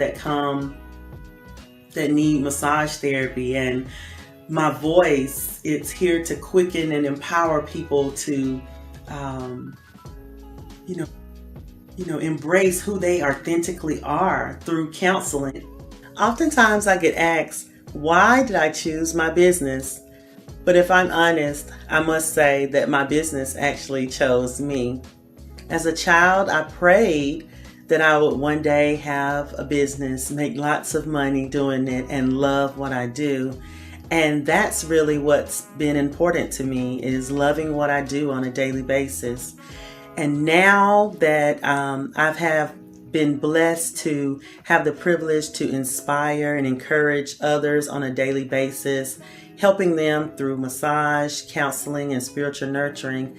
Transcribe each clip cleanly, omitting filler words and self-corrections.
that come that need massage therapy, and my voice, it's here to quicken and empower people to um, you know embrace who they authentically are through counseling. Oftentimes I get asked, why did I choose my business? But if I'm honest, I must say that my business actually chose me. As a child, I prayed that I would one day have a business, make lots of money doing it, and love what I do. And that's really what's been important to me, is loving what I do on a daily basis. And now that I've been blessed to have the privilege to inspire and encourage others on a daily basis, helping them through massage, counseling, and spiritual nurturing,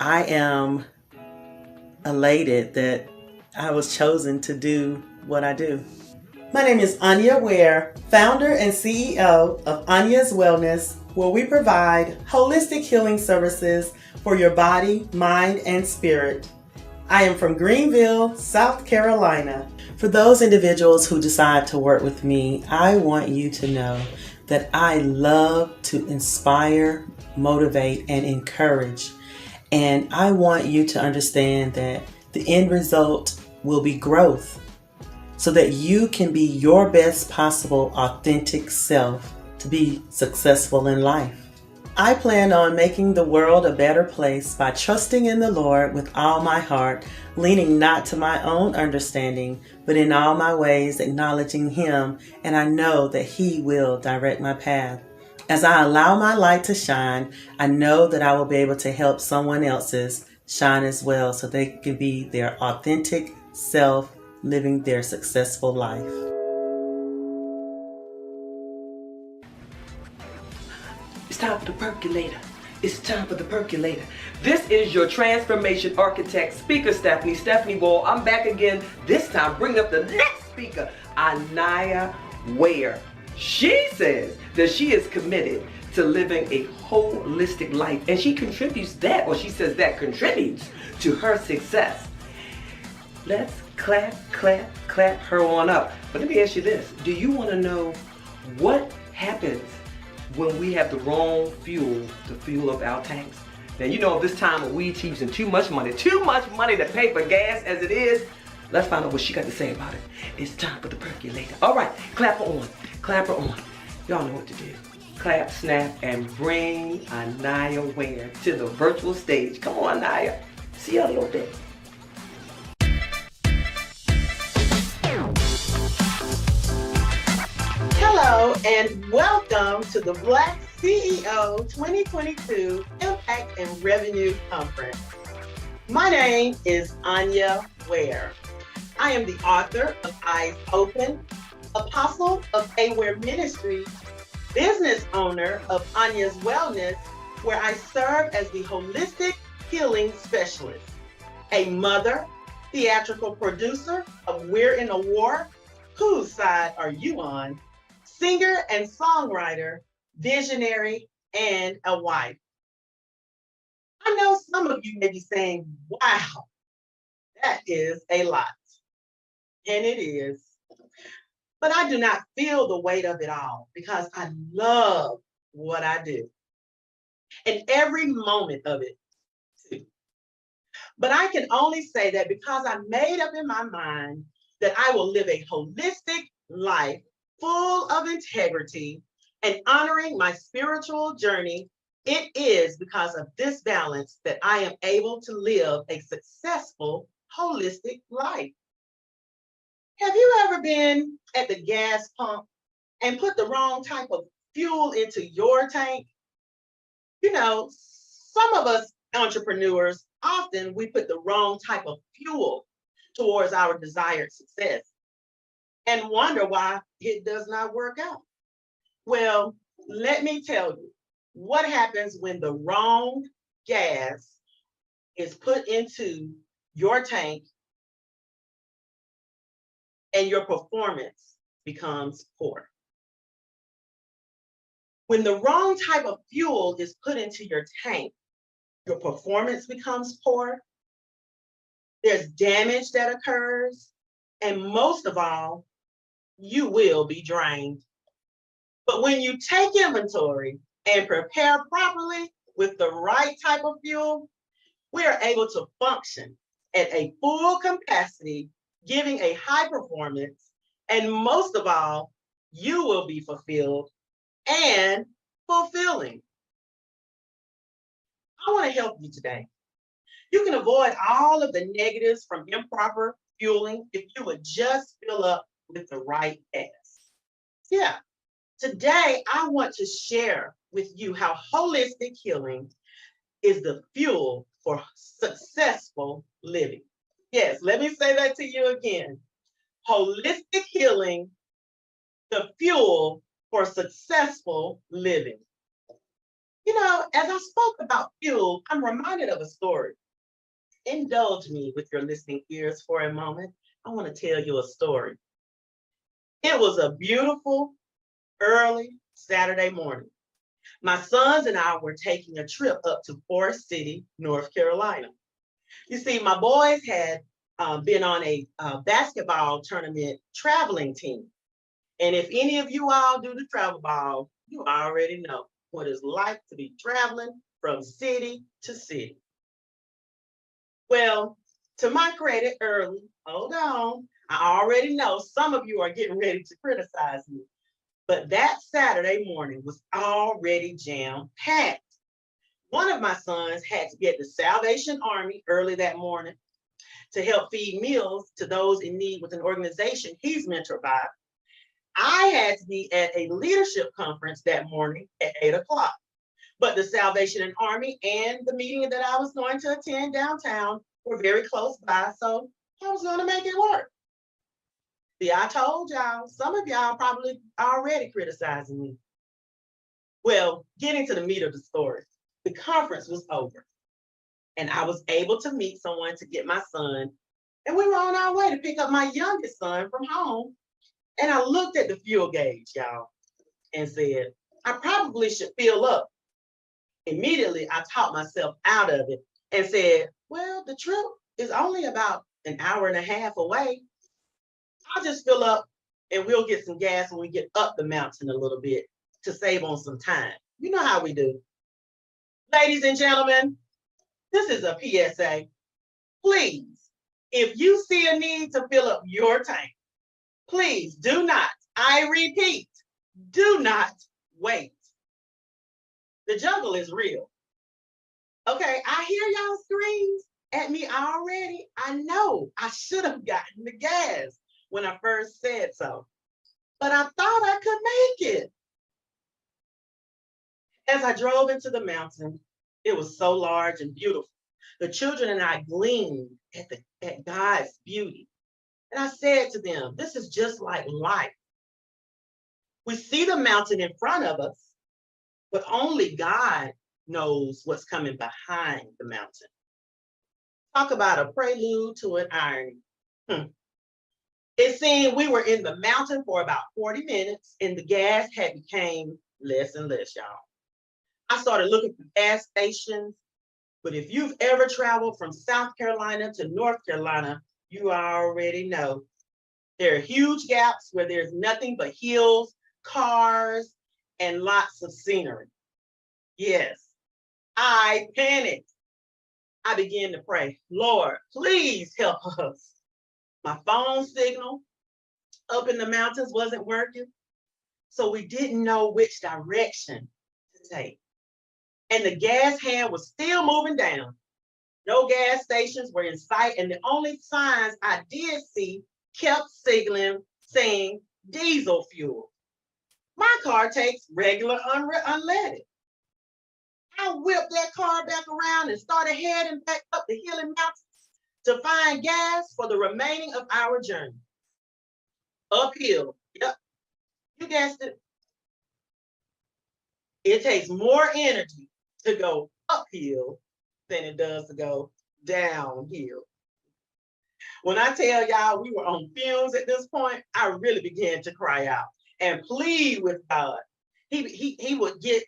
I am elated that I was chosen to do what I do. My name is Anya Ware, founder and CEO of Anya's Wellness, where we provide holistic healing services for your body, mind, and spirit. I am from Greenville, South Carolina. For those individuals who decide to work with me, I want you to know that I love to inspire, motivate, and encourage. And I want you to understand that the end result will be growth, so that you can be your best possible authentic self to be successful in life. I plan on making the world a better place by trusting in the Lord with all my heart, leaning not to my own understanding, but in all my ways acknowledging Him, and I know that He will direct my path. As I allow my light to shine, I know that I will be able to help someone else's shine as well, so they can be their authentic self, living their successful life. It's time for the percolator. It's time for the percolator. This is your transformation architect, speaker Stephanie Wall. I'm back again, this time bringing up the next speaker, Anaya Ware. She says that she is committed to living a holistic life, and she contributes that, or she says that contributes to her success. Let's clap her on up. But let me ask you this. Do you want to know what happens when we have the wrong fuel to fuel up our tanks? Now, you know, this time we using too much money to pay for gas as it is. Let's find out what she got to say about it. It's time for the percolator. All right, clap her on. Y'all know what to do. Clap, snap, and bring Anaya Ware to the virtual stage. Come on, Anaya. See you in a little bit. Hello and welcome to the Black CEO 2022 Impact and Revenue Conference. My name is Anya Ware. I am the author of Eyes Open, apostle of Aware Ministry, business owner of Anya's Wellness, where I serve as the holistic healing specialist, a mother, theatrical producer of We're in a War, Whose Side Are You On?, singer and songwriter, visionary, and a wife. I know some of you may be saying, wow, that is a lot. And it is. But I do not feel the weight of it all because I love what I do. And every moment of it too. But I can only say that because I made up in my mind that I will live a holistic life full of integrity and honoring my spiritual journey, it is because of this balance that I am able to live a successful, holistic life. Have you ever been at the gas pump and put the wrong type of fuel into your tank? You know, some of us entrepreneurs, often we put the wrong type of fuel towards our desired success and wonder why it does not work out. Well, let me tell you what happens when the wrong gas is put into your tank and your performance becomes poor. When the wrong type of fuel is put into your tank, your performance becomes poor, there's damage that occurs, and most of all, you will be drained. But when you take inventory and prepare properly with the right type of fuel, we are able to function at a full capacity, giving a high performance, and most of all, you will be fulfilled and fulfilling. I want to help you today. You can avoid all of the negatives from improper fueling if you would just fill up with the right gas. Yeah, today I want to share with you how holistic healing is the fuel for successful living. Yes, let me say that to you again. Holistic healing, the fuel for successful living. You know, as I spoke about fuel, I'm reminded of a story. Indulge me with your listening ears for a moment. I want to tell you a story. It was a beautiful, early Saturday morning. My sons and I were taking a trip up to Forest City, North Carolina. You see, my boys had been on a basketball tournament traveling team. And if any of you all do the travel ball, you already know what it's like to be traveling from city to city. Well, to my credit, early, hold on, I already know some of you are getting ready to criticize me, but that Saturday morning was already jam-packed. One of my sons had to be at the Salvation Army early that morning to help feed meals to those in need with an organization he's mentored by. I had to be at a leadership conference that morning at 8 o'clock. But the Salvation Army and the meeting that I was going to attend downtown were very close by, so I was going to make it work. See, I told y'all, some of y'all probably already criticizing me. Well, getting to the meat of the story, the conference was over, and I was able to meet someone to get my son, and we were on our way to pick up my youngest son from home. And I looked at the fuel gauge, y'all, and said, I probably should fill up. Immediately, I talked myself out of it and said, well, the trip is only about an hour and a half away. I'll just fill up and we'll get some gas when we get up the mountain a little bit to save on some time. You know how we do. Ladies and gentlemen, this is a PSA. Please, if you see a need to fill up your tank, please do not, I repeat, do not wait. The jungle is real. Okay, I hear y'all screams at me already. I know I should have gotten the gas when I first said so, but I thought I could make it. As I drove into the mountain, it was so large and beautiful. The children and I gleamed at God's beauty. And I said to them, this is just like life. We see the mountain in front of us, but only God knows what's coming behind the mountain. Talk about a prelude to an irony. It seemed we were in the mountain for about 40 minutes and the gas had became less and less, y'all. I started looking for gas stations, but if you've ever traveled from South Carolina to North Carolina, you already know there are huge gaps where there's nothing but hills, cars, and lots of scenery. Yes, I panicked. I began to pray, Lord, please help us. My phone signal up in the mountains wasn't working, so we didn't know which direction to take. And the gas hand was still moving down. No gas stations were in sight, and the only signs I did see kept signaling saying diesel fuel. My car takes regular unleaded. I whipped that car back around and started heading back up the hilly mountains to find gas for the remaining of our journey. Uphill, yep, you guessed it. It takes more energy to go uphill than it does to go downhill. When I tell y'all we were on fumes at this point, I really began to cry out and plead with God. He would get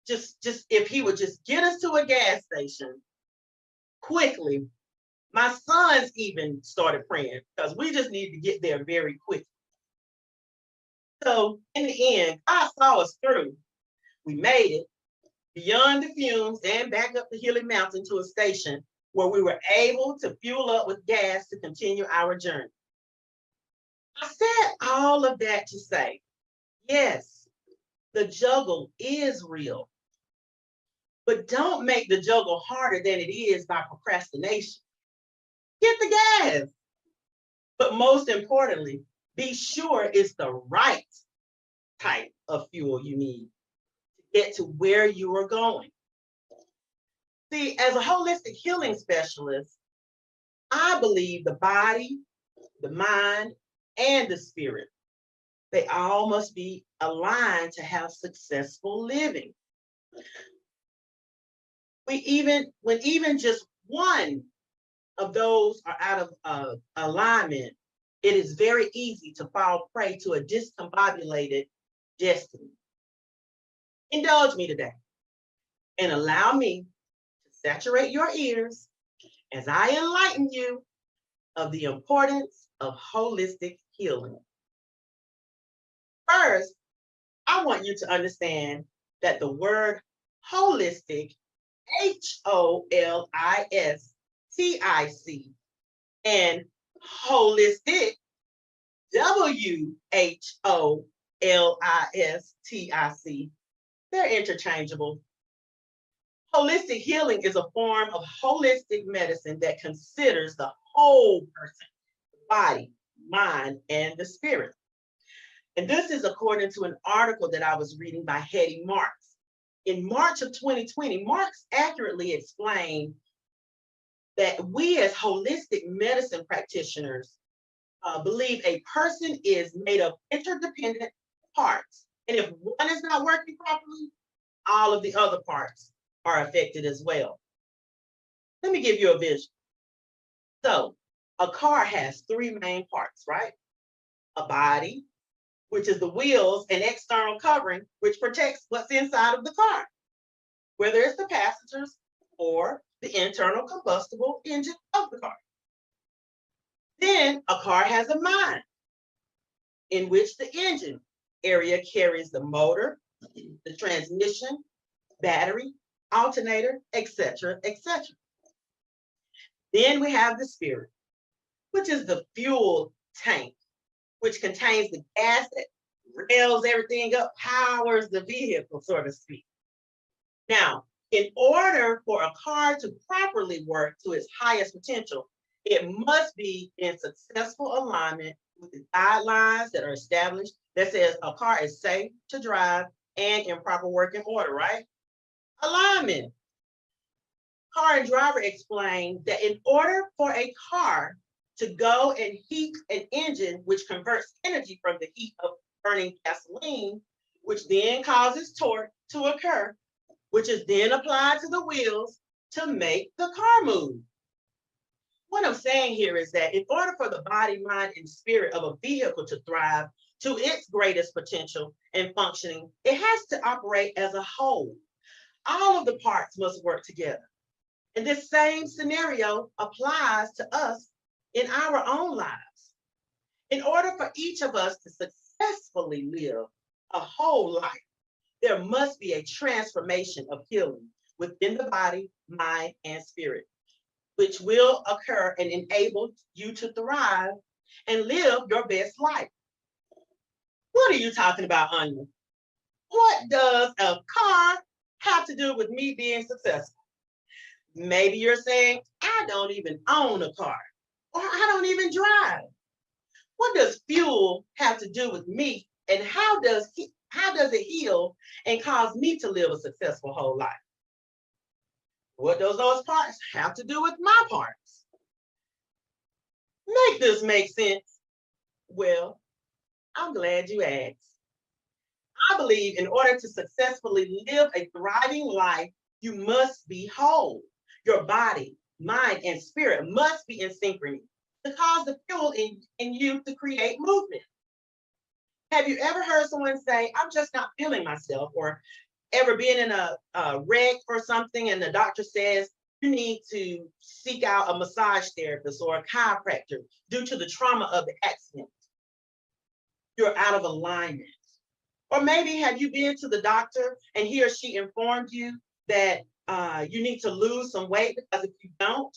just if he would just get us to a gas station quickly. My sons even started praying because we just need to get there very quickly. So in the end, God saw us through. We made it beyond the fumes and back up the hilly mountain to a station where we were able to fuel up with gas to continue our journey. I said all of that to say, yes, the juggle is real, but don't make the juggle harder than it is by procrastination. Get the gas. But most importantly, be sure it's the right type of fuel you need to get to where you are going. See, as a holistic healing specialist, I believe the body, the mind, and the spirit, they all must be aligned to have successful living. When even just one of those are out of alignment, it is very easy to fall prey to a discombobulated destiny. Indulge me today and allow me to saturate your ears as I enlighten you of the importance of holistic healing. First, I want you to understand that the word holistic, HOLISTIC, and holistic, WHOLISTIC, they're interchangeable. Holistic healing is a form of holistic medicine that considers the whole person, the body, mind, and the spirit. And this is according to an article that I was reading by Hedy Marks. In March of 2020, Marks accurately explained that we as holistic medicine practitioners believe a person is made of interdependent parts. And if one is not working properly, all of the other parts are affected as well. Let me give you a vision. So a car has three main parts, right? A body, which is the wheels and external covering, which protects what's inside of the car, whether it's the passengers or the internal combustible engine of the car. Then a car has a mind, in which the engine area carries the motor, the transmission, battery, alternator, etc., etc. Then we have the spirit, which is the fuel tank, which contains the gas that rails everything up, powers the vehicle, so to speak. Now, in order for a car to properly work to its highest potential, it must be in successful alignment with the guidelines that are established that says a car is safe to drive and in proper working order, right? Alignment. Car and driver explained that in order for a car to go and heat an engine, which converts energy from the heat of burning gasoline, which then causes torque to occur, which is then applied to the wheels to make the car move. What I'm saying here is that in order for the body, mind, and spirit of a vehicle to thrive to its greatest potential and functioning, it has to operate as a whole. All of the parts must work together. And this same scenario applies to us in our own lives. In order for each of us to successfully live a whole life, there must be a transformation of healing within the body, mind, and spirit, which will occur and enable you to thrive and live your best life. What are you talking about, Anya? What does a car have to do with me being successful? Maybe you're saying, I don't even own a car, or I don't even drive. What does fuel have to do with me, and how does it heal and cause me to live a successful whole life? What does those parts have to do with my parts? Make this make sense? Well, I'm glad you asked. I believe in order to successfully live a thriving life, you must be whole. Your body, mind, and spirit must be in synchrony to cause the fuel in you to create movement. Have you ever heard someone say, I'm just not feeling myself, or ever been in a wreck or something and the doctor says you need to seek out a massage therapist or a chiropractor due to the trauma of the accident? You're out of alignment. Or maybe have you been to the doctor and he or she informed you that you need to lose some weight because if you don't,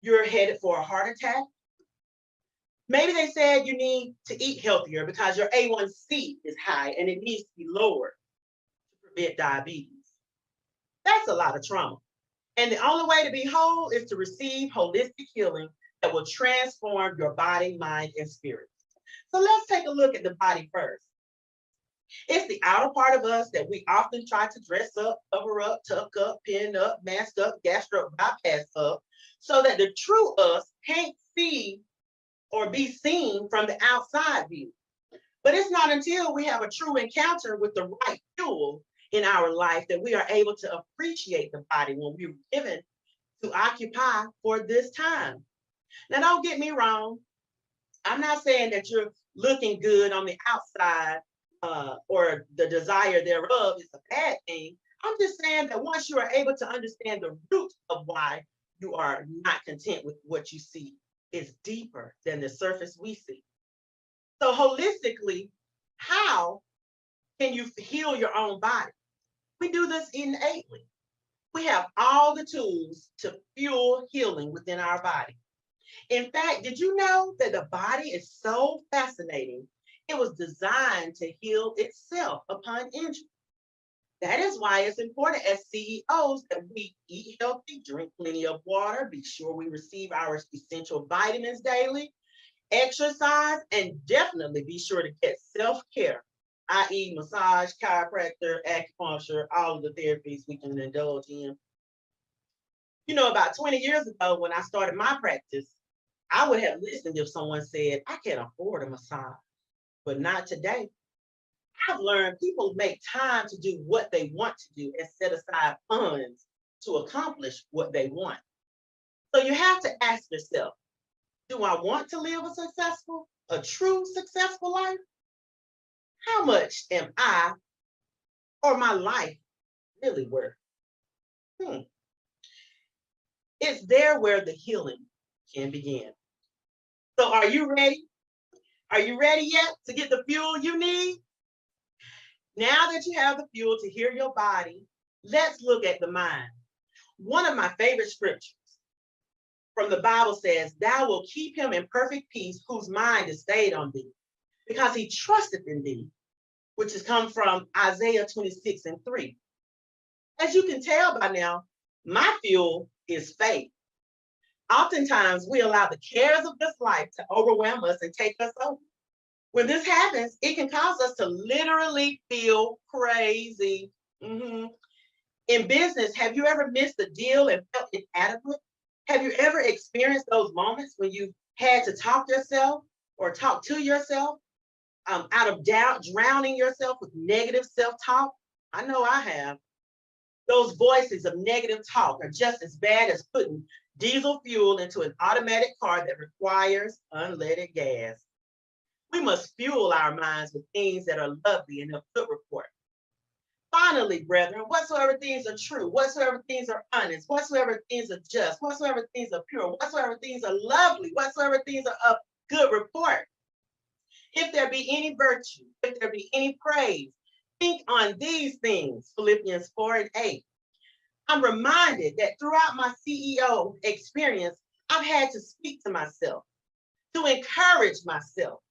you're headed for a heart attack? Maybe they said you need to eat healthier because your A1C is high and it needs to be lowered to prevent diabetes. That's a lot of trauma. And the only way to be whole is to receive holistic healing that will transform your body, mind, and spirit. So let's take a look at the body first. It's the outer part of us that we often try to dress up, cover up, tuck up, pin up, mask up, gastro bypass up, so that the true us can't see or be seen from the outside view. But it's not until we have a true encounter with the right fuel in our life that we are able to appreciate the body when we were given to occupy for this time. Now, don't get me wrong. I'm not saying that you're looking good on the outside or the desire thereof is a bad thing. I'm just saying that once you are able to understand the root of why you are not content with what you see, it's deeper than the surface we see. So holistically, how can you heal your own body? We do this innately. We have all the tools to fuel healing within our body. In fact, did you know that the body is so fascinating? It was designed to heal itself upon injury. That is why it's important as CEOs that we eat healthy, drink plenty of water, be sure we receive our essential vitamins daily, exercise, and definitely be sure to get self-care, i.e. massage, chiropractor, acupuncture, all of the therapies we can indulge in. You know, about 20 years ago when I started my practice, I would have listened if someone said, I can't afford a massage, but not today. I've learned people make time to do what they want to do and set aside funds to accomplish what they want. So you have to ask yourself, do I want to live a true successful life? How much am I or my life really worth? It's there where the healing can begin. So are you ready? Are you ready yet to get the fuel you need? Now that you have the fuel to heal your body, let's look at the mind. One of my favorite scriptures from the Bible says, thou will keep him in perfect peace whose mind is stayed on thee, because he trusteth in thee, which has come from Isaiah 26:3. As you can tell by now, my fuel is faith. Oftentimes, we allow the cares of this life to overwhelm us and take us over. When this happens, it can cause us to literally feel crazy. In business, have you ever missed a deal and felt inadequate? Have you ever experienced those moments when you had to talk yourself or talk to yourself out of doubt, drowning yourself with negative self-talk? I know I have. Those voices of negative talk are just as bad as putting diesel fuel into an automatic car that requires unleaded gas. We must fuel our minds with things that are lovely and of good report. Finally, brethren, whatsoever things are true, whatsoever things are honest, whatsoever things are just, whatsoever things are pure, whatsoever things are lovely, whatsoever things are of good report. If there be any virtue, if there be any praise, think on these things, Philippians 4:8. I'm reminded that throughout my CEO experience, I've had to speak to myself, to encourage myself.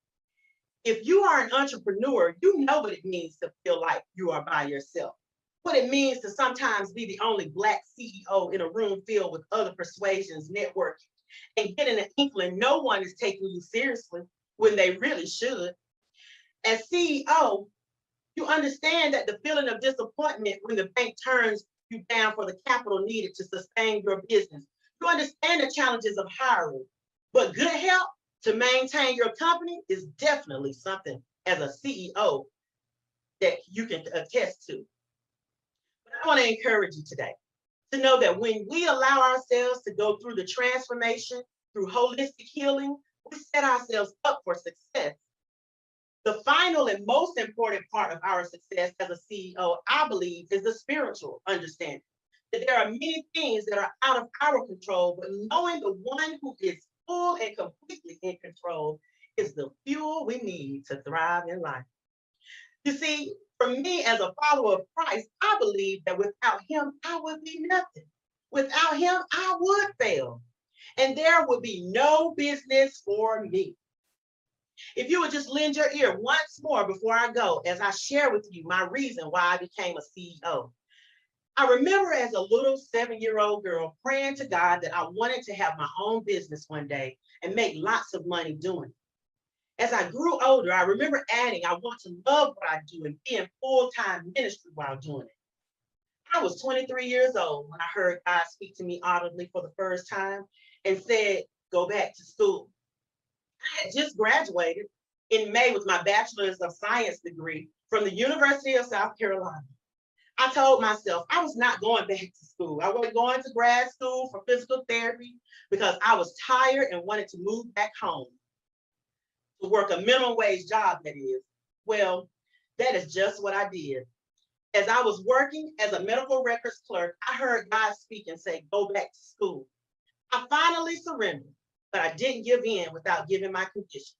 If you are an entrepreneur, you know what it means to feel like you are by yourself. What it means to sometimes be the only Black CEO in a room filled with other persuasions, networking, and getting an inkling no one is taking you seriously when they really should. As CEO, you understand that the feeling of disappointment when the bank turns you down for the capital needed to sustain your business. You understand the challenges of hiring, but good help to maintain your company is definitely something as a CEO that you can attest to. But I want to encourage you today to know that when we allow ourselves to go through the transformation, through holistic healing, we set ourselves up for success. The final and most important part of our success as a CEO, I believe, is the spiritual understanding. That there are many things that are out of our control, but knowing the one who is full and completely in control is the fuel we need to thrive in life. You see, for me as a follower of Christ, I believe that without him, I would be nothing. Without him, I would fail. And there would be no business for me. If you would just lend your ear once more before I go, as I share with you my reason why I became a CEO. I remember as a little 7-year-old girl praying to God that I wanted to have my own business one day and make lots of money doing it. As I grew older, I remember adding, I want to love what I do and be in full-time ministry while doing it. I was 23 years old when I heard God speak to me audibly for the first time and said, go back to school. I had just graduated in May with my Bachelor's of Science degree from the University of South Carolina. I told myself I was not going back to school. I wasn't going to grad school for physical therapy because I was tired and wanted to move back home to work a minimum wage job, that is. Well, that is just what I did. As I was working as a medical records clerk, I heard God speak and say, go back to school. I finally surrendered, but I didn't give in without giving my conditions.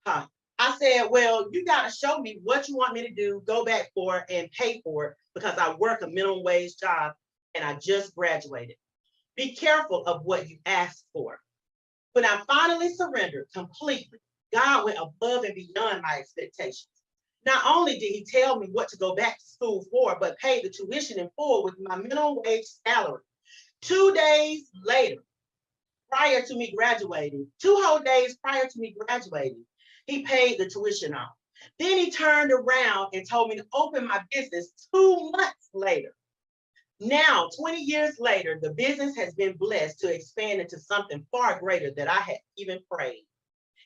I said, well, you got to show me what you want me to do, go back for it, and pay for it because I work a minimum wage job and I just graduated. Be careful of what you ask for. When I finally surrendered completely, God went above and beyond my expectations. Not only did he tell me what to go back to school for, but pay the tuition in full with my minimum wage salary. 2 days later, prior to me graduating, 2 whole days prior to me graduating, he paid the tuition off. Then he turned around and told me to open my business 2 months later. Now, 20 years later, the business has been blessed to expand into something far greater than I had even prayed.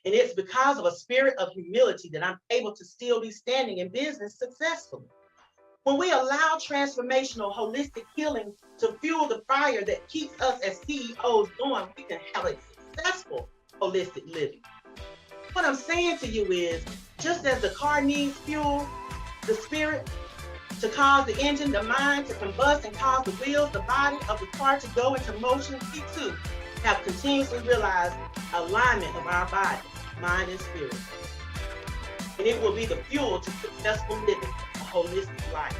And it's because of a spirit of humility that I'm able to still be standing in business successfully. When we allow transformational holistic healing to fuel the fire that keeps us as CEOs going, we can have a successful holistic living. What I'm saying to you is, just as the car needs fuel, the spirit, to cause the engine, the mind to combust and cause the wheels, the body of the car to go into motion, we too have continuously realized alignment of our bodies, mind and spirit. And it will be the fuel to successful living, a holistic life.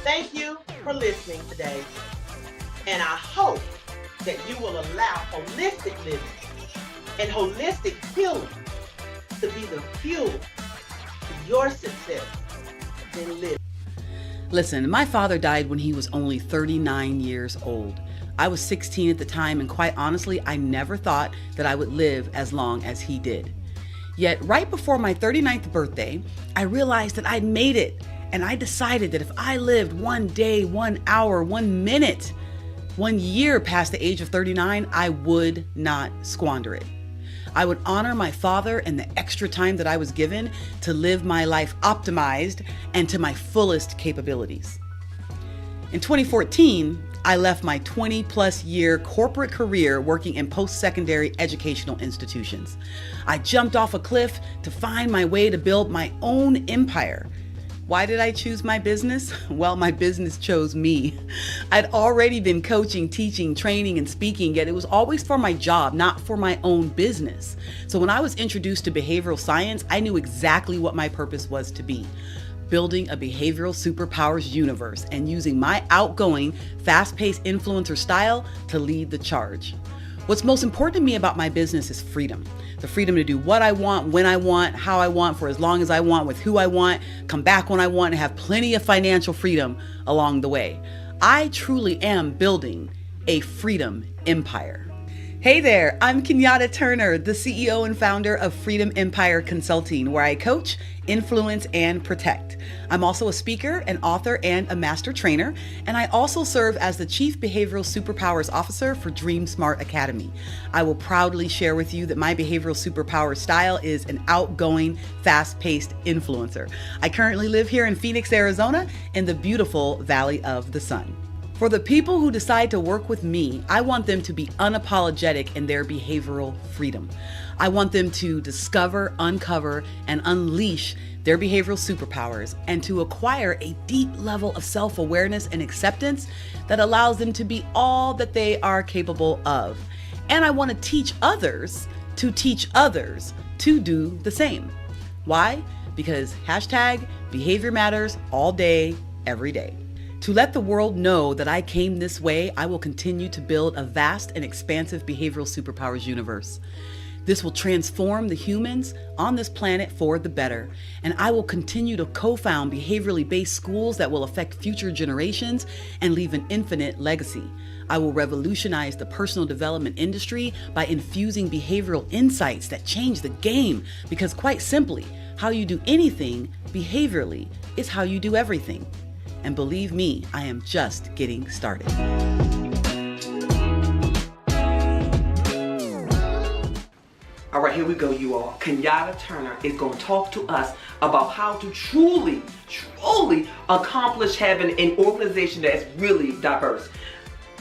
Thank you for listening today. And I hope that you will allow holistic living and holistic healing to be the fuel to your success in living. Listen, my father died when he was only 39 years old. I was 16 at the time, and quite honestly, I never thought that I would live as long as he did. Yet, right before my 39th birthday, I realized that I'd made it, and I decided that if I lived 1 day, 1 hour, 1 minute, 1 year past the age of 39, I would not squander it. I would honor my father and the extra time that I was given to live my life optimized and to my fullest capabilities. In 2014, I left my 20+ year corporate career working in post-secondary educational institutions. I jumped off a cliff to find my way to build my own empire. Why did I choose my business? Well, my business chose me. I'd already been coaching, teaching, training, and speaking, yet it was always for my job, not for my own business. So when I was introduced to behavioral science, I knew exactly what my purpose was to be: building a behavioral superpowers universe and using my outgoing, fast-paced influencer style to lead the charge. What's most important to me about my business is freedom. The freedom to do what I want, when I want, how I want, for as long as I want, with who I want, come back when I want, and have plenty of financial freedom along the way. I truly am building a freedom empire. Hey there, I'm Kenyatta Turner, the CEO and founder of Freedom Empire Consulting, where I coach, influence, and protect. I'm also a speaker, an author, and a master trainer, and I also serve as the Chief Behavioral Superpowers Officer for Dream Smart Academy. I will proudly share with you that my behavioral superpower style is an outgoing, fast-paced influencer. I currently live here in Phoenix, Arizona, in the beautiful Valley of the Sun. For the people who decide to work with me, I want them to be unapologetic in their behavioral freedom. I want them to discover, uncover, and unleash their behavioral superpowers and to acquire a deep level of self-awareness and acceptance that allows them to be all that they are capable of. And I want to teach others to do the same. Why? Because hashtag behavior matters all day, every day. To let the world know that I came this way, I will continue to build a vast and expansive behavioral superpowers universe. This will transform the humans on this planet for the better, and I will continue to co-found behaviorally based schools that will affect future generations and leave an infinite legacy. I will revolutionize the personal development industry by infusing behavioral insights that change the game, because quite simply, how you do anything behaviorally is how you do everything. And believe me, I am just getting started. All right, here we go, you all. Kenyatta Turner is going to talk to us about how to truly accomplish having an organization that's really diverse.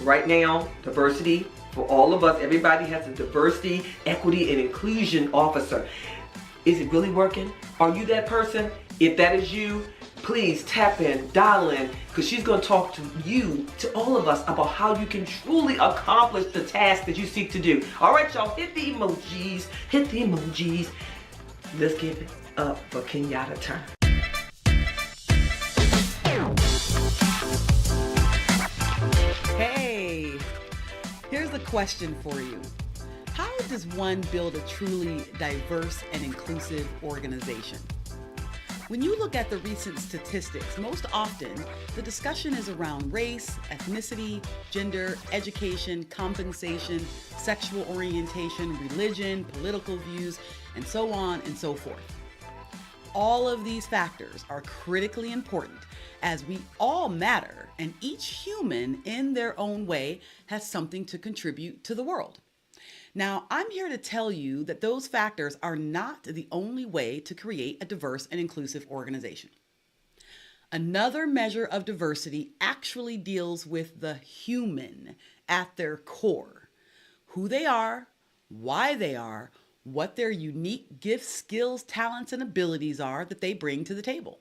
Right now, diversity for all of us, everybody has a diversity, equity, and inclusion officer. Is it really working? Are you that person? If that is you, please tap in, dial in, because she's going to talk to you, to all of us, about how you can truly accomplish the task that you seek to do. All right, y'all, hit the emojis, hit the emojis. Let's give it up for Kenyatta Turner. Hey, here's a question for you. How does one build a truly diverse and inclusive organization? When you look at the recent statistics, most often the discussion is around race, ethnicity, gender, education, compensation, sexual orientation, religion, political views, and so on and so forth. All of these factors are critically important, as we all matter and each human in their own way has something to contribute to the world. Now, I'm here to tell you that those factors are not the only way to create a diverse and inclusive organization. Another measure of diversity actually deals with the human at their core, who they are, why they are, what their unique gifts, skills, talents, and abilities are that they bring to the table.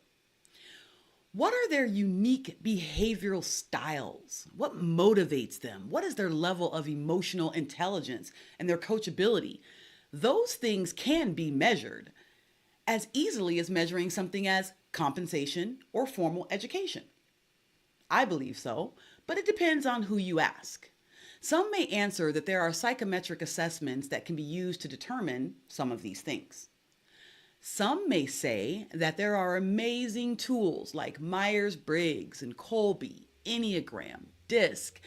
What are their unique behavioral styles? What motivates them? What is their level of emotional intelligence and their coachability? Those things can be measured as easily as measuring something as compensation or formal education. I believe so, but it depends on who you ask. Some may answer that there are psychometric assessments that can be used to determine some of these things. Some may say that there are amazing tools like Myers-Briggs and Kolbe, Enneagram, DISC,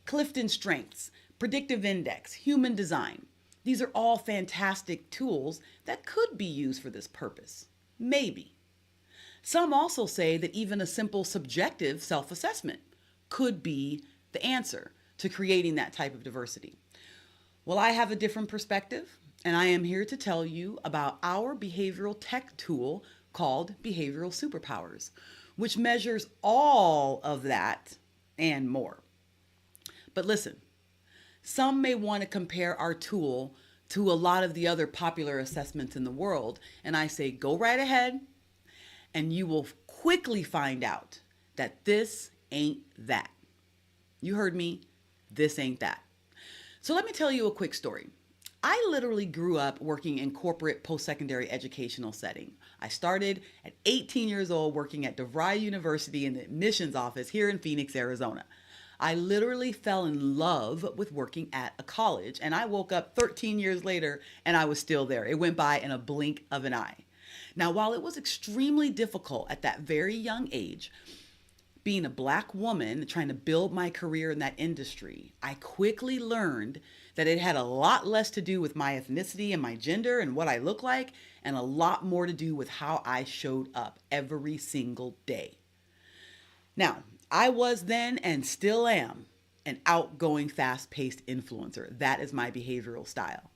Clifton Strengths, Predictive Index, Human Design. These are all fantastic tools that could be used for this purpose. Maybe. Some also say that even a simple subjective self-assessment could be the answer to creating that type of diversity. Well, I have a different perspective, and I am here to tell you about our behavioral tech tool called Behavioral Superpowers, which measures all of that and more. But listen, some may want to compare our tool to a lot of the other popular assessments in the world, and I say go right ahead, and you will quickly find out that this ain't that. You heard me, this ain't that. So let me tell you a quick story. I literally grew up working in corporate post-secondary educational setting. I started at 18 years old working at DeVry University in the admissions office here in Phoenix, Arizona. I literally fell in love with working at a college, and I woke up 13 years later and I was still there. It went by in a blink of an eye. Now, while it was extremely difficult at that very young age, being a Black woman trying to build my career in that industry, I quickly learned that it had a lot less to do with my ethnicity and my gender and what I look like, and a lot more to do with how I showed up every single day. Now, I was then and still am an outgoing, fast-paced influencer. That is my behavioral style.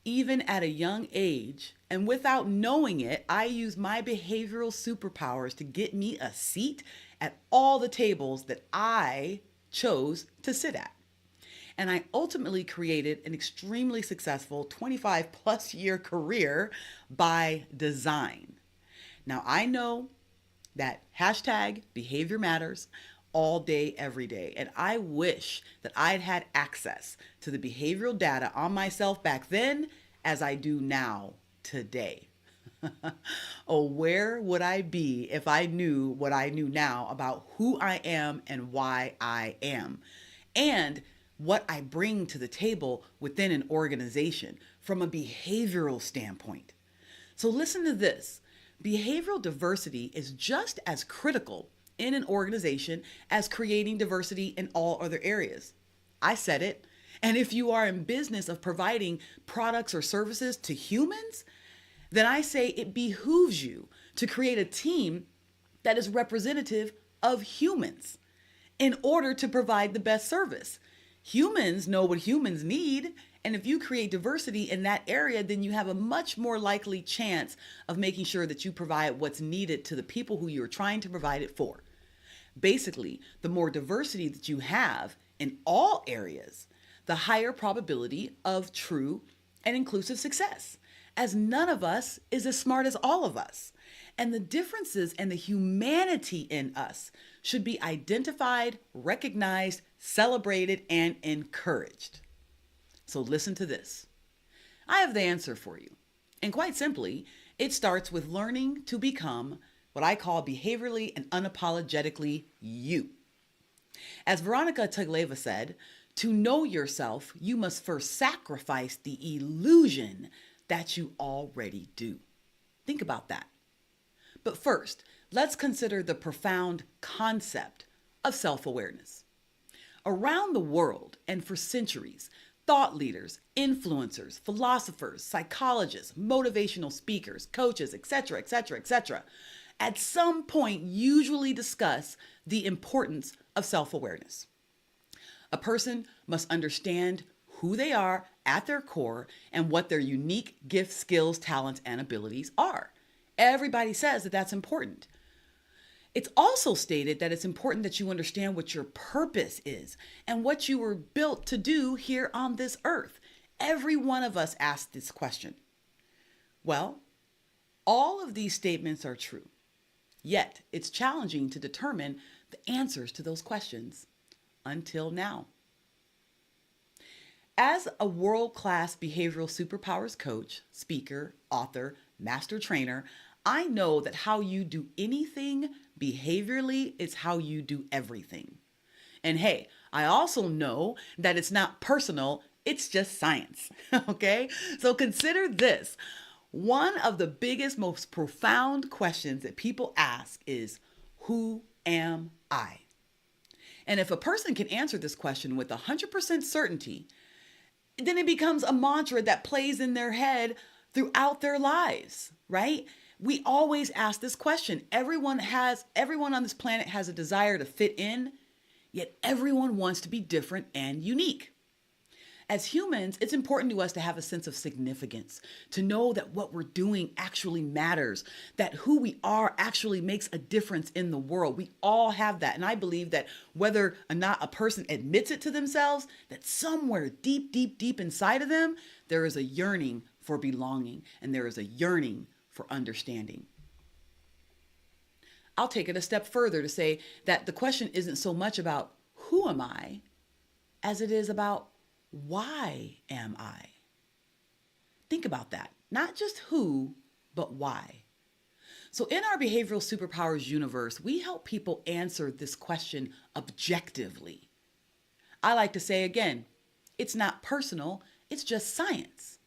Even at a young age, and without knowing it, I used my behavioral superpowers to get me a seat at all the tables that I chose to sit at. And I ultimately created an extremely successful 25 plus year career by design. Now, I know that hashtag behavior matters all day, every day. And I wish that I'd had access to the behavioral data on myself back then as I do now today. Oh, where would I be if I knew what I knew now about who I am and why I am, and what I bring to the table within an organization from a behavioral standpoint? So listen to this. Behavioral diversity is just as critical in an organization as creating diversity in all other areas. I said it. And if you are in business of providing products or services to humans, then I say it behooves you to create a team that is representative of humans in order to provide the best service. Humans know what humans need. And if you create diversity in that area, then you have a much more likely chance of making sure that you provide what's needed to the people who you're trying to provide it for. Basically, the more diversity that you have in all areas, the higher probability of true and inclusive success, as none of us is as smart as all of us. And the differences and the humanity in us should be identified, recognized, celebrated, and encouraged. So listen to this. I have the answer for you. And quite simply, it starts with learning to become what I call behaviorally and unapologetically you. As Veronica Tegleva said, to know yourself, you must first sacrifice the illusion that you already do. Think about that. But first, let's consider the profound concept of self-awareness. Around the world and for centuries, thought leaders, influencers, philosophers, psychologists, motivational speakers, coaches, etc., at some point usually discuss the importance of self-awareness. A person must understand who they are at their core and what their unique gifts, skills, talents, and abilities are. Everybody says that that's important. It's also stated that it's important that you understand what your purpose is and what you were built to do here on this earth. Every one of us asked this question. Well, all of these statements are true, yet it's challenging to determine the answers to those questions until now. As a world-class behavioral superpowers coach, speaker, author, master trainer, I know that how you do anything behaviorally is how you do everything. And hey, I also know that it's not personal, it's just science, okay? So consider this. One of the biggest, most profound questions that people ask is, who am I? And if a person can answer this question with 100% certainty, then it becomes a mantra that plays in their head throughout their lives, right? We always ask this question. Everyone on this planet has a desire to fit in, yet everyone wants to be different and unique. As humans, it's important to us to have a sense of significance, to know that what we're doing actually matters, that who we are actually makes a difference in the world. We all have that. And I believe that whether or not a person admits it to themselves, that somewhere deep, deep, deep inside of them, there is a yearning for belonging and there is a yearning for understanding. I'll take it a step further to say that the question isn't so much about who am I as it is about why am I? Think about that. Not just who, but why. So in our behavioral superpowers universe, we help people answer this question objectively. I like to say again, it's not personal, it's just science.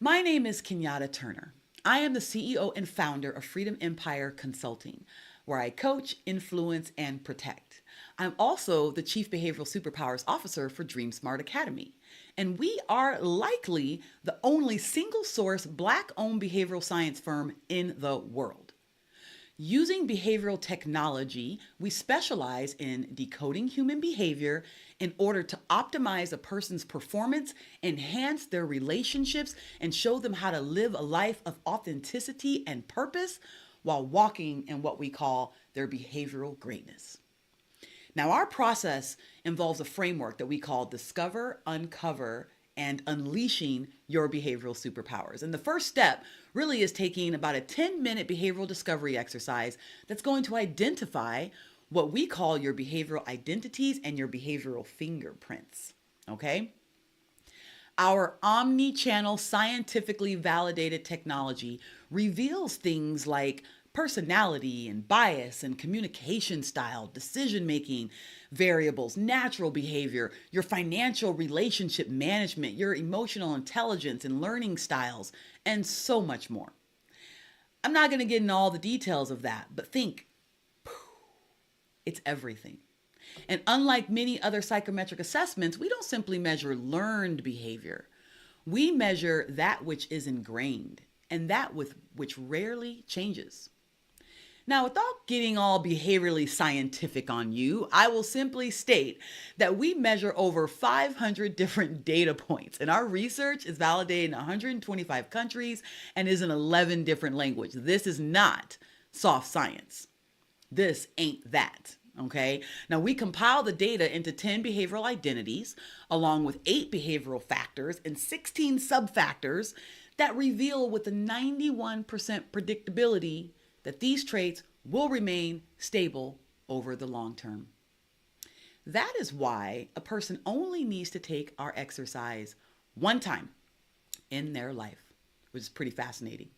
My name is Kenyatta Turner. I am the CEO and founder of Freedom Empire Consulting, where I coach, influence, and protect. I'm also the Chief Behavioral Superpowers Officer for DreamSmart Academy. And we are likely the only single source Black-owned behavioral science firm in the world. Using behavioral technology, we specialize in decoding human behavior in order to optimize a person's performance, enhance their relationships, and show them how to live a life of authenticity and purpose while walking in what we call their behavioral greatness. Now, our process involves a framework that we call Discover, Uncover, and Unleashing Your Behavioral Superpowers. And the first step really is taking about a 10-minute behavioral discovery exercise that's going to identify what we call your behavioral identities and your behavioral fingerprints, okay? Our omni-channel, scientifically validated technology reveals things like personality and bias and communication style, decision-making variables, natural behavior, your financial relationship management, your emotional intelligence and learning styles, and so much more. I'm not going to get into all the details of that, but think, it's everything. And unlike many other psychometric assessments, we don't simply measure learned behavior. We measure that which is ingrained and that with which rarely changes. Now, without getting all behaviorally scientific on you, I will simply state that we measure over 500 different data points, and our research is validated in 125 countries and is in 11 different languages. This is not soft science. This ain't that. Okay. Now we compile the data into 10 behavioral identities, along with 8 behavioral factors and 16 subfactors that reveal with a 91% predictability that these traits will remain stable over the long term. That is why a person only needs to take our exercise one time in their life, which is pretty fascinating.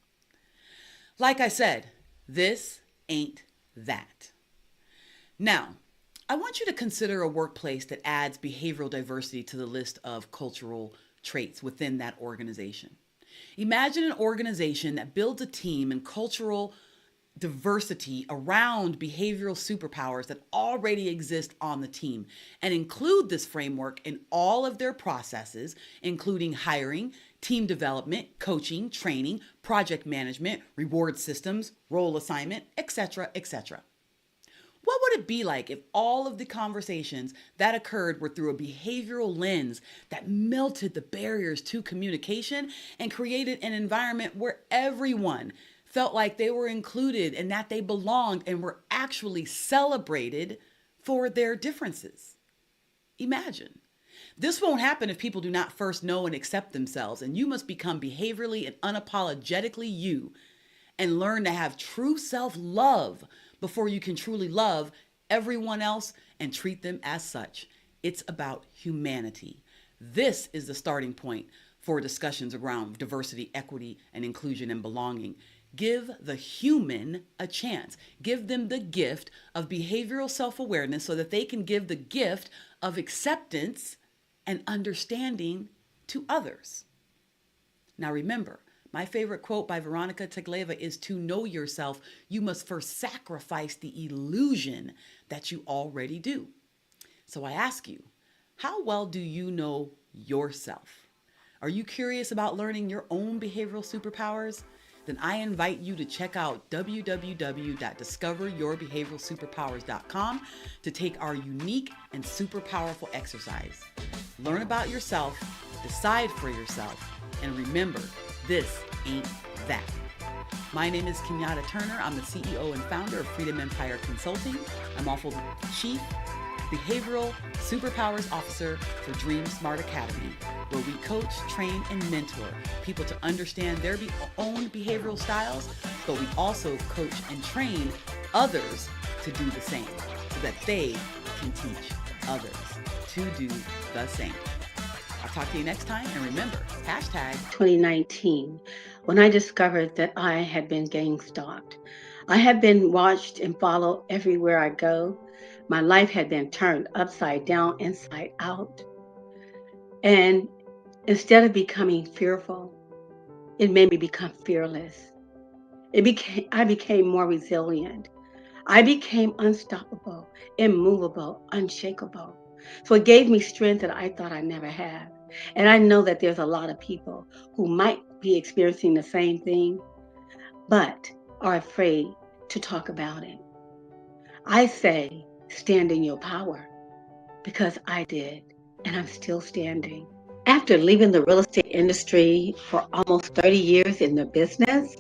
Like I said, this ain't that. Now, I want you to consider a workplace that adds behavioral diversity to the list of cultural traits within that organization. Imagine an organization that builds a team and cultural diversity around behavioral superpowers that already exist on the team and include this framework in all of their processes, including hiring, team development, coaching, training, project management, reward systems, role assignment, etc., etc. What would it be like if all of the conversations that occurred were through a behavioral lens that melted the barriers to communication and created an environment where everyone felt like they were included and that they belonged and were actually celebrated for their differences? Imagine. This won't happen if people do not first know and accept themselves, and you must become behaviorally and unapologetically you and learn to have true self-love before you can truly love everyone else and treat them as such. It's about humanity. This is the starting point for discussions around diversity, equity, and inclusion and belonging. Give the human a chance. Give them the gift of behavioral self-awareness so that they can give the gift of acceptance and understanding to others. Now remember, my favorite quote by Veronica Tegleva is, to know yourself, you must first sacrifice the illusion that you already do. So I ask you, how well do you know yourself? Are you curious about learning your own behavioral superpowers? Then I invite you to check out www.discoveryourbehavioralsuperpowers.com to take our unique and super powerful exercise. Learn about yourself, decide for yourself, and remember, this ain't that. My name is Kenyatta Turner. I'm the CEO and founder of Freedom Empire Consulting. I'm also the Chief Behavioral Superpowers Officer for Dream Smart Academy, where we coach, train, and mentor people to understand their own behavioral styles, but we also coach and train others to do the same so that they can teach others to do the same. I'll talk to you next time, and remember, hashtag 2019, when I discovered that I had been gang stalked. I had been watched and followed everywhere I go. My life had been turned upside down, inside out. And instead of becoming fearful, it made me become fearless. I became more resilient. I became unstoppable, immovable, unshakable. So it gave me strength that I thought I never had. And I know that there's a lot of people who might be experiencing the same thing, but are afraid to talk about it. I say, stand in your power, because I did, and I'm still standing. After leaving the real estate industry for almost 30 years in the business,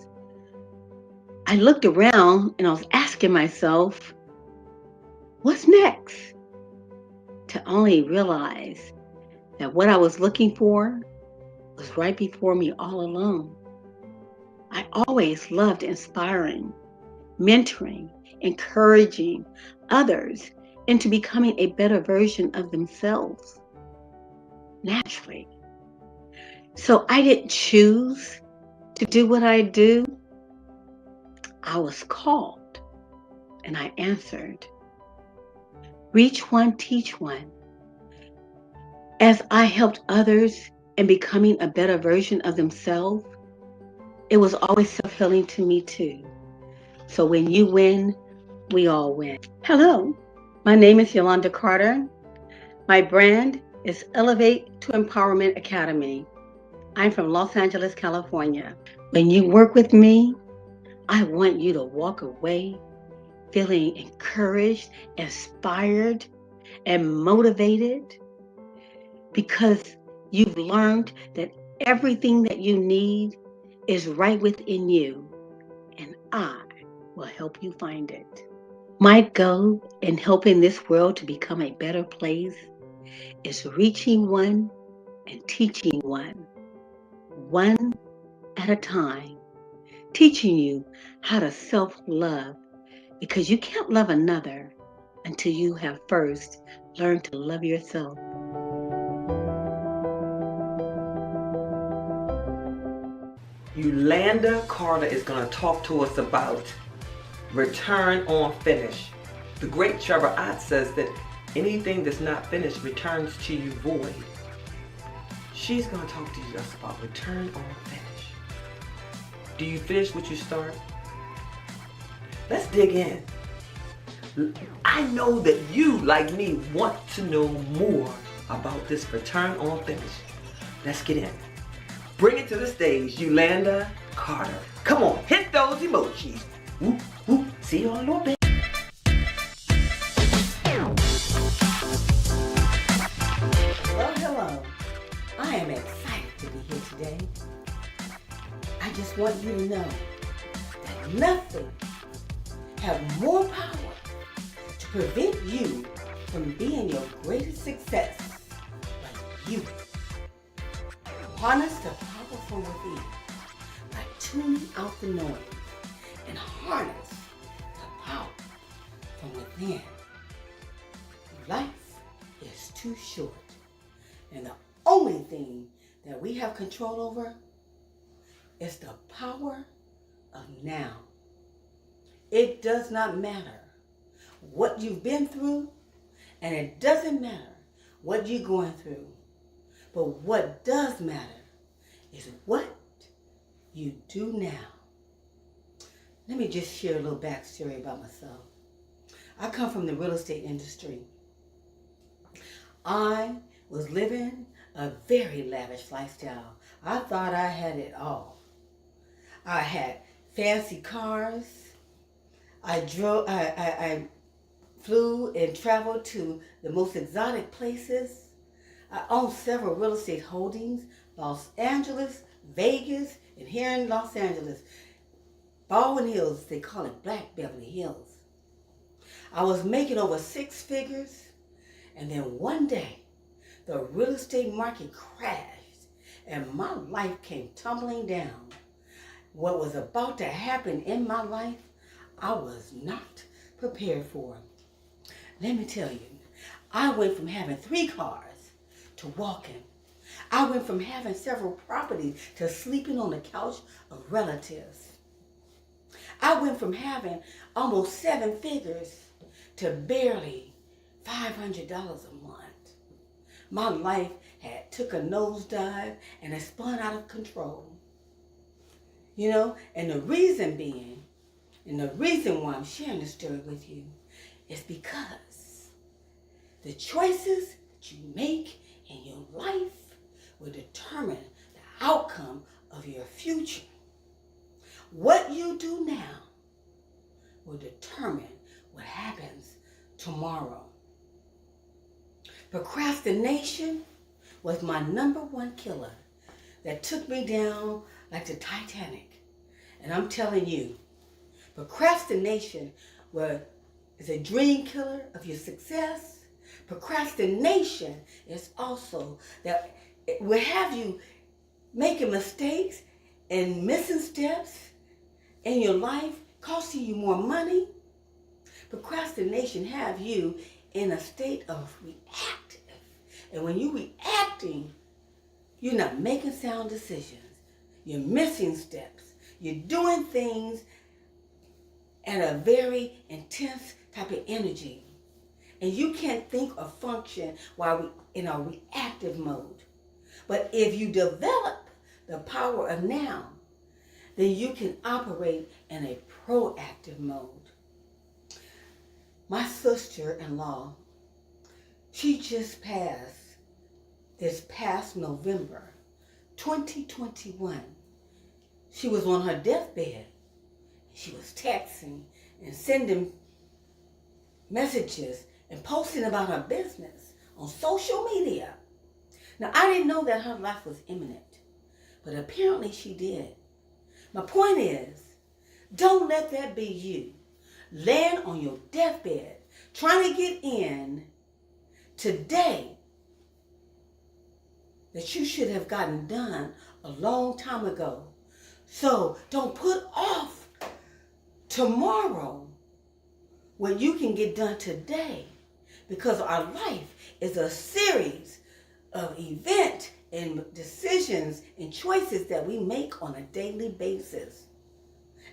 I looked around and I was asking myself, what's next? To only realize that what I was looking for was right before me all along. I always loved inspiring, mentoring, encouraging others into becoming a better version of themselves. Naturally, So I didn't choose to do what I do. I was called and I answered. Reach one, teach one. As I helped others in becoming a better version of themselves, it was always self-healing to me too. So when you win, we all win. Hello, my name is Yolanda Carter. My brand is Elevate to Empowerment Academy. I'm from Los Angeles, California. When you work with me, I want you to walk away feeling encouraged, inspired, and motivated because you've learned that everything that you need is right within you, and I will help you find it. My goal in helping this world to become a better place is reaching one and teaching one at a time, teaching you how to self-love because you can't love another until you have first learned to love yourself. Yolanda Carter is going to talk to us about return on finish. The great Trevor Ott says that anything that's not finished returns to you void. She's going to talk to us about return on finish. Do you finish what you start? Let's dig in. I know that you, like me, want to know more about this return on finish. Let's get in. Bring it to the stage, Yolanda Carter. Come on, hit those emojis. Whoop, whoop. See you in a little bit. Hello. I am excited to be here today. I just want you to know that nothing has more power to prevent you from being your greatest success but you. Harness the power from within by tuning out the noise and harness the power from within. Life is too short, and the only thing that we have control over is the power of now. It does not matter what you've been through, and it doesn't matter what you're going through. But what does matter is what you do now. Let me just share a little backstory about myself. I come from the real estate industry. I was living a very lavish lifestyle. I thought I had it all. I had fancy cars. I flew and traveled to the most exotic places. I own several real estate holdings, Los Angeles, Vegas, and here in Los Angeles. Baldwin Hills, they call it Black Beverly Hills. I was making over 6 figures, and then one day, the real estate market crashed, and my life came tumbling down. What was about to happen in my life, I was not prepared for. Let me tell you, I went from having 3 cars to walking. I went from having several properties to sleeping on the couch of relatives. I went from having almost 7 figures to barely $500 a month. My life had took a nosedive and it spun out of control. You know, and the reason being, and the reason why I'm sharing this story with you is because the choices that you make in your life will determine the outcome of your future. What you do now will determine what happens tomorrow. Procrastination was my #1 killer that took me down like the Titanic. And I'm telling you, procrastination is a dream killer of your success. Procrastination is also that it will have you making mistakes and missing steps in your life, costing you more money. Procrastination have you in a state of reactive. And when you're reacting, You're not making sound decisions. You're missing steps. You're doing things at a very intense type of energy. And you can't think or function while we're in a reactive mode. But if you develop the power of now, then you can operate in a proactive mode. My sister-in-law, she just passed this past November, 2021. She was on her deathbed. She was texting and sending messages and posting about her business on social media. Now, I didn't know that her life was imminent, but apparently she did. My point is, don't let that be you. Laying on your deathbed, trying to get in today that you should have gotten done a long time ago. So don't put off tomorrow what you can get done today, because our life is a series of events and decisions and choices that we make on a daily basis.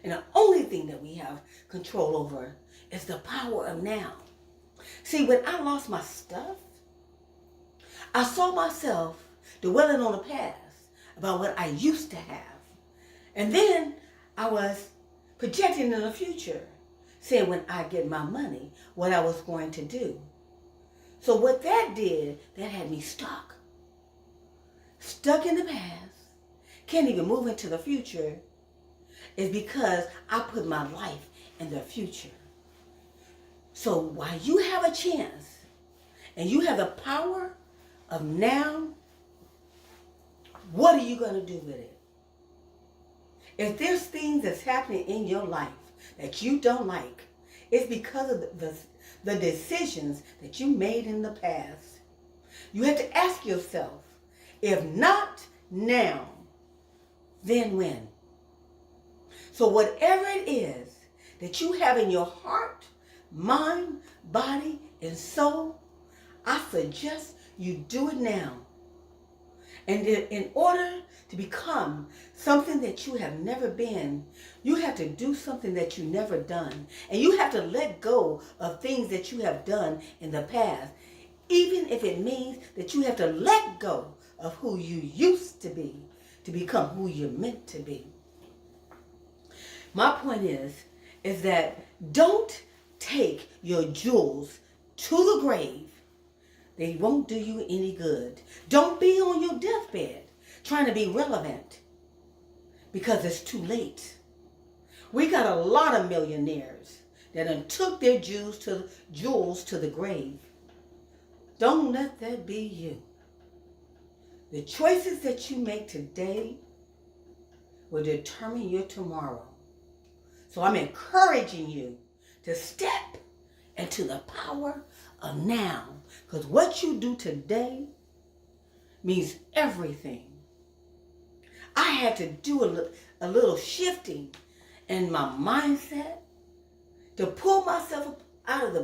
And the only thing that we have control over is the power of now. See, when I lost my stuff, I saw myself dwelling on the past about what I used to have. And then I was projecting in the future, saying when I get my money, what I was going to do. So what that did, that had me stuck. Stuck in the past, can't even move into the future, is because I put my life in the future. So while you have a chance and you have the power of now, what are you going to do with it? If there's things that's happening in your life that you don't like, it's because of the decisions that you made in the past. You have to ask yourself, if not now, then when? So whatever it is that you have in your heart, mind, body, and soul, I suggest you do it now. And in order to become something that you have never been, you have to do something that you've never done. And you have to let go of things that you have done in the past, even if it means that you have to let go of who you used to be to become who you're meant to be. My point is that don't take your jewels to the grave. They won't do you any good. Don't be on your deathbed trying to be relevant, because it's too late. We got a lot of millionaires that done took their jewels to the grave. Don't let that be you. The choices that you make today will determine your tomorrow. So I'm encouraging you to step into the power of now, because what you do today means everything. I had to do a little shifting in my mindset to pull myself up out of the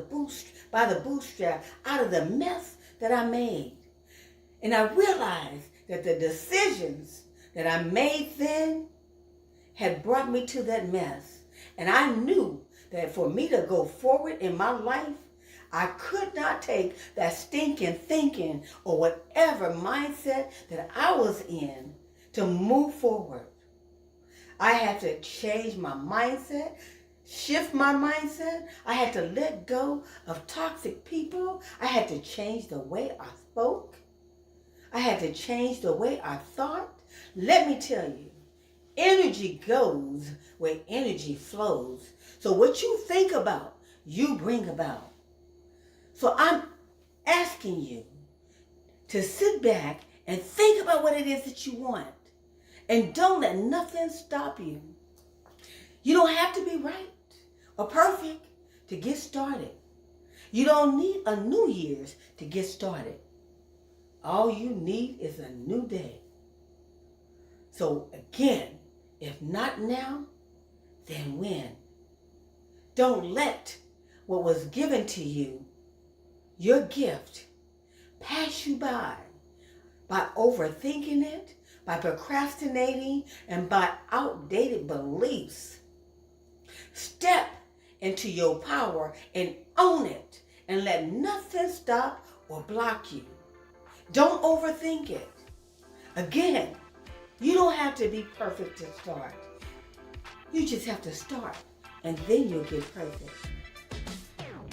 bootstrap, out of the mess that I made. And I realized that the decisions that I made then had brought me to that mess. And I knew that for me to go forward in my life, I could not take that stinking thinking or whatever mindset that I was in to move forward. I had to change my mindset, shift my mindset. I had to let go of toxic people. I had to change the way I spoke. I had to change the way I thought. Let me tell you, energy goes where energy flows. So what you think about, you bring about. So I'm asking you to sit back and think about what it is that you want. And don't let nothing stop you. You don't have to be right or perfect to get started. You don't need a New Year's to get started. All you need is a new day. So again, if not now, then when? Don't let what was given to you, your gift, pass you by. by overthinking it, by procrastinating, and by outdated beliefs. Step into your power and own it, and let nothing stop or block you. Don't overthink it. Again, you don't have to be perfect to start. You just have to start, and then you'll get perfect.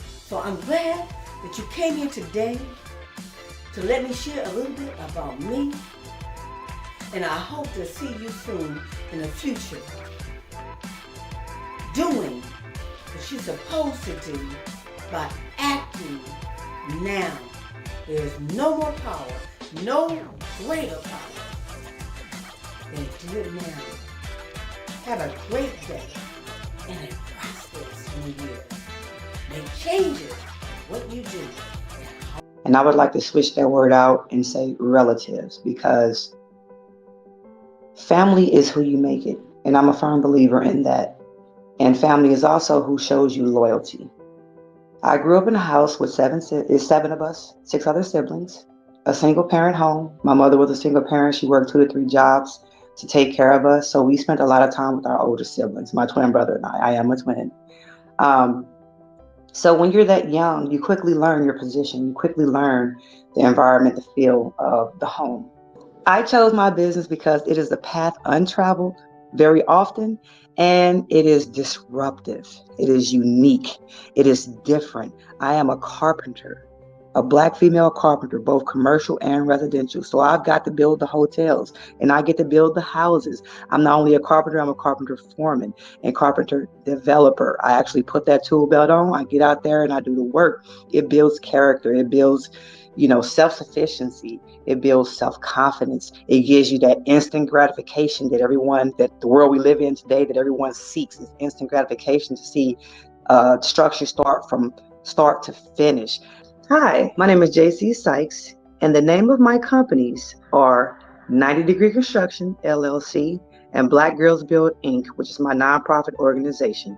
So I'm glad that you came here today to let me share a little bit about me, and I hope to see you soon in the future doing what you're supposed to do by acting now. There's no more power, no greater power than do it now. Have a great day and a prosperous new year. Make changes what you do. And I would like to switch that word out and say relatives, because family is who you make it. And I'm a firm believer in that. And family is also who shows you loyalty. I grew up in a house with seven of us, 6 other siblings, a single parent home. My mother was a single parent. She worked 2 to 3 jobs to take care of us. So we spent a lot of time with our older siblings, my twin brother and I. I am a twin. So when you're that young, you quickly learn your position. You quickly learn the environment, the feel of the home. I chose my business because it is a path untraveled very often, and it is disruptive. It is unique. It is different. I am a carpenter, a Black female carpenter, both commercial and residential. So I've got to build the hotels, and I get to build the houses. I'm not only a carpenter, I'm a carpenter foreman and carpenter developer. I actually put that tool belt on. I get out there and I do the work. It builds character. It builds, self-sufficiency. It builds self-confidence. It gives you that instant gratification that the world we live in today, that everyone seeks, is instant gratification to see structure start from start to finish. Hi, my name is JC Sykes, and the name of my companies are 90 Degree Construction, LLC, and Black Girls Build, Inc., which is my nonprofit organization.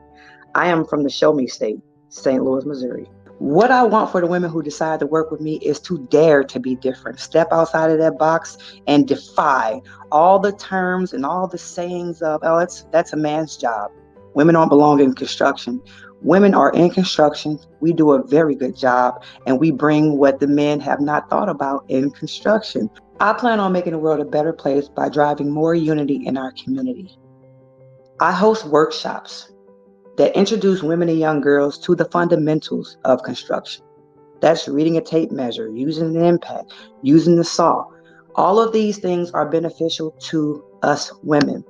I am from the Show Me State, St. Louis, Missouri. What I want for the women who decide to work with me is to dare to be different. Step outside of that box and defy all the terms and all the sayings of, oh, that's a man's job. Women don't belong in construction. Women are in construction. We do a very good job, and we bring what the men have not thought about in construction. I plan on making the world a better place by driving more unity in our community. I host workshops that introduce women and young girls to the fundamentals of construction. That's reading a tape measure, using an impact, using the saw. All of these things are beneficial to us women.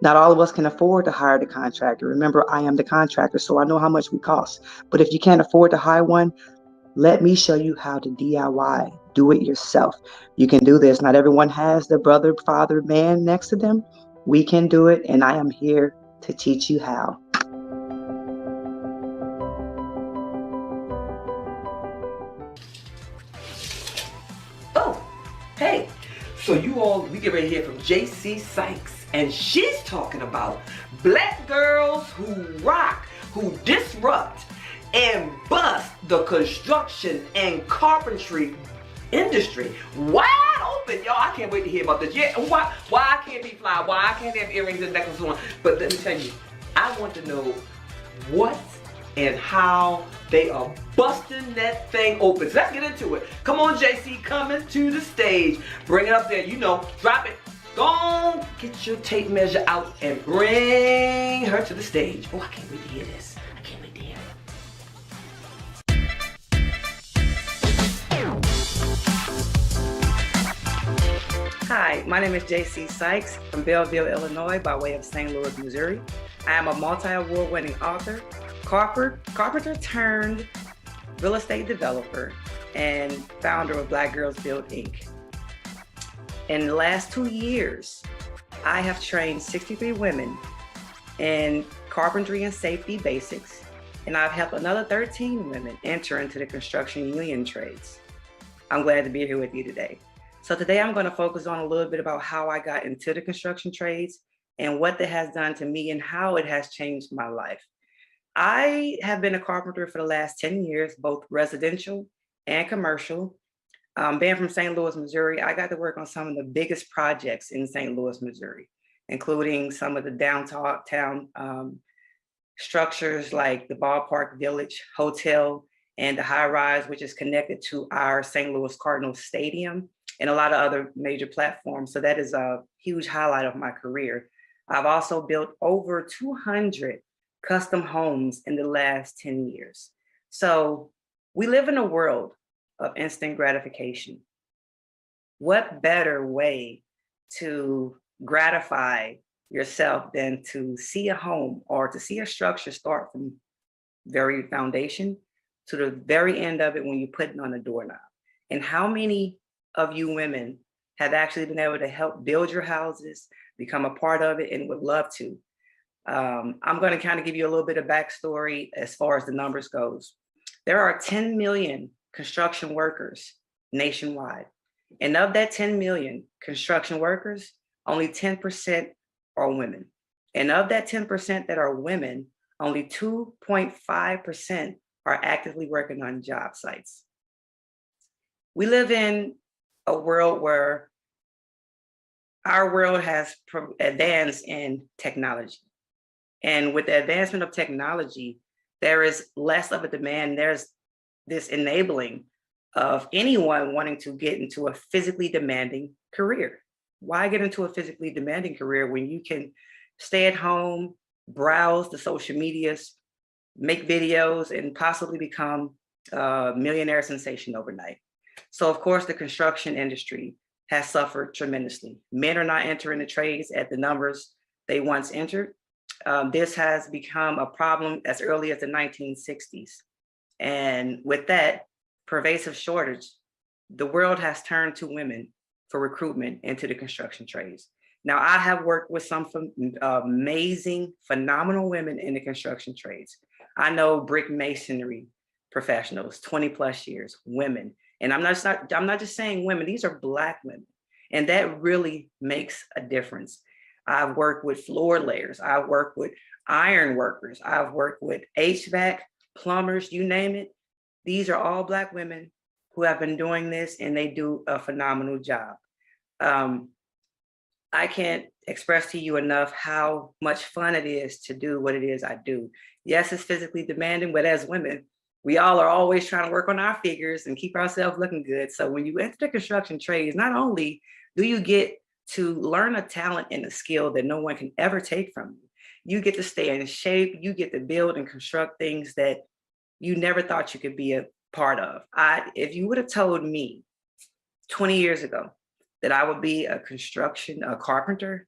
Not all of us can afford to hire the contractor. Remember, I am the contractor, so I know how much we cost. But if you can't afford to hire one, let me show you how to DIY. Do it yourself. You can do this. Not everyone has the brother, father, man next to them. We can do it, and I am here to teach you how. Oh, hey. So we get ready to hear from JC Sykes, and she's talking about Black girls who rock, who disrupt and bust the construction and carpentry industry wide open. Y'all, I can't wait to hear about this. Yeah, why I can't be fly, why I can't have earrings and necklaces on. But let me tell you, I want to know what and how they are busting that thing open. So let's get into it. Come on, JC, coming to the stage. Bring it up there, drop it. Go get your tape measure out and bring her to the stage. Oh, I can't wait to hear this. I can't wait to hear it. Hi, my name is JC Sykes from Belleville, Illinois, by way of St. Louis, Missouri. I am a multi-award winning author, carpenter turned real estate developer, and founder of Black Girls Build, Inc. In the last 2 years, I have trained 63 women in carpentry and safety basics, and I've helped another 13 women enter into the construction union trades. I'm glad to be here with you today. So today I'm going to focus on a little bit about how I got into the construction trades and what that has done to me and how it has changed my life. I have been a carpenter for the last 10 years, both residential and commercial. Being from St. Louis, Missouri, I got to work on some of the biggest projects in St. Louis, Missouri, including some of the downtown structures like the Ballpark Village Hotel and the high rise, which is connected to our St. Louis Cardinals Stadium and a lot of other major platforms. So that is a huge highlight of my career. I've also built over 200 custom homes in the last 10 years. So we live in a world of instant gratification. What better way to gratify yourself than to see a home or to see a structure start from very foundation to the very end of it when you put it on a doorknob? And how many of you women have actually been able to help build your houses, become a part of it, and would love to? I'm going to kind of give you a little bit of backstory as far as the numbers goes. There are 10 million construction workers nationwide. And of that 10 million construction workers, only 10% are women. And of that 10% that are women, only 2.5% are actively working on job sites. We live in a world where our world has advanced in technology. And with the advancement of technology, there is less of a demand. There's this enabling of anyone wanting to get into a physically demanding career. Why get into a physically demanding career when you can stay at home, browse the social medias, make videos, and possibly become a millionaire sensation overnight? So of course, the construction industry has suffered tremendously. Men are not entering the trades at the numbers they once entered. This has become a problem as early as the 1960s. And with that pervasive shortage, the world has turned to women for recruitment into the construction trades. Now, I have worked with some amazing, phenomenal women in the construction trades. I know brick masonry professionals, 20 plus years, women. And I'm not just saying women, these are Black women. And that really makes a difference. I've worked with floor layers. I've worked with iron workers. I've worked with HVAC, plumbers, you name it. These are all Black women who have been doing this, and they do a phenomenal job. I can't express to you enough how much fun it is to do what it is I do. Yes, it's physically demanding, but as women, we all are always trying to work on our figures and keep ourselves looking good. So when you enter the construction trades, not only do you get to learn a talent and a skill that no one can ever take from you, you get to stay in shape, you get to build and construct things that you never thought you could be a part of. If you would have told me 20 years ago that I would be a carpenter,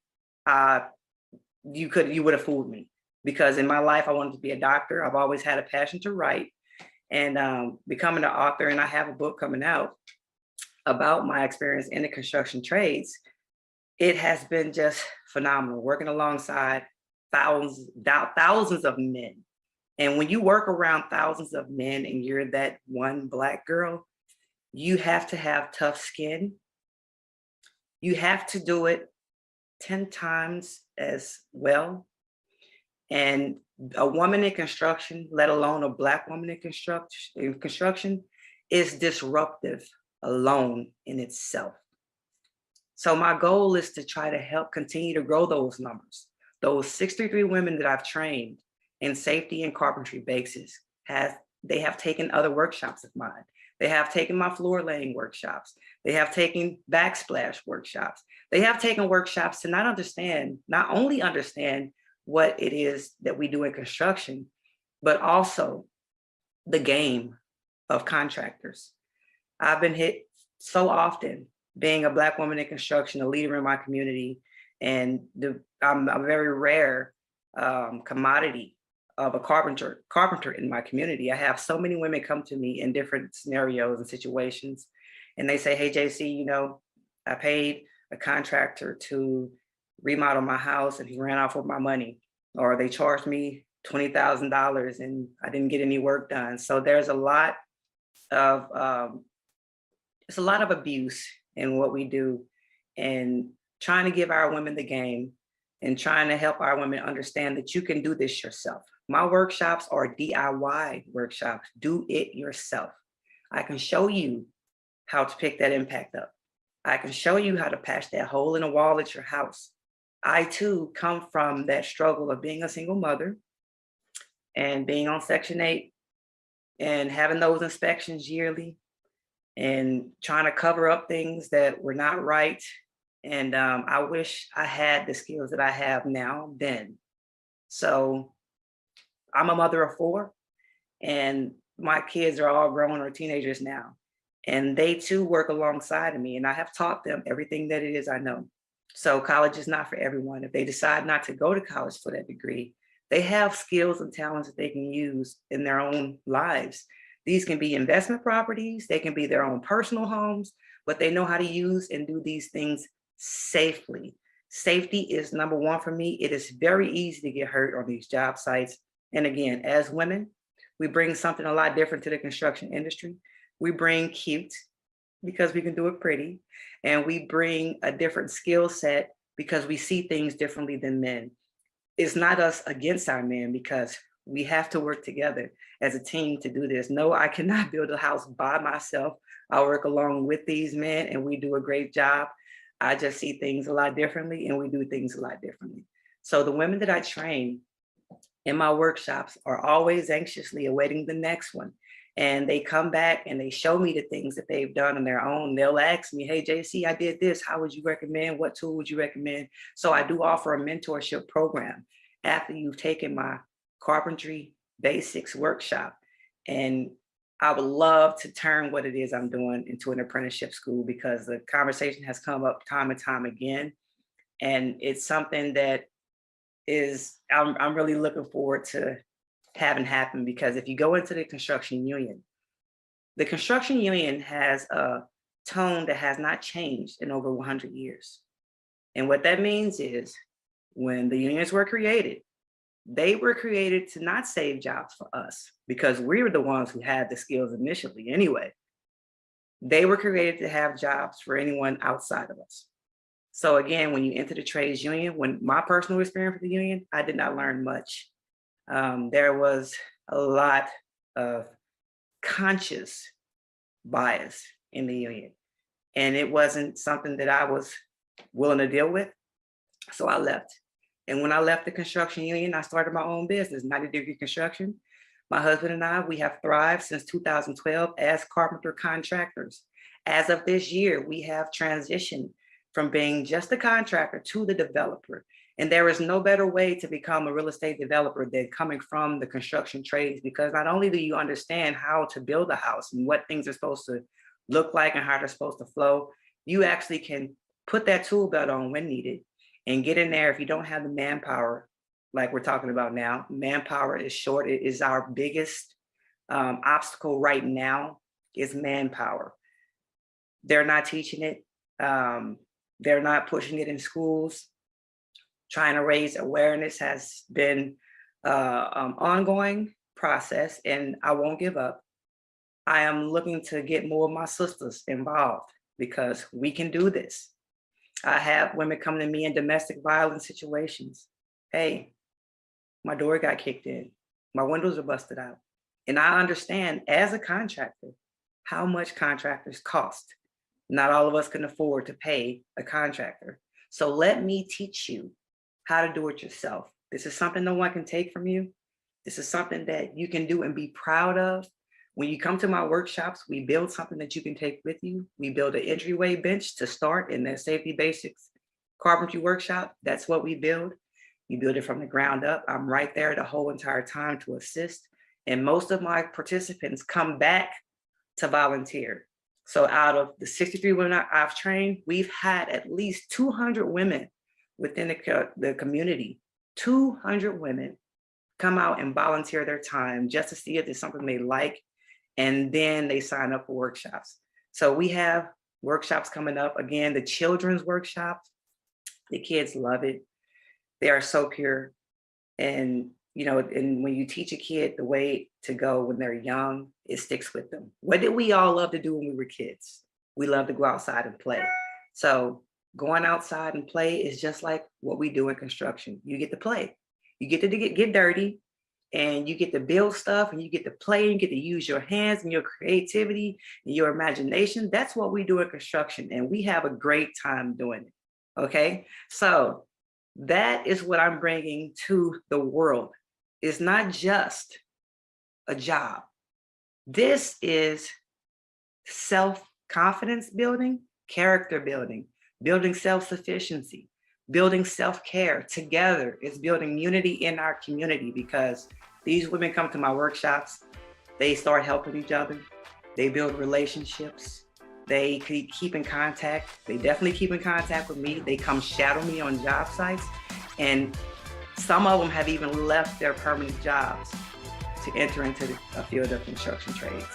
you would have fooled me. Because in my life, I wanted to be a doctor. I've always had a passion to write and becoming an author. And I have a book coming out about my experience in the construction trades. It has been just phenomenal, working alongside thousands of men. And when you work around thousands of men and you're that one Black girl, you have to have tough skin. You have to do it 10 times as well. And a woman in construction, let alone a Black woman in construction, is disruptive alone in itself. So my goal is to try to help continue to grow those numbers. Those 63 women that I've trained in safety and carpentry basics, they have taken other workshops of mine. They have taken my floor laying workshops. They have taken backsplash workshops. They have taken workshops to not only understand what it is that we do in construction, but also the game of contractors. I've been hit so often being a Black woman in construction, a leader in my community, and I'm a very rare commodity of a carpenter in my community. I have so many women come to me in different scenarios and situations, and they say, hey, JC, I paid a contractor to remodel my house and he ran off with my money, or they charged me $20,000 and I didn't get any work done. So there's a lot of abuse in what we do, and trying to give our women the game and trying to help our women understand that you can do this yourself. My workshops are DIY workshops, do it yourself. I can show you how to pick that impact up. I can show you how to patch that hole in the wall at your house. I too come from that struggle of being a single mother and being on Section 8 and having those inspections yearly and trying to cover up things that were not right. And I wish I had the skills that I have now then. So I'm a mother of 4, and my kids are all grown or teenagers now. And they too work alongside of me, and I have taught them everything that it is I know. So college is not for everyone. If they decide not to go to college for that degree, they have skills and talents that they can use in their own lives. These can be investment properties, they can be their own personal homes, but they know how to use and do these things safely. Safety is number one for me. It is very easy to get hurt on these job sites. And again, as women, we bring something a lot different to the construction industry. We bring cute because we can do it pretty. And we bring a different skill set because we see things differently than men. It's not us against our men, because we have to work together as a team to do this. No, I cannot build a house by myself. I work along with these men and we do a great job. I just see things a lot differently and we do things a lot differently. So the women that I train in my workshops are always anxiously awaiting the next one. And they come back and they show me the things that they've done on their own. They'll ask me, hey, JC, I did this. How would you recommend? What tool would you recommend? So I do offer a mentorship program after you've taken my carpentry basics workshop. And I would love to turn what it is I'm doing into an apprenticeship school, because the conversation has come up time and time again. And it's something that is, I'm really looking forward to having happen, because if you go into the construction union has a tone that has not changed in over 100 years. And what that means is, when the unions were created, they were created to not save jobs for us, because we were the ones who had the skills initially anyway. They were created to have jobs for anyone outside of us. So again, when you enter the trades union, when my personal experience with the union, I did not learn much. There was a lot of conscious bias in the union, and it wasn't something that I was willing to deal with. So I left. And when I left the construction union, I started my own business, 90 Degree Construction. My husband and I, we have thrived since 2012 as carpenter contractors. As of this year, we have transitioned from being just a contractor to the developer. And there is no better way to become a real estate developer than coming from the construction trades, because not only do you understand how to build a house and what things are supposed to look like and how they're supposed to flow, you actually can put that tool belt on when needed and get in there. If you don't have the manpower, like we're talking about now, manpower is short. It is our biggest obstacle right now, is manpower. They're not teaching it. They're not pushing it in schools. Trying to raise awareness has been an ongoing process, and I won't give up. I am looking to get more of my sisters involved, because we can do this. I have women come to me in domestic violence situations. Hey, my door got kicked in. My windows are busted out. And I understand as a contractor how much contractors cost. Not all of us can afford to pay a contractor. So let me teach you how to do it yourself. This is something no one can take from you. This is something that you can do and be proud of. When you come to my workshops, we build something that you can take with you. We build an entryway bench to start in the Safety Basics Carpentry Workshop. That's what we build. You build it from the ground up. I'm right there the whole entire time to assist. And most of my participants come back to volunteer. So out of the 63 women I've trained, we've had at least 200 women within the community, 200 women come out and volunteer their time just to see if it's something they like, and then they sign up for workshops. So we have workshops coming up. Again, the children's workshops, the kids love it. They are so pure. And and when you teach a kid the way to go when they're young, it sticks with them. What did we all love to do when we were kids? We love to go outside and play. So going outside and play is just like what we do in construction. You get to play. You get to get dirty. and you get to build stuff and you get to play and you get to use your hands and your creativity and your imagination. That's what we do in construction, and we have a great time doing it. Okay, so that is what I'm bringing to the world. It's not just a job. This is self-confidence building, character building, building self-sufficiency, building self-care together. It's building unity in our community, because these women come to my workshops, they start helping each other, they build relationships, they keep in contact. They definitely keep in contact with me. They come shadow me on job sites, and some of them have even left their permanent jobs to enter into the field of construction trades.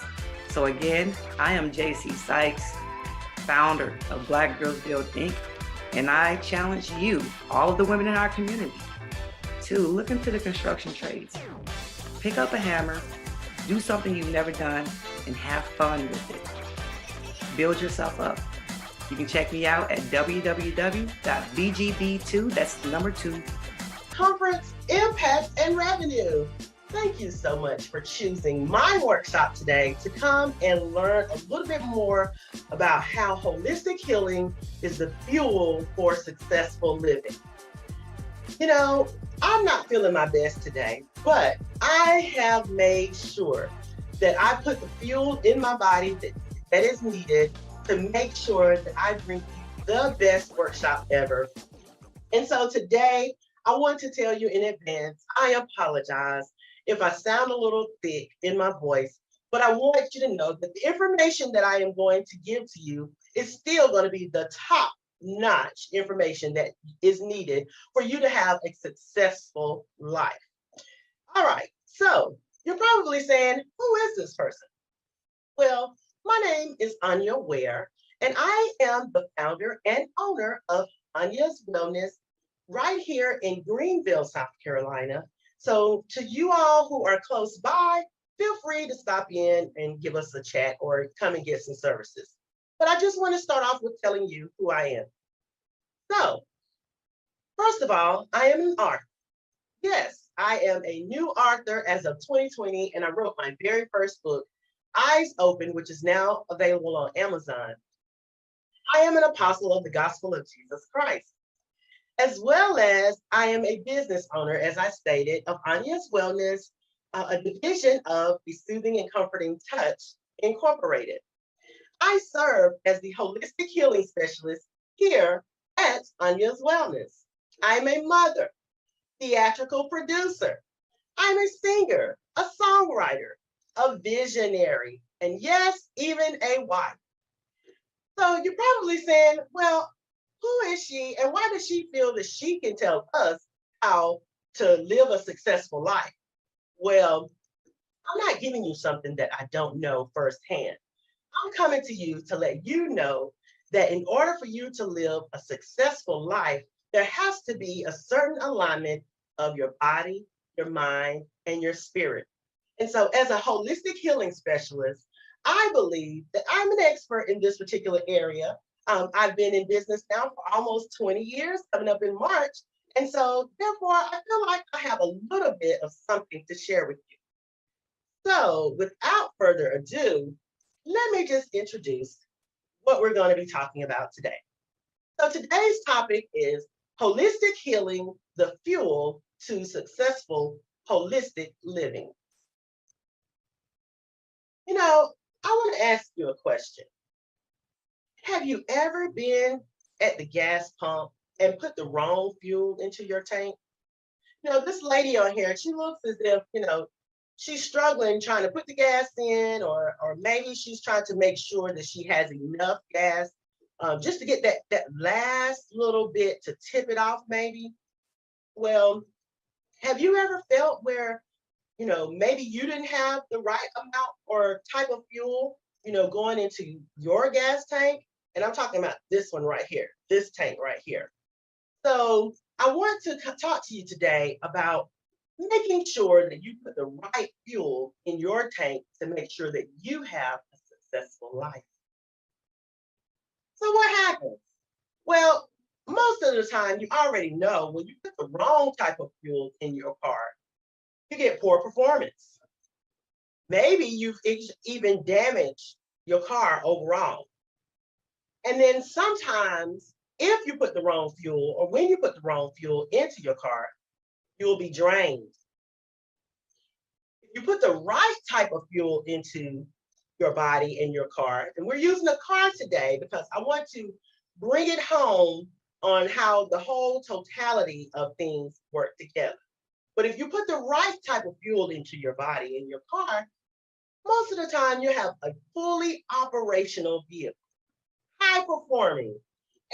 So again, I am JC Sykes, founder of Black Girls Build Inc. And I challenge you, all of the women in our community, to look into the construction trades. Pick up a hammer, do something you've never done, and have fun with it. Build yourself up. You can check me out at www.bgb2, that's the number 2. Conference Impact and Revenue. Thank you so much for choosing my workshop today to come and learn a little bit more about how holistic healing is the fuel for successful living. You know, I'm not feeling my best today, but I have made sure that I put the fuel in my body that is needed to make sure that I bring you the best workshop ever. And so today, I want to tell you in advance, I apologize if I sound a little thick in my voice, but I want you to know that the information that I am going to give to you is still going to be the top-notch information that is needed for you to have a successful life. All right, so you're probably saying, who is this person? Well, my name is Anya Ware, and I am the founder and owner of Anya's Wellness right here in Greenville, South Carolina. So to you all who are close by, feel free to stop in and give us a chat or come and get some services. But I just want to start off with telling you who I am. So, first of all, I am an author. Yes, I am a new author as of 2020, and I wrote my very first book, Eyes Open, which is now available on Amazon. I am an apostle of the gospel of Jesus Christ, as well as I am a business owner, as I stated, of Anya's Wellness, a division of the Soothing and Comforting Touch Incorporated. I serve as the holistic healing specialist here at Anya's Wellness. I'm a mother, theatrical producer. I'm a singer, a songwriter, a visionary, and yes, even a wife. So you're probably saying, well, who is she and why does she feel that she can tell us how to live a successful life? Well, I'm not giving you something that I don't know firsthand. I'm coming to you to let you know that in order for you to live a successful life, there has to be a certain alignment of your body, your mind, and your spirit. And so as a holistic healing specialist, I believe that I'm an expert in this particular area. I've been in business now for almost 20 years, coming up in March. And so therefore, I feel like I have a little bit of something to share with you. So without further ado, let me just introduce what we're going to be talking about today. So today's topic is holistic healing, the fuel to successful holistic living. You know, I want to ask you a question. Have you ever been at the gas pump and put the wrong fuel into your tank? You know, this lady on here, she looks as if, you know, she's struggling trying to put the gas in, or maybe she's trying to make sure that she has enough gas just to get that last little bit to tip it off maybe. Well, have you ever felt where, you know, maybe you didn't have the right amount or type of fuel, you know, going into your gas tank? And I'm talking about this one right here, this tank right here. So I want to talk to you today about making sure that you put the right fuel in your tank to make sure that you have a successful life. So what happens? Well, most of the time you already know when you put the wrong type of fuel in your car, you get poor performance. Maybe you've even damaged your car overall. And then sometimes, if you put the wrong fuel, or when you put the wrong fuel into your car, you'll be drained. If you put the right type of fuel into your body and your car, and we're using a car today because I want to bring it home on how the whole totality of things work together. But if you put the right type of fuel into your body and your car, most of the time you have a fully operational vehicle, high performing.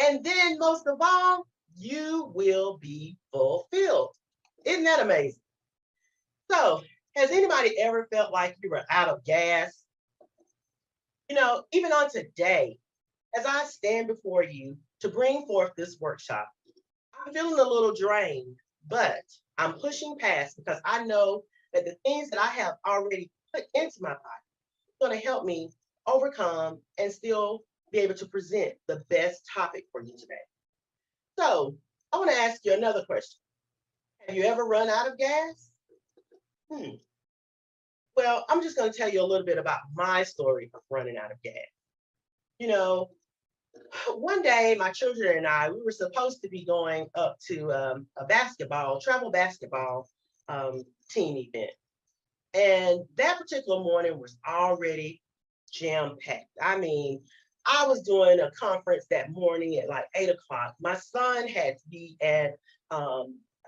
And then most of all, you will be fulfilled. Isn't that amazing? So, has anybody ever felt like you were out of gas? You know, even on today, as I stand before you to bring forth this workshop, I'm feeling a little drained, but I'm pushing past because I know that the things that I have already put into my body are going to help me overcome and still be able to present the best topic for you today. So I want to ask you another question. Have you ever run out of gas? Well, I'm just going to tell you a little bit about my story of running out of gas. You know, one day my children and I, we were supposed to be going up to a travel basketball team event. And that particular morning was already jam-packed. I mean, I was doing a conference that morning at like 8 o'clock. My son had to be at, I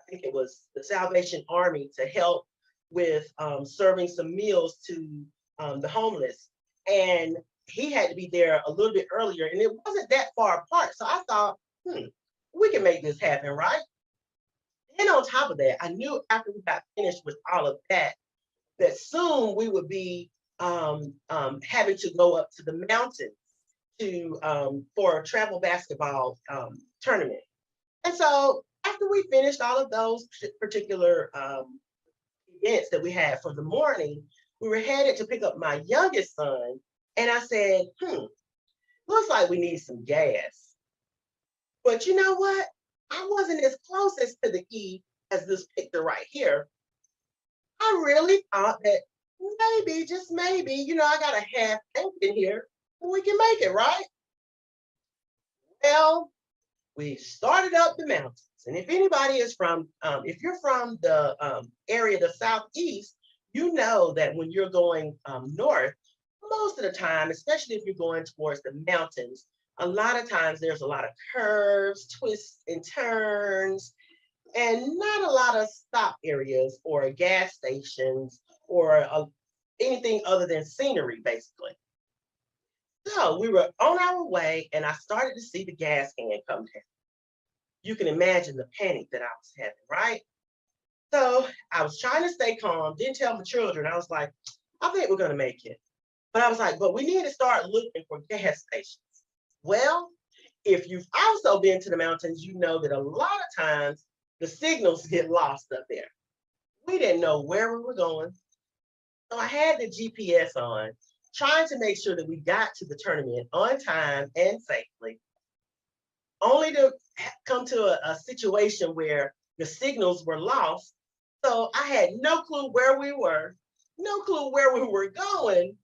think it was the Salvation Army to help with serving some meals to the homeless. And he had to be there a little bit earlier, and it wasn't that far apart. So I thought, we can make this happen, right? And on top of that, I knew after we got finished with all of that, that soon we would be having to go up to the mountains for a travel basketball tournament. And so after we finished all of those particular events that we had for the morning, we were headed to pick up my youngest son. And I said, looks like we need some gas. But you know what? I wasn't as closest to the E as this picture right here. I really thought that maybe, just maybe, you know, I got a half tank in here, we can make it, right? Well, we started up the mountains. And if anybody is from, if you're from the area, the Southeast, you know that when you're going north, most of the time, especially if you're going towards the mountains, a lot of times there's a lot of curves, twists and turns, and not a lot of stop areas or gas stations or anything other than scenery, basically. So we were on our way, and I started to see the gas can come down. You can imagine the panic that I was having, right? So I was trying to stay calm, didn't tell my children. I was like, I think we're going to make it. But I was like, but we need to start looking for gas stations. Well, if you've also been to the mountains, you know that a lot of times the signals get lost up there. We didn't know where we were going. So I had the GPS on, trying to make sure that we got to the tournament on time and safely, only to come to a situation where the signals were lost. So I had no clue where we were, no clue where we were going,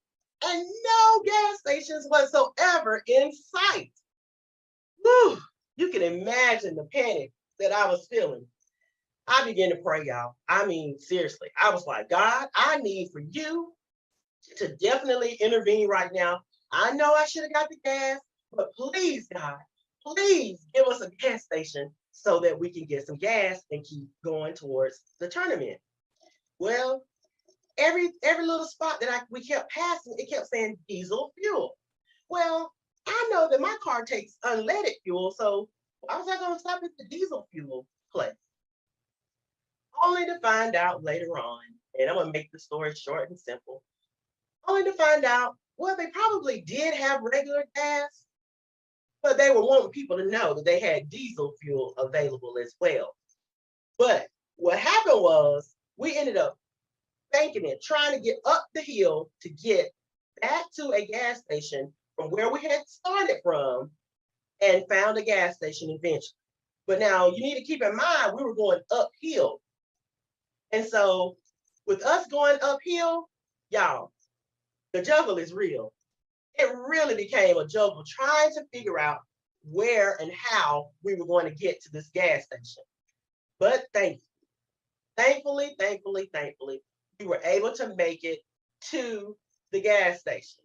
and no gas stations whatsoever in sight. Whew, you can imagine the panic that I was feeling. I began to pray, y'all. I mean, seriously, I was like, God, I need for you to definitely intervene right now. I know I should have got the gas, but please, God, please give us a gas station so that we can get some gas and keep going towards the tournament. Well, every little spot that we kept passing, it kept saying diesel fuel. Well, I know that my car takes unleaded fuel, so why was I going to stop at the diesel fuel place? Only to find out later on, and I'm going to make the story short and simple, only to find out, well, they probably did have regular gas, but they were wanting people to know that they had diesel fuel available as well. But what happened was we ended up banking it, trying to get up the hill to get back to a gas station from where we had started from, and found a gas station eventually. But now you need to keep in mind, we were going uphill. And so with us going uphill, y'all, the juggle is real. It really became a juggle trying to figure out where and how we were going to get to this gas station. But thankfully, we were able to make it to the gas station.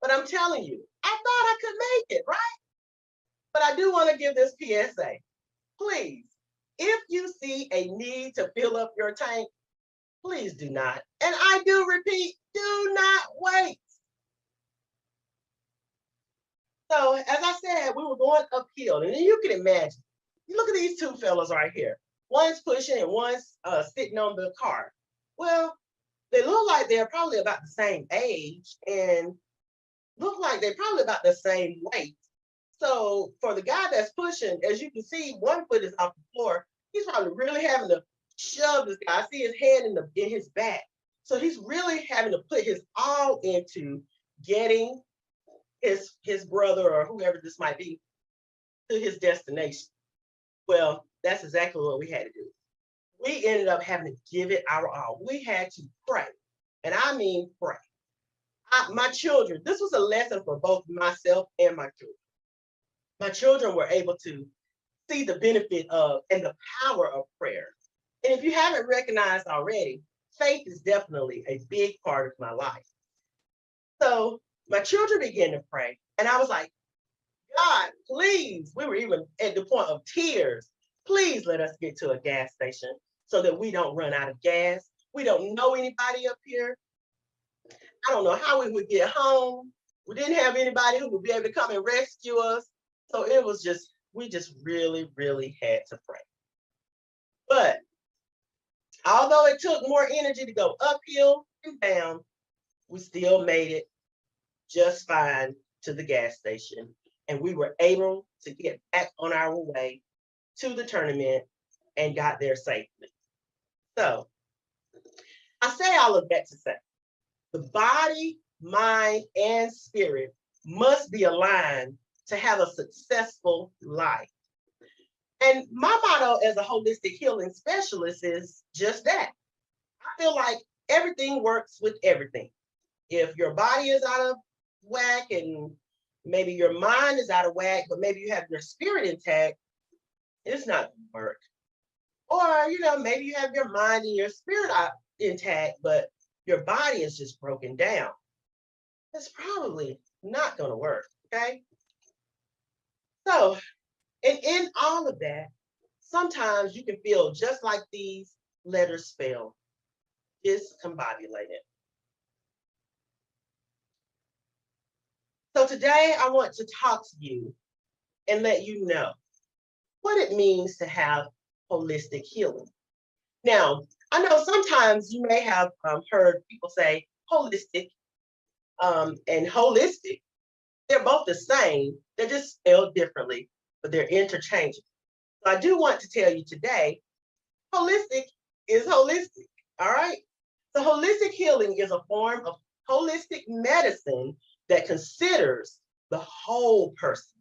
But I'm telling you, I thought I could make it, right? But I do want to give this PSA. Please, if you see a need to fill up your tank, please do not. And I do repeat, do not wait. So as I said, we were going uphill, and then you can imagine, you look at these two fellas right here. One's pushing and one's sitting on the car. Well, they look like they're probably about the same age and look like they're probably about the same weight. So for the guy that's pushing, as you can see, one foot is off the floor. He's probably really having to shove this guy. I see his head in his back. So he's really having to put his all into getting his brother or whoever this might be to his destination. Well, that's exactly what we had to do. We ended up having to give it our all. We had to pray, and I mean pray. My children, this was a lesson for both myself and my children. My children were able to see the benefit of and the power of prayer. And if you haven't recognized already, faith is definitely a big part of my life. So my children began to pray, and I was like, God, please, we were even at the point of tears. Please let us get to a gas station so that we don't run out of gas. We don't know anybody up here. I don't know how we would get home. We didn't have anybody who would be able to come and rescue us. So it was just, we just really, really had to pray. But although it took more energy to go uphill and down, we still made it just fine to the gas station. And we were able to get back on our way to the tournament and got there safely. So I say all of that to say, the body, mind, and spirit must be aligned to have a successful life. And my motto as a holistic healing specialist is just that. I feel like everything works with everything. If your body is out of whack and maybe your mind is out of whack, but maybe you have your spirit intact, it's not going to work. Or, maybe you have your mind and your spirit intact, but your body is just broken down. It's probably not going to work, okay? So, and in all of that, sometimes you can feel just like these letters spell, discombobulated. So today I want to talk to you and let you know what it means to have holistic healing. Now, I know sometimes you may have heard people say holistic and holistic. They're both the same, they're just spelled differently, but they're interchangeable. So I do want to tell you today, holistic is holistic, all right? So holistic healing is a form of holistic medicine that considers the whole person,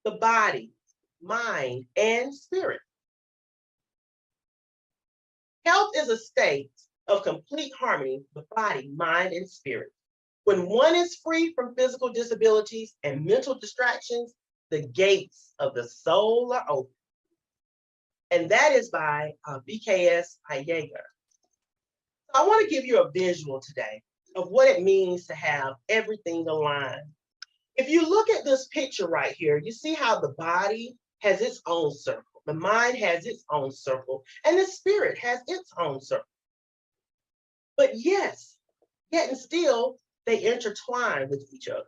the body, mind, and spirit. Health is a state of complete harmony with body, mind, and spirit. When one is free from physical disabilities and mental distractions, the gates of the soul are open. And that is by BKS Iyengar. So I want to give you a visual today of what it means to have everything aligned. If you look at this picture right here, you see how the body has its own circle, the mind has its own circle, and the spirit has its own circle. But yes, yet and still, they intertwine with each other.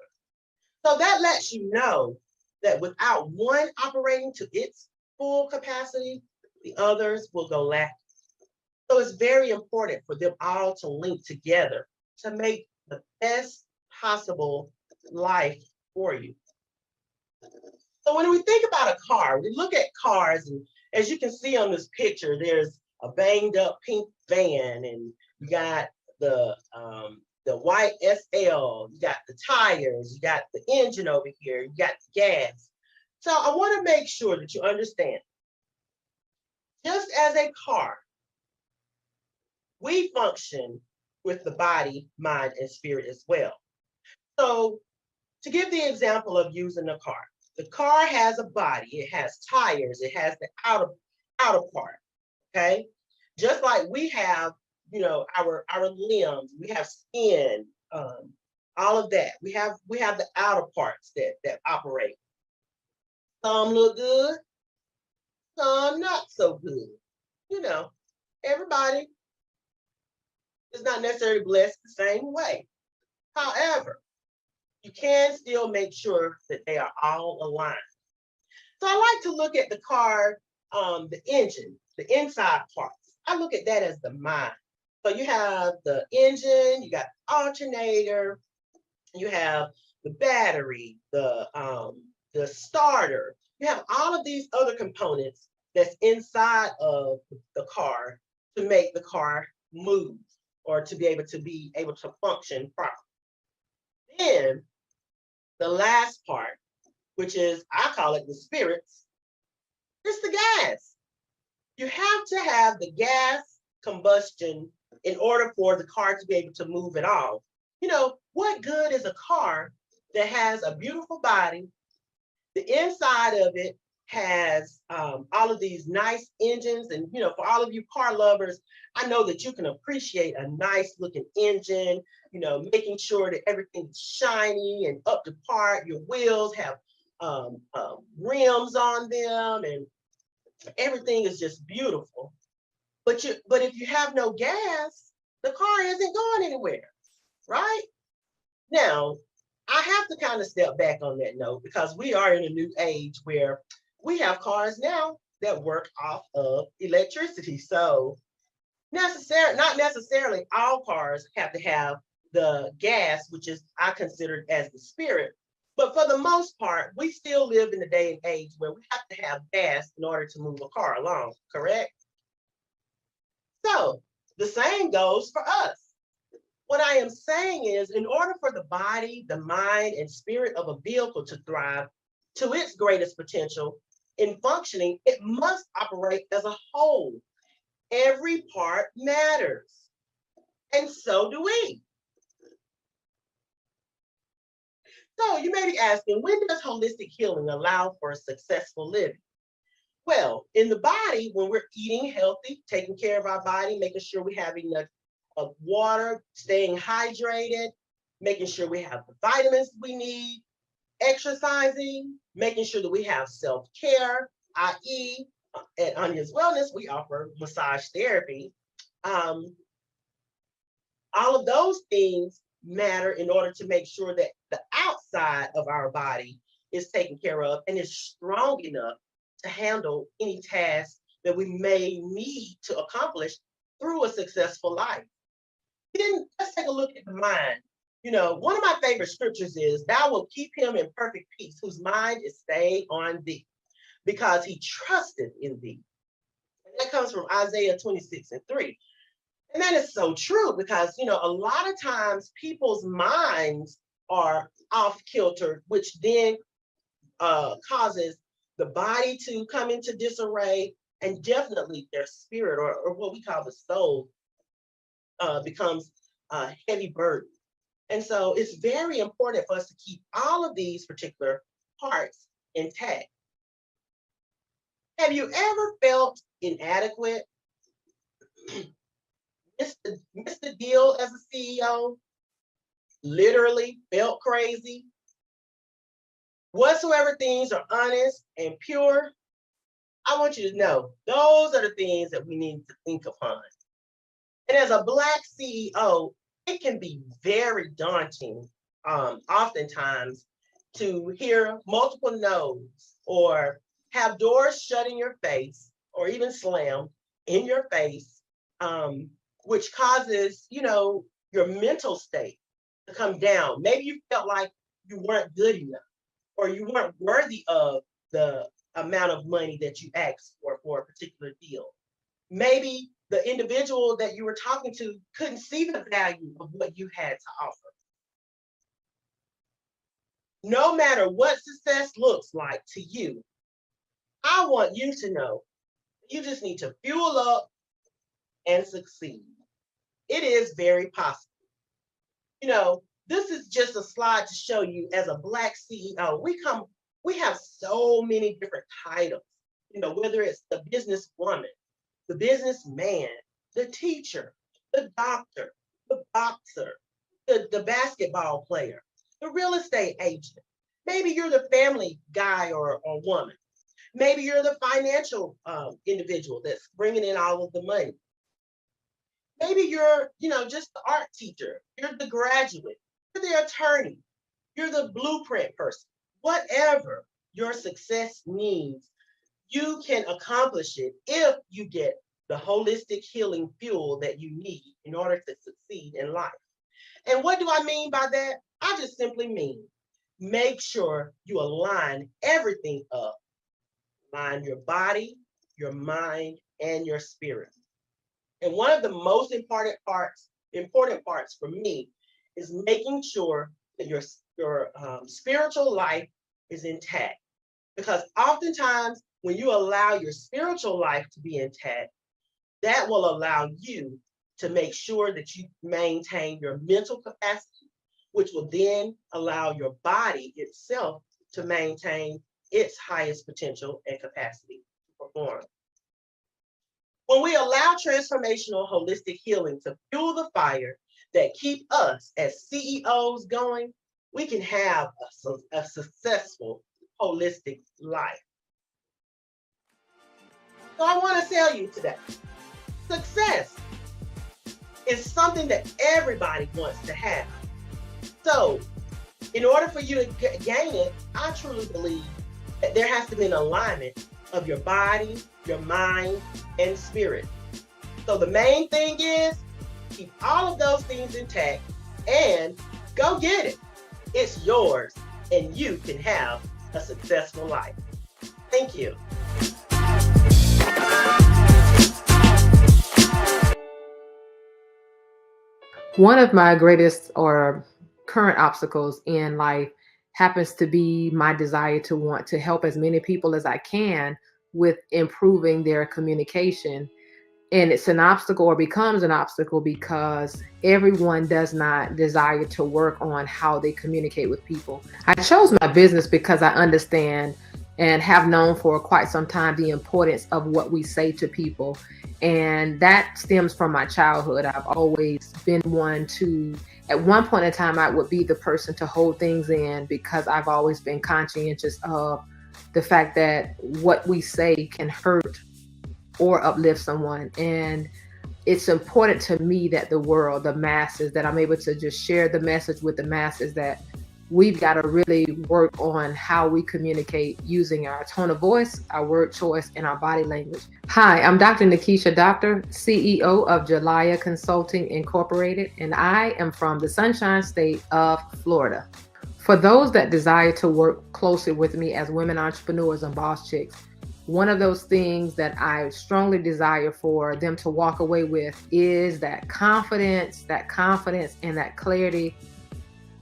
So that lets you know that without one operating to its full capacity, the others will go lacking. So it's very important for them all to link together to make the best possible life for you. So when we think about a car, we look at cars, and as you can see on this picture, there's a banged up pink van, and you got the white SL, you got the tires, you got the engine over here, you got the gas. So I want to make sure that you understand, just as a car we function with the body, mind, and spirit as well. So to give the example of using a car, the car has a body, it has tires, it has the outer part, okay? Just like we have, you know, our limbs, we have skin, all of that. We have the outer parts that operate. Some look good, some not so good. You know, everybody is not necessarily blessed the same way. However, you can still make sure that they are all aligned. So I like to look at the car, the engine, the inside parts. I look at that as the mind. So you have the engine, you got the alternator, you have the battery, the starter. You have all of these other components that's inside of the car to make the car move or to be able to function properly. Then the last part, which is, I call it the spirits, it's the gas. You have to have the gas combustion in order for the car to be able to move at all. You know, what good is a car that has a beautiful body? The inside of it has all of these nice engines. And, you know, for all of you car lovers, I know that you can appreciate a nice looking engine, you know, making sure that everything's shiny and up to par. Your wheels have rims on them and everything is just beautiful. But if you have no gas, the car isn't going anywhere, right? Now, I have to kind of step back on that note because we are in a new age where we have cars now that work off of electricity. So not necessarily all cars have to have the gas, which is I consider as the spirit. But for the most part, we still live in the day and age where we have to have gas in order to move a car along, correct? So the same goes for us. What I am saying is, in order for the body, the mind, and spirit of a vehicle to thrive to its greatest potential in functioning, it must operate as a whole. Every part matters. And so do we. So you may be asking, when does holistic healing allow for a successful living? Well, in the body, when we're eating healthy, taking care of our body, making sure we have enough of water, staying hydrated, making sure we have the vitamins we need, exercising, making sure that we have self-care, i.e. at Anya's Wellness, we offer massage therapy. All of those things matter in order to make sure that the outside of our body is taken care of and is strong enough to handle any tasks that we may need to accomplish through a successful life. Then let's take a look at the mind. You know, one of my favorite scriptures is, "Thou wilt keep him in perfect peace, whose mind is stayed on thee, because he trusted in thee." And that comes from Isaiah 26:3. And that is so true because, you know, a lot of times people's minds are off kilter, which then causes the body to come into disarray, and definitely their spirit or what we call the soul becomes a heavy burden. And so it's very important for us to keep all of these particular parts intact. Have you ever felt inadequate? Missed the deal as a CEO? Literally felt crazy? Whatsoever things are honest and pure, I want you to know those are the things that we need to think upon. And as a Black CEO, it can be very daunting, oftentimes, to hear multiple no's or have doors shut in your face or even slam in your face, which causes, you know, your mental state to come down. Maybe you felt like you weren't good enough or you weren't worthy of the amount of money that you asked for a particular deal. Maybe the individual that you were talking to couldn't see the value of what you had to offer. No matter what success looks like to you, I want you to know you just need to fuel up and succeed. it is very possible. You know, this is just a slide to show you as a Black CEO, we have so many different titles, you know, whether it's the businesswoman, the businessman, the teacher, the doctor, the boxer, the basketball player, the real estate agent. Maybe you're the family guy or woman. Maybe you're the financial individual that's bringing in all of the money. Maybe you're, you know, just the art teacher. You're the graduate. You're the attorney. You're the blueprint person. Whatever your success means, you can accomplish it if you get the holistic healing fuel that you need in order to succeed in life. And what do I mean by that? I just simply mean make sure you align everything up. Align your body, your mind, and your spirit. And one of the most important parts for me is making sure that your spiritual life is intact. Because oftentimes when you allow your spiritual life to be intact, that will allow you to make sure that you maintain your mental capacity, which will then allow your body itself to maintain its highest potential and capacity to perform. When we allow transformational holistic healing to fuel the fire that keep us as CEOs going, we can have a successful holistic life. So I want to tell you today, success is something that everybody wants to have. So in order for you to gain it, I truly believe that there has to be an alignment of your body, your mind, and spirit. So the main thing is keep all of those things intact and go get it. It's yours and you can have a successful life. Thank you. One of my greatest or current obstacles in life happens to be my desire to want to help as many people as I can with improving their communication. And it's an obstacle or becomes an obstacle because everyone does not desire to work on how they communicate with people. I chose my business because I understand and have known for quite some time the importance of what we say to people. And that stems from my childhood. I've always been one to, at one point in time, I would be the person to hold things in because I've always been conscientious of the fact that what we say can hurt or uplift someone. And it's important to me that the world, the masses, that I'm able to just share the message with the masses that we've got to really work on how we communicate using our tone of voice, our word choice, and our body language. Hi, I'm Dr. Nikisha Doctor, CEO of Jalaya Consulting Incorporated, and I am from the Sunshine State of Florida. For those that desire to work closely with me as women entrepreneurs and boss chicks, one of those things that I strongly desire for them to walk away with is that confidence, and that clarity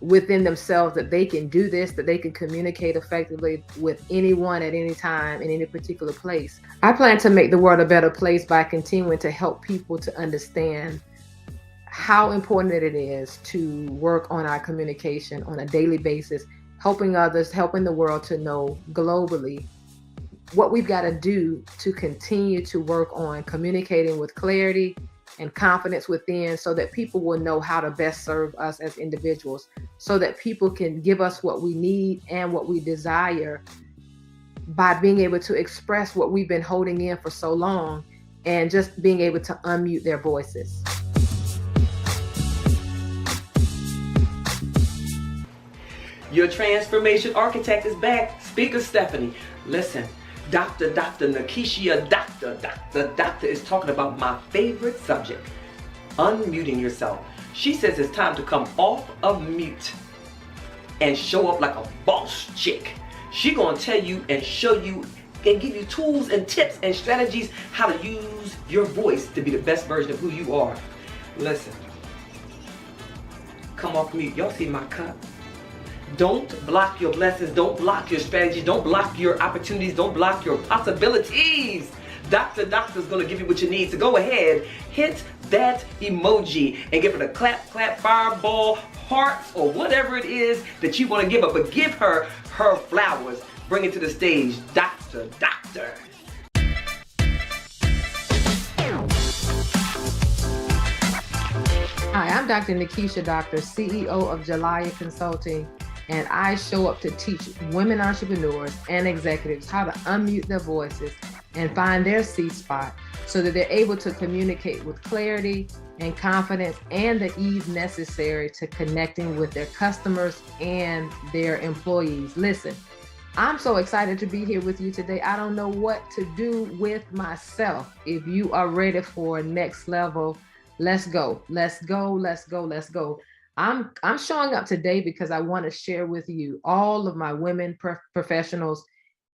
within themselves that they can do this, that they can communicate effectively with anyone at any time in any particular place. I plan to make the world a better place by continuing to help people to understand how important it is to work on our communication on a daily basis, helping others, helping the world to know globally what we've got to do to continue to work on communicating with clarity and confidence within, so that people will know how to best serve us as individuals, so that people can give us what we need and what we desire by being able to express what we've been holding in for so long and just being able to unmute their voices. Your transformation architect is back. Speaker Stephanie. Listen, Dr. Nikisha Doctor is talking about my favorite subject, unmuting yourself. She says it's time to come off of mute and show up like a boss chick. She gonna tell you and show you and give you tools and tips and strategies how to use your voice to be the best version of who you are. Listen, come off mute. Y'all see my cup? Don't block your blessings. Don't block your strategies. Don't block your opportunities. Don't block your possibilities. Doctor's going to give you what you need. So go ahead, hit that emoji and give her the clap, clap, fireball, hearts, or whatever it is that you want to give her. But give her her flowers. Bring it to the stage, Dr. Doctor. Hi, I'm Dr. Nikisha Doctor, CEO of Jalaya Consulting, and I show up to teach women entrepreneurs and executives how to unmute their voices and find their seat spot so that they're able to communicate with clarity and confidence and the ease necessary to connecting with their customers and their employees. Listen, I'm so excited to be here with you today. I don't know what to do with myself. If you are ready for next level, let's go. Let's go. Let's go. Let's go. I'm showing up today because I want to share with you all of my women professionals,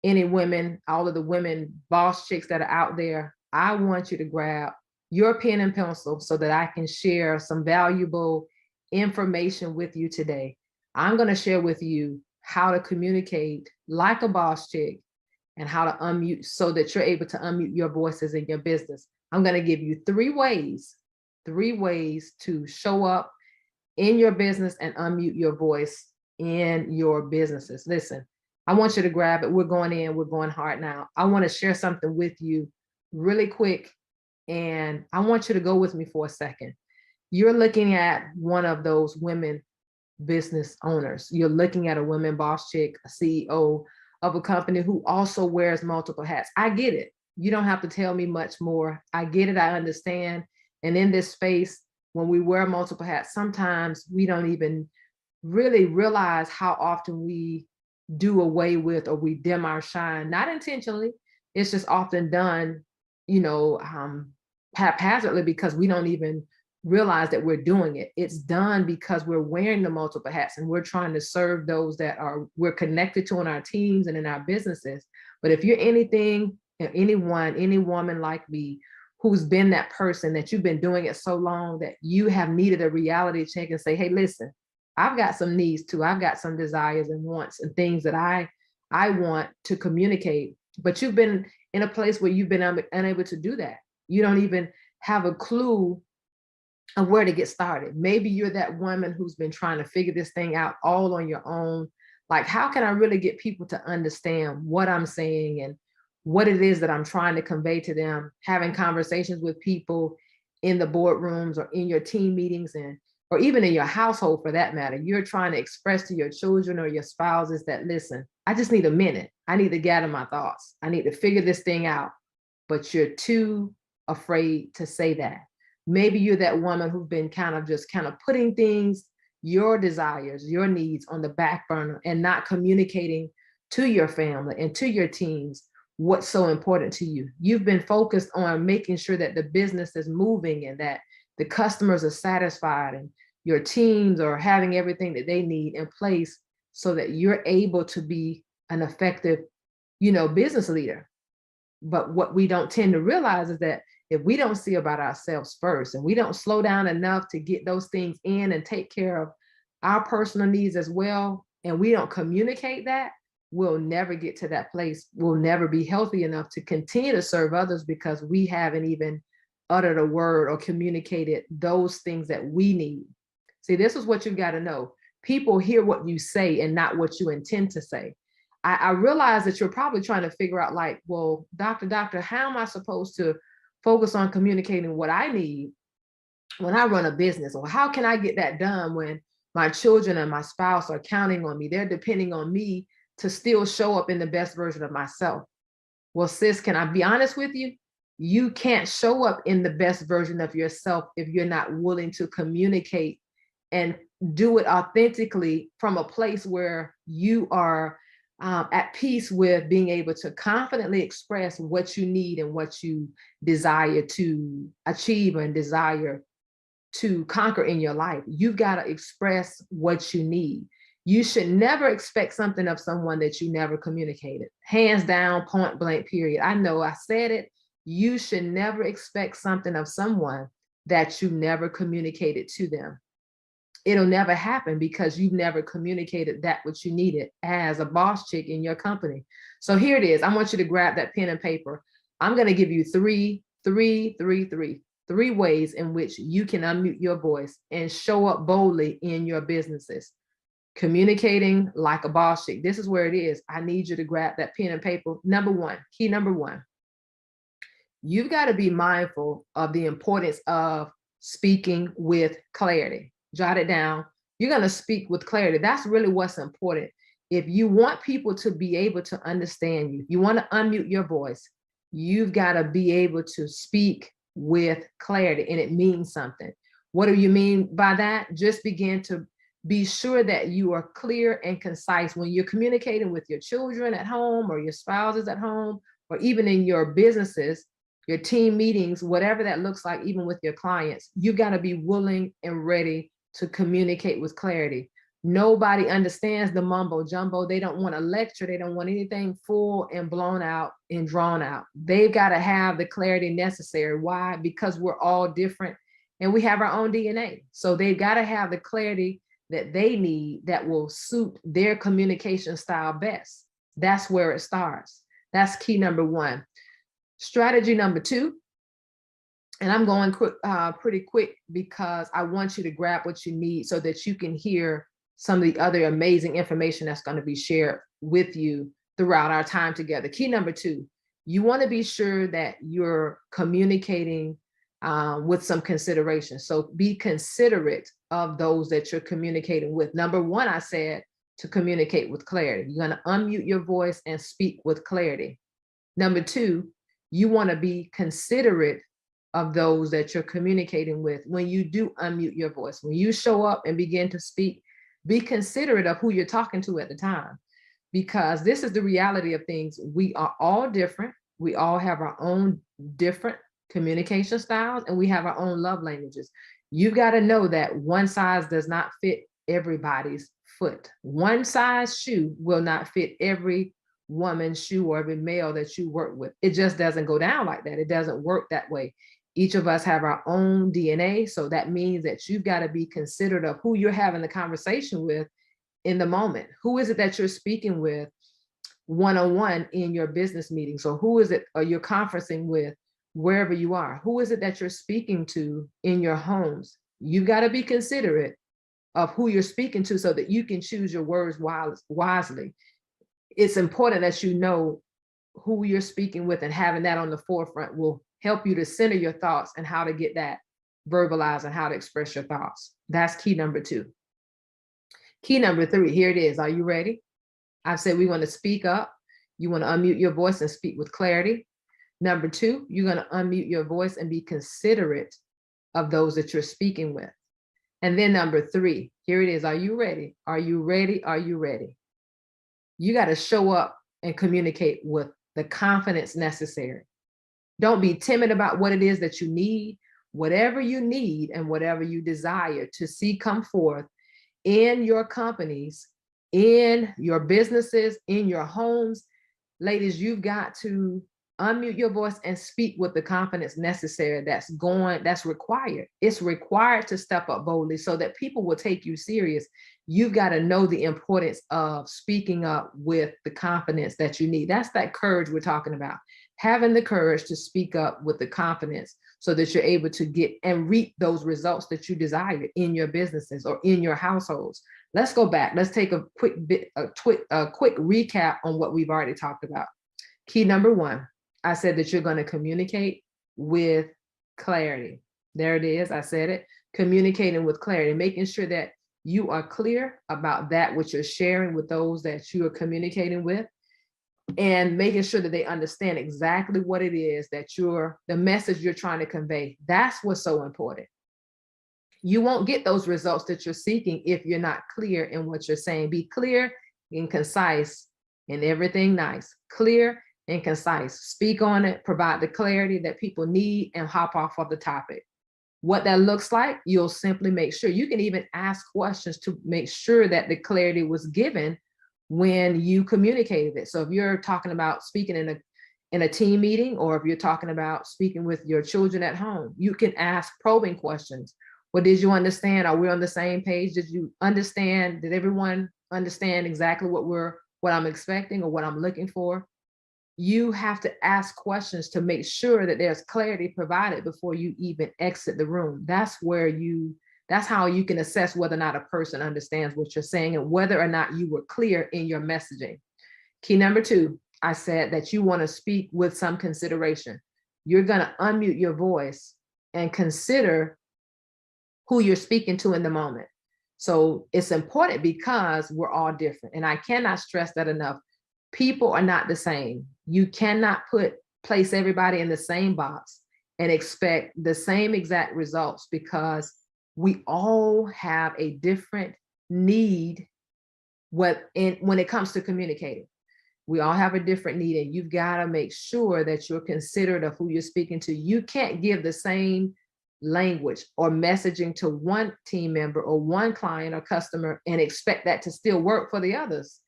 any women, all of the women boss chicks that are out there. I want you to grab your pen and pencil so that I can share some valuable information with you today. I'm going to share with you how to communicate like a boss chick and how to unmute so that you're able to unmute your voices in your business. I'm going to give you three ways to show up in your business and unmute your voice in your businesses. Listen, I want you to grab it. We're going hard now. I want to share something with you really quick, and I want you to go with me for a second. You're looking at one of those women business owners. You're looking at a women boss chick, a CEO of a company who also wears multiple hats. I get it. You don't have to tell me much more. I get it. I understand. And in this space, when we wear multiple hats, sometimes we don't even really realize how often we do away with or we dim our shine, not intentionally. It's just often done, haphazardly because we don't even realize that we're doing it. It's done because we're wearing the multiple hats and we're trying to serve those that we're connected to in our teams and in our businesses. But if you're any woman like me, who's been that person that you've been doing it so long that you have needed a reality check and say, hey, listen, I've got some needs too. I've got some desires and wants and things that I want to communicate, but you've been in a place where you've been unable to do that. You don't even have a clue of where to get started. Maybe you're that woman who's been trying to figure this thing out all on your own. Like, how can I really get people to understand what I'm saying and what it is that I'm trying to convey to them? Having conversations with people in the boardrooms or in your team meetings or even in your household for that matter. You're trying to express to your children or your spouses that, listen, I just need a minute. I need to gather my thoughts. I need to figure this thing out. But you're too afraid to say that. Maybe you're that woman who's been kind of putting things, your desires, your needs on the back burner and not communicating to your family and to your teams what's so important to you. You've been focused on making sure that the business is moving and that the customers are satisfied and your teams are having everything that they need in place so that you're able to be an effective, business leader. But what we don't tend to realize is that if we don't see about ourselves first and we don't slow down enough to get those things in and take care of our personal needs as well, and we don't communicate that, we'll never get to that place. We'll never be healthy enough to continue to serve others because we haven't even uttered a word or communicated those things that we need. See, this is what you've got to know. People hear what you say and not what you intend to say. I realize that you're probably trying to figure out like, well, doctor, how am I supposed to focus on communicating what I need when I run a business? Or how can I get that done when my children and my spouse are counting on me? They're depending on me to still show up in the best version of myself. Well, sis, can I be honest with you? You can't show up in the best version of yourself if you're not willing to communicate and do it authentically from a place where you are at peace with being able to confidently express what you need and what you desire to achieve and desire to conquer in your life. You've got to express what you need. You should never expect something of someone that you never communicated. Hands down, point blank, period. I know I said it. You should never expect something of someone that you never communicated to them. It'll never happen because you've never communicated that which you needed as a boss chick in your company. So here it is. I want you to grab that pen and paper. I'm going to give you three 3 ways in which you can unmute your voice and show up boldly in your businesses. Communicating like a boss chick. This is where it is. I need you to grab that pen and paper. Key number one, you've got to be mindful of the importance of speaking with clarity. Jot it down. You're going to speak with clarity. That's really what's important. If you want people to be able to understand you, you want to unmute your voice, you've got to be able to speak with clarity, and it means something. What do you mean by that? Just begin to be sure that you are clear and concise when you're communicating with your children at home, or your spouses at home, or even in your businesses, your team meetings, whatever that looks like, even with your clients. You've got to be willing and ready to communicate with clarity. Nobody understands the mumbo jumbo. They don't want a lecture. They don't want anything full and blown out and drawn out. They've got to have the clarity necessary. Why? Because we're all different and we have our own DNA. So they've got to have the clarity that they need that will suit their communication style best. That's where it starts. That's key number one. Strategy number two, and I'm going pretty quick because I want you to grab what you need so that you can hear some of the other amazing information that's going to be shared with you throughout our time together. Key number two, you want to be sure that you're communicating with some consideration. So be considerate of those that you're communicating with. Number one, I said to communicate with clarity. You're going to unmute your voice and speak with clarity. Number two, you want to be considerate of those that you're communicating with when you do unmute your voice. When you show up and begin to speak, be considerate of who you're talking to at the time, because this is the reality of things. We are all different. We all have our own different communication styles, and we have our own love languages. You got to know that one size does not fit everybody's foot. One size shoe will not fit every woman's shoe or every male that you work with. It just doesn't go down like that. It doesn't work that way. Each of us have our own DNA. So that means that you've got to be considerate of who you're having the conversation with in the moment. Who is it that you're speaking with one-on-one in your business meetings? Or who is it or you're conferencing with wherever you are? Who is it that you're speaking to in your homes? You've got to be considerate of who you're speaking to so that you can choose your words wisely. It's important that you know who you're speaking with, and having that on the forefront will help you to center your thoughts and how to get that verbalized and how to express your thoughts. That's key number two. Key number three, here it is. Are you ready? I've said we want to speak up. You want to unmute your voice and speak with clarity. Number two, you're going to unmute your voice and be considerate of those that you're speaking with. And then number three, here it is. Are you ready? Are you ready? Are you ready? You got to show up and communicate with the confidence necessary. Don't be timid about what it is that you need. Whatever you need and whatever you desire to see come forth in your companies, in your businesses, in your homes, ladies, you've got to unmute your voice and speak with the confidence necessary that's required. It's required to step up boldly so that people will take you serious. You've got to know the importance of speaking up with the confidence that you need. That's that courage we're talking about. Having the courage to speak up with the confidence so that you're able to get and reap those results that you desire in your businesses or in your households. Let's go back. Let's take a quick recap on what we've already talked about. Key number one, I said that you're going to communicate with clarity. There it is. I said it. Communicating with clarity, making sure that you are clear about that which you're sharing with those that you are communicating with, and making sure that they understand exactly what it is that the message you're trying to convey. That's what's so important. You won't get those results that you're seeking if you're not clear in what you're saying. Be clear and concise in everything nice. Clear and concise. Speak on it, provide the clarity that people need, and hop off of the topic. What that looks like, you'll simply make sure. You can even ask questions to make sure that the clarity was given when you communicated it. So if you're talking about speaking in a team meeting, or if you're talking about speaking with your children at home, you can ask probing questions. Well, did you understand? Are we on the same page? Did you understand? Did everyone understand exactly what I'm expecting or what I'm looking for? you have to ask questions to make sure that there's clarity provided before you even exit the room. That's how you can assess whether or not a person understands what you're saying and whether or not you were clear in your messaging. Key number 2, I said that you want to speak with some consideration. You're going to unmute your voice and consider who you're speaking to in the moment. So it's important because we're all different. And I cannot stress that enough. People are not the same. You cannot place everybody in the same box and expect the same exact results, because we all have a different need when it comes to communicating. We all have a different need, and you've got to make sure that you're considerate of who you're speaking to. You can't give the same language or messaging to one team member or one client or customer and expect that to still work for the others.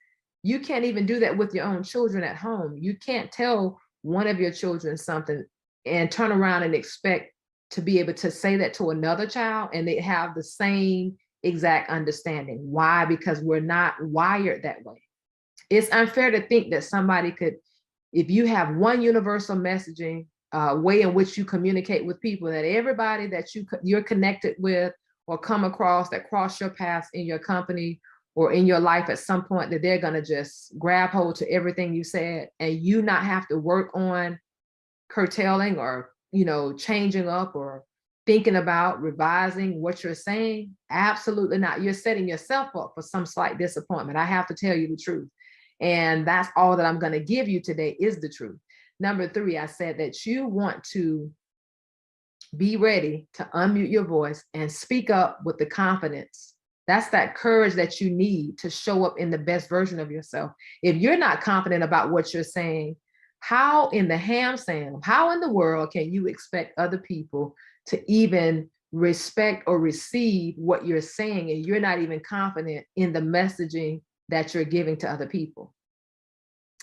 You can't even do that with your own children at home. You can't tell one of your children something and turn around and expect to be able to say that to another child and they have the same exact understanding. Why? Because we're not wired that way. It's unfair to think that somebody could, if you have one universal messaging way in which you communicate with people, that everybody that you're connected with or come across that cross your paths in your company or in your life at some point, that they're going to just grab hold to everything you said and you not have to work on curtailing or, changing up or thinking about revising what you're saying. Absolutely not. You're setting yourself up for some slight disappointment. I have to tell you the truth. And that's all that I'm going to give you today is the truth. Number 3, I said that you want to be ready to unmute your voice and speak up with the confidence. That's that courage that you need to show up in the best version of yourself. If you're not confident about what you're saying, how in the world can you expect other people to even respect or receive what you're saying and you're not even confident in the messaging that you're giving to other people?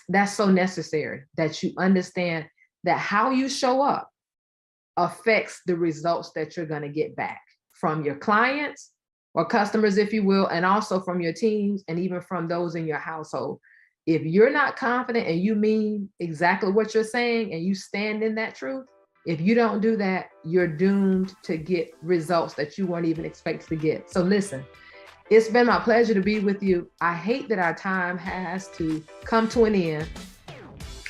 That's so necessary that you understand that how you show up affects the results that you're going to get back from your clients or customers, if you will, and also from your teams and even from those in your household. If you're not confident and you mean exactly what you're saying and you stand in that truth, if you don't do that, you're doomed to get results that you weren't even expected to get. So listen, it's been my pleasure to be with you. I hate that our time has to come to an end,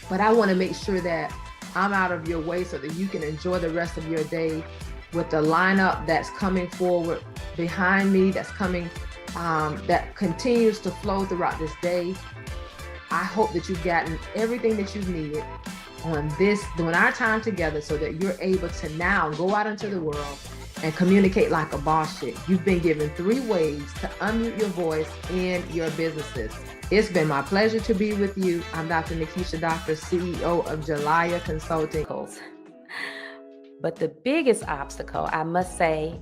but I want to make sure that I'm out of your way so that you can enjoy the rest of your day with the lineup that's coming forward behind me, that's coming, that continues to flow throughout this day. I hope that you've gotten everything that you've needed during our time together so that you're able to now go out into the world and communicate like a boss chick. You've been given 3 ways to unmute your voice in your businesses. It's been my pleasure to be with you. I'm Dr. Nikisha Doctor, CEO of Jalaya Consulting. But the biggest obstacle, I must say,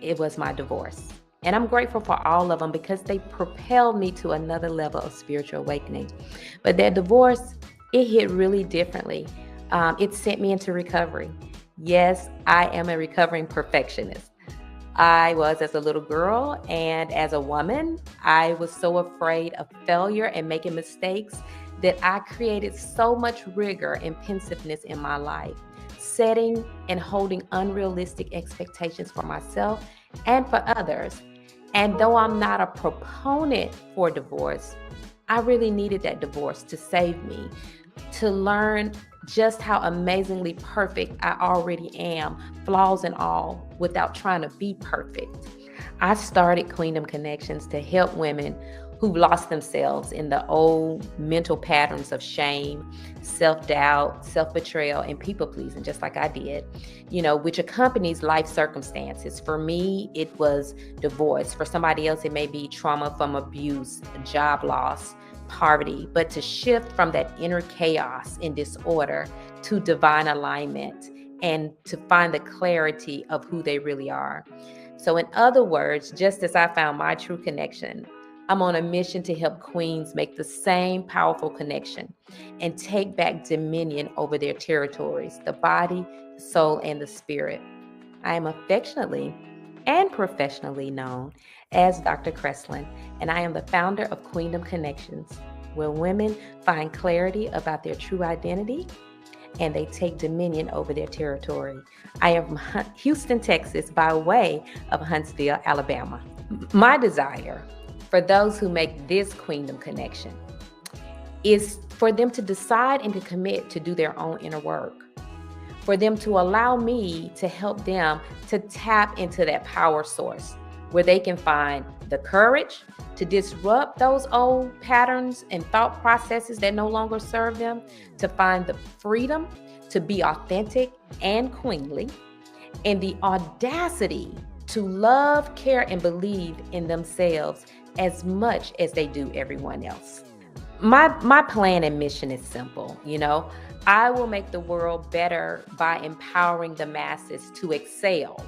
it was my divorce. And I'm grateful for all of them because they propelled me to another level of spiritual awakening. But that divorce, it hit really differently. It sent me into recovery. Yes, I am a recovering perfectionist. I was as a little girl and as a woman, I was so afraid of failure and making mistakes that I created so much rigor and pensiveness in my life, setting and holding unrealistic expectations for myself and for others. And though I'm not a proponent for divorce, I really needed that divorce to save me, to learn just how amazingly perfect I already am, flaws and all, without trying to be perfect. I started Queendom Connections to help women who've lost themselves in the old mental patterns of shame, self-doubt, self-betrayal, and people-pleasing, just like I did, which accompanies life circumstances. For me, it was divorce. For somebody else, it may be trauma from abuse, job loss, poverty, but to shift from that inner chaos and disorder to divine alignment and to find the clarity of who they really are. So in other words, just as I found my true connection, I'm on a mission to help queens make the same powerful connection and take back dominion over their territories, the body, the soul, and the spirit. I am affectionately and professionally known as Dr. Kreslin, and I am the founder of Queendom Connections, where women find clarity about their true identity and they take dominion over their territory. I am from Houston, Texas, by way of Huntsville, Alabama. My desire for those who make this Queendom connection is for them to decide and to commit to do their own inner work, for them to allow me to help them to tap into that power source where they can find the courage to disrupt those old patterns and thought processes that no longer serve them, to find the freedom to be authentic and queenly, and the audacity to love, care, and believe in themselves as much as they do everyone else. My plan and mission is simple, I will make the world better by empowering the masses to excel,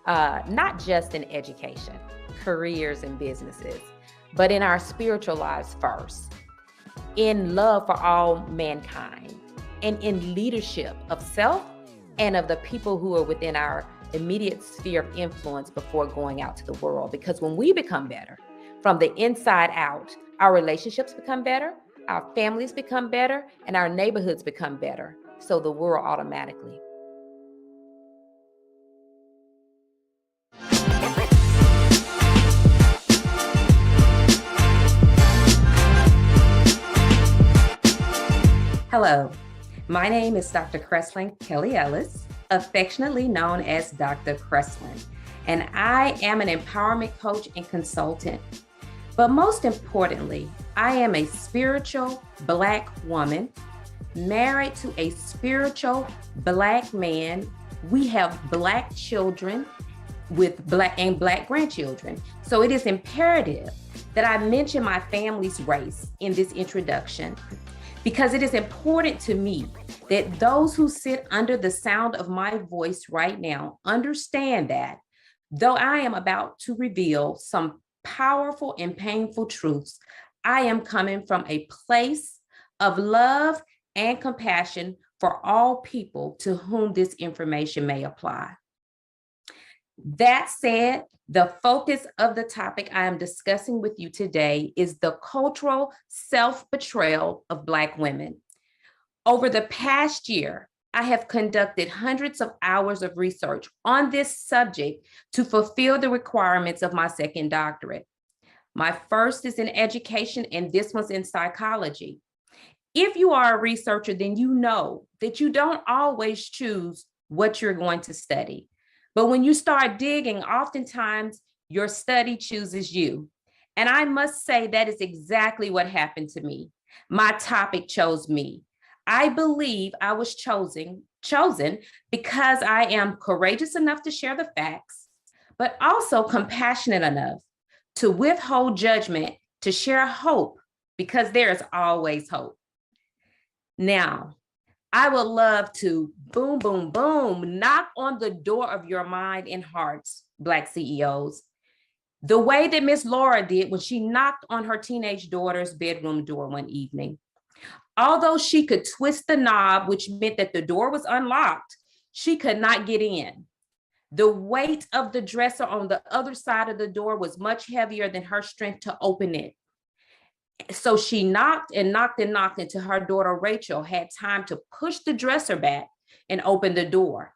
not just in education, careers, and businesses, but in our spiritual lives first, in love for all mankind, and in leadership of self and of the people who are within our immediate sphere of influence before going out to the world. Because when we become better from the inside out, our relationships become better, our families become better, and our neighborhoods become better. So the world automatically. Hello, my name is Dr. Creslin Kelly Ellis, affectionately known as Dr. Creslin, and I am an empowerment coach and consultant. But most importantly, I am a spiritual Black woman married to a spiritual Black man. We have Black children with Black grandchildren. So it is imperative that I mention my family's race in this introduction, because it is important to me that those who sit under the sound of my voice right now understand that though I am about to reveal some powerful and painful truths, I am coming from a place of love and compassion for all people to whom this information may apply. That said, the focus of the topic I am discussing with you today is the cultural self-betrayal of Black women. Over the past year, I have conducted hundreds of hours of research on this subject to fulfill the requirements of my second doctorate. My first is in education, and this one's in psychology. If you are a researcher, then you know that you don't always choose what you're going to study. But when you start digging, oftentimes your study chooses you. And I must say that is exactly what happened to me. My topic chose me. I believe I was chosen because I am courageous enough to share the facts, but also compassionate enough to withhold judgment, to share hope, because there is always hope. Now, I would love to boom, boom, boom, knock on the door of your mind and hearts, Black CEOs, the way that Miss Laura did when she knocked on her teenage daughter's bedroom door one evening. Although she could twist the knob, which meant that the door was unlocked, she could not get in. The weight of the dresser on the other side of the door was much heavier than her strength to open it. So she knocked and knocked and knocked until her daughter Rachel had time to push the dresser back and open the door.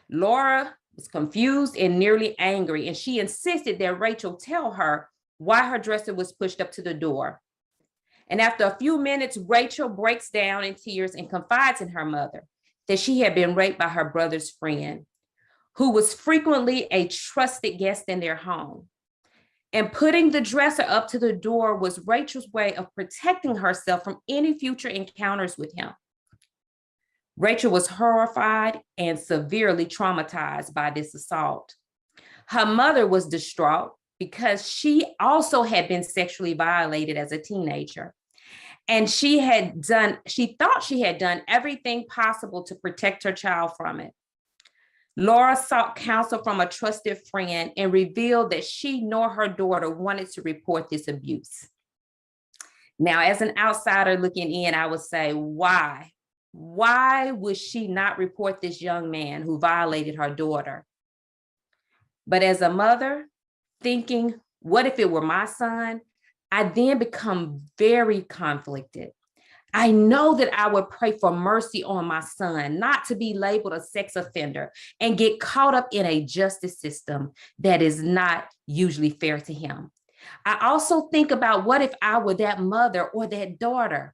Laura was confused and nearly angry, and she insisted that Rachel tell her why her dresser was pushed up to the door. And after a few minutes, Rachel breaks down in tears and confides in her mother that she had been raped by her brother's friend, who was frequently a trusted guest in their home. And putting the dresser up to the door was Rachel's way of protecting herself from any future encounters with him. Rachel was horrified and severely traumatized by this assault. Her mother was distraught because she also had been sexually violated as a teenager. And she thought she had done everything possible to protect her child from it. Laura sought counsel from a trusted friend and revealed that she nor her daughter wanted to report this abuse. Now, as an outsider looking in, I would say, why? Why would she not report this young man who violated her daughter? But as a mother, thinking, what if it were my son? I then become very conflicted. I know that I would pray for mercy on my son, not to be labeled a sex offender and get caught up in a justice system that is not usually fair to him. I also think about what if I were that mother or that daughter?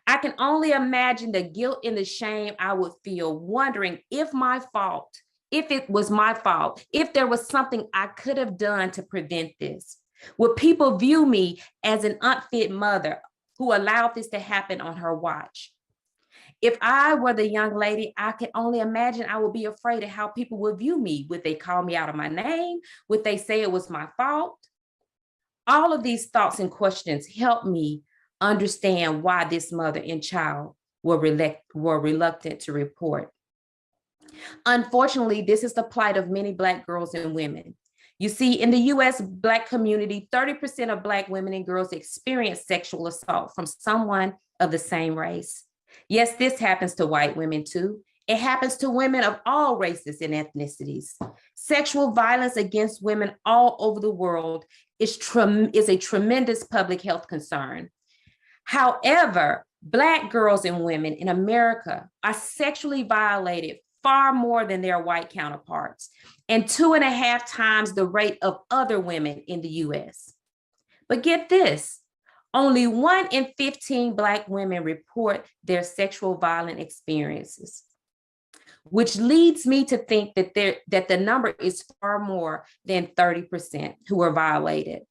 I can only imagine the guilt and the shame I would feel, wondering if it was my fault, if there was something I could have done to prevent this. Would people view me as an unfit mother who allowed this to happen on her watch? If I were the young lady, I can only imagine I would be afraid of how people would view me. Would they call me out of my name? Would they say it was my fault? All of these thoughts and questions help me understand why this mother and child were reluctant to report. Unfortunately, this is the plight of many Black girls and women. You see, in the US Black community, 30% of Black women and girls experience sexual assault from someone of the same race. Yes, this happens to white women too. It happens to women of all races and ethnicities. Sexual violence against women all over the world is a tremendous public health concern. However, Black girls and women in America are sexually violated far more than their white counterparts, and 2.5 times the rate of other women in the US. But get this, only 1 in 15 Black women report their sexual violent experiences, which leads me to think that the number is far more than 30% who are violated.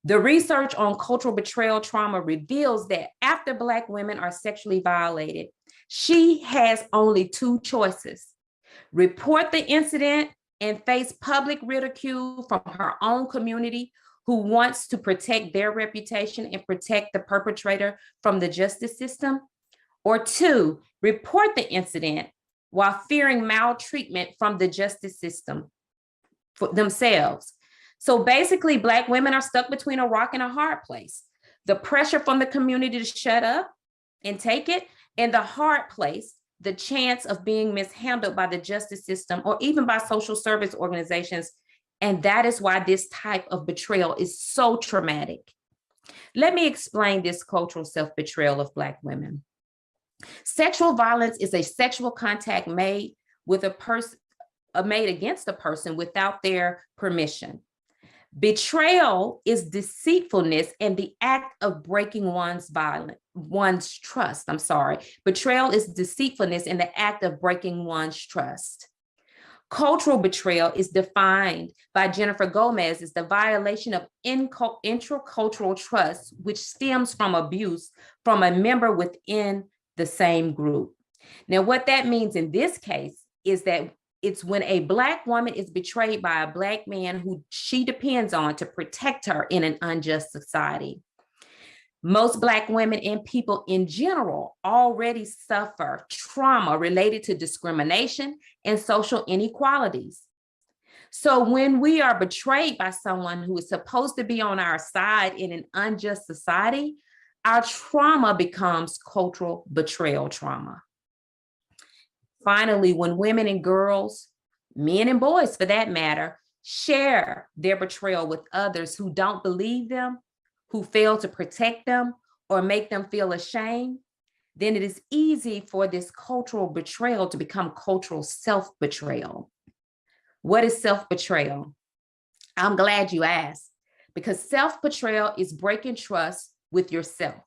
The research on cultural betrayal trauma reveals that after Black women are sexually violated, she has only 2 choices: report the incident and face public ridicule from her own community who wants to protect their reputation and protect the perpetrator from the justice system, or 2, report the incident while fearing maltreatment from the justice system for themselves. So basically, Black women are stuck between a rock and a hard place. The pressure from the community to shut up and take it, and the hard place, the chance of being mishandled by the justice system or even by social service organizations. And that is why this type of betrayal is so traumatic. Let me explain this cultural self-betrayal of Black women. Sexual violence is a sexual contact made against a person without their permission. Betrayal is deceitfulness and the act of breaking one's trust. Betrayal is deceitfulness and the act of breaking one's trust. Cultural betrayal is defined by Jennifer Gomez as the violation of intracultural trust, which stems from abuse from a member within the same group. Now, what that means in this case is that it's when a Black woman is betrayed by a Black man who she depends on to protect her in an unjust society. Most Black women and people in general already suffer trauma related to discrimination and social inequalities. So when we are betrayed by someone who is supposed to be on our side in an unjust society, our trauma becomes cultural betrayal trauma. Finally, when women and girls, men and boys for that matter, share their betrayal with others who don't believe them, who fail to protect them, or make them feel ashamed, then it is easy for this cultural betrayal to become cultural self-betrayal. What is self-betrayal? I'm glad you asked, because self-betrayal is breaking trust with yourself,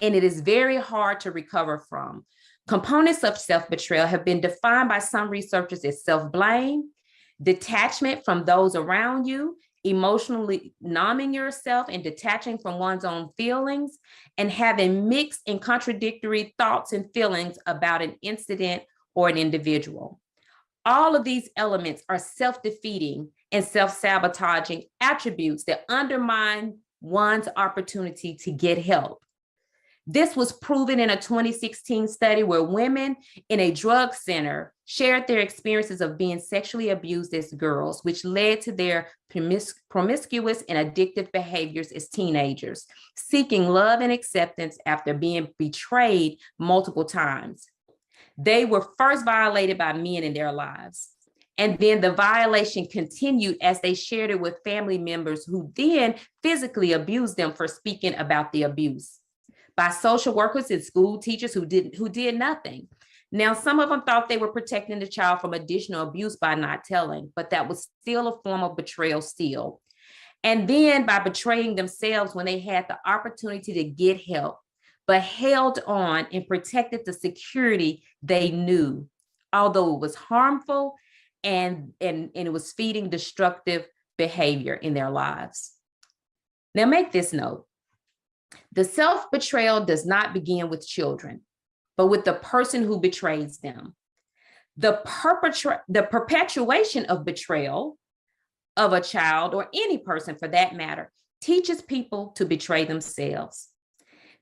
and it is very hard to recover from. Components of self-betrayal have been defined by some researchers as self-blame, detachment from those around you, emotionally numbing yourself and detaching from one's own feelings, and having mixed and contradictory thoughts and feelings about an incident or an individual. All of these elements are self-defeating and self-sabotaging attributes that undermine one's opportunity to get help. This was proven in a 2016 study where women in a drug center shared their experiences of being sexually abused as girls, which led to their promiscuous and addictive behaviors as teenagers, seeking love and acceptance after being betrayed multiple times. They were first violated by men in their lives. And then the violation continued as they shared it with family members who then physically abused them for speaking about the abuse by social workers and school teachers who did nothing. Now, some of them thought they were protecting the child from additional abuse by not telling, but that was still a form of betrayal still. And then by betraying themselves when they had the opportunity to get help, but held on and protected the security they knew, although it was harmful and it was feeding destructive behavior in their lives. Now make this note. The self-betrayal does not begin with children, but with the person who betrays them. The perpetuation of betrayal of a child, or any person for that matter, teaches people to betray themselves.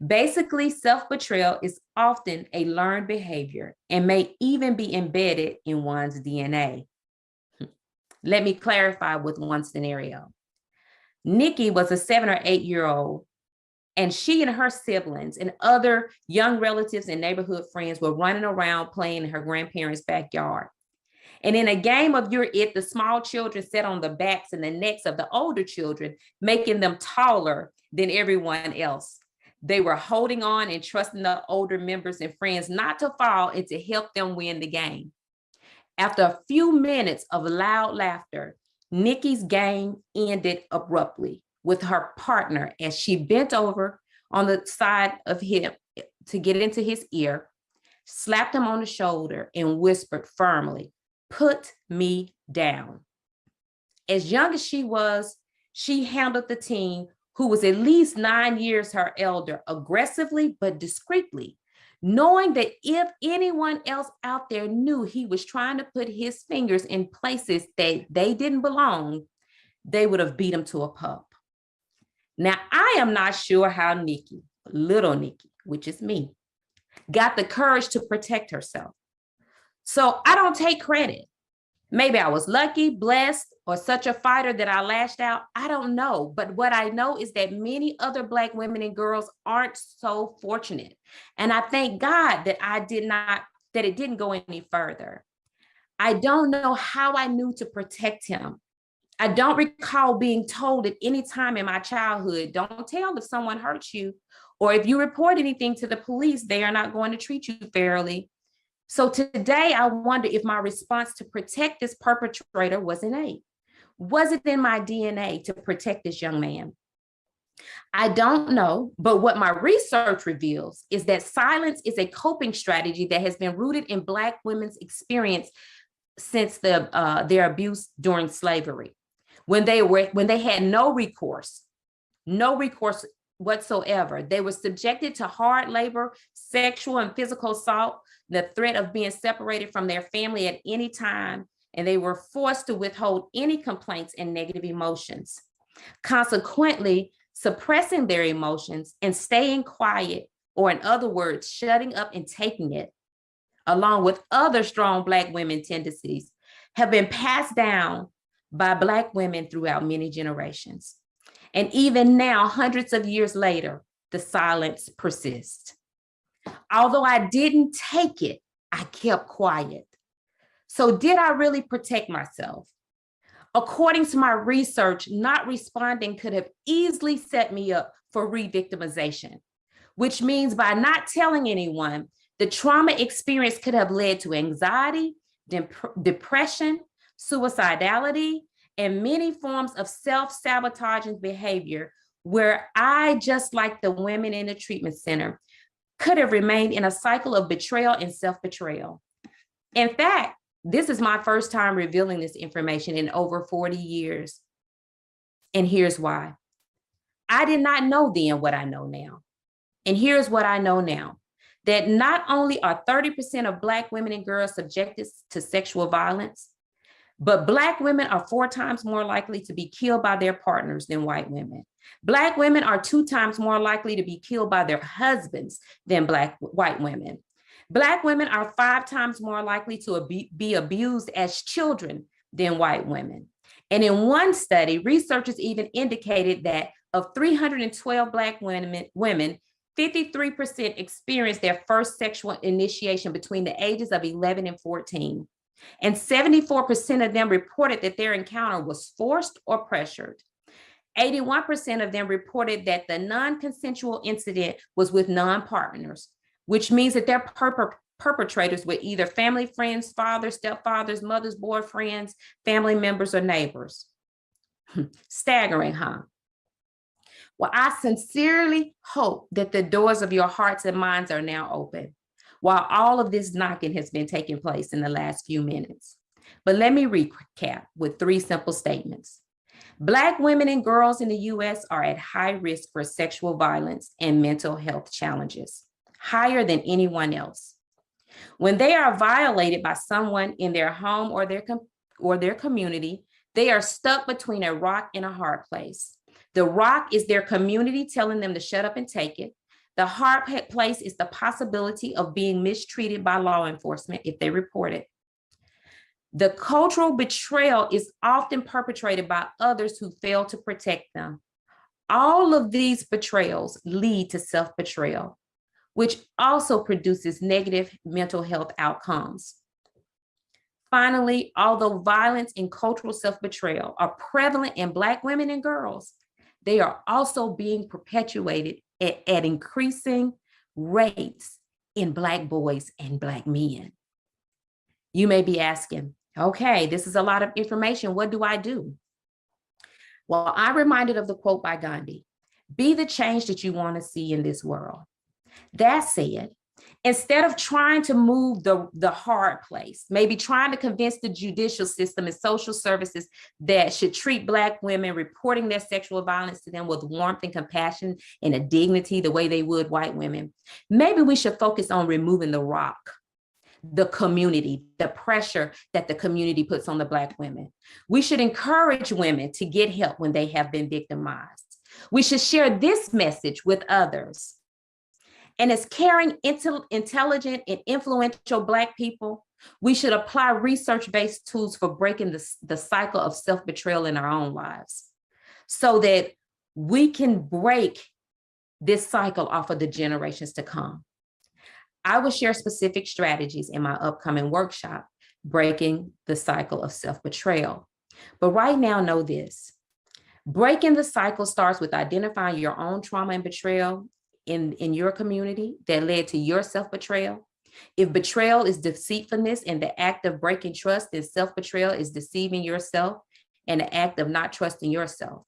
Basically, self-betrayal is often a learned behavior and may even be embedded in one's DNA. Let me clarify with one scenario. Nikki was a 7 or 8 year old, and she and her siblings and other young relatives and neighborhood friends were running around playing in her grandparents' backyard. And in a game of You're It, the small children sat on the backs and the necks of the older children, making them taller than everyone else. They were holding on and trusting the older members and friends not to fall and to help them win the game. After a few minutes of loud laughter, Nikki's game ended abruptly with her partner as she bent over on the side of him to get into his ear, slapped him on the shoulder, and whispered firmly, "Put me down." As young as she was, she handled the teen, who was at least 9 years her elder, aggressively but discreetly, knowing that if anyone else out there knew he was trying to put his fingers in places that they didn't belong, they would have beat him to a pulp. Now, I am not sure how Nikki, little Nikki, which is me, got the courage to protect herself. So I don't take credit. Maybe I was lucky, blessed, or such a fighter that I lashed out. I don't know. But what I know is that many other Black women and girls aren't so fortunate. And I thank God that it didn't go any further. I don't know how I knew to protect him. I don't recall being told at any time in my childhood, don't tell if someone hurts you, or if you report anything to the police, they are not going to treat you fairly. So today, I wonder if my response to protect this perpetrator was innate. Was it in my DNA to protect this young man? I don't know, but what my research reveals is that silence is a coping strategy that has been rooted in Black women's experience since their abuse during slavery, when they had no recourse whatsoever. They were subjected to hard labor, sexual and physical assault, the threat of being separated from their family at any time, and they were forced to withhold any complaints and negative emotions. Consequently, suppressing their emotions and staying quiet, or in other words, shutting up and taking it, along with other strong Black women tendencies, have been passed down by Black women throughout many generations. And even now, hundreds of years later, the silence persists. Although I didn't take it, I kept quiet. So did I really protect myself? According to my research, not responding could have easily set me up for re-victimization, which means by not telling anyone, the trauma experience could have led to anxiety, depression, suicidality, and many forms of self-sabotaging behavior, where I, just like the women in the treatment center, could have remained in a cycle of betrayal and self-betrayal. In fact, this is my first time revealing this information in over 40 years. And here's why. I did not know then what I know now. And here's what I know now, that not only are 30% of Black women and girls subjected to sexual violence, but Black women are 4 times more likely to be killed by their partners than white women. Black women are 2 times more likely to be killed by their husbands than white women. Black women are 5 times more likely to be abused as children than white women. And in one study, researchers even indicated that of 312 Black women, 53% experienced their first sexual initiation between the ages of 11 and 14. And 74% of them reported that their encounter was forced or pressured. 81% of them reported that the non-consensual incident was with non-partners, which means that their perpetrators were either family, friends, fathers, stepfathers, mothers, boyfriends, family members, or neighbors. Staggering, huh? Well, I sincerely hope that the doors of your hearts and minds are now open while all of this knocking has been taking place in the last few minutes. But let me recap with 3 simple statements. Black women and girls in the U.S. are at high risk for sexual violence and mental health challenges, higher than anyone else. When they are violated by someone in their home or their community, they are stuck between a rock and a hard place. The rock is their community telling them to shut up and take it. The hard place is the possibility of being mistreated by law enforcement if they report it. The cultural betrayal is often perpetrated by others who fail to protect them. All of these betrayals lead to self-betrayal, which also produces negative mental health outcomes. Finally, although violence and cultural self-betrayal are prevalent in Black women and girls, they are also being perpetuated at increasing rates in Black boys and Black men. You may be asking, okay, this is a lot of information. What do I do? Well, I'm reminded of the quote by Gandhi, be the change that you want to see in this world. That said, instead of trying to move the hard place, maybe trying to convince the judicial system and social services that should treat Black women reporting their sexual violence to them with warmth and compassion and a dignity the way they would white women, maybe we should focus on removing the rock, the community, the pressure that the community puts on the Black women. We should encourage women to get help when they have been victimized. We should share this message with others. And as caring, intelligent, and influential Black people, we should apply research-based tools for breaking the cycle of self-betrayal in our own lives so that we can break this cycle off of the generations to come. I will share specific strategies in my upcoming workshop, Breaking the Cycle of Self-Betrayal. But right now, know this. Breaking the cycle starts with identifying your own trauma and betrayal in your community that led to your self-betrayal. If betrayal is deceitfulness and the act of breaking trust, then self-betrayal is deceiving yourself and the act of not trusting yourself.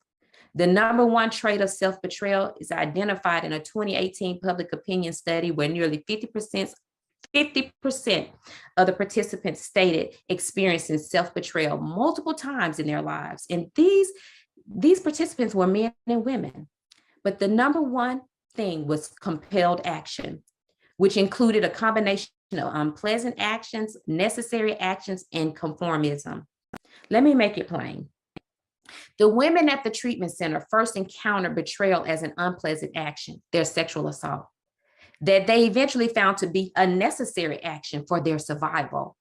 The #1 trait of self-betrayal is identified in a 2018 public opinion study where nearly 50% of the participants stated experiencing self-betrayal multiple times in their lives. And these participants were men and women. But the #1 thing was compelled action, which included a combination of unpleasant actions, necessary actions, and conformism. Let me make it plain. The women at the treatment center first encountered betrayal as an unpleasant action, their sexual assault, that they eventually found to be a necessary action for their survival.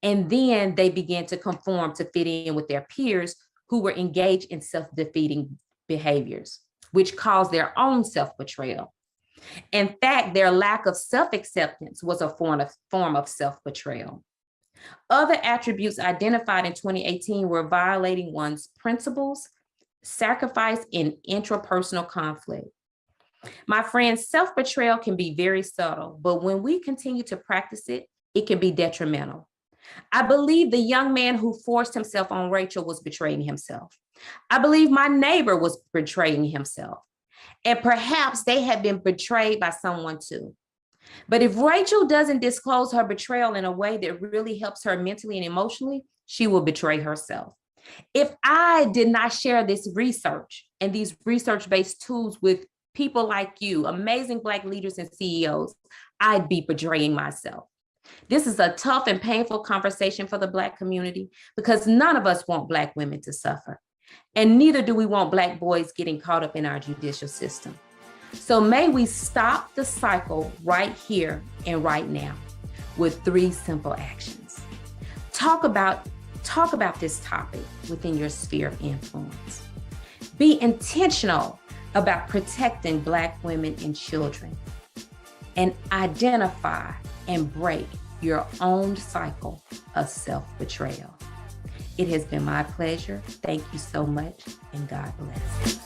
And then they began to conform to fit in with their peers who were engaged in self-defeating behaviors, which caused their own self-betrayal. In fact, their lack of self-acceptance was a form of self-betrayal. Other attributes identified in 2018 were violating one's principles, sacrifice, and intrapersonal conflict. My friends, self-betrayal can be very subtle, but when we continue to practice it, it can be detrimental. I believe the young man who forced himself on Rachel was betraying himself. I believe my neighbor was betraying himself. And perhaps they had been betrayed by someone too. But if Rachel doesn't disclose her betrayal in a way that really helps her mentally and emotionally, she will betray herself. If I did not share this research and these research-based tools with people like you, amazing Black leaders and CEOs, I'd be betraying myself. This is a tough and painful conversation for the Black community because none of us want Black women to suffer. And neither do we want Black boys getting caught up in our judicial system. So may we stop the cycle right here and right now with 3 simple actions. Talk about this topic within your sphere of influence. Be intentional about protecting Black women and children, and identify and break your own cycle of self-betrayal. It has been my pleasure. Thank you so much, and God bless.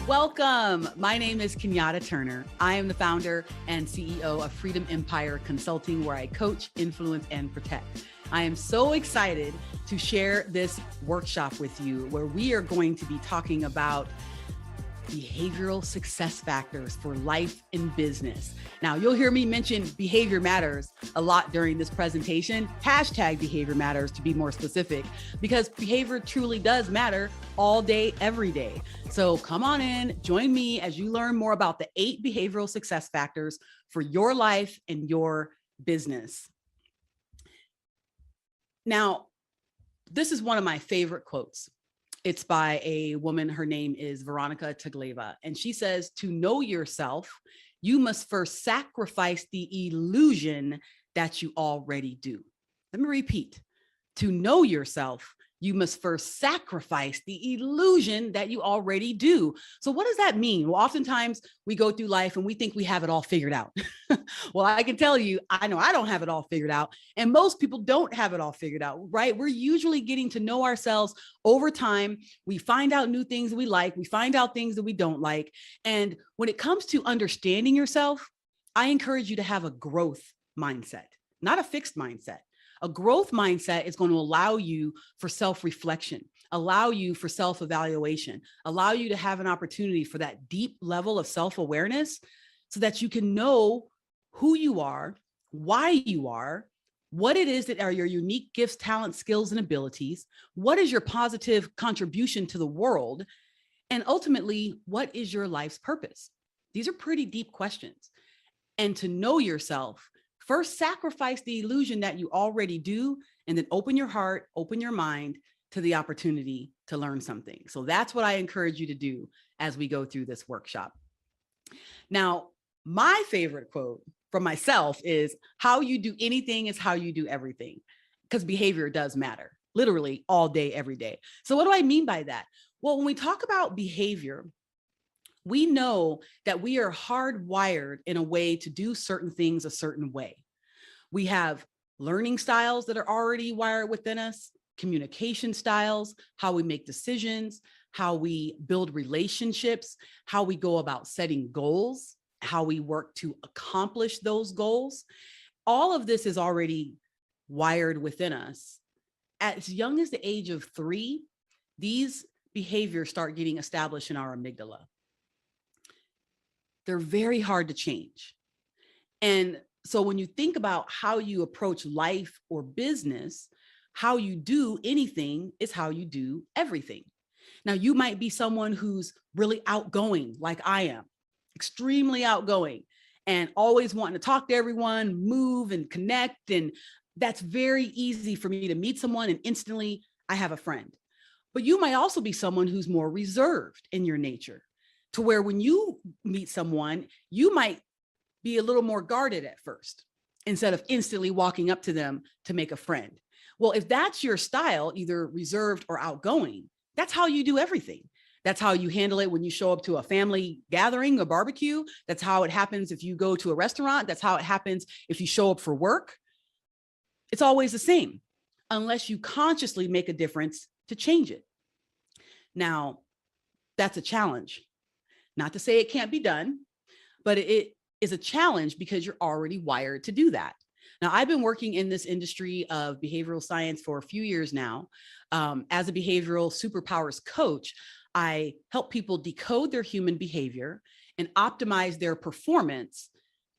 Welcome. My name is Kenyatta Turner. I am the founder and CEO of Freedom Empire Consulting, where I coach, influence, and protect. I am so excited to share this workshop with you, where we are going to be talking about behavioral success factors for life and business. Now, you'll hear me mention behavior matters a lot during this presentation, hashtag behavior matters to be more specific, because behavior truly does matter all day, every day. So come on in, join me as you learn more about the 8 behavioral success factors for your life and your business. Now, this is one of my favorite quotes. It's by a woman. Her name is Veronica Tagleva. And she says, to know yourself, you must first sacrifice the illusion that you already do. Let me repeat. To know yourself, you must first sacrifice the illusion that you already do. So what does that mean? Well, oftentimes we go through life and we think we have it all figured out. Well, I can tell you, I know I don't have it all figured out. And most people don't have it all figured out, right? We're usually getting to know ourselves over time. We find out new things that we like. We find out things that we don't like. And when it comes to understanding yourself, I encourage you to have a growth mindset, not a fixed mindset. A growth mindset is going to allow you for self-reflection, allow you for self-evaluation, allow you to have an opportunity for that deep level of self-awareness so that you can know who you are, why you are, what it is that are your unique gifts, talents, skills, and abilities, what is your positive contribution to the world, and ultimately, what is your life's purpose? These are pretty deep questions. And to know yourself, first, sacrifice the illusion that you already do, and then open your heart, open your mind to the opportunity to learn something. So that's what I encourage you to do as we go through this workshop. Now, my favorite quote from myself is, how you do anything is how you do everything, because behavior does matter, literally all day, every day. So what do I mean by that? Well, when we talk about behavior, we know that we are hardwired in a way to do certain things a certain way. We have learning styles that are already wired within us, communication styles, how we make decisions, how we build relationships, how we go about setting goals, how we work to accomplish those goals. All of this is already wired within us. As young as the age of 3, these behaviors start getting established in our amygdala. They're very hard to change. And so when you think about how you approach life or business, how you do anything is how you do everything. Now, you might be someone who's really outgoing, like I am, extremely outgoing, and always wanting to talk to everyone, move and connect. And that's very easy for me to meet someone and instantly I have a friend. But you might also be someone who's more reserved in your nature, to where when you meet someone, you might be a little more guarded at first, instead of instantly walking up to them to make a friend. Well, if that's your style, either reserved or outgoing, that's how you do everything. That's how you handle it when you show up to a family gathering, a barbecue. That's how it happens if you go to a restaurant. That's how it happens if you show up for work. It's always the same, unless you consciously make a difference to change it. Now, that's a challenge. Not to say it can't be done, but it is a challenge because you're already wired to do that. Now, I've been working in this industry of behavioral science for a few years now. As a behavioral superpowers coach, I help people decode their human behavior and optimize their performance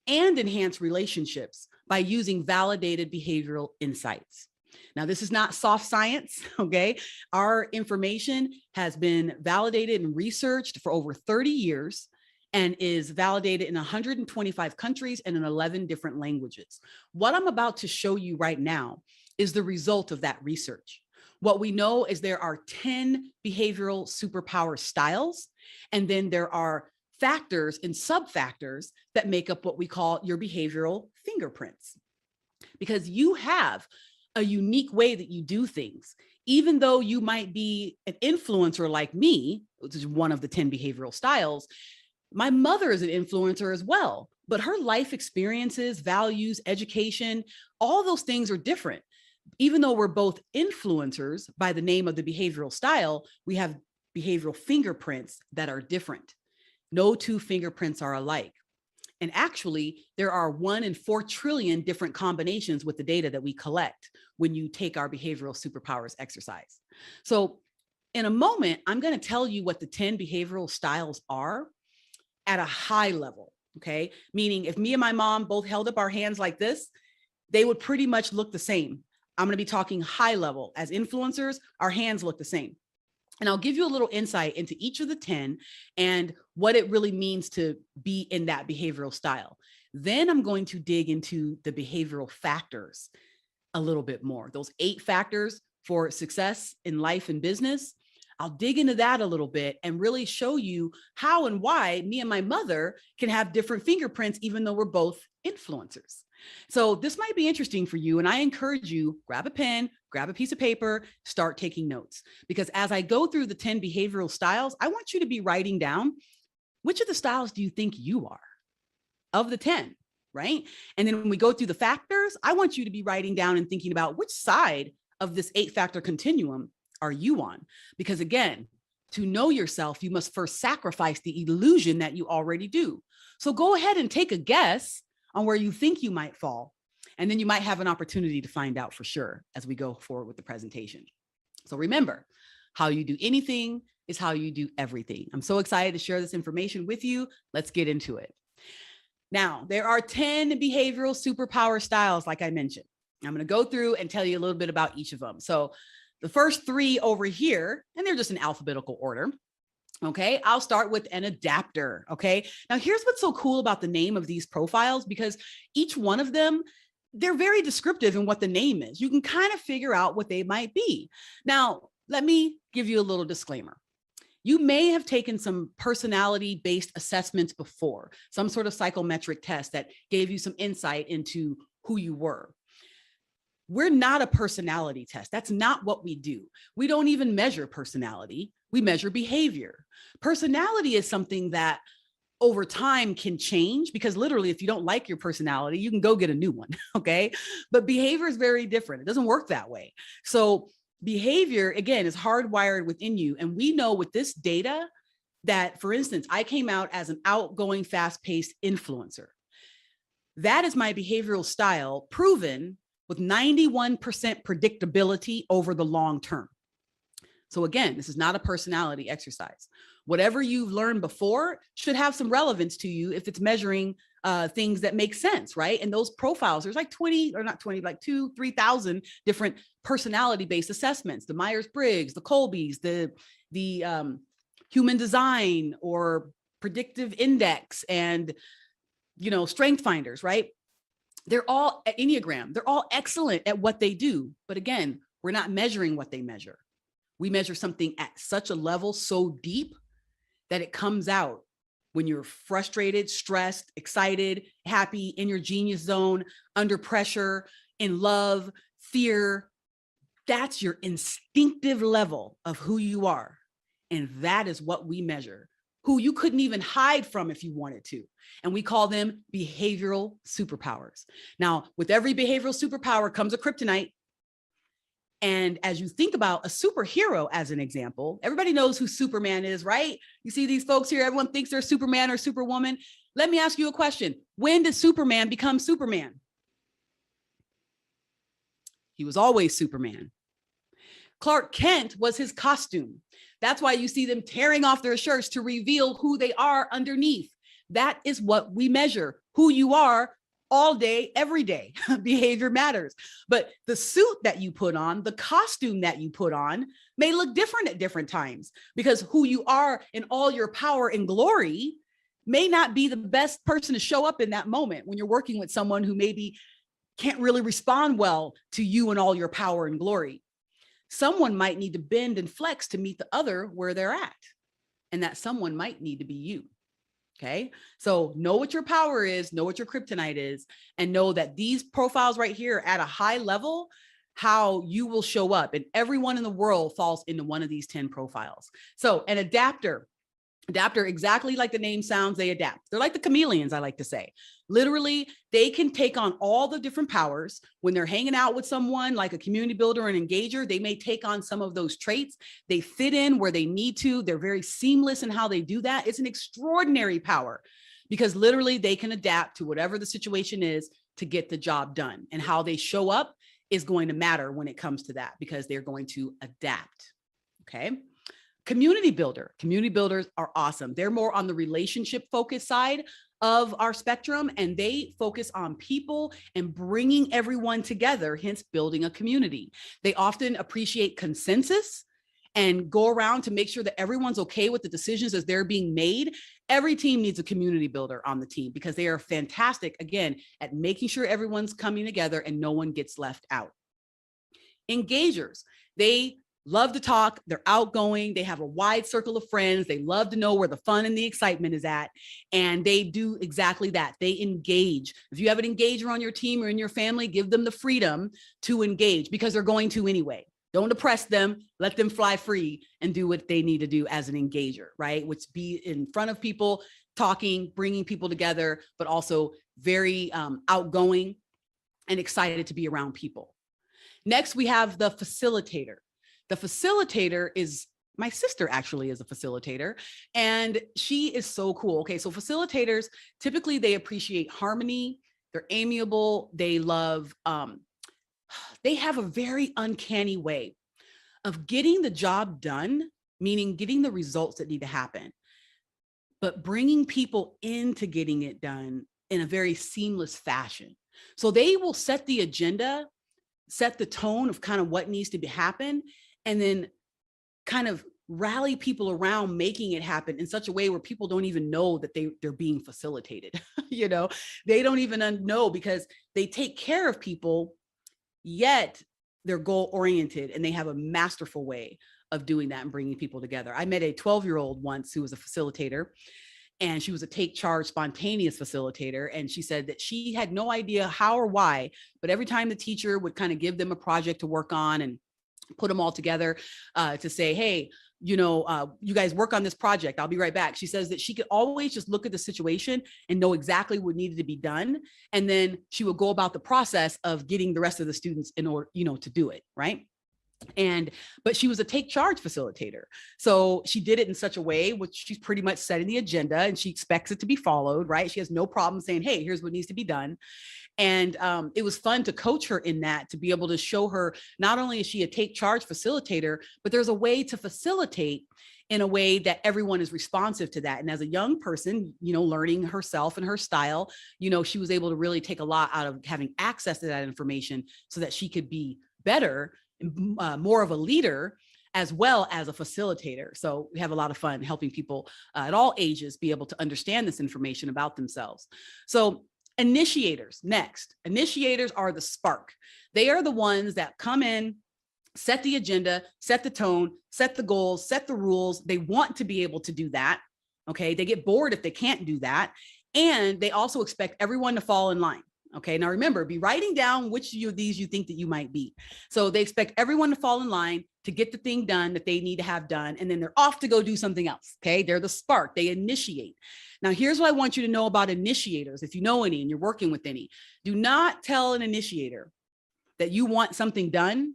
and enhance relationships by using validated behavioral insights. Now, this is not soft science, okay? Our information has been validated and researched for over 30 years and is validated in 125 countries and in 11 different languages. What I'm about to show you right now is the result of that research. What we know is there are 10 behavioral superpower styles, and then there are factors and sub-factors that make up what we call your behavioral fingerprints. Because you have a unique way that you do things. Even though you might be an influencer like me, which is one of the 10 behavioral styles. My mother is an influencer as well, but her life experiences, values, education, all those things are different. Even though we're both influencers by the name of the behavioral style, we have behavioral fingerprints that are different. No two fingerprints are alike. And actually, there are 1 in 4 trillion different combinations with the data that we collect when you take our behavioral superpowers exercise. So in a moment, I'm going to tell you what the 10 behavioral styles are at a high level, okay? Meaning if me and my mom both held up our hands like this, they would pretty much look the same. I'm going to be talking high level. As influencers, our hands look the same. And I'll give you a little insight into each of the 10 and what it really means to be in that behavioral style. Then I'm going to dig into the behavioral factors a little bit more. Those 8 factors for success in life and business. I'll dig into that a little bit and really show you how and why me and my mother can have different fingerprints, even though we're both influencers. So this might be interesting for you. And I encourage you, grab a pen, grab a piece of paper, start taking notes. Because as I go through the 10 behavioral styles, I want you to be writing down, which of the styles do you think you are of the 10, right? And then when we go through the factors, I want you to be writing down and thinking about which side of this 8-factor continuum are you on? Because again, to know yourself, you must first sacrifice the illusion that you already do. So go ahead and take a guess on where you think you might fall. And then you might have an opportunity to find out for sure as we go forward with the presentation. So remember, how you do anything is how you do everything. I'm so excited to share this information with you. Let's get into it. Now, there are 10 behavioral superpower styles, like I mentioned. I'm going to go through and tell you a little bit about each of them. So the first 3 over here, and they're just in alphabetical order. Okay, I'll start with an adapter. Okay, now here's what's so cool about the name of these profiles, because each one of them, they're very descriptive in what the name is. You can kind of figure out what they might be. Now, let me give you a little disclaimer. You may have taken some personality-based assessments before, some sort of psychometric test that gave you some insight into who you were. We're not a personality test. That's not what we do. We don't even measure personality. We measure behavior. Personality is something that over time can change, because literally, if you don't like your personality, you can go get a new one, okay? But behavior is very different. It doesn't work that way. So behavior, again, is hardwired within you. And we know with this data that, for instance, I came out as an outgoing, fast-paced influencer. That is my behavioral style, proven with 91% predictability over the long term. So again, this is not a personality exercise. Whatever you've learned before should have some relevance to you if it's measuring things that make sense, right? And those profiles, there's like 20, or not 20, like 2,000, 3,000 different personality-based assessments, the Myers-Briggs, the Colbys, the human design or predictive index, and, you know, strength finders, right? They're all Enneagram. They're all excellent at what they do. But again, we're not measuring what they measure. We measure something at such a level so deep that it comes out when you're frustrated, stressed, excited, happy, in your genius zone, under pressure, in love, fear. That's your instinctive level of who you are. And that is what we measure, who you couldn't even hide from if you wanted to. And we call them behavioral superpowers. Now, with every behavioral superpower comes a kryptonite. And as you think about a superhero as an example, everybody knows who Superman is, right? You see these folks here, everyone thinks they're Superman or Superwoman. Let me ask you a question. When did Superman become Superman? He was always Superman. Clark Kent was his costume. That's why you see them tearing off their shirts to reveal who they are underneath. That is what we measure, who you are all day, every day. Behavior matters. But the suit that you put on, the costume that you put on may look different at different times, because who you are in all your power and glory may not be the best person to show up in that moment when you're working with someone who maybe can't really respond well to you in all your power and glory. Someone might need to bend and flex to meet the other where they're at. And that someone might need to be you. Okay, so know what your power is, know what your kryptonite is, and know that these profiles right here at a high level, how you will show up. And everyone in the world falls into one of these 10 profiles. So an adapter, exactly like the name sounds, they adapt. They're like the chameleons, I like to say. Literally, they can take on all the different powers. When they're hanging out with someone like a community builder and engager, they may take on some of those traits. They fit in where they need to. They're very seamless in how they do that. It's an extraordinary power because literally they can adapt to whatever the situation is to get the job done. And how they show up is going to matter when it comes to that because they're going to adapt. Okay. Community builders are awesome. They're more on the relationship focused side of our spectrum, and they focus on people and bringing everyone together, hence building a community. They often appreciate consensus and go around to make sure that everyone's okay with the decisions as they're being made. Every team needs a community builder on the team because they are fantastic, again, at making sure everyone's coming together and no one gets left out. Engagers, they love to talk, they're outgoing, they have a wide circle of friends, they love to know where the fun and the excitement is at, and they do exactly that. They engage. If you have an engager on your team or in your family, give them the freedom to engage because they're going to anyway. Don't oppress them, let them fly free and do what they need to do as an engager, right? Which be in front of people, talking, bringing people together, but also very outgoing and excited to be around people. Next, we have the facilitator. The facilitator is, my sister actually is a facilitator, and she is so cool. Okay, so facilitators, typically they appreciate harmony, they're amiable, they love, they have a very uncanny way of getting the job done, meaning getting the results that need to happen, but bringing people into getting it done in a very seamless fashion. So they will set the agenda, set the tone of kind of what needs to happen, and then kind of rally people around making it happen in such a way where people don't even know that they're being facilitated. You know, they don't even know because they take care of people, yet they're goal oriented and they have a masterful way of doing that and bringing people together. I met a 12-year-old once who was a facilitator, and she was a take charge, spontaneous facilitator. And she said that she had no idea how or why, but every time the teacher would kind of give them a project to work on and put them all together to say, hey, you know, you guys work on this project, I'll be right back. She says that she could always just look at the situation and know exactly what needed to be done. And then she would go about the process of getting the rest of the students in order, you know, to do it, right? But she was a take charge facilitator. So she did it in such a way, which she's pretty much setting the agenda and she expects it to be followed, right? She has no problem saying, hey, here's what needs to be done. And it was fun to coach her in that, to be able to show her, not only is she a take charge facilitator, but there's a way to facilitate in a way that everyone is responsive to that. And as a young person, you know, learning herself and her style, you know, she was able to really take a lot out of having access to that information so that she could be better, more of a leader, as well as a facilitator. So we have a lot of fun helping people at all ages be able to understand this information about themselves. So initiators, next. Initiators are the spark. They are the ones that come in, set the agenda, set the tone, set the goals, set the rules. They want to be able to do that. Okay. They get bored if they can't do that. And they also expect everyone to fall in line. Okay. Now remember, be writing down which of these you think that you might be. So they expect everyone to fall in line to get the thing done that they need to have done. And then they're off to go do something else. Okay. They're the spark. They initiate. Now, here's what I want you to know about initiators. If you know any and you're working with any, do not tell an initiator that you want something done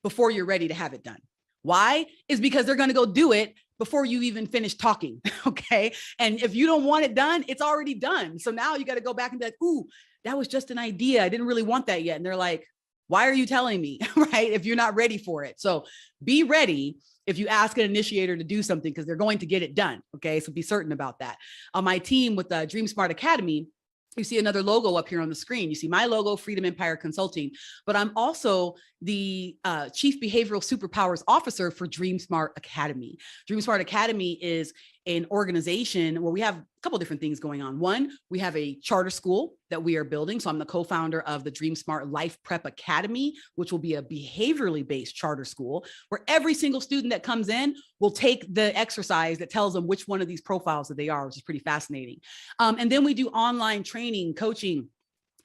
before you're ready to have it done. Why? Is because they're going to go do it before you even finish talking. Okay. And if you don't want it done, it's already done. So now you got to go back and be like, ooh, that was just an idea. I didn't really want that yet. And they're like, why are you telling me? Right? If you're not ready for it. So be ready if you ask an initiator to do something, because they're going to get it done. Okay. So be certain about that. On my team with the Dream Smart Academy, you see another logo up here on the screen. You see my logo, Freedom Empire Consulting, but I'm also the Chief Behavioral Superpowers Officer for Dream Smart Academy. Dream Smart Academy is an organization where we have a couple different things going on. One, we have a charter school that we are building. So I'm the co-founder of the Dream Smart Life Prep Academy, which will be a behaviorally based charter school where every single student that comes in will take the exercise that tells them which one of these profiles that they are, which is pretty fascinating. And then we do online training, coaching,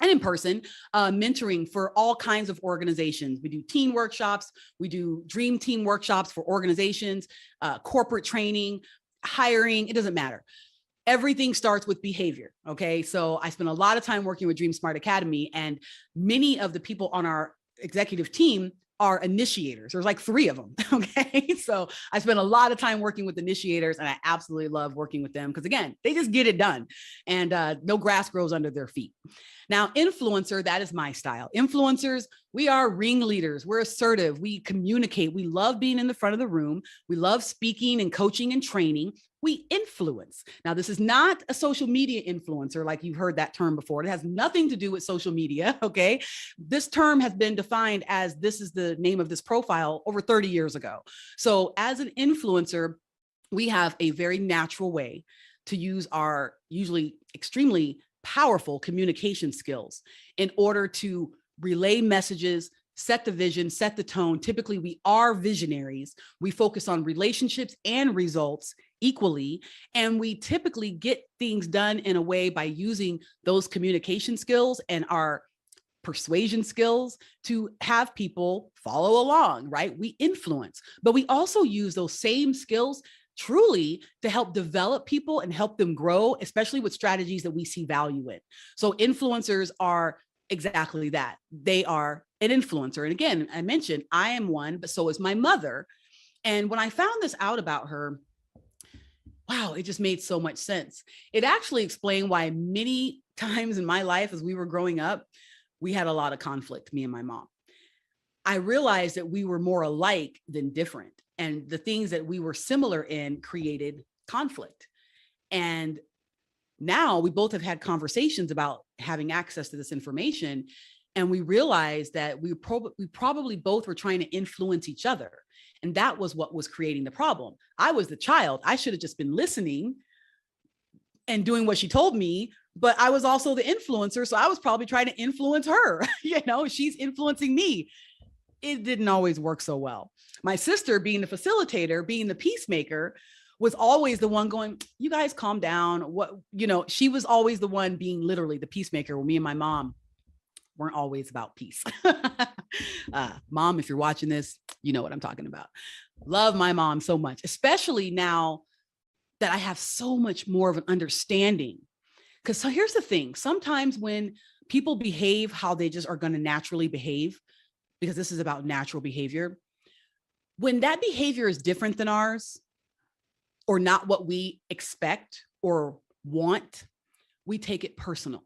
and in person, mentoring for all kinds of organizations. We do teen workshops, we do dream team workshops for organizations, corporate training, hiring, it doesn't matter. Everything starts with behavior. Okay. So I spent a lot of time working with Dream Smart Academy, and many of the people on our executive team are initiators. There's like 3 of them. Okay. So I spent a lot of time working with initiators, and I absolutely love working with them because, again, they just get it done, and no grass grows under their feet. Now, influencer, that is my style. Influencers, we are ringleaders. We're assertive. We communicate. We love being in the front of the room. We love speaking and coaching and training. We influence. Now, this is not a social media influencer like you've heard that term before. It has nothing to do with social media, okay? This term has been defined as, this is the name of this profile, over 30 years ago. So as an influencer, we have a very natural way to use our usually extremely powerful communication skills in order to relay messages, set the vision, set the tone. Typically, we are visionaries. We focus on relationships and results equally, and we typically get things done in a way by using those communication skills and our persuasion skills to have people follow along, right? We influence, but we also use those same skills truly to help develop people and help them grow, especially with strategies that we see value in. So influencers are exactly that. They are an influencer. And again, I mentioned I am one, but so is my mother. And when I found this out about her, wow, it just made so much sense. It actually explained why many times in my life as we were growing up, we had a lot of conflict, me and my mom. I realized that we were more alike than different. And the things that we were similar in created conflict. And now we both have had conversations about having access to this information. And we realized that we probably both were trying to influence each other. And that was what was creating the problem. I was the child. I should have just been listening and doing what she told me, but I was also the influencer. So I was probably trying to influence her. She's influencing me. It didn't always work so well. My sister, being the facilitator, being the peacemaker, was always the one going, you guys calm down. She was always the one being literally the peacemaker, when me and my mom weren't always about peace. Mom, if you're watching this, you know what I'm talking about. Love my mom so much, especially now that I have so much more of an understanding. So here's the thing. Sometimes when people behave how they just are going to naturally behave, because this is about natural behavior, when that behavior is different than ours, or not what we expect or want, we take it personal.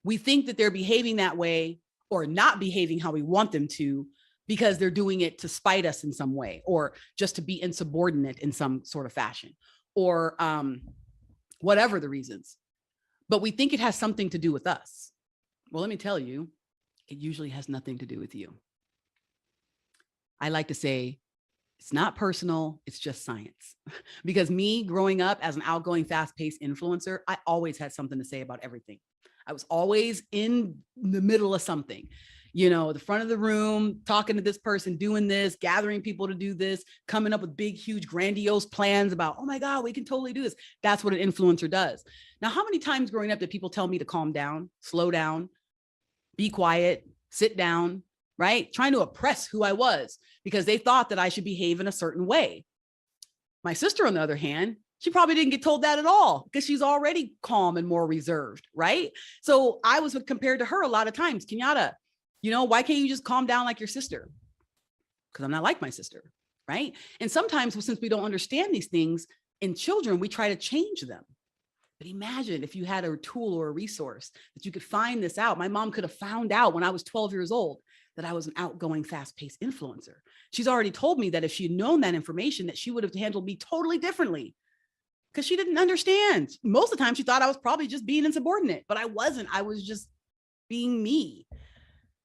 We think that they're behaving that way or not behaving how we want them to because they're doing it to spite us in some way, or just to be insubordinate in some sort of fashion, or whatever the reasons. But we think it has something to do with us. Well, let me tell you, it usually has nothing to do with you. I like to say, it's not personal, it's just science. Because me growing up as an outgoing, fast-paced influencer, I always had something to say about everything. I was always in the middle of something, the front of the room, talking to this person, doing this, gathering people to do this, coming up with big, huge, grandiose plans about, oh my God, we can totally do this. That's what an influencer does. Now, how many times growing up did people tell me to calm down, slow down, be quiet, sit down, right? Trying to oppress who I was because they thought that I should behave in a certain way. My sister, on the other hand, she probably didn't get told that at all because she's already calm and more reserved, right? So I was compared to her a lot of times. Kenyatta, why can't you just calm down like your sister? Because I'm not like my sister, right? And sometimes, since we don't understand these things in children, we try to change them. But imagine if you had a tool or a resource that you could find this out. My mom could have found out when I was 12 years old that I was an outgoing, fast-paced influencer. She's already told me that if she had known that information, that she would have handled me totally differently, because she didn't understand. Most of the time, she thought I was probably just being insubordinate, but I wasn't. I was just being me,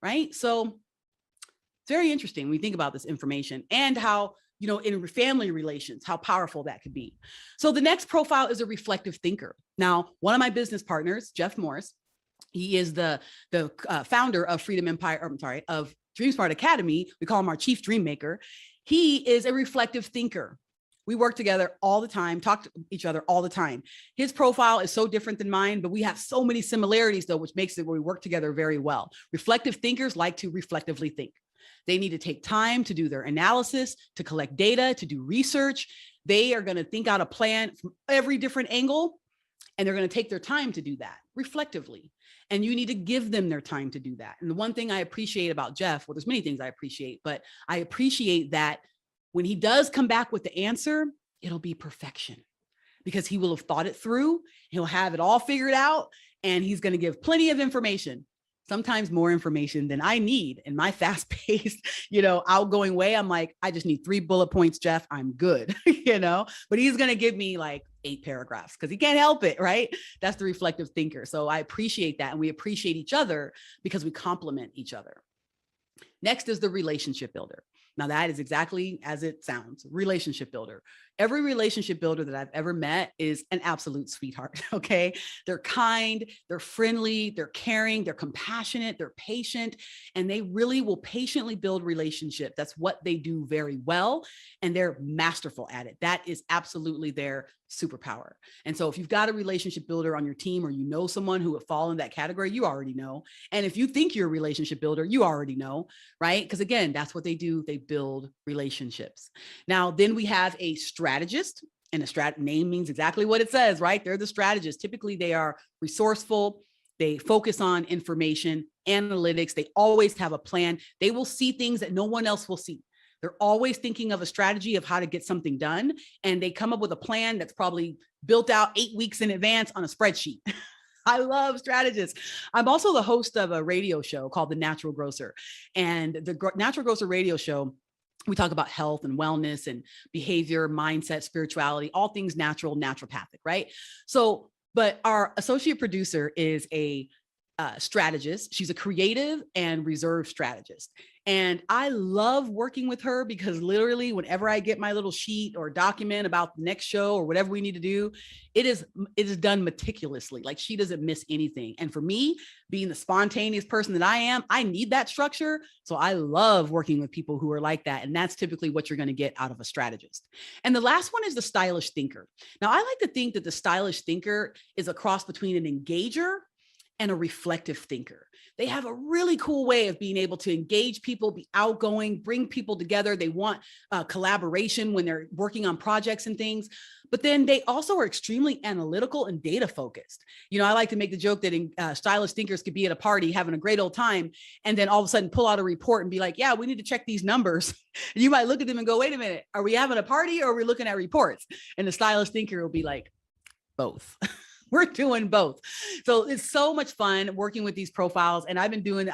right? So it's very interesting when we think about this information and how, in family relations, how powerful that could be. So the next profile is a reflective thinker. Now, one of my business partners, Jeff Morris, he is the founder of of Dream Smart Academy. We call him our chief dream maker. He is a reflective thinker. We work together all the time, talk to each other all the time. His profile is so different than mine, but we have so many similarities though, which makes it where we work together very well. Reflective thinkers like to reflectively think. They need to take time to do their analysis, to collect data, to do research. They are going to think out a plan from every different angle, and they're going to take their time to do that reflectively. And you need to give them their time to do that. And the one thing I appreciate about Jeff, well, there's many things I appreciate, but I appreciate that when he does come back with the answer, it'll be perfection because he will have thought it through. He'll have it all figured out, and he's going to give plenty of information. Sometimes more information than I need in my fast-paced, outgoing way. I'm like, I just need 3 bullet points, Jeff. I'm good, but he's going to give me like 8 paragraphs because he can't help it, right? That's the reflective thinker. So I appreciate that. And we appreciate each other because we complement each other. Next is the relationship builder. Now that is exactly as it sounds, relationship builder. Every relationship builder that I've ever met is an absolute sweetheart, okay? They're kind, they're friendly, they're caring, they're compassionate, they're patient, and they really will patiently build relationships. That's what they do very well, and they're masterful at it. That is absolutely their superpower. And so if you've got a relationship builder on your team or you know someone who would fall in that category, you already know. And if you think you're a relationship builder, you already know, right? Because again, that's what they do. They build relationships. Now, then we have a strategist, and a name means exactly what it says, right? They're the strategist. Typically, they are resourceful. They focus on information, analytics. They always have a plan. They will see things that no one else will see. They're always thinking of a strategy of how to get something done. And they come up with a plan that's probably built out 8 weeks in advance on a spreadsheet. I love strategists. I'm also the host of a radio show called The Natural Grocer. And the Natural Grocer radio show, we talk about health and wellness and behavior, mindset, spirituality, all things natural, naturopathic, right? So, but our associate producer is a strategist. She's a creative and reserve strategist. And I love working with her because literally whenever I get my little sheet or document about the next show or whatever we need to do, it is done meticulously. Like she doesn't miss anything. And for me, being the spontaneous person that I am, I need that structure. So I love working with people who are like that. And that's typically what you're going to get out of a strategist. And the last one is the stylish thinker. Now, I like to think that the stylish thinker is a cross between an engager and a reflective thinker. They have a really cool way of being able to engage people, be outgoing, bring people together. They want collaboration when they're working on projects and things, but then they also are extremely analytical and data focused. I like to make the joke that stylish thinkers could be at a party having a great old time and then all of a sudden pull out a report and be like, yeah, we need to check these numbers. And you might look at them and go, wait a minute, are we having a party or are we looking at reports? And the stylish thinker will be like, both. We're doing both. So it's so much fun working with these profiles. And I've been doing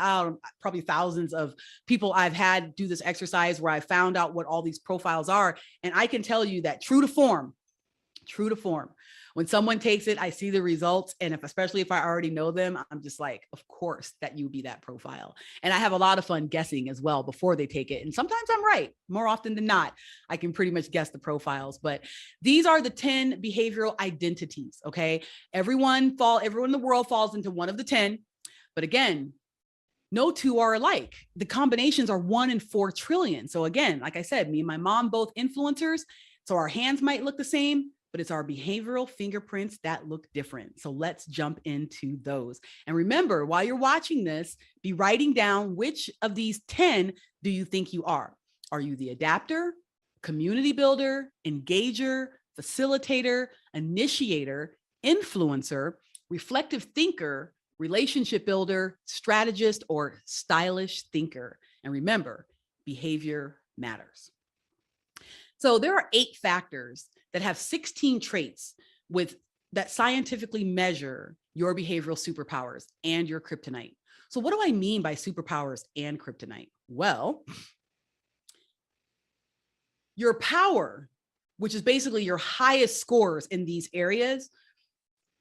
probably thousands of people I've had do this exercise where I found out what all these profiles are. And I can tell you that true to form, when someone takes it, I see the results. And especially if I already know them, I'm just like, of course that you be that profile. And I have a lot of fun guessing as well before they take it. And sometimes I'm right. More often than not, I can pretty much guess the profiles, but these are the 10 behavioral identities. Okay. Everyone in the world falls into one of the 10, but again, no two are alike. The combinations are 1 in 4 trillion. So again, like I said, me and my mom, both influencers. So our hands might look the same, but it's our behavioral fingerprints that look different. So let's jump into those. And remember, while you're watching this, be writing down which of these 10 do you think you are? Are you the adapter, community builder, engager, facilitator, initiator, influencer, reflective thinker, relationship builder, strategist, or stylish thinker? And remember, behavior matters. So there are 8 factors that have 16 traits that scientifically measure your behavioral superpowers and your kryptonite. So what do I mean by superpowers and kryptonite? Well, your power, which is basically your highest scores in these areas,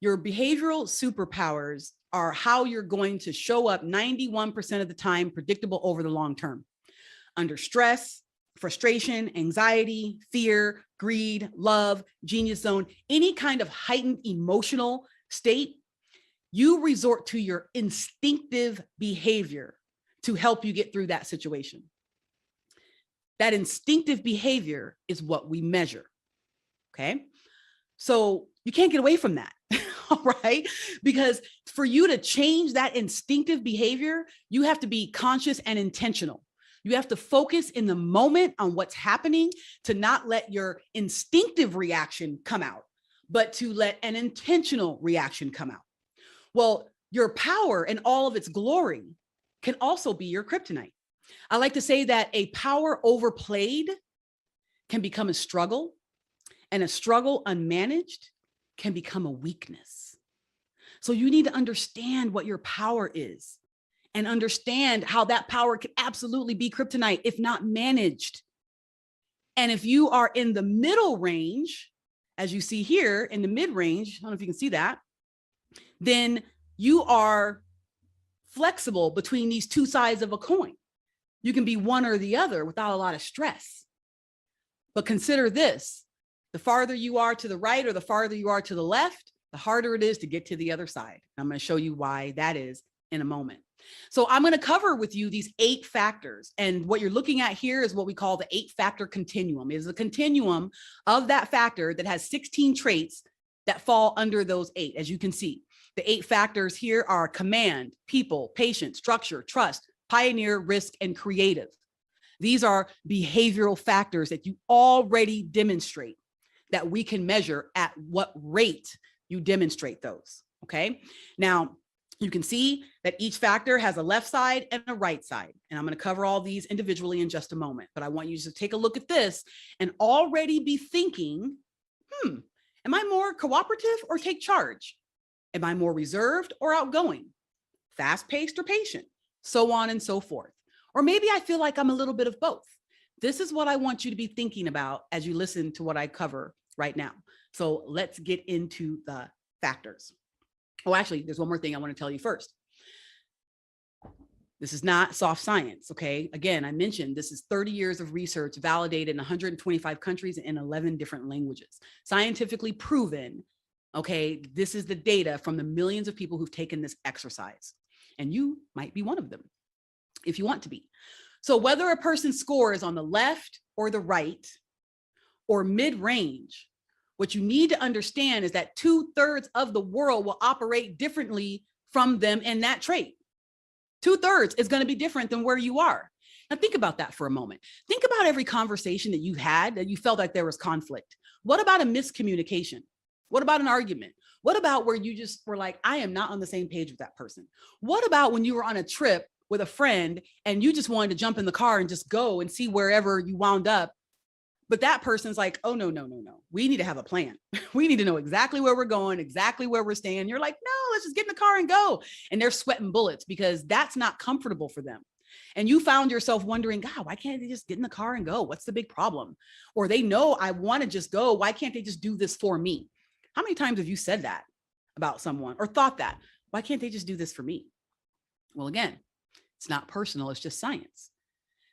your behavioral superpowers are how you're going to show up 91% of the time, predictable over the long term. Under stress, frustration, anxiety, fear, greed, love, genius zone, any kind of heightened emotional state, you resort to your instinctive behavior to help you get through that situation. That instinctive behavior is what we measure. Okay. So you can't get away from that. All right. Because for you to change that instinctive behavior, you have to be conscious and intentional. You have to focus in the moment on what's happening, to not let your instinctive reaction come out, but to let an intentional reaction come out. Well, your power and all of its glory can also be your kryptonite. I like to say that a power overplayed can become a struggle, and a struggle unmanaged can become a weakness. So you need to understand what your power is and understand how that power can absolutely be kryptonite if not managed. And if you are in the middle range, as you see here in the mid range, I don't know if you can see that, then you are flexible between these two sides of a coin. You can be one or the other without a lot of stress. But consider this: the farther you are to the right or the farther you are to the left, the harder it is to get to the other side. I'm going to show you why that is in a moment. So I'm going to cover with you these 8 factors. And what you're looking at here is what we call the 8-factor continuum. It is a continuum of that factor that has 16 traits that fall under those 8, as you can see. The 8 factors here are command, people, patience, structure, trust, pioneer, risk, and creative. These are behavioral factors that you already demonstrate, that we can measure at what rate you demonstrate those. Okay. Now, you can see that each factor has a left side and a right side. And I'm going to cover all these individually in just a moment, but I want you to take a look at this and already be thinking, am I more cooperative or take charge? Am I more reserved or outgoing? Fast-paced or patient? So on and so forth. Or maybe I feel like I'm a little bit of both. This is what I want you to be thinking about as you listen to what I cover right now. So let's get into the factors. Oh, actually, there's one more thing I want to tell you first. This is not soft science, okay? Again, I mentioned this is 30 years of research validated in 125 countries in 11 different languages. Scientifically proven, okay? This is the data from the millions of people who've taken this exercise. And you might be one of them if you want to be. So whether a person scores on the left or the right or mid-range, what you need to understand is that 2/3 of the world will operate differently from them in that trait. 2/3 is going to be different than where you are. Now think about that for a moment. Think about every conversation that you had that you felt like there was conflict. What about a miscommunication? What about an argument? What about where you just were like, I am not on the same page with that person? What about when you were on a trip with a friend and you just wanted to jump in the car and just go and see wherever you wound up? But that person's like, oh, no. We need to have a plan. We need to know exactly where we're going, exactly where we're staying. You're like, no, let's just get in the car and go. And they're sweating bullets because that's not comfortable for them. And you found yourself wondering, God, why can't they just get in the car and go? What's the big problem? Or they know I want to just go. Why can't they just do this for me? How many times have you said that about someone or thought that? Why can't they just do this for me? Well, again, it's not personal. It's just science.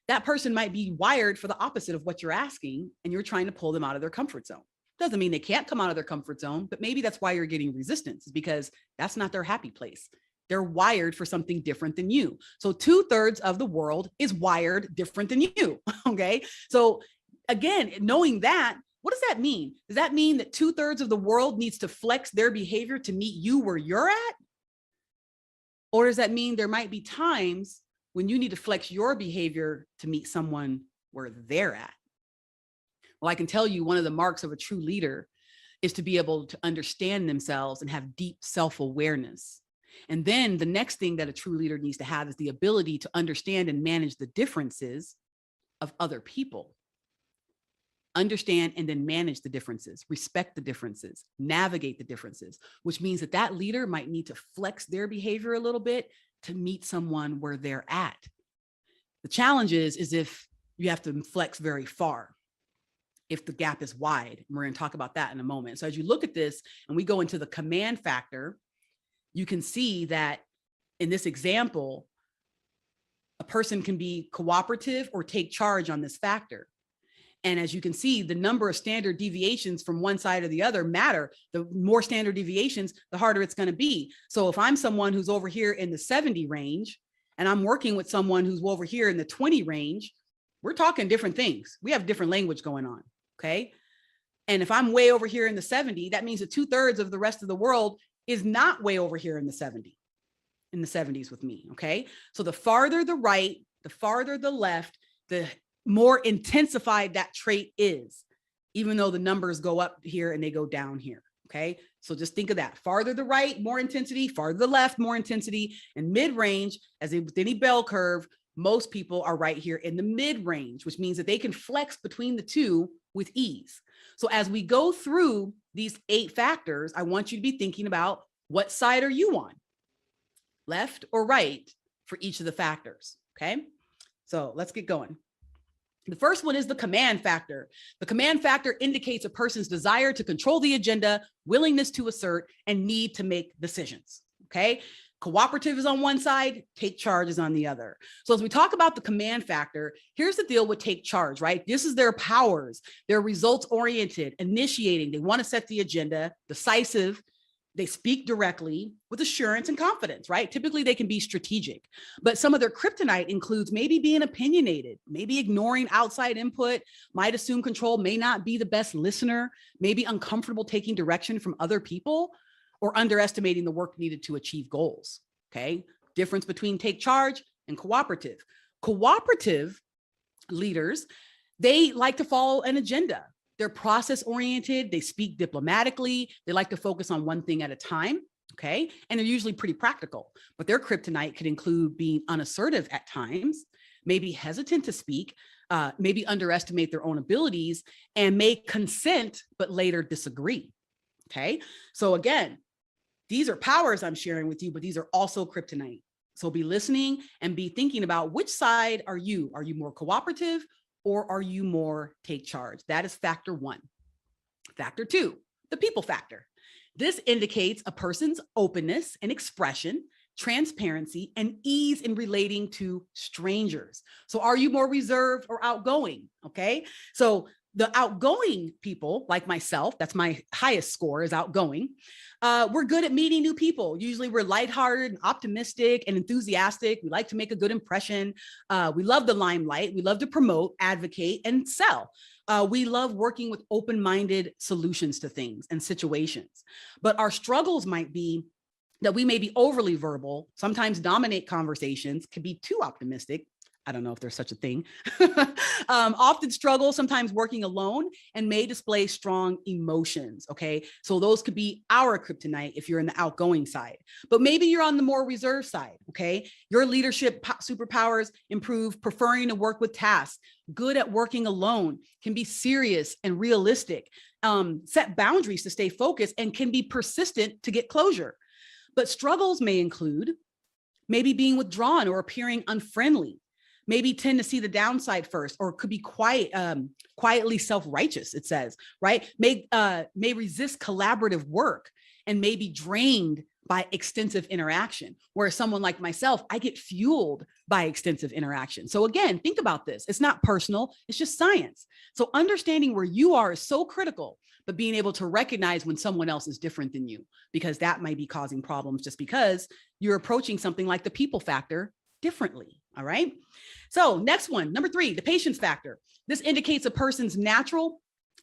That person might be wired for the opposite of what you're asking, and you're trying to pull them out of their comfort zone. Doesn't mean they can't come out of their comfort zone, but maybe that's why you're getting resistance, is because that's not their happy place. They're wired for something different than you. So 2/3 of the world is wired different than you. Okay. So again, knowing that, what does that mean? Does that mean that 2/3 of the world needs to flex their behavior to meet you where you're at? Or does that mean there might be times when you need to flex your behavior to meet someone where they're at? Well, I can tell you one of the marks of a true leader is to be able to understand themselves and have deep self-awareness. And then the next thing that a true leader needs to have is the ability to understand and manage the differences of other people. Understand and then manage the differences, respect the differences, navigate the differences, which means that that leader might need to flex their behavior a little bit to meet someone where they're at. The challenge is if you have to flex very far, if the gap is wide. And we're going to talk about that in a moment. So as you look at this and we go into the command factor, you can see that in this example, a person can be cooperative or take charge on this factor. And as you can see, the number of standard deviations from one side or the other matter. The more standard deviations, the harder it's going to be. So if I'm someone who's over here in the 70 range, and I'm working with someone who's over here in the 20 range, we're talking different things. We have different language going on. Okay. And if I'm way over here in the 70, that means that 2/3 of the rest of the world is not way over here in the 70s with me. Okay. So the farther the right, the farther the left, the more intensified that trait is, even though the numbers go up here and they go down here. Okay. So just think of that. Farther the right, more intensity, farther the left, more intensity, and mid-range, as with any bell curve, most people are right here in the mid-range, which means that they can flex between the two with ease. So as we go through these 8 factors, I want you to be thinking about, what side are you on? Left or right for each of the factors. Okay. So let's get going. The first one is the command factor. The command factor indicates a person's desire to control the agenda, willingness to assert, and need to make decisions. Okay. Cooperative is on one side, take charge is on the other. So as we talk about the command factor, here's the deal with take charge, right? This is their powers. They're results oriented, initiating. They want to set the agenda, decisive. They speak directly with assurance and confidence, right? Typically they can be strategic, but some of their kryptonite includes maybe being opinionated, maybe ignoring outside input, might assume control, may not be the best listener, maybe uncomfortable taking direction from other people, or underestimating the work needed to achieve goals. Okay. Difference between take charge and cooperative. Cooperative leaders, they like to follow an agenda. They're process oriented. They speak diplomatically. They like to focus on one thing at a time. Okay. And they're usually pretty practical, but their kryptonite could include being unassertive at times, maybe hesitant to speak, maybe underestimate their own abilities, and may consent, but later disagree. Okay. So again, these are powers I'm sharing with you, but these are also kryptonite. So be listening and be thinking about, which side are you? Are you more cooperative or are you more take charge? That is factor 1. Factor 2, the people factor. This indicates a person's openness and expression, transparency, and ease in relating to strangers. So are you more reserved or outgoing? Okay. So the outgoing people, like myself, that's my highest score, is outgoing. We're good at meeting new people. Usually we're lighthearted, optimistic, and enthusiastic. We like to make a good impression. We love the limelight. We love to promote, advocate, and sell. We love working with open-minded solutions to things and situations. But our struggles might be that we may be overly verbal, sometimes dominate conversations, can be too optimistic. I don't know if there's such a thing. Often struggle, sometimes working alone, and may display strong emotions. Okay. So those could be our kryptonite if you're in the outgoing side, but maybe you're on the more reserved side. Okay. Your leadership superpowers improve preferring to work with tasks, good at working alone, can be serious and realistic, set boundaries to stay focused, and can be persistent to get closure. But struggles may include maybe being withdrawn or appearing unfriendly, maybe tend to see the downside first, or could be quietly self-righteous, it says, right? May resist collaborative work and may be drained by extensive interaction. Whereas someone like myself, I get fueled by extensive interaction. So again, think about this. It's not personal, it's just science. So understanding where you are is so critical, but being able to recognize when someone else is different than you, because that might be causing problems just because you're approaching something like the people factor differently. All right. So next one, number 3, the patience factor. This indicates a person's natural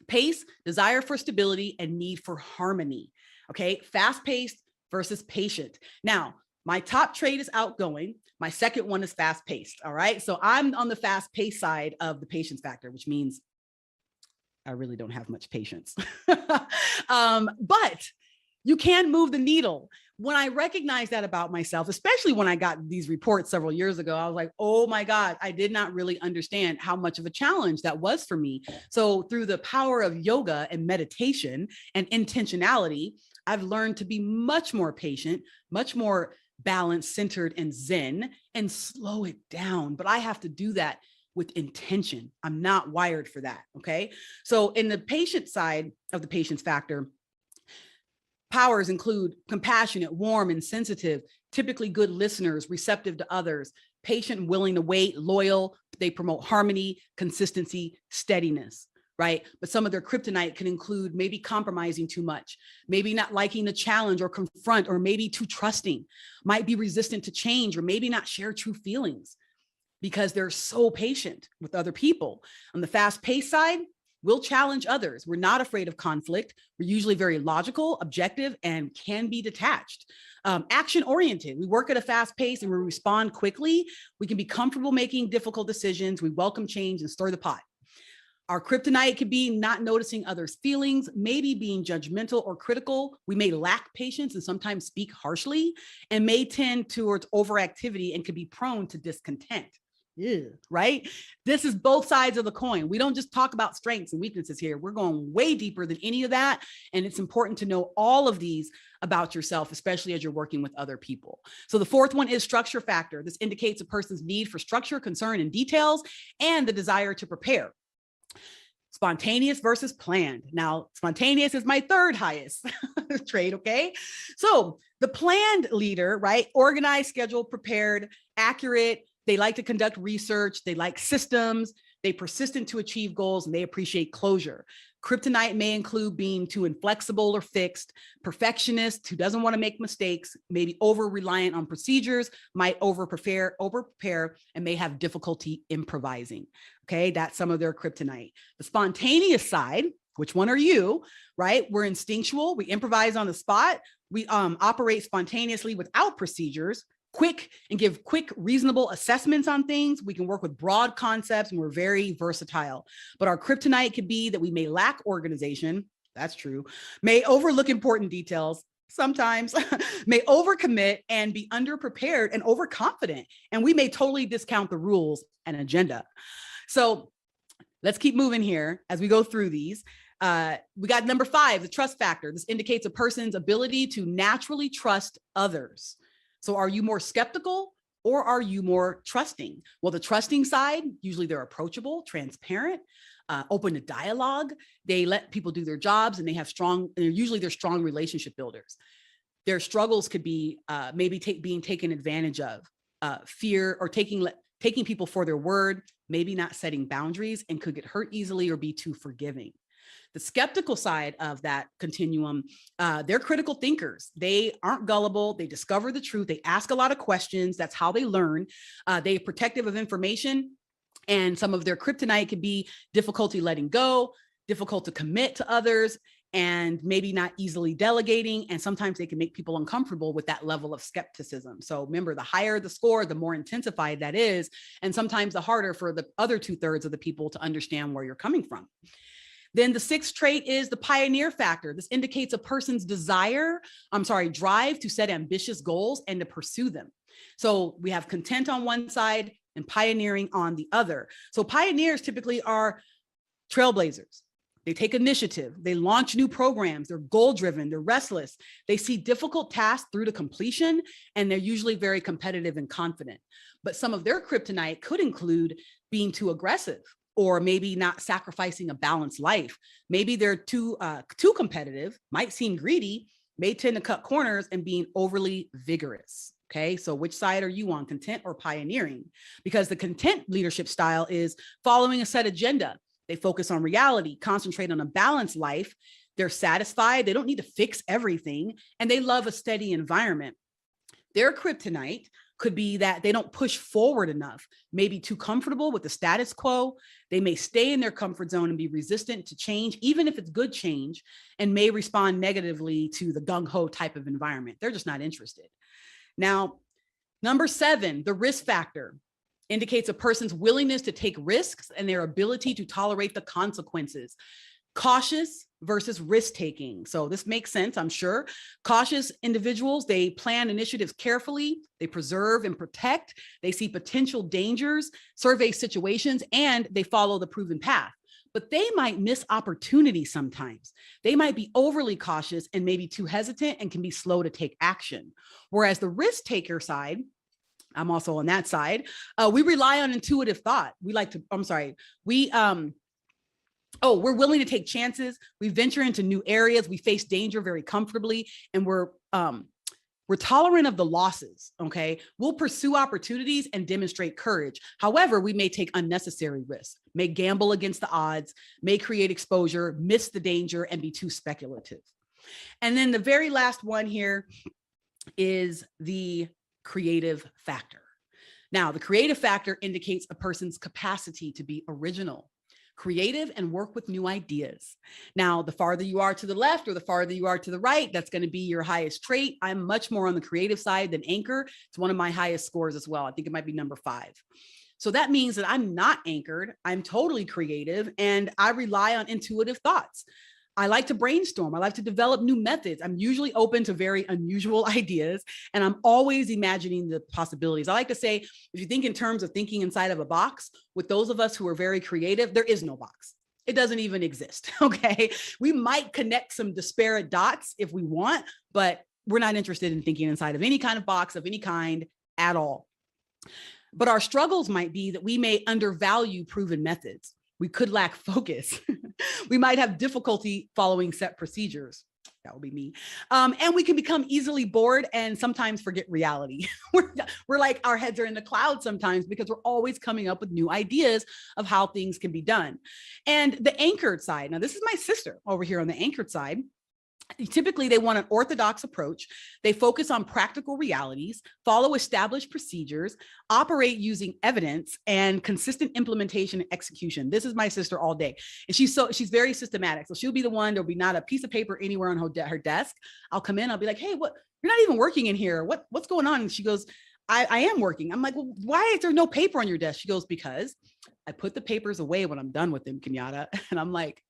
pace, desire for stability, and need for harmony. Okay. Fast paced versus patient. Now, my top trait is outgoing. My second one is fast paced. All right. So I'm on the fast paced side of the patience factor, which means I really don't have much patience. But you can move the needle. When I recognized that about myself, especially when I got these reports several years ago, I was like, oh my God, I did not really understand how much of a challenge that was for me. So through the power of yoga and meditation and intentionality, I've learned to be much more patient, much more balanced, centered, and zen, and slow it down. But I have to do that with intention. I'm not wired for that. Okay. So in the patient side of the patience factor, powers include compassionate, warm, and sensitive, typically good listeners, receptive to others, patient and willing to wait, loyal. They promote harmony, consistency, steadiness, right? But some of their kryptonite can include maybe compromising too much, maybe not liking the challenge or confront, or maybe too trusting, might be resistant to change, or maybe not share true feelings because they're so patient with other people. On the fast-paced side, We'll challenge others. We're not afraid of conflict. We're usually very logical, objective, and can be detached. Action oriented. We work at a fast pace and we respond quickly. We can be comfortable making difficult decisions. We welcome change and stir the pot. Our kryptonite could be not noticing others' feelings, maybe being judgmental or critical. We may lack patience and sometimes speak harshly, and may tend towards overactivity and could be prone to discontent. Ew, right? This is both sides of the coin. We don't just talk about strengths and weaknesses here. We're going way deeper than any of that. And it's important to know all of these about yourself, especially as you're working with other people. So the fourth one is structure factor. This indicates a person's need for structure, concern, and details, and the desire to prepare. Spontaneous versus planned. Now, spontaneous is my third highest trait, okay? So the planned leader, right? Organized, scheduled, prepared, accurate. They like to conduct research. They like systems. They persistent to achieve goals, and they appreciate closure. Kryptonite may include being too inflexible or fixed, perfectionist who doesn't want to make mistakes, maybe over-reliant on procedures, might over-prepare, and may have difficulty improvising. Okay, that's some of their kryptonite. The spontaneous side, which one are you, right? We're instinctual, we improvise on the spot, we operate spontaneously without procedures, quick and give quick, reasonable assessments on things. We can work with broad concepts and we're very versatile. But our kryptonite could be that we may lack organization. That's true. May overlook important details. Sometimes may overcommit and be underprepared and overconfident. And we may totally discount the rules and agenda. So let's keep moving here as we go through these. We got number 5, the trust factor. This indicates a person's ability to naturally trust others. So are you more skeptical or are you more trusting? Well, the trusting side, usually they're approachable, transparent, open to dialogue. They let people do their jobs and they have usually they're strong relationship builders. Their struggles could be maybe being taken advantage of, fear, or taking people for their word, maybe not setting boundaries, and could get hurt easily or be too forgiving. The skeptical side of that continuum, they're critical thinkers. They aren't gullible. They discover the truth. They ask a lot of questions. That's how they learn. They're protective of information. And some of their kryptonite could be difficulty letting go, difficult to commit to others, and maybe not easily delegating. And sometimes they can make people uncomfortable with that level of skepticism. So remember, the higher the score, the more intensified that is. And sometimes the harder for the other 2/3 of the people to understand where you're coming from. Then the 6th trait is the pioneer factor. This indicates a person's drive to set ambitious goals and to pursue them. So we have content on one side and pioneering on the other. So pioneers typically are trailblazers. They take initiative, they launch new programs, they're goal-driven, they're restless, they see difficult tasks through to completion, and they're usually very competitive and confident. But some of their kryptonite could include being too aggressive, or maybe not sacrificing a balanced life. Maybe they're too competitive, might seem greedy, may tend to cut corners, and being overly vigorous. Okay, so which side are you on, content or pioneering? Because the content leadership style is following a set agenda. They focus on reality, concentrate on a balanced life. They're satisfied. They don't need to fix everything. And they love a steady environment. Their kryptonite could be that they don't push forward enough, maybe too comfortable with the status quo. They may stay in their comfort zone and be resistant to change, even if it's good change, and may respond negatively to the gung-ho type of environment. They're just not interested. Now, number 7, the risk factor, indicates a person's willingness to take risks and their ability to tolerate the consequences. Cautious versus risk-taking. So this makes sense, I'm sure. Cautious individuals, they plan initiatives carefully, they preserve and protect, they see potential dangers, survey situations, and they follow the proven path. But they might miss opportunities sometimes. They might be overly cautious and maybe too hesitant and can be slow to take action. Whereas the risk-taker side, I'm also on that side, we rely on intuitive thought. We're willing to take chances. We venture into new areas. We face danger very comfortably, and we're tolerant of the losses. Okay, we'll pursue opportunities and demonstrate courage. However, we may take unnecessary risks, may gamble against the odds, may create exposure, miss the danger, and be too speculative. And then the very last one here is the creative factor. Now, the creative factor indicates a person's capacity to be original, creative, and work with new ideas. Now, the farther you are to the left or the farther you are to the right, that's going to be your highest trait. I'm much more on the creative side than anchor. It's one of my highest scores as well. I think it might be number 5. So that means that I'm not anchored. I'm totally creative, and I rely on intuitive thoughts. I like to brainstorm. I like to develop new methods. I'm usually open to very unusual ideas, and I'm always imagining the possibilities. I like to say, if you think in terms of thinking inside of a box, with those of us who are very creative, there is no box. It doesn't even exist, okay? We might connect some disparate dots if we want, but we're not interested in thinking inside of any kind of box of any kind at all. But our struggles might be that we may undervalue proven methods. We could lack focus. We might have difficulty following set procedures. That would be me. And we can become easily bored and sometimes forget reality. We're like, our heads are in the clouds sometimes because we're always coming up with new ideas of how things can be done. And the anchored side, now this is my sister over here on the anchored side. Typically, they want an orthodox approach. They focus on practical realities, follow established procedures, operate using evidence, and consistent implementation and execution. This is my sister all day. And she's very systematic. So she'll be the one, there'll be not a piece of paper anywhere on her desk. I'll come in, I'll be like, hey, what? You're not even working in here. What's going on? And she goes, I am working. I'm like, well, why is there no paper on your desk? She goes, because I put the papers away when I'm done with them, Kenyatta. And I'm like,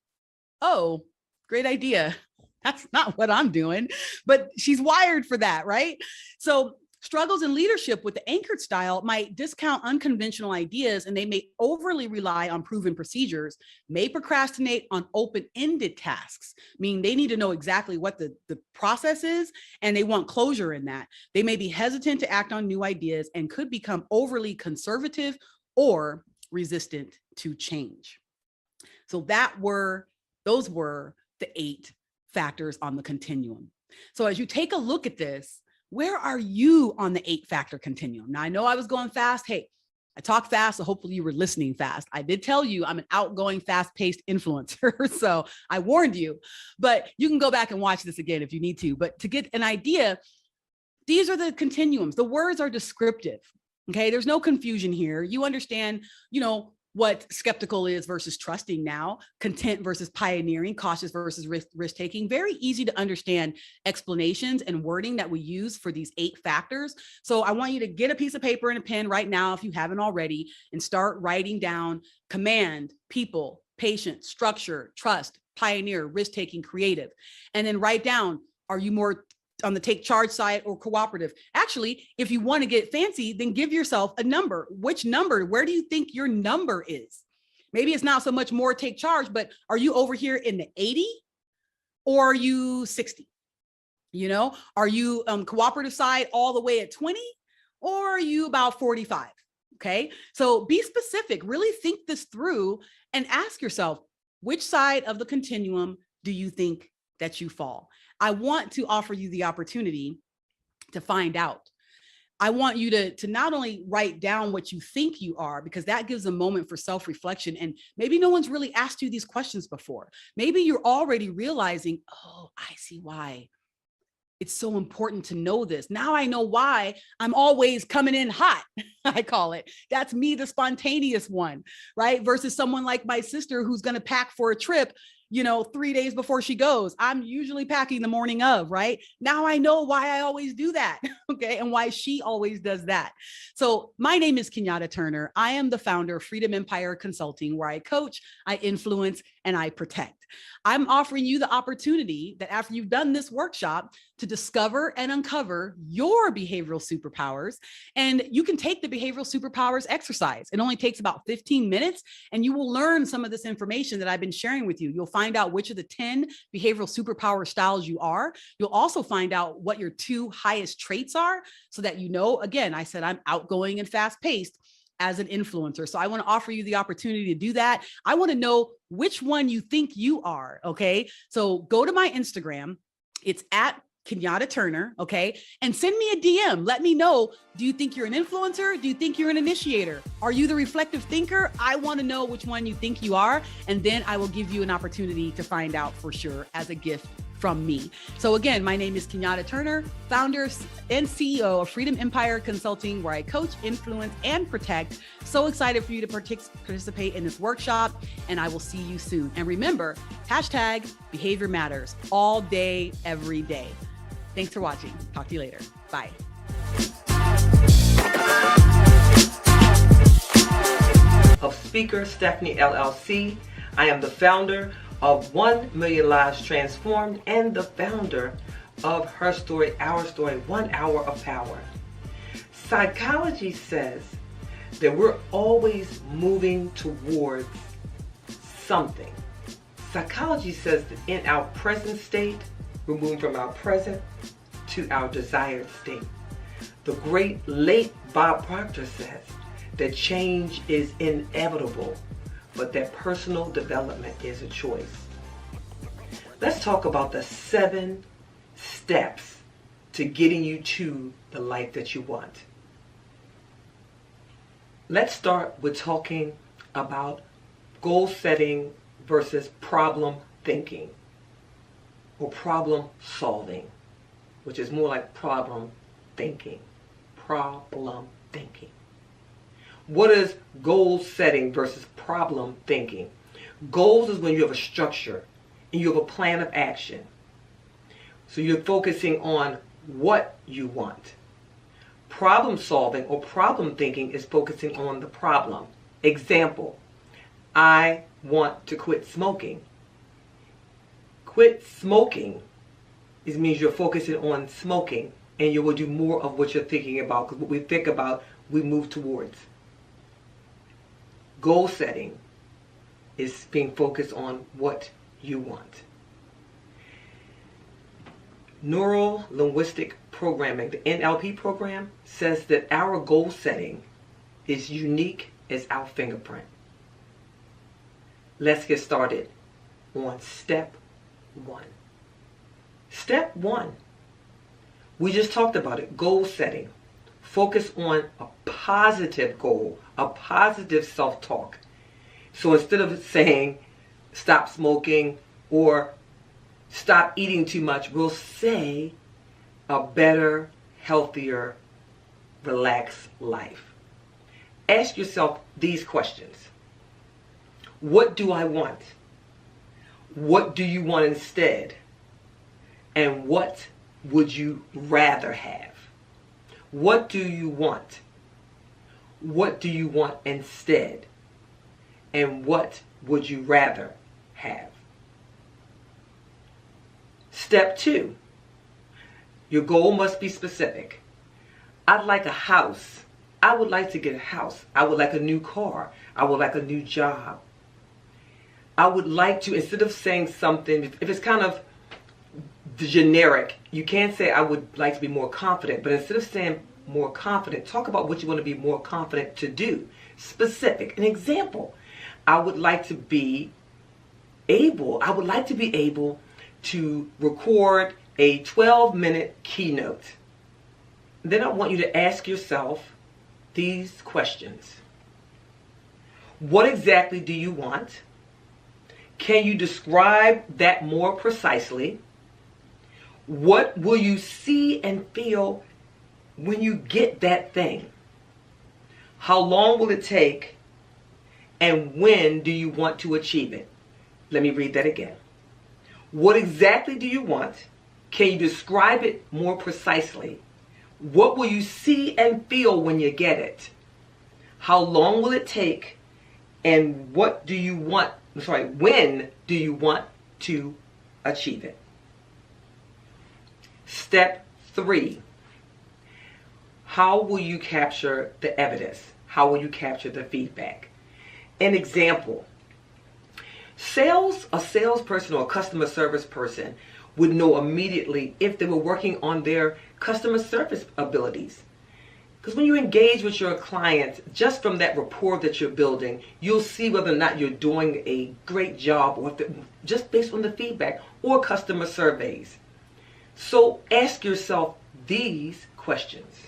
oh, great idea. That's not what I'm doing, but she's wired for that, right? So struggles in leadership with the anchored style might discount unconventional ideas, and they may overly rely on proven procedures, may procrastinate on open-ended tasks, meaning they need to know exactly what the process is, and they want closure in that. They may be hesitant to act on new ideas and could become overly conservative or resistant to change. So those were the 8 factors on the continuum. So as you take a look at this, where are you on the 8-factor continuum? Now, I know I was going fast. Hey, I talk fast, so hopefully you were listening fast. I did tell you I'm an outgoing, fast-paced influencer, so I warned you, but you can go back and watch this again if you need to. But to get an idea, these are the continuums. The words are descriptive, okay? There's no confusion here. You understand, what skeptical is versus trusting now, content versus pioneering, cautious versus risk-taking. Very easy to understand explanations and wording that we use for these 8 factors. So I want you to get a piece of paper and a pen right now, if you haven't already, and start writing down command, people, patient, structure, trust, pioneer, risk-taking, creative. And then write down, are you more on the take charge side or cooperative? Actually, if you want to get fancy, then give yourself a number. Which number? Where do you think your number is? Maybe it's not so much more take charge, but are you over here in the 80 or are you 60? Are you cooperative side all the way at 20 or are you about 45? Okay. So be specific, really think this through and ask yourself, which side of the continuum do you think that you fall? I want to offer you the opportunity to find out. I want you to not only write down what you think you are, because that gives a moment for self-reflection. And maybe no one's really asked you these questions before. Maybe you're already realizing, oh, I see why it's so important to know this. Now I know why I'm always coming in hot, I call it. That's me, the spontaneous one, right? Versus someone like my sister who's going to pack for a trip 3 days before she goes. I'm usually packing the morning of, right? Now I know why I always do that, okay? And why she always does that. So my name is Kenyatta Turner. I am the founder of Freedom Empire Consulting, where I coach, I influence, and I protect. I'm offering you the opportunity that after you've done this workshop to discover and uncover your behavioral superpowers, and you can take the behavioral superpowers exercise. It only takes about 15 minutes, and you will learn some of this information that I've been sharing with you. You'll find out which of the 10 behavioral superpower styles you are. You'll also find out what your 2 highest traits are, so that again, I said I'm outgoing and fast-paced as an influencer. So I want to offer you the opportunity to do that. I want to know which one you think you are, okay? So go to my Instagram. It's at Kenyatta Turner, okay? And send me a DM. Let me know, do you think you're an influencer? Do you think you're an initiator? Are you the reflective thinker? I want to know which one you think you are, and then I will give you an opportunity to find out for sure as a gift from me. So again, my name is Kenyatta Turner, founder and CEO of Freedom Empire Consulting, where I coach, influence, and protect. So excited for you to participate in this workshop, and I will see you soon. And remember, #behavior matters all day, every day. Thanks for watching. Talk to you later. Bye. Of Speaker Stephanie LLC. I am the founder of 1 Million Lives Transformed and the founder of Her Story, Our Story, 1 Hour of Power. Psychology says that we're always moving towards something. Psychology says that in our present state, we're moving from our present to our desired state. The great late Bob Proctor says that change is inevitable, but that personal development is a choice. Let's talk about the 7 steps to getting you to the life that you want. Let's start with talking about goal setting versus problem thinking, or problem solving, which is more like problem thinking. Problem thinking. What is goal setting versus problem thinking? Goals is when you have a structure and you have a plan of action. So you're focusing on what you want. Problem solving or problem thinking is focusing on the problem. Example, I want to quit smoking. Quit smoking means you're focusing on smoking, and you will do more of what you're thinking about, because what we think about, we move towards. Goal setting is being focused on what you want. Neuro-linguistic programming, the NLP program, says that our goal setting is unique as our fingerprint. Let's get started on step 1. Step 1, we just talked about it, goal setting. Focus on a positive goal, a positive self-talk. So instead of saying stop smoking or stop eating too much, we'll say a better, healthier, relaxed life. Ask yourself these questions. What do I want? What do you want instead? And what would you rather have? What do you want? What do you want instead? And what would you rather have? Step 2, your goal must be specific. I'd like a house. I would like to get a house. I would like a new car. I would like a new job. I would like to, instead of saying something, if it's kind of generic, you can't say I would like to be more confident, but instead of saying more confident, talk about what you want to be more confident to do. Specific. An example, I would like to be able to record a 12-minute keynote. Then I want you to ask yourself these questions. What exactly do you want? Can you describe that more precisely? What will you see and feel when you get that thing? How long will it take? And when do you want to achieve it? Let me read that again. What exactly do you want? Can you describe it more precisely? What will you see and feel when you get it? How long will it take? And when do you want to achieve it? Step 3. How will you capture the evidence? How will you capture the feedback? An example. A salesperson or a customer service person would know immediately if they were working on their customer service abilities. Because when you engage with your clients, just from that rapport that you're building, you'll see whether or not you're doing a great job, or just based on the feedback or customer surveys. So ask yourself these questions.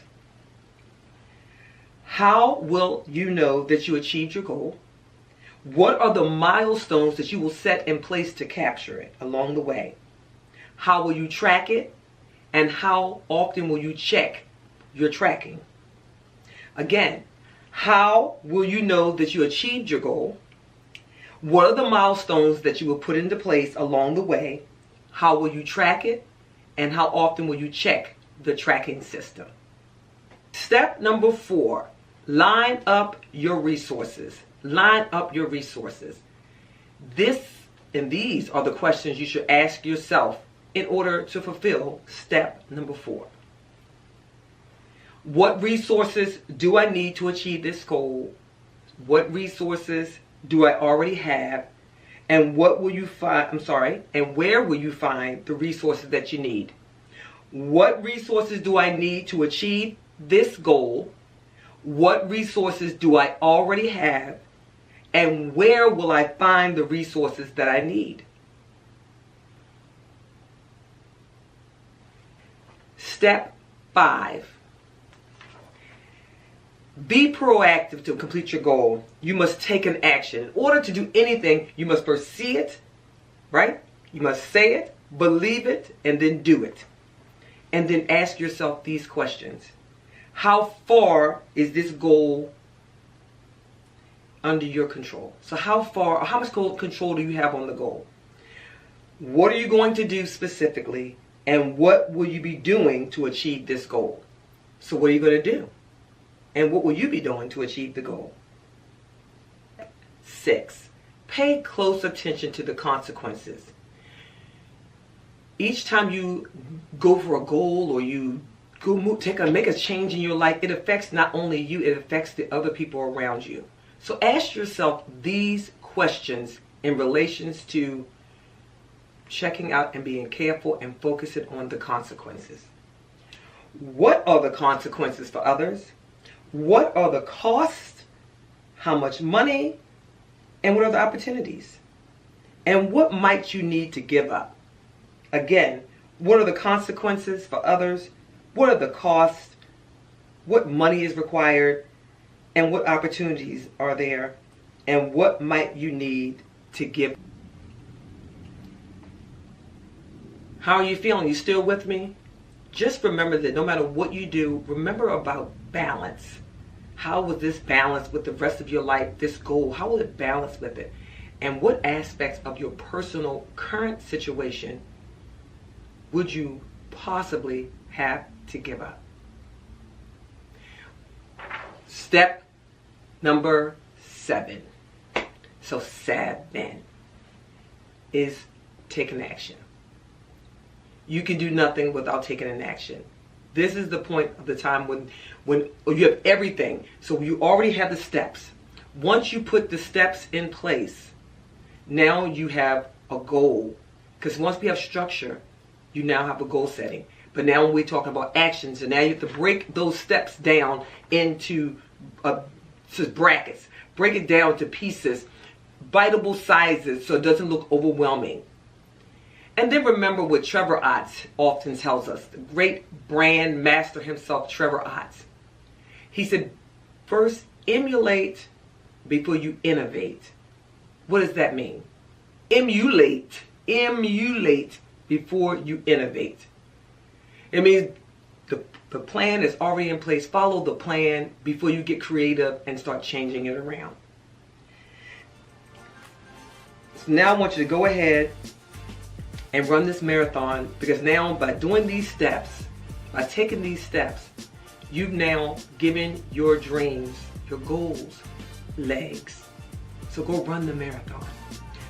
How will you know that you achieved your goal? What are the milestones that you will set in place to capture it along the way? How will you track it? And how often will you check your tracking? Again, how will you know that you achieved your goal? What are the milestones that you will put into place along the way? How will you track it? And how often will you check the tracking system? Step number 4, line up your resources. Line up your resources. These are the questions you should ask yourself in order to fulfill step number 4. What resources do I need to achieve this goal? What resources do I already have? And what will you find, and where will you find the resources that you need? What resources do I need to achieve this goal? What resources do I already have? And where will I find the resources that I need? Step 5. Be proactive to complete your goal. You must take an action. In order to do anything, you must first see it, right? You must say it, believe it, and then do it. And then ask yourself these questions. How far is this goal under your control? So how much control do you have on the goal? What are you going to do specifically? And what will you be doing to achieve this goal? So what are you going to do? And what will you be doing to achieve the goal? 6, pay close attention to the consequences. Each time you go for a goal or you make a change in your life, it affects not only you, it affects the other people around you. So ask yourself these questions in relations to checking out and being careful and focusing on the consequences. What are the consequences for others? What are the costs? How much money? And what are the opportunities? And what might you need to give up? Again, what are the consequences for others? What are the costs? What money is required? And what opportunities are there? And what might you need to give? How are you feeling? You still with me? Just remember that no matter what you do, remember about balance. How will this balance with the rest of your life, this goal? How will it balance with it? And what aspects of your personal current situation would you possibly have to give up? Step number 7. So 7 is taking action. You can do nothing without taking an action. This is the point of the time when you have everything. So you already have the steps. Once you put the steps in place, now you have a goal. Because once we have structure, you now have a goal setting. But now we're talking about actions, and now you have to break those steps down into brackets. Break it down to pieces, biteable sizes, so it doesn't look overwhelming. And then remember what Trevor Ott often tells us, the great brand master himself, Trevor Ott. He said, first emulate before you innovate. What does that mean? Emulate before you innovate. It means the plan is already in place. Follow the plan before you get creative and start changing it around. So now I want you to go ahead and run this marathon, because now by doing these steps, by taking these steps, you've now given your dreams, your goals, legs. So go run the marathon.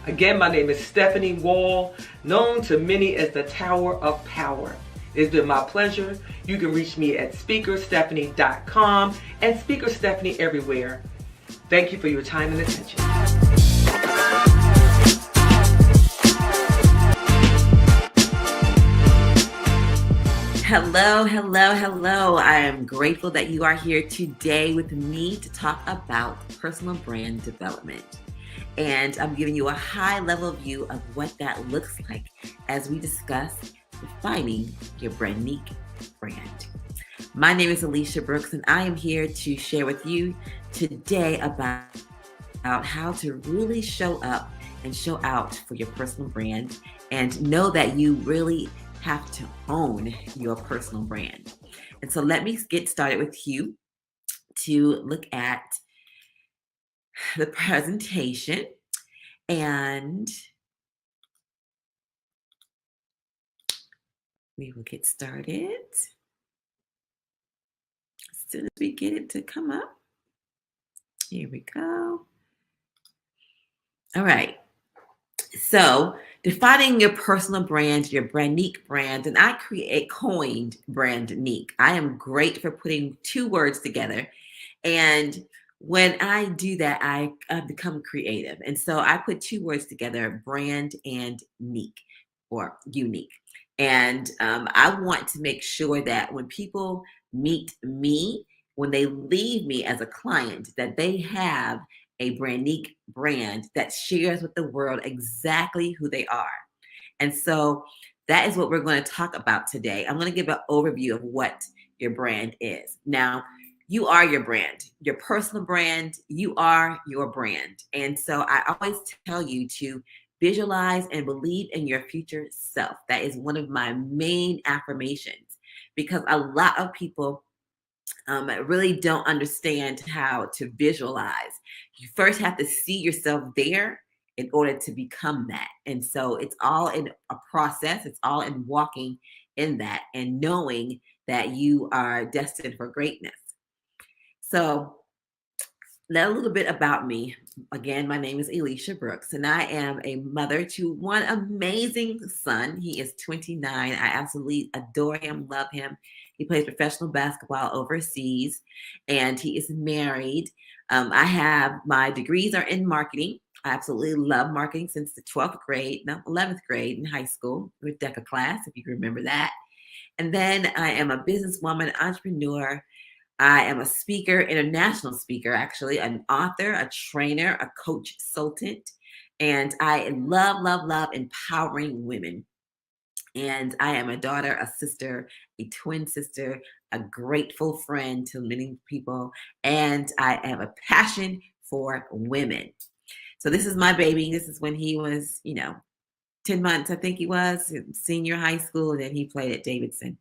Again, my name is Stephanie Wall, known to many as the Tower of Power. It's been my pleasure. You can reach me at speakerstephanie.com and Speaker Stephanie everywhere. Thank you for your time and attention. Hello, hello, hello. I am grateful that you are here today with me to talk about personal brand development. And I'm giving you a high-level view of what that looks like as we discuss defining your brand-unique brand. My name is Alicia Brooks, and I am here to share with you today about how to really show up and show out for your personal brand, and know that you really have to own your personal brand. And so let me get started with you to look at the presentation, and we will get started as soon as we get it to come up. Here we go. All right. So defining your personal brand, your Brandnique brand, and I coined Brandnique. I am great for putting two words together. And when I do that, I become creative. And so I put two words together, brand and nique, or unique. And I want to make sure that when people meet me, when they leave me as a client, that they have a Brandnique brand that shares with the world exactly who they are. And so that is what we're going to talk about today. I'm going to give an overview of what your brand is. Now, you are your brand, your personal brand. You are your brand. And so I always tell you to visualize and believe in your future self. That is one of my main affirmations, because a lot of people really don't understand how to visualize. You first have to see yourself there in order to become that. And so it's all in a process. It's all in walking in that and knowing that you are destined for greatness. So a little bit about me. Again, my name is Elisha Brooks, and I am a mother to one amazing son. He is 29. I absolutely adore him, love him. He plays professional basketball overseas, and he is married. I have my degrees are in marketing. I absolutely love marketing since the 11th grade in high school with DECA class, if you remember that. And then I am a businesswoman, entrepreneur. I am a speaker, international speaker, actually, an author, a trainer, a coach consultant, and I love empowering women. And I am a daughter, a sister, a twin sister, a grateful friend to many people, and I have a passion for women. So this is my baby. This is when he was, 10 months, I think he was, senior high school, and then he played at Davidson.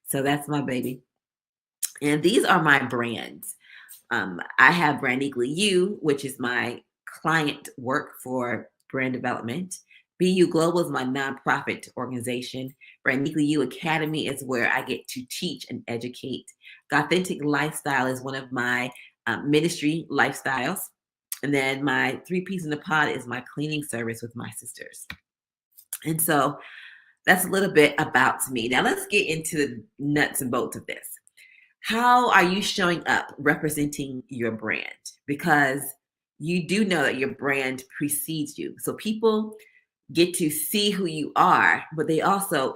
So that's my baby. And these are my brands. I have Brandnique You, which is my client work for brand development. BU Global is my nonprofit organization. Brandnique You Academy is where I get to teach and educate. Authentic Lifestyle is one of my ministry lifestyles. And then my 3-piece in the pod is my cleaning service with my sisters. And so that's a little bit about me. Now let's get into the nuts and bolts of this. How are you showing up representing your brand? Because you do know that your brand precedes you. So people get to see who you are, but it also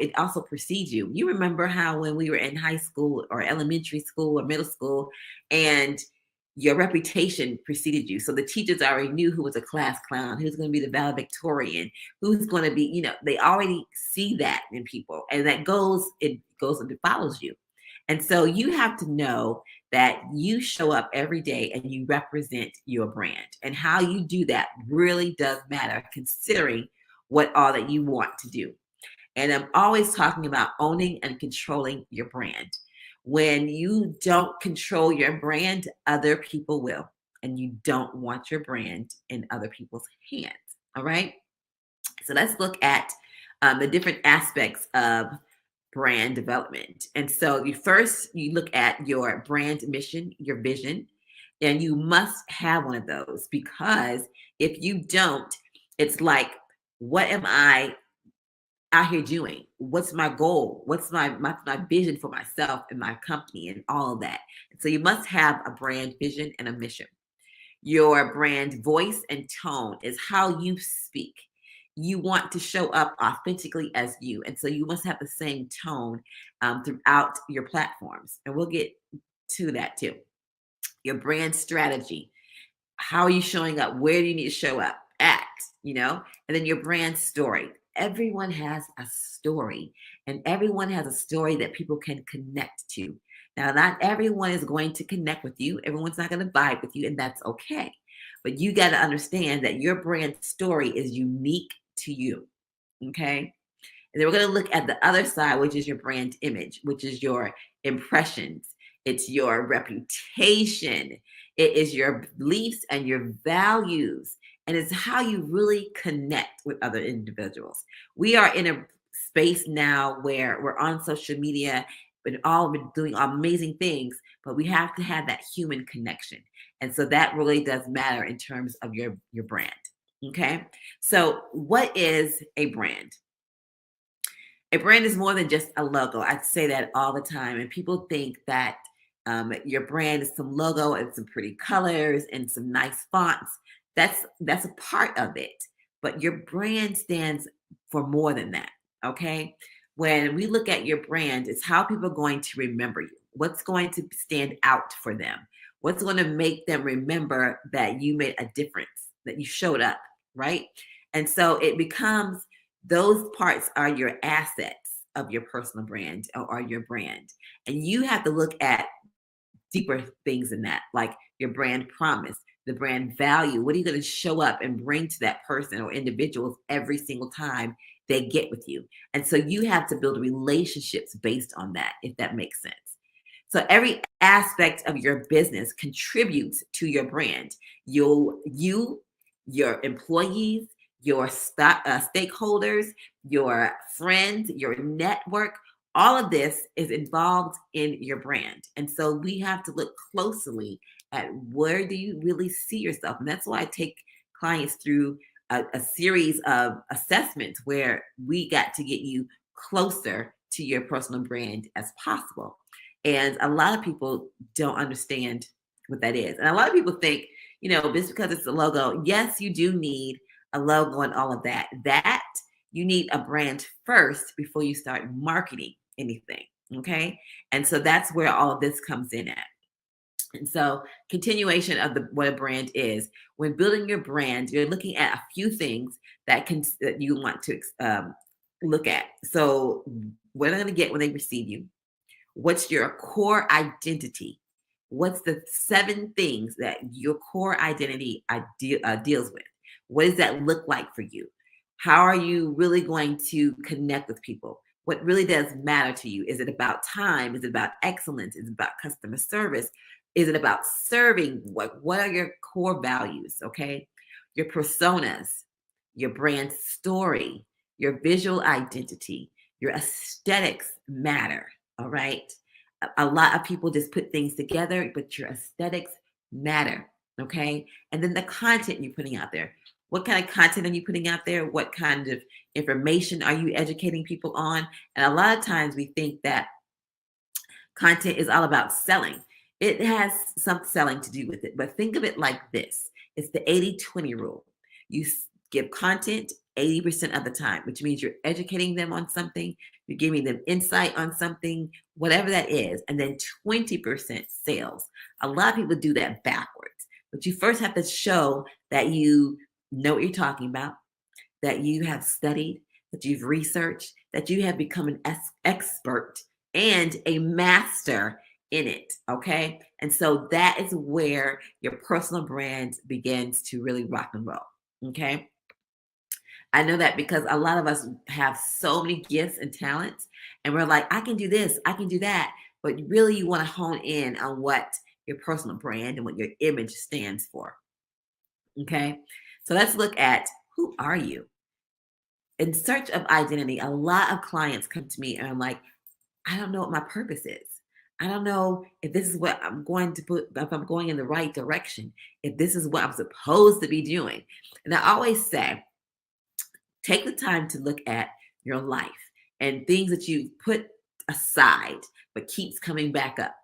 precedes you. You remember how when we were in high school or elementary school or middle school, and your reputation preceded you. So the teachers already knew who was a class clown, who's going to be the valedictorian, who's going to be, they already see that in people. And it goes and it follows you. And so you have to know that you show up every day and you represent your brand. And how you do that really does matter, considering what all that you want to do. And I'm always talking about owning and controlling your brand. When you don't control your brand, other people will. And you don't want your brand in other people's hands. All right. So let's look at the different aspects of brand development. And so you look at your brand mission, your vision, and you must have one of those, because if you don't, it's like, what am I out here doing? What's my goal? What's my vision for myself and my company and all of that? And so you must have a brand vision and a mission. Your brand voice and tone is how you speak. You want to show up authentically as you. And so you must have the same tone throughout your platforms. And we'll get to that too. Your brand strategy. How are you showing up? Where do you need to show up at? And then your brand story. Everyone has a story, and everyone has a story that people can connect to. Now, not everyone is going to connect with you. Everyone's not going to vibe with you, and that's okay. But you got to understand that your brand story is unique to you. Okay. And then we're going to look at the other side, which is your brand image, which is your impressions. It's your reputation. It is your beliefs and your values. And it's how you really connect with other individuals. We are in a space now where we're on social media and all been doing amazing things, but we have to have that human connection. And so that really does matter in terms of your brand. Okay. So what is a brand? A brand is more than just a logo. I say that all the time. And people think that your brand is some logo and some pretty colors and some nice fonts. That's a part of it. But your brand stands for more than that. Okay. When we look at your brand, it's how people are going to remember you. What's going to stand out for them? What's going to make them remember that you made a difference, that you showed up, right? And so it becomes, those parts are your assets of your personal brand or your brand. And you have to look at deeper things than that, like your brand promise, the brand value. What are you going to show up and bring to that person or individuals every single time they get with you? And so you have to build relationships based on that, if that makes sense. So every aspect of your business contributes to your brand. Your employees, your stakeholders, your friends, your network, all of this is involved in your brand. And so we have to look closely at where do you really see yourself. And that's why I take clients through a series of assessments where we got to get you closer to your personal brand as possible. And a lot of people don't understand what that is. And a lot of people think, just because it's a logo, yes, you do need a logo and all of that. That you need a brand first before you start marketing anything. Okay. And so that's where all of this comes in at. And so continuation of what a brand is. When building your brand, you're looking at a few things that you want to look at. So what are they going to get when they receive you? What's your core identity? What's the 7 things that your core identity deals with? What does that look like for you? How are you really going to connect with people? What really does matter to you? Is it about time? Is it about excellence? Is it about customer service? Is it about serving? What are your core values? Okay. Your personas, your brand story, your visual identity, your aesthetics matter. All right. A lot of people just put things together, but your aesthetics matter. Okay. And then the content you're putting out there. What kind of content are you putting out there? What kind of information are you educating people on? And a lot of times we think that content is all about selling. It has some selling to do with it, but think of it like this. It's the 80-20 rule. You give content 80% of the time, which means you're educating them on something, you're giving them insight on something, whatever that is, and then 20% sales. A lot of people do that backwards, but you first have to show that you know what you're talking about, that you have studied, that you've researched, that you have become an expert and a master in it. Okay. And so that is where your personal brand begins to really rock and roll. Okay. I know that because a lot of us have so many gifts and talents, and we're like, I can do this, I can do that. But really, you want to hone in on what your personal brand and what your image stands for. Okay. So let's look at, who are you? In search of identity, a lot of clients come to me and I'm like, I don't know what my purpose is. I don't know if this is what I'm going to put, if I'm going in the right direction, if this is what I'm supposed to be doing. And I always say, take the time to look at your life and things that you put aside, but keeps coming back up.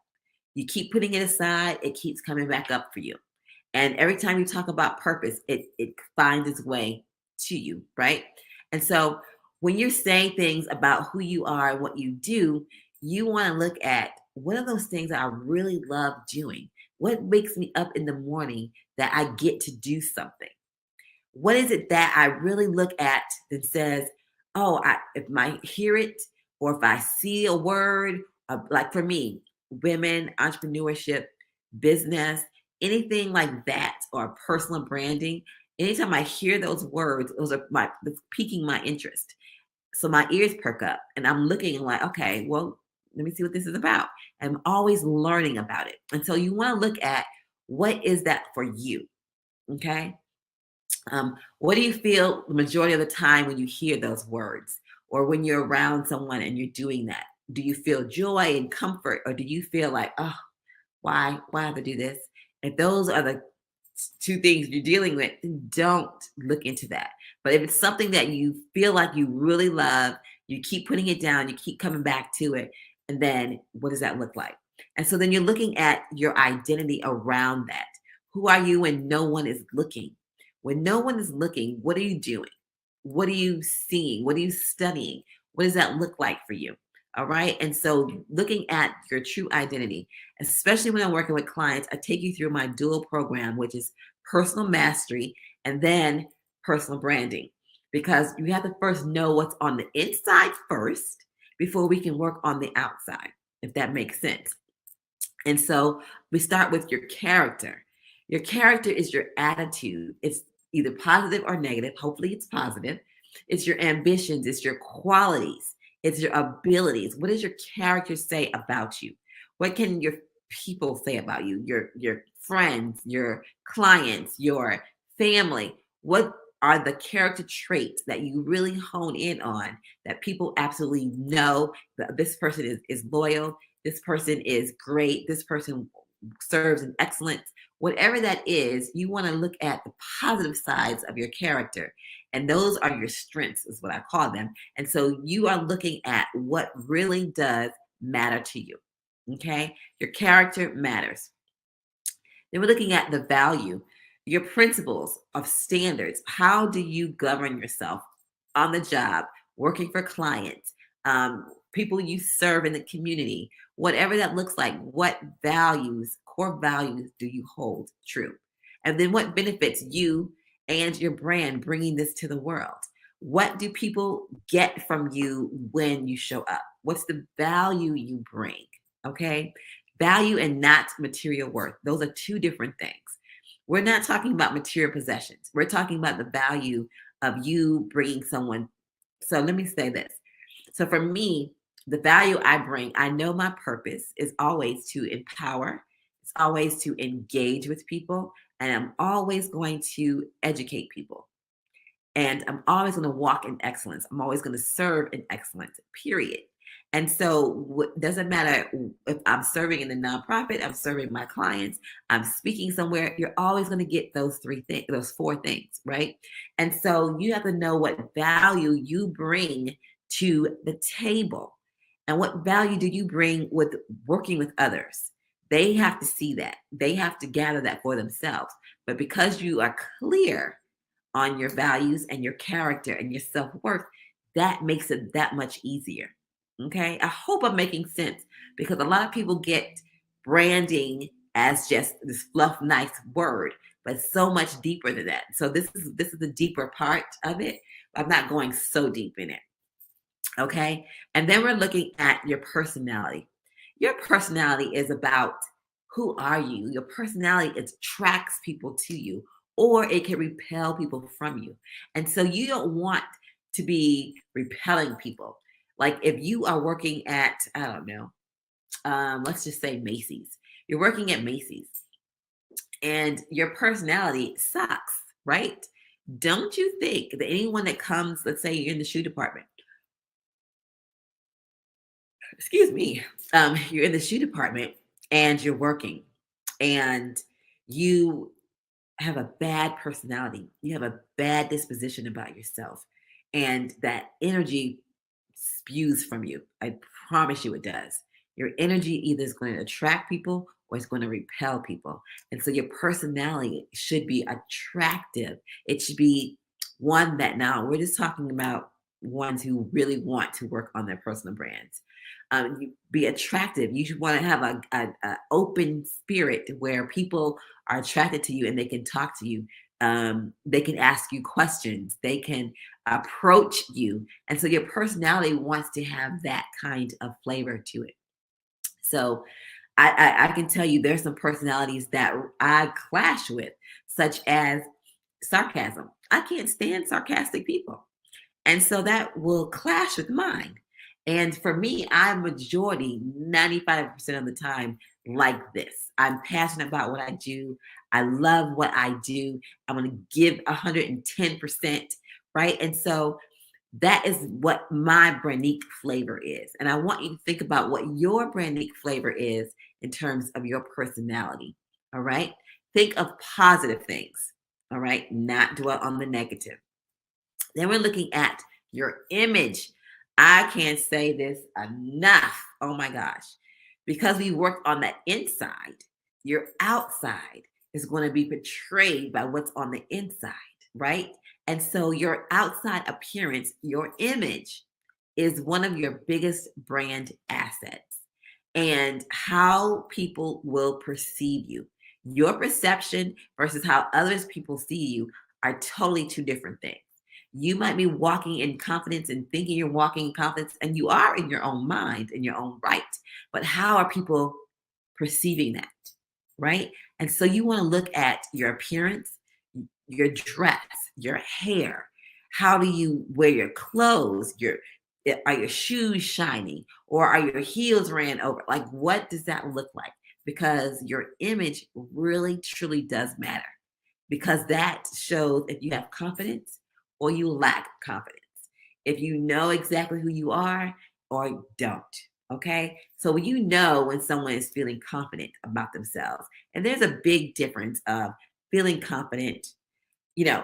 You keep putting it aside, it keeps coming back up for you. And every time you talk about purpose, it finds its way to you, right? And so when you're saying things about who you are and what you do, you want to look at, what are those things that I really love doing? What makes me up in the morning that I get to do something? What is it that I really look at that says, oh, if I hear it, or if I see a word, like for me, women, entrepreneurship, business, anything like that or personal branding, anytime I hear those words, it's piquing my interest. So my ears perk up and I'm looking like, okay, well, let me see what this is about. I'm always learning about it. And so you want to look at what is that for you? Okay. What do you feel the majority of the time when you hear those words or when you're around someone and you're doing that? Do you feel joy and comfort, or do you feel like, oh, why have to do this? If those are the two things you're dealing with, don't look into that. But if it's something that you feel like you really love, you keep putting it down, you keep coming back to it, and then what does that look like? And so then you're looking at your identity around that. Who are you when no one is looking? When no one is looking, what are you doing? What are you seeing? What are you studying? What does that look like for you? All right. And so looking at your true identity, especially when I'm working with clients, I take you through my dual program, which is personal mastery and then personal branding, because you have to first know what's on the inside first before we can work on the outside, if that makes sense. And so we start with your character. Your character is your attitude. It's either positive or negative. Hopefully it's positive. It's your ambitions. It's your qualities. It's your abilities. What does your character say about you? What can your people say about you? Your friends, your clients, your family. What are the character traits that you really hone in on that people absolutely know that this person is loyal, this person is great, this person serves in excellence? Whatever that is, you want to look at the positive sides of your character. And those are your strengths, is what I call them. And so you are looking at what really does matter to you. Okay? Your character matters. Then we're looking at the value, your principles of standards. How do you govern yourself on the job, working for clients, people you serve in the community, whatever that looks like? What values, core values, do you hold true? And then what benefits you and your brand bringing this to the world? What do people get from you when you show up? What's the value you bring? Okay. Value and not material worth. Those are two different things. We're not talking about material possessions. We're talking about the value of you bringing someone. So let me say this. So for me, the value I bring, I know my purpose is always to empower. It's always to engage with people. And I'm always going to educate people. And I'm always going to walk in excellence. I'm always going to serve in excellence, period. And so it doesn't matter if I'm serving in the nonprofit, I'm serving my clients, I'm speaking somewhere, you're always going to get those four things, right? And so you have to know what value you bring to the table. And what value do you bring with working with others? They have to see that. They have to gather that for themselves. But because you are clear on your values and your character and your self-worth, that makes it that much easier. Okay. I hope I'm making sense, because a lot of people get branding as just this fluff, nice word, but so much deeper than that. So this is the deeper part of it. I'm not going so deep in it. Okay. And then we're looking at your personality. Your personality is about who are you? Your personality attracts people to you, or it can repel people from you. And so you don't want to be repelling people. Like if you are working at, I don't know, let's just say Macy's. You're working at Macy's and your personality sucks, right? Don't you think that anyone that comes, let's say you're in the shoe department, excuse me, you're in the shoe department and you're working and you have a bad personality, you have a bad disposition about yourself, and that energy spews from you. I promise you it does. Your energy either is going to attract people or it's going to repel people. And so your personality should be attractive. It should be one that, now we're just talking about ones who really want to work on their personal brands. You be attractive. You should want to have a open spirit where people are attracted to you and they can talk to you. They can ask you questions. They can approach you. And so your personality wants to have that kind of flavor to it. So I can tell you there's some personalities that I clash with, such as sarcasm. I can't stand sarcastic people. And so that will clash with mine. And for me, I'm majority 95% of the time like this. I'm passionate about what I do. I love what I do. I'm going to give 110%, right? And so that is what my Brandique flavor is. And I want you to think about what your Brandique flavor is in terms of your personality. All right. Think of positive things. All right. Not dwell on the negative. Then we're looking at your image. I can't say this enough. Oh my gosh. Because we work on the inside, your outside is going to be portrayed by what's on the inside, right? And so your outside appearance, your image, is one of your biggest brand assets, and how people will perceive you. Your perception versus how others people see you are totally two different things. You might be walking in confidence and thinking you're walking in confidence, and you are in your own mind, in your own right. But how are people perceiving that, right? And so you want to look at your appearance, your dress, your hair. How do you wear your clothes? Are your shoes shiny, or are your heels ran over? Like, what does that look like? Because your image really, truly does matter, because that shows if you have confidence or you lack confidence, if you know exactly who you are or don't. Okay. So you know when someone is feeling confident about themselves. And there's a big difference of feeling confident,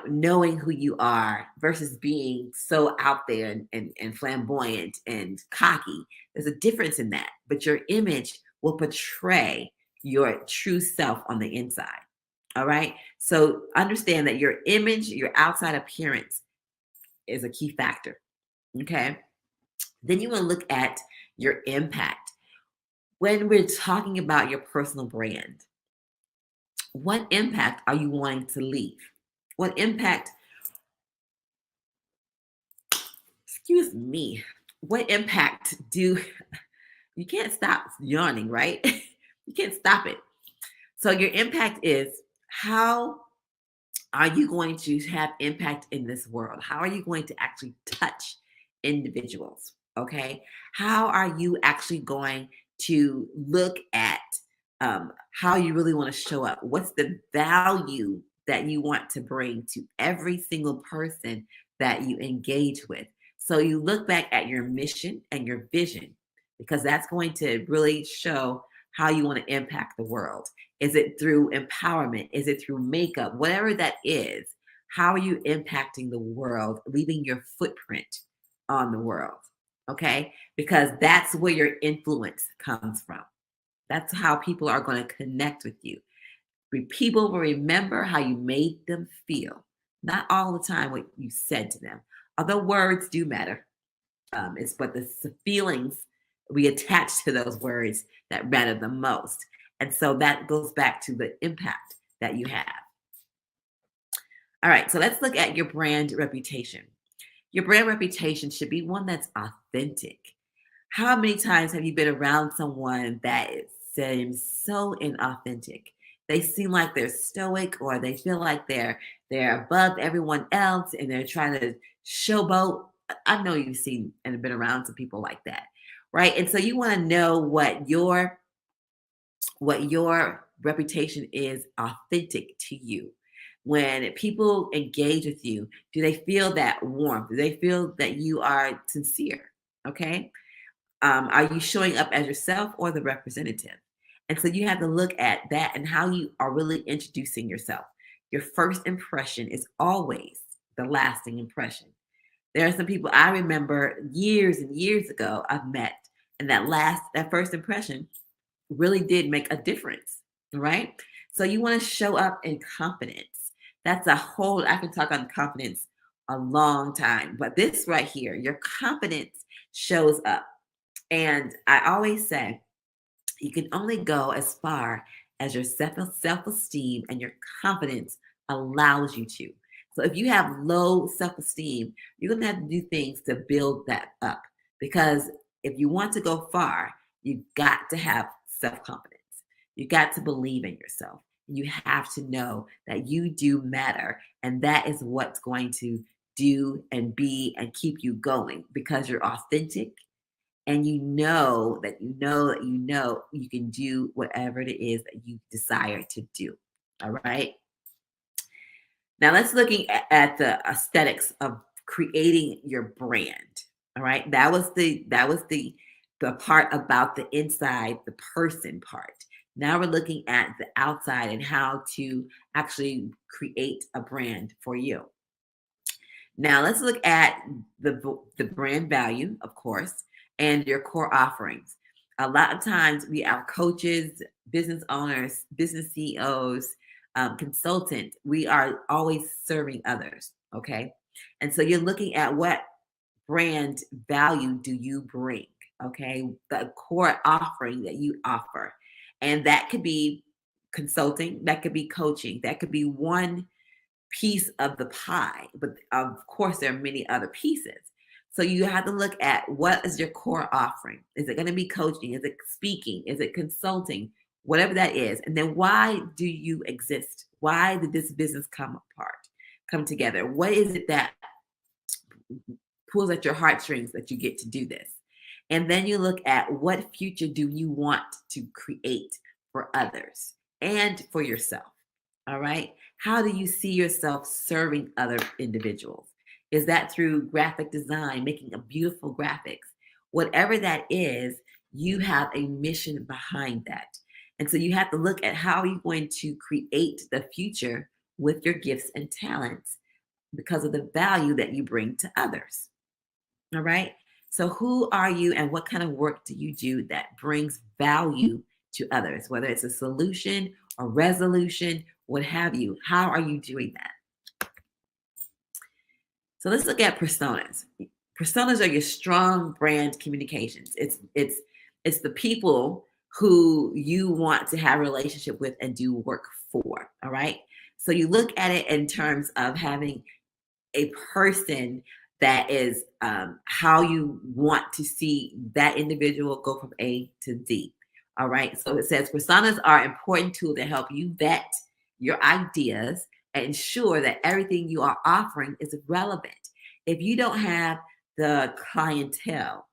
knowing who you are versus being so out there and flamboyant and cocky. There's a difference in that. But your image will portray your true self on the inside. All right. So understand that your image, your outside appearance is a key factor. Okay. Then you want to look at your impact. When we're talking about your personal brand, what impact are you wanting to leave? What impact, what impact you can't stop yawning, right? You can't stop it. So your impact is, how are you going to have impact in this world? How are you going to actually touch individuals? Okay. How are you actually going to look at how you really want to show up? What's the value that you want to bring to every single person that you engage with? So you look back at your mission and your vision, because that's going to really show how you want to impact the world. Is it through empowerment? Is it through makeup? Whatever that is, how are you impacting the world, leaving your footprint on the world? Okay? Because that's where your influence comes from. That's how people are going to connect with you. People will remember how you made them feel, not all the time what you said to them. Although words do matter, it's but the feelings we attach to those words that matter the most. And so that goes back to the impact that you have. All right, so let's look at your brand reputation. Your brand reputation should be one that's authentic. How many times have you been around someone that seems so inauthentic? They seem like they're stoic, or they feel like they're above everyone else and they're trying to showboat. I know you've seen and been around some people like that, right? And so you want to know what your reputation is authentic to you. When people engage with you, do they feel that warmth? Do they feel that you are sincere? Okay. Are you showing up as yourself or the representative? And so you have to look at that and how you are really introducing yourself. Your first impression is always the lasting impression. There are some people I remember years and years ago I've met, and that first impression really did make a difference, right? So you want to show up in confidence. That's I can talk on confidence a long time, but this right here, your confidence shows up. And I always say, you can only go as far as your self-esteem and your confidence allows you to. So if you have low self-esteem, you're going to have to do things to build that up. Because if you want to go far, you've got to have self-confidence. You got to believe in yourself. You have to know that you do matter. And that is what's going to do and be and keep you going, because you're authentic and you know that you can do whatever it is that you desire to do. All right. Now let's looking at the aesthetics of creating your brand. All right. That was the part about the inside, the person part. Now we're looking at the outside and how to actually create a brand for you. Now let's look at the brand value, of course, and your core offerings. A lot of times we are coaches, business owners, business CEOs, consultants. We are always serving others. Okay. And so you're looking at what brand value do you bring? Okay. The core offering that you offer. And that could be consulting, that could be coaching, that could be one piece of the pie. But of course, there are many other pieces. So you have to look at what is your core offering. Is it going to be coaching? Is it speaking? Is it consulting? Whatever that is. And then why do you exist? Why did this business come together? What is it that pulls at your heartstrings that you get to do this? And then you look at what future do you want to create for others and for yourself. All right. How do you see yourself serving other individuals? Is that through graphic design, making a beautiful graphics? Whatever that is, you have a mission behind that. And so you have to look at how you're going to create the future with your gifts and talents because of the value that you bring to others. All right. So who are you and what kind of work do you do that brings value to others, whether it's a solution or resolution, what have you? How are you doing that? So let's look at personas. Personas are your strong brand communications. It's the people who you want to have a relationship with and do work for. All right. So you look at it in terms of having a person that is how you want to see that individual go from A to Z. All right. So it says personas are an important tool to help you vet your ideas and ensure that everything you are offering is relevant. If you don't have the clientele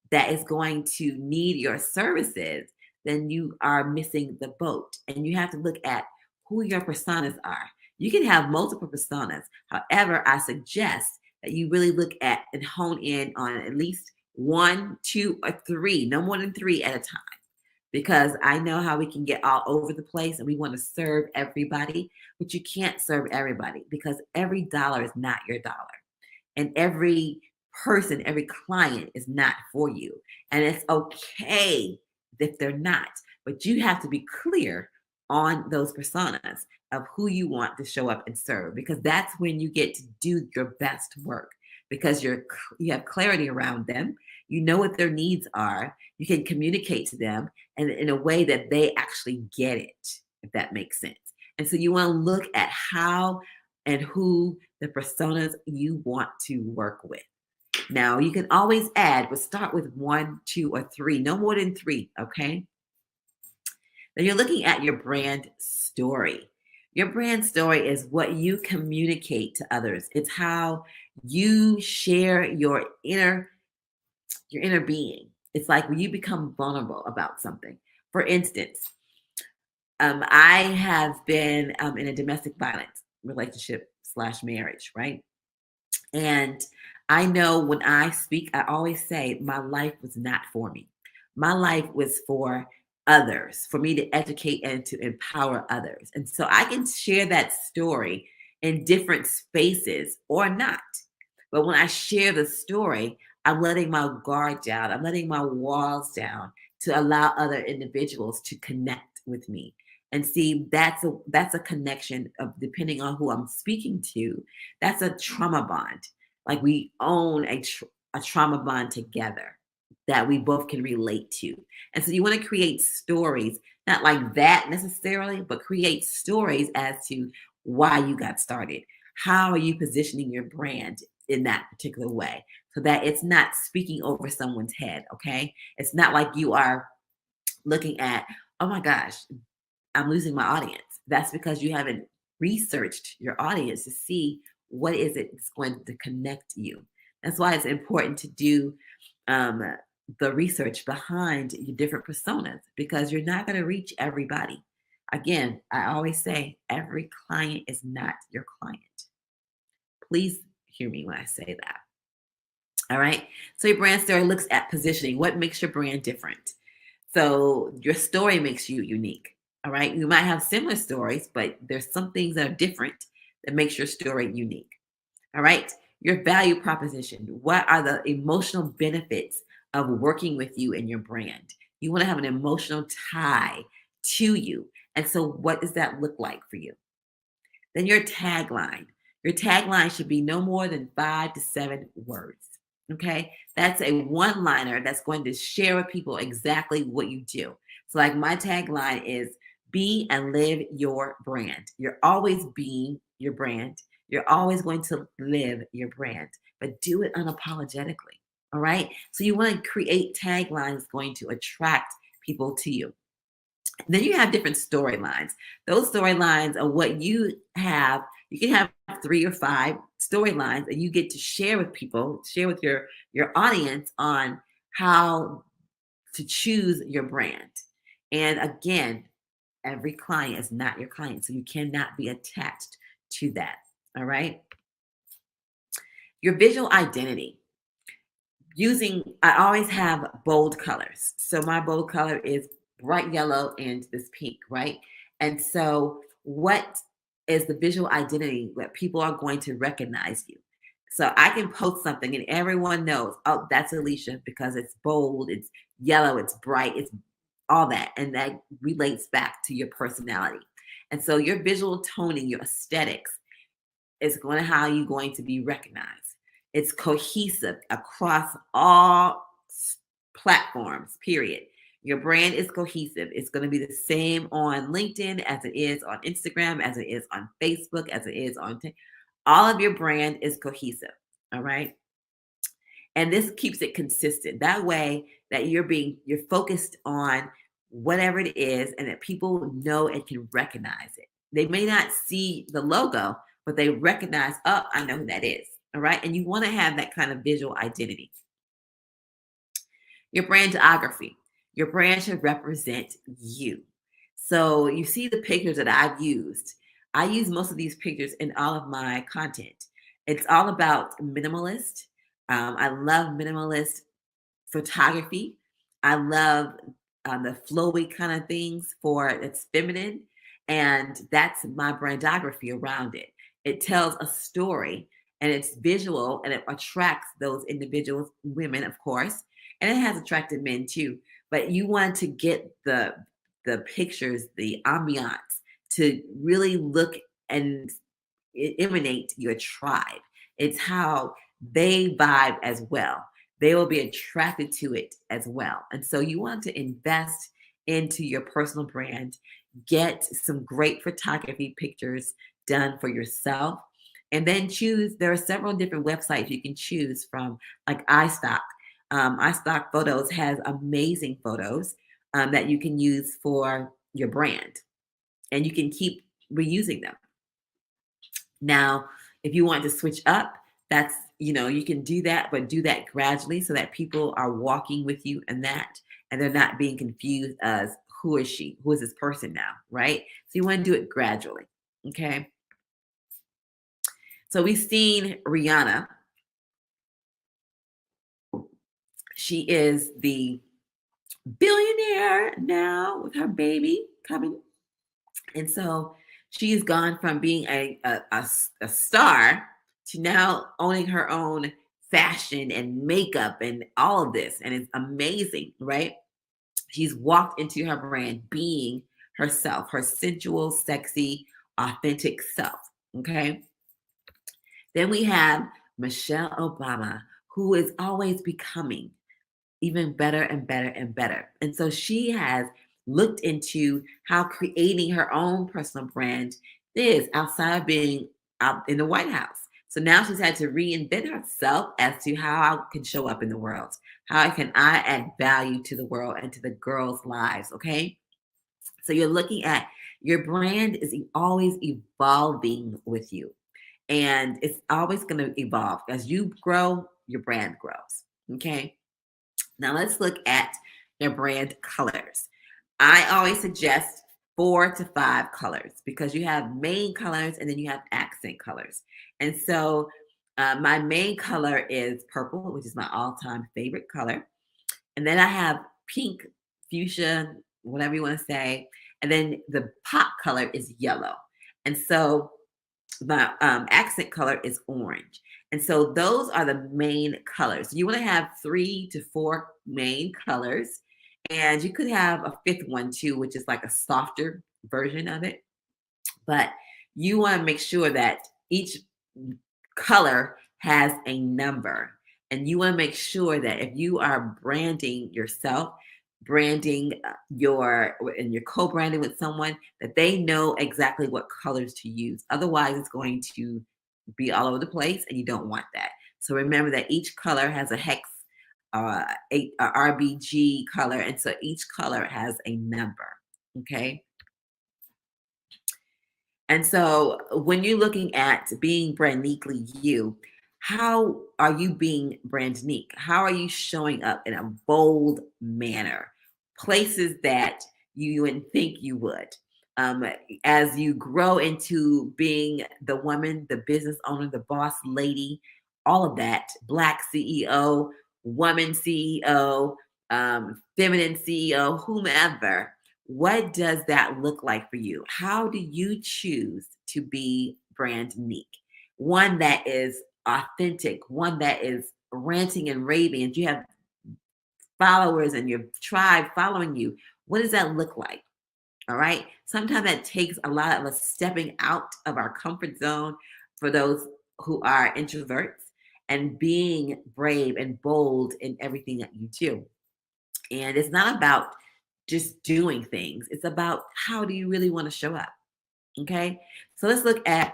that is going to need your services, then you are missing the boat. And you have to look at who your personas are. You can have multiple personas. However, I suggest that you really look at and hone in on at least 1, 2, or 3, no more than 3 at a time. Because I know how we can get all over the place and we want to serve everybody, but you can't serve everybody because every dollar is not your dollar. And every person, every client is not for you. And it's okay if they're not, but you have to be clear on those personas of who you want to show up and serve, because that's when you get to do your best work, because you have clarity around them. You know what their needs are. You can communicate to them and in a way that they actually get it, if that makes sense. And so you want to look at how and who the personas you want to work with. Now you can always add, but start with 1, 2, or 3, no more than 3. Okay. Then you're looking at your brand story. Your brand story is what you communicate to others. It's how you share your inner being. It's like when you become vulnerable about something. For instance, I have been in a domestic violence relationship / marriage, right? And I know when I speak, I always say my life was not for me. My life was for others, for me to educate and to empower others. And so I can share that story in different spaces or not. But when I share the story, I'm letting my guard down. I'm letting my walls down to allow other individuals to connect with me. And see, that's a connection of, depending on who I'm speaking to, that's a trauma bond. Like we own a trauma bond together that we both can relate to. And so you want to create stories, not like that necessarily, but create stories as to why you got started. How are you positioning your brand in that particular way so that it's not speaking over someone's head, okay? It's not like you are looking at, oh my gosh, I'm losing my audience. That's because you haven't researched your audience to see what is it that's going to connect you. That's why it's important to do the research behind your different personas, because you're not going to reach everybody. Again, I always say every client is not your client. Please hear me when I say that. All right. So your brand story looks at positioning. What makes your brand different? So your story makes you unique. All right. You might have similar stories, but there's some things that are different that makes your story unique. All right. Your value proposition. What are the emotional benefits of working with you and your brand? You want to have an emotional tie to you. And so what does that look like for you? Then your tagline. Your tagline should be no more than 5 to 7 words. Okay. That's a one-liner that's going to share with people exactly what you do. So like my tagline is be and live your brand. You're always being your brand. You're always going to live your brand, but do it unapologetically. All right. So you want to create taglines going to attract people to you. And then you have different storylines. Those storylines are what you have. You can have 3 or 5 storylines and you get to share with people, share with your audience on how to choose your brand. And again, every client is not your client, so you cannot be attached to that. All right. Your visual identity. I always have bold colors. So my bold color is bright yellow and this pink, right? And so what is the visual identity that people are going to recognize you? So I can post something and everyone knows, oh, that's Alicia because it's bold, it's yellow, it's bright, it's all that. And that relates back to your personality. And so your visual toning, your aesthetics is going to how you're going to be recognized. It's cohesive across all platforms, period. Your brand is cohesive. It's going to be the same on LinkedIn as it is on Instagram, as it is on Facebook, as it is on all of your brand is cohesive. All right. And this keeps it consistent. That way that you're focused on whatever it is and that people know and can recognize it. They may not see the logo, but they recognize, oh, I know who that is. All right. And you want to have that kind of visual identity. Your brandography. Your brand should represent you. So you see the pictures that I've used. I use most of these pictures in all of my content. It's all about minimalist. I love minimalist photography. I love the flowy kind of things it's feminine. And that's my brandography around it. It tells a story and it's visual and it attracts those individuals, women, of course, and it has attracted men too. But you want to get the pictures, the ambiance to really look and emanate your tribe. It's how they vibe as well. They will be attracted to it as well. And so you want to invest into your personal brand, get some great photography pictures done for yourself, and then choose. There are several different websites you can choose from, like iStock. iStock Photos has amazing photos that you can use for your brand, and you can keep reusing them. Now, if you want to switch up, that's, you can do that, but do that gradually so that people are walking with you and they're not being confused as who is she? Who is this person now? Right? So you want to do it gradually. Okay. So we've seen Rihanna. She is the billionaire now with her baby coming. And so she's gone from being a star to now owning her own fashion and makeup and all of this. And it's amazing, right? She's walked into her brand being herself, her sensual, sexy, authentic self. Okay. Then we have Michelle Obama, who is always becoming even better and better and better. And so she has looked into how creating her own personal brand is outside of being out in the White House. So now she's had to reinvent herself as to how I can show up in the world. How can I add value to the world and to the girls' lives, okay? So you're looking at your brand is always evolving with you. And it's always going to evolve. As you grow, your brand grows. Okay. Now let's look at your brand colors. I always suggest 4 to 5 colors because you have main colors and then you have accent colors. And so my main color is purple, which is my all-time favorite color. And then I have pink, fuchsia, whatever you want to say. And then the pop color is yellow. And so my accent color is orange. And so those are the main colors. You want to have 3 to 4 main colors. And you could have a 5th one too, which is like a softer version of it. But you want to make sure that each color has a number. And you want to make sure that if you are branding yourself, branding and you're co-branding with someone, that they know exactly what colors to use. Otherwise, it's going to be all over the place, and you don't want that. So remember that each color has a hex, a RBG color, and so each color has a number. Okay. And so when you're looking at being brandically you, how are you being brand unique? How are you showing up in a bold manner? Places that you wouldn't think you would. As you grow into being the woman, the business owner, the boss lady, all of that, Black CEO, woman CEO, feminine CEO, whomever, what does that look like for you? How do you choose to be brand unique? One that is authentic, one that is ranting and raving, and you have followers and your tribe following you. What does that look like? All right. Sometimes that takes a lot of us stepping out of our comfort zone for those who are introverts and being brave and bold in everything that you do. And it's not about just doing things. It's about how do you really want to show up? Okay. So let's look at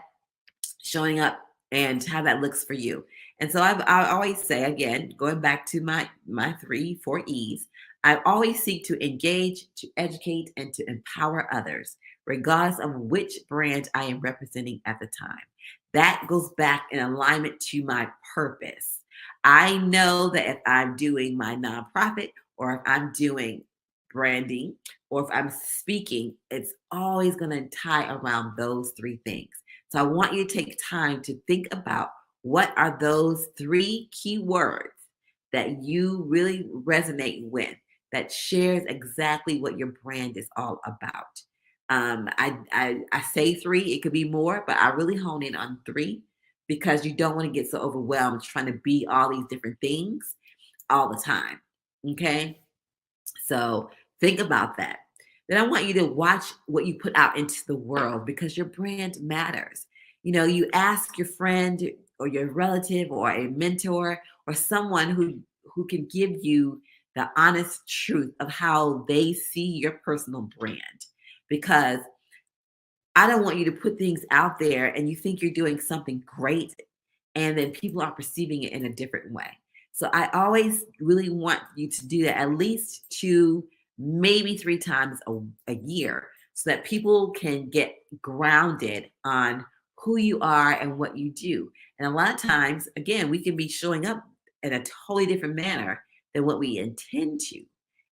showing up and how that looks for you. And so I always say, again, going back to my 3-4 E's, I always seek to engage, to educate, and to empower others, regardless of which brand I am representing at the time. That goes back in alignment to my purpose. I know that if I'm doing my nonprofit or if I'm doing branding or if I'm speaking, it's always going to tie around those 3 things. So I want you to take time to think about what are those 3 key words that you really resonate with that shares exactly what your brand is all about. I say 3, it could be more, but I really hone in on 3 because you don't want to get so overwhelmed trying to be all these different things all the time. Okay. So think about that. Then I want you to watch what you put out into the world because your brand matters. You know, you ask your friend or your relative or a mentor or someone who can give you the honest truth of how they see your personal brand. Because I don't want you to put things out there and you think you're doing something great and then people are perceiving it in a different way. So I always really want you to do that at least 2, maybe 3 times a year so that people can get grounded on who you are and what you do. And a lot of times, again, we can be showing up in a totally different manner than what we intend to.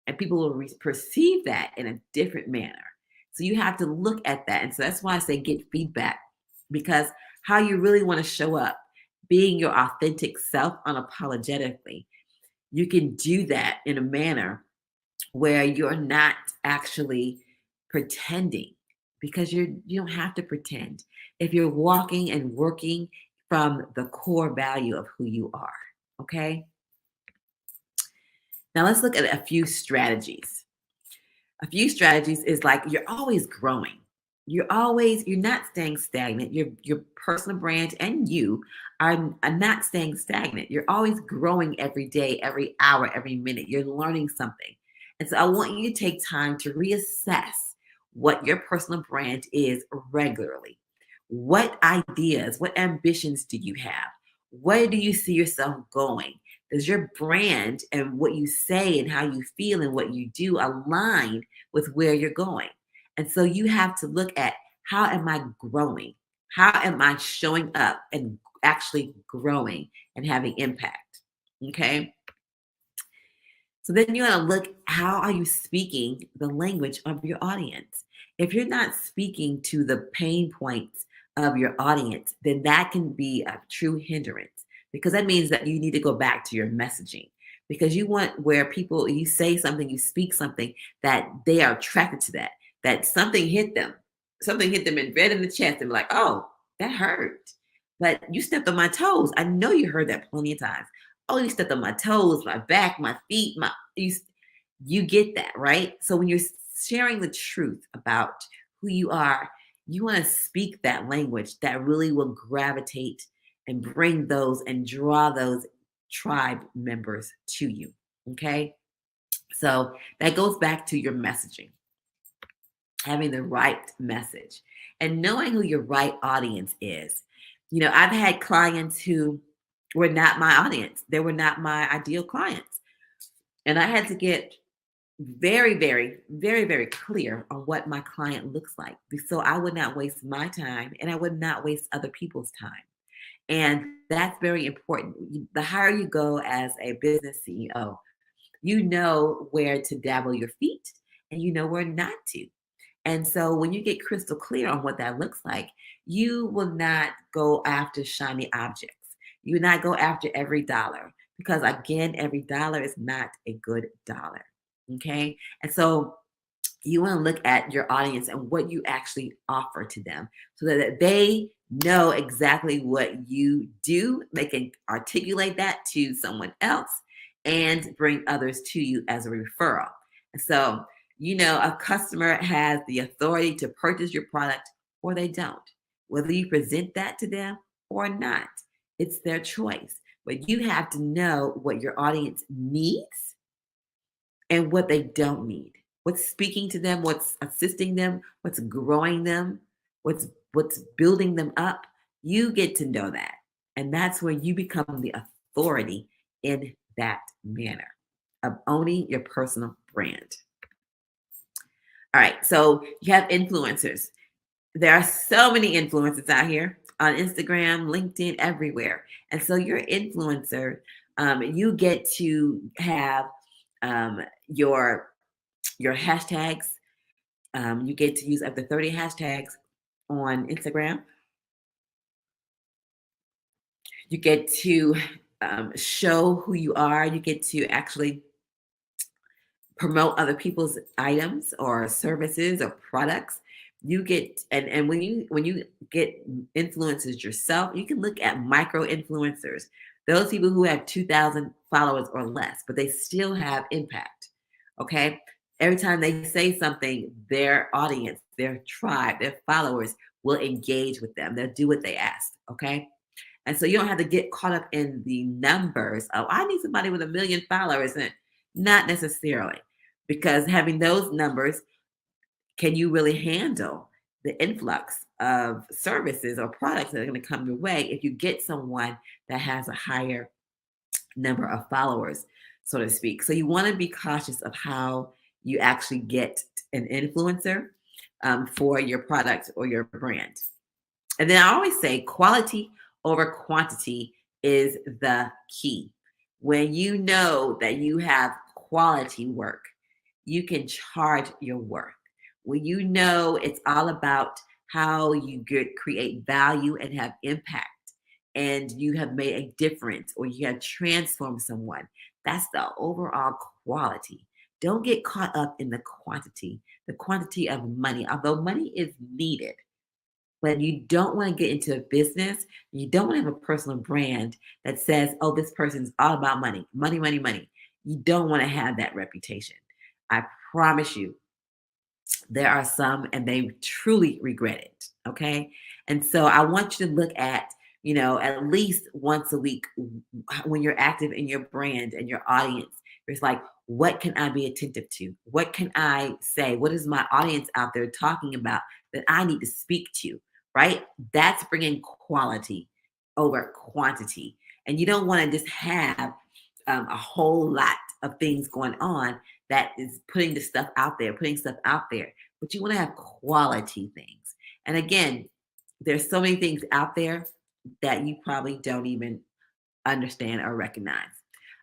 And people will perceive that in a different manner. So you have to look at that. And so that's why I say get feedback, because how you really want to show up, being your authentic self unapologetically, you can do that in a manner where you're not actually pretending, because you don't have to pretend if you're walking and working from the core value of who you are. Okay. Now let's look at a few strategies. A few strategies is like you're always growing. You're not staying stagnant. Your personal brand and you are not staying stagnant. You're always growing every day, every hour, every minute. You're learning something. And so I want you to take time to reassess what your personal brand is regularly. What ideas, what ambitions do you have? Where do you see yourself going? Does your brand and what you say and how you feel and what you do align with where you're going? And so you have to look at, how am I growing? How am I showing up and actually growing and having impact? Okay. So then you want to look, how are you speaking the language of your audience? If you're not speaking to the pain points of your audience, then that can be a true hindrance, because that means that you need to go back to your messaging, because you want where people, you say something, you speak something that they are attracted to, that something hit them and right in the chest and be like, oh, that hurt. But you stepped on my toes. I know you heard that plenty of times. Oh, you stepped on my toes, my back, my feet, you get that, right? So when you're sharing the truth about who you are, you want to speak that language that really will gravitate and bring those and draw those tribe members to you. Okay. So that goes back to your messaging, having the right message and knowing who your right audience is. I've had clients who were not my audience. They were not my ideal clients. And I had to get very, very, very, very clear on what my client looks like, so I would not waste my time and I would not waste other people's time. And that's very important. The higher you go as a business CEO, you know where to dabble your feet and you know where not to. And so when you get crystal clear on what that looks like, you will not go after shiny objects. You will not go after every dollar, because again, every dollar is not a good dollar. Okay. And so you want to look at your audience and what you actually offer to them, so that they know exactly what you do. They can articulate that to someone else and bring others to you as a referral. And so, a customer has the authority to purchase your product or they don't, whether you present that to them or not. It's their choice. But you have to know what your audience needs and what they don't need. What's speaking to them, what's assisting them, what's growing them, what's building them up. You get to know that. And that's where you become the authority in that manner of owning your personal brand. All right, so you have influencers. There are so many influencers out here on Instagram, LinkedIn, everywhere. And so your influencer, you get to have your hashtags. You get to use up to 30 hashtags on Instagram. You get to show who you are. You get to actually promote other people's items or services or products. You get, and when you get influencers yourself, you can look at micro influencers, those people who have 2,000 followers or less, but they still have impact. Okay. Every time they say something, their audience, their tribe, their followers will engage with them. They'll do what they ask. Okay. And so you don't have to get caught up in the numbers. Oh, I need somebody with 1 million followers. And not necessarily, because having those numbers, can you really handle the influx of services or products that are going to come your way if you get someone that has a higher number of followers, so to speak? So you want to be cautious of how you actually get an influencer for your product or your brand. And then I always say quality over quantity is the key. When you know that you have quality work, you can charge your worth. When you know it's all about how you create value and have impact, and you have made a difference or you have transformed someone, that's the overall quality. Don't get caught up in the quantity of money, although money is needed. But you don't want to get into a business, you don't want to have a personal brand that says, oh, this person's all about money, money, money, money. You don't want to have that reputation. I promise you, there are some and they truly regret it. Okay. And so I want you to look at, at least once a week when you're active in your brand and your audience, it's like, what can I be attentive to? What can I say? What is my audience out there talking about that I need to speak to, right? That's bringing quality over quantity. And you don't want to just have a whole lot of things going on that is putting stuff out there. But but you want to have quality things. And again, there's so many things out there that you probably don't even understand or recognize.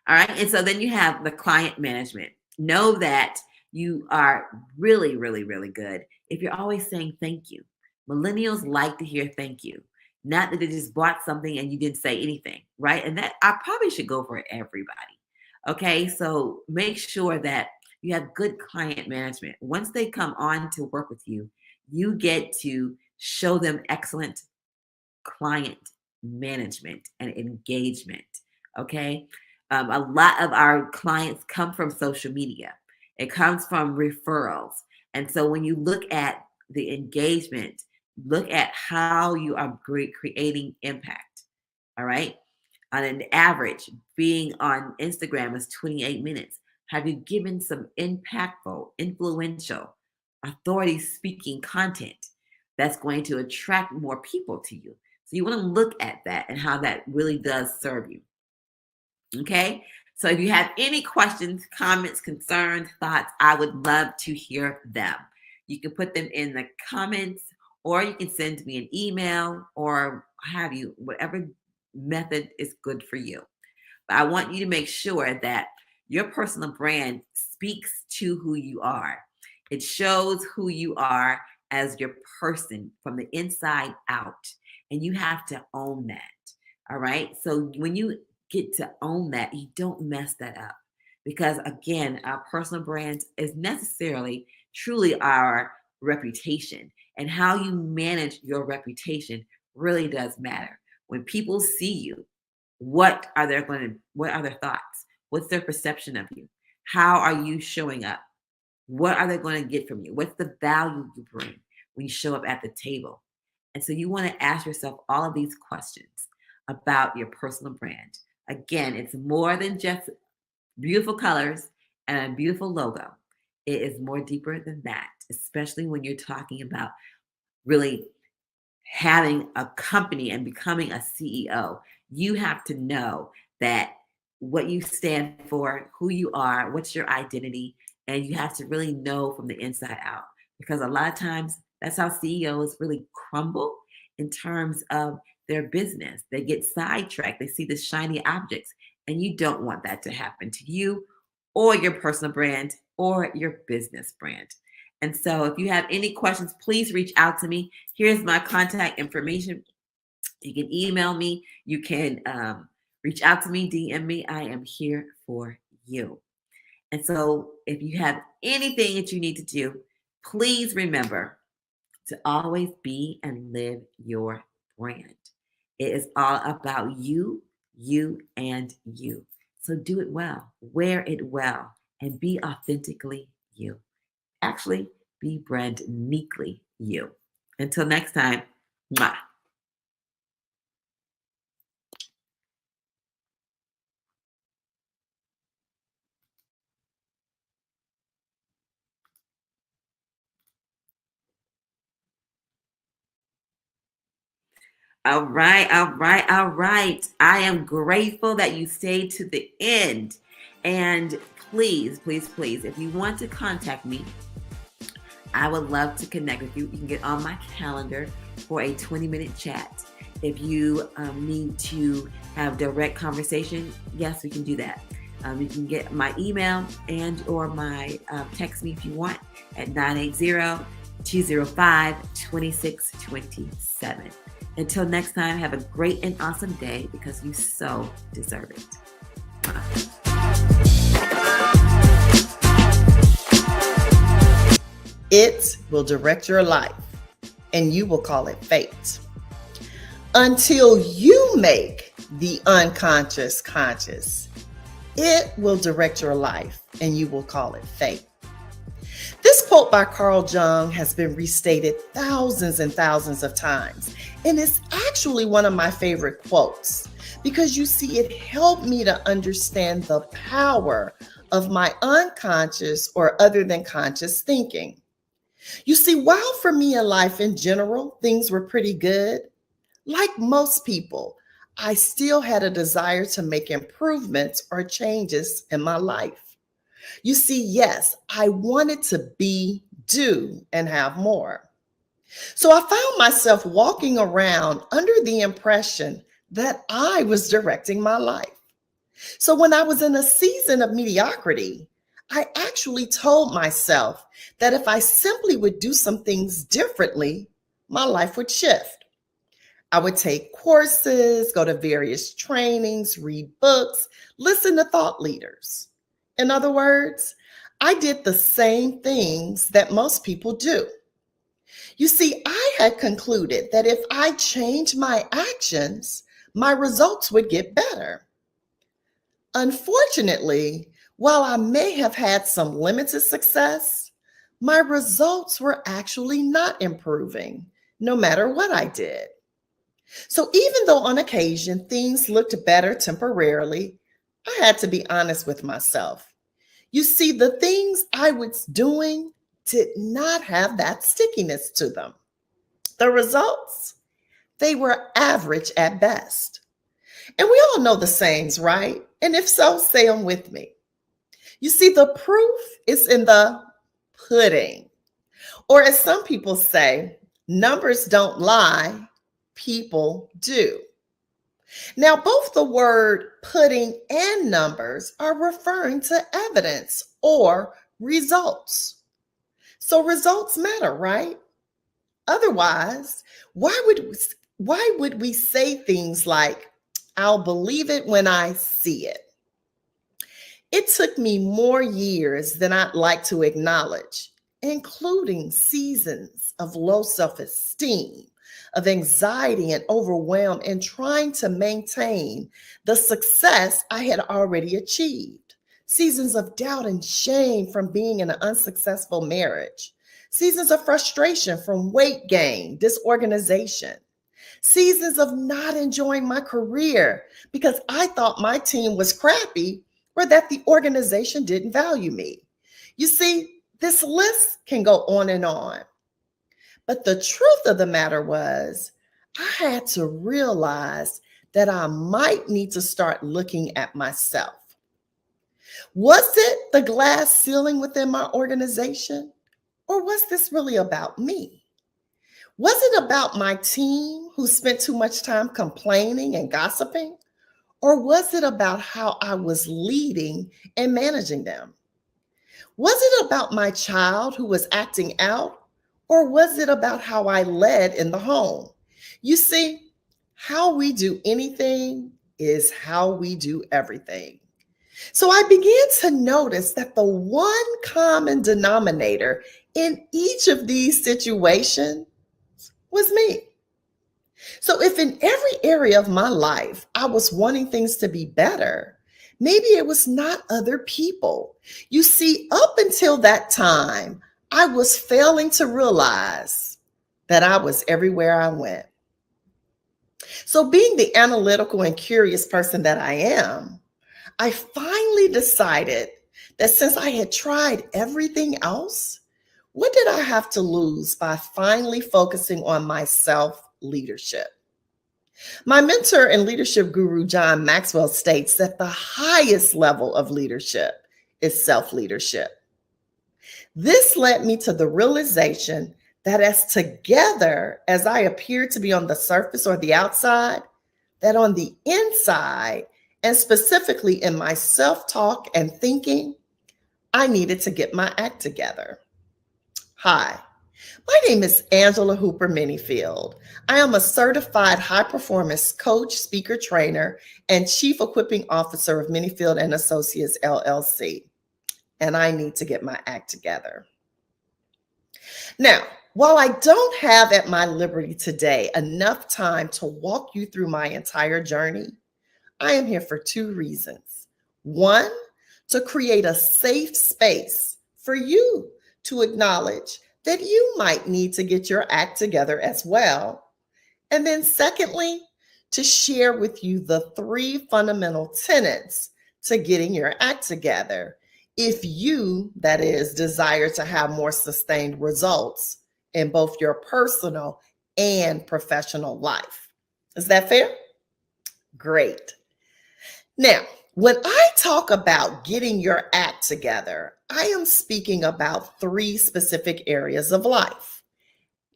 All right. And so then you have the client management. Know that you are really, really, really good if you're always saying thank you. Millennials like to hear thank you, not that they just bought something and you didn't say anything, right? And that I probably should go for everybody. Okay. So make sure that you have good client management. Once they come on to work with you, you get to show them excellent client management and engagement. Okay. A lot of our clients come from social media. It comes from referrals. And so when you look at the engagement, look at how you are creating impact. All right. On an average, being on Instagram is 28 minutes. Have you given some impactful, influential, authority speaking content that's going to attract more people to you? So you want to look at that and how that really does serve you. Okay. So if you have any questions, comments, concerns, thoughts, I would love to hear them. You can put them in the comments, or you can send me an email, or have you, whatever method is good for you. But I want you to make sure that your personal brand speaks to who you are. It shows who you are as your person from the inside out. And you have to own that. All right. So when you get to own that, you don't mess that up. Because again, our personal brand is necessarily truly our reputation. And how you manage your reputation really does matter. When people see you, what are their thoughts? What's their perception of you? How are you showing up? What are they going to get from you? What's the value you bring when you show up at the table? And so you want to ask yourself all of these questions about your personal brand. Again, it's more than just beautiful colors and a beautiful logo. It is more deeper than that, especially when you're talking about really having a company and becoming a CEO. You have to know that what you stand for, who you are, what's your identity, and you have to really know from the inside out. Because a lot of times that's how CEOs really crumble in terms of their business. They get sidetracked. They see the shiny objects, and you don't want that to happen to you or your personal brand or your business brand. And so if you have any questions, please reach out to me. Here's my contact information. You can email me. You can reach out to me, DM me. I am here for you. And so if you have anything that you need to do, please remember to always be and live your brand. It is all about you, and you. So do it well, wear it well, and be authentically you. Actually, be brand uniquely you. Until next time, mwah. All right. I am grateful that you stayed to the end. And please, if you want to contact me, I would love to connect with you. You can get on my calendar for a 20-minute chat. If you need to have direct conversation, yes, we can do that. You can get my email and or my text me if you want at 980-205-2627. Until next time, have a great and awesome day because you so deserve it. It will direct your life, and you will call it fate. Until you make the unconscious conscious, it will direct your life, and you will call it fate. This quote by Carl Jung has been restated thousands and thousands of times, and it's actually one of my favorite quotes because you see, it helped me to understand the power of my unconscious or other than conscious thinking. You see, while for me in life in general, things were pretty good, like most people, I still had a desire to make improvements or changes in my life. You see, yes, I wanted to be do, and have more. So I found myself walking around under the impression that I was directing my life. So when I was in a season of mediocrity, I actually told myself that if I simply would do some things differently, my life would shift. I would take courses, go to various trainings, read books, listen to thought leaders. In other words, I did the same things that most people do. You see, I had concluded that if I changed my actions, my results would get better. Unfortunately, while I may have had some limited success, my results were actually not improving, no matter what I did. So even though on occasion things looked better temporarily, I had to be honest with myself. You see, the things I was doing did not have that stickiness to them. The results, they were average at best. And we all know the sayings, right? And if so, say them with me. You see, the proof is in the pudding. Or as some people say, numbers don't lie, people do. Now, both the word pudding and numbers are referring to evidence or results. So results matter, right? Otherwise, why would we say things like, I'll believe it when I see it? It took me more years than I'd like to acknowledge, including seasons of low self-esteem, of anxiety and overwhelm, and trying to maintain the success I had already achieved. Seasons of doubt and shame from being in an unsuccessful marriage. Seasons of frustration from weight gain, disorganization. Seasons of not enjoying my career because I thought my team was crappy or that the organization didn't value me. You see, this list can go on and on. But the truth of the matter was, I had to realize that I might need to start looking at myself. Was it the glass ceiling within my organization? Or was this really about me? Was it about my team who spent too much time complaining and gossiping? Or was it about how I was leading and managing them? Was it about my child who was acting out? Or was it about how I led in the home? You see, how we do anything is how we do everything. So I began to notice that the one common denominator in each of these situations was me. So if in every area of my life I was wanting things to be better, maybe it was not other people. You see, up until that time, I was failing to realize that I was everywhere I went. So being the analytical and curious person that I am, I finally decided that since I had tried everything else, what did I have to lose by finally focusing on my self-leadership? My mentor and leadership guru, John Maxwell, states that the highest level of leadership is self-leadership. This led me to the realization that as together as I appeared to be on the surface or the outside, that on the inside, and specifically in my self-talk and thinking, I needed to get my act together. Hi, my name is Angela Hooper Minifield. I am a certified high-performance coach, speaker, trainer, and chief equipping officer of Minifield and Associates, LLC. And I need to get my act together. Now, while I don't have at my liberty today enough time to walk you through my entire journey, I am here for two reasons. One, to create a safe space for you to acknowledge that you might need to get your act together as well. And then secondly, to share with you the three fundamental tenets to getting your act together if you, that is, desire to have more sustained results in both your personal and professional life. Is that fair? Great. Now, When I talk about getting your act together, I am speaking about 3 specific areas of life.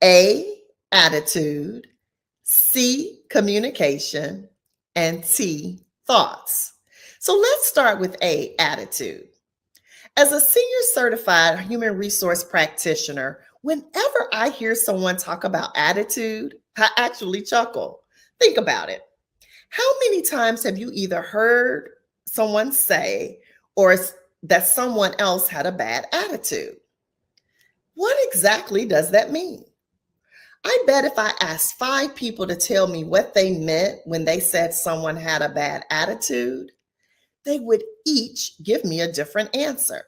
A, attitude, C, communication, and T, thoughts. So let's start with A, attitude. As a senior certified human resource practitioner, whenever I hear someone talk about attitude, I actually chuckle. Think about it. How many times have you either heard someone say or that someone else had a bad attitude? What exactly does that mean? I bet if I asked 5 people to tell me what they meant when they said someone had a bad attitude, they would each give me a different answer.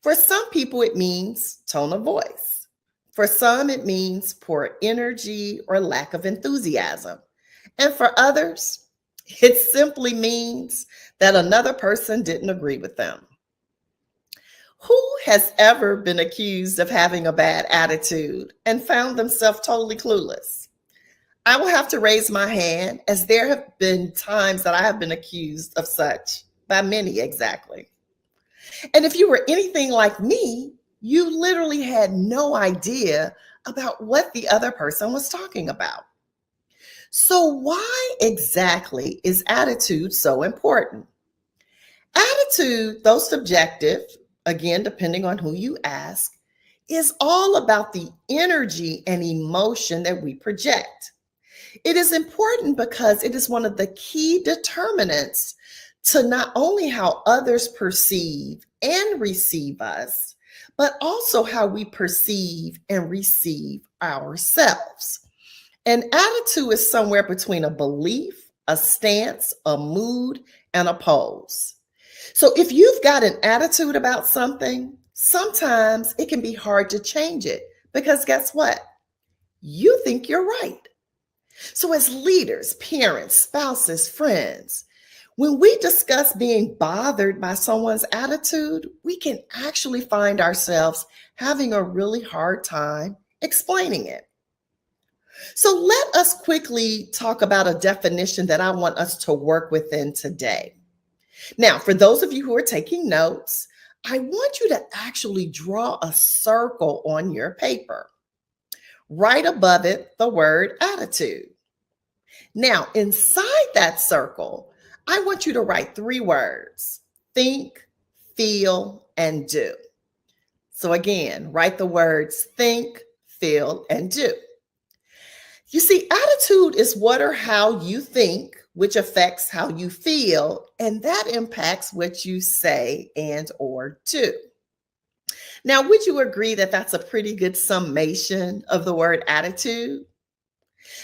For some people, it means tone of voice. For some, it means poor energy or lack of enthusiasm. And for others, it simply means that another person didn't agree with them. Who has ever been accused of having a bad attitude and found themselves totally clueless? I will have to raise my hand, as there have been times that I have been accused of such, by many exactly. And if you were anything like me, you literally had no idea about what the other person was talking about. So why exactly is attitude so important? Attitude, though subjective, again, depending on who you ask, is all about the energy and emotion that we project. It is important because it is one of the key determinants to not only how others perceive and receive us, but also how we perceive and receive ourselves. An attitude is somewhere between a belief, a stance, a mood, and a pose. So if you've got an attitude about something, sometimes it can be hard to change it because guess what? You think you're right. So as leaders, parents, spouses, friends, when we discuss being bothered by someone's attitude, we can actually find ourselves having a really hard time explaining it. So let us quickly talk about a definition that I want us to work within today. Now, for those of you who are taking notes, I want you to actually draw a circle on your paper. Right above it, the word attitude. Now, inside that circle, I want you to write 3 words: think, feel, and do. So again, write the words think, feel, and do. You see, attitude is what or how you think, which affects how you feel, and that impacts what you say and or do. Now, would you agree that that's a pretty good summation of the word attitude?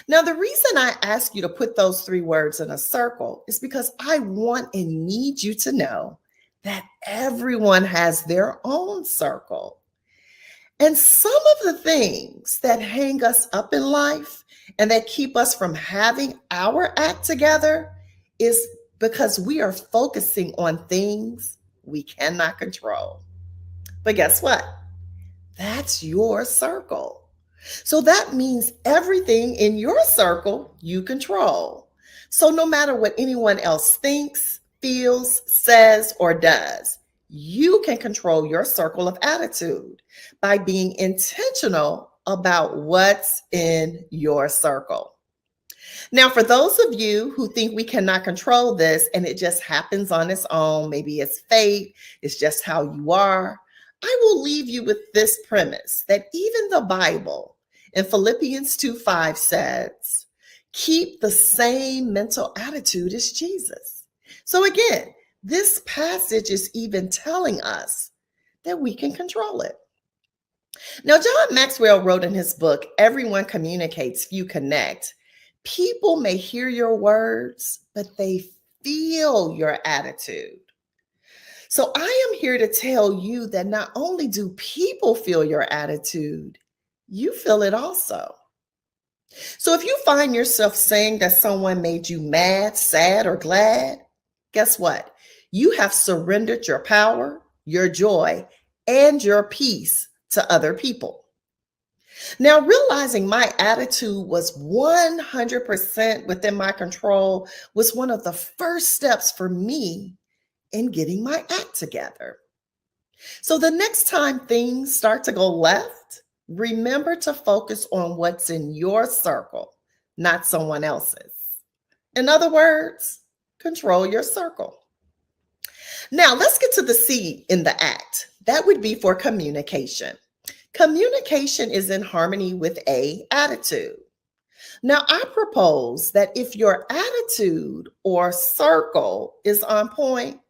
Now, the reason I ask you to put those 3 words in a circle is because I want and need you to know that everyone has their own circle. And some of the things that hang us up in life and that keep us from having our act together is because we are focusing on things we cannot control. But guess what? That's your circle. So that means everything in your circle you control. So no matter what anyone else thinks, feels, says, or does, you can control your circle of attitude by being intentional about what's in your circle. Now, for those of you who think we cannot control this and it just happens on its own, maybe it's fate, it's just how you are, I will leave you with this premise that even the Bible in Philippians 2:5 says, keep the same mental attitude as Jesus. So again, this passage is even telling us that we can control it. Now, John Maxwell wrote in his book, Everyone Communicates, Few Connect, people may hear your words, but they feel your attitude. So I am here to tell you that not only do people feel your attitude, you feel it also. So if you find yourself saying that someone made you mad, sad, or glad, guess what? You have surrendered your power, your joy, and your peace to other people. Now, realizing my attitude was 100% within my control was one of the first steps for me in getting my act together. So the next time things start to go left, remember to focus on what's in your circle, not someone else's. In other words, control your circle. Now, let's get to the C in the act. That would be for communication. Communication is in harmony with A, attitude. Now, I propose that if your attitude or circle is on point,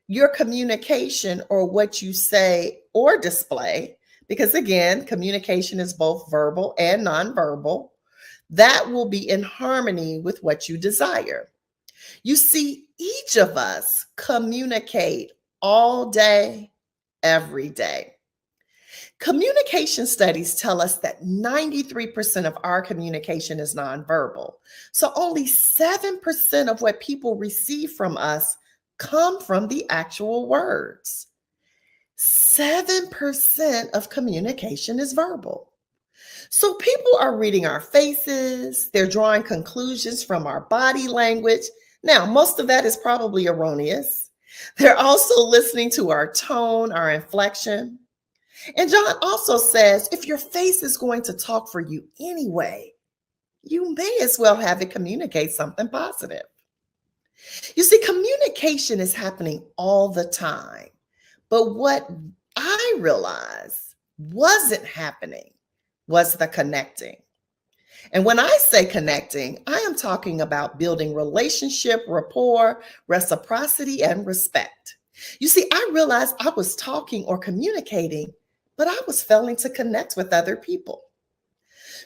your communication or what you say or display, because again, communication is both verbal and nonverbal, that will be in harmony with what you desire. You see, each of us communicate all day, every day. Communication studies tell us that 93% of our communication is nonverbal. So only 7% of what people receive from us come from the actual words. 7% of communication is verbal. So people are reading our faces, they're drawing conclusions from our body language. Now, most of that is probably erroneous. They're also listening to our tone, our inflection. And John also says, if your face is going to talk for you anyway, you may as well have it communicate something positive. You see, communication is happening all the time. But what I realized wasn't happening was the connecting. And when I say connecting, I am talking about building relationship, rapport, reciprocity, and respect. You see, I realized I was talking or communicating, but I was failing to connect with other people.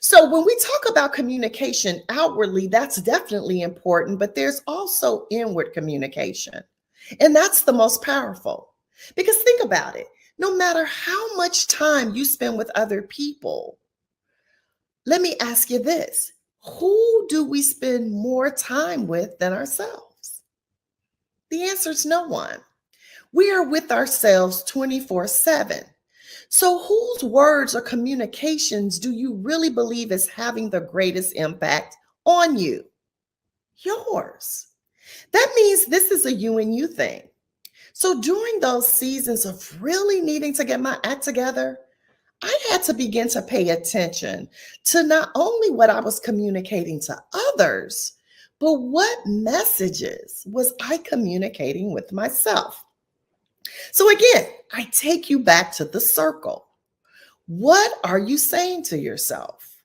So when we talk about communication outwardly, that's definitely important, but there's also inward communication. And that's the most powerful. Because think about it, no matter how much time you spend with other people, let me ask you this, who do we spend more time with than ourselves? The answer is no one. We are with ourselves 24/7. So whose words or communications do you really believe is having the greatest impact on you? Yours. That means this is a you and you thing. So during those seasons of really needing to get my act together, I had to begin to pay attention to not only what I was communicating to others, but what messages was I communicating with myself. So again, I take you back to the circle. What are you saying to yourself?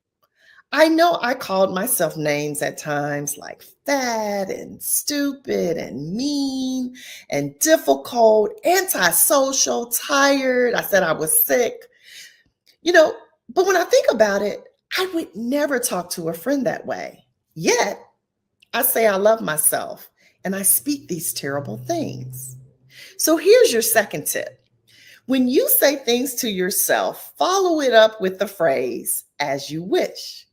I know I called myself names at times like fat and stupid and mean and difficult, antisocial, tired. I said I was sick. But when I think about it, I would never talk to a friend that way. Yet, I say I love myself and I speak these terrible things. So here's your second tip. When you say things to yourself, follow it up with the phrase, as you wish.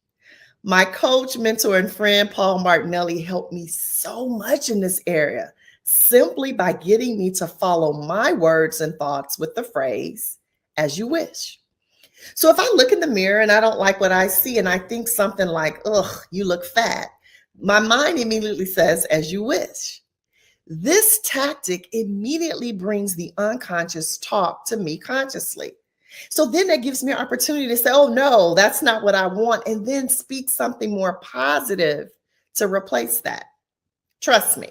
My coach, mentor, and friend, Paul Martinelli, helped me so much in this area simply by getting me to follow my words and thoughts with the phrase, as you wish. So if I look in the mirror and I don't like what I see and I think something like, ugh, you look fat, my mind immediately says, as you wish. This tactic immediately brings the unconscious talk to me consciously. So then that gives me an opportunity to say, oh no, that's not what I want, and then speak something more positive to replace that. Trust me,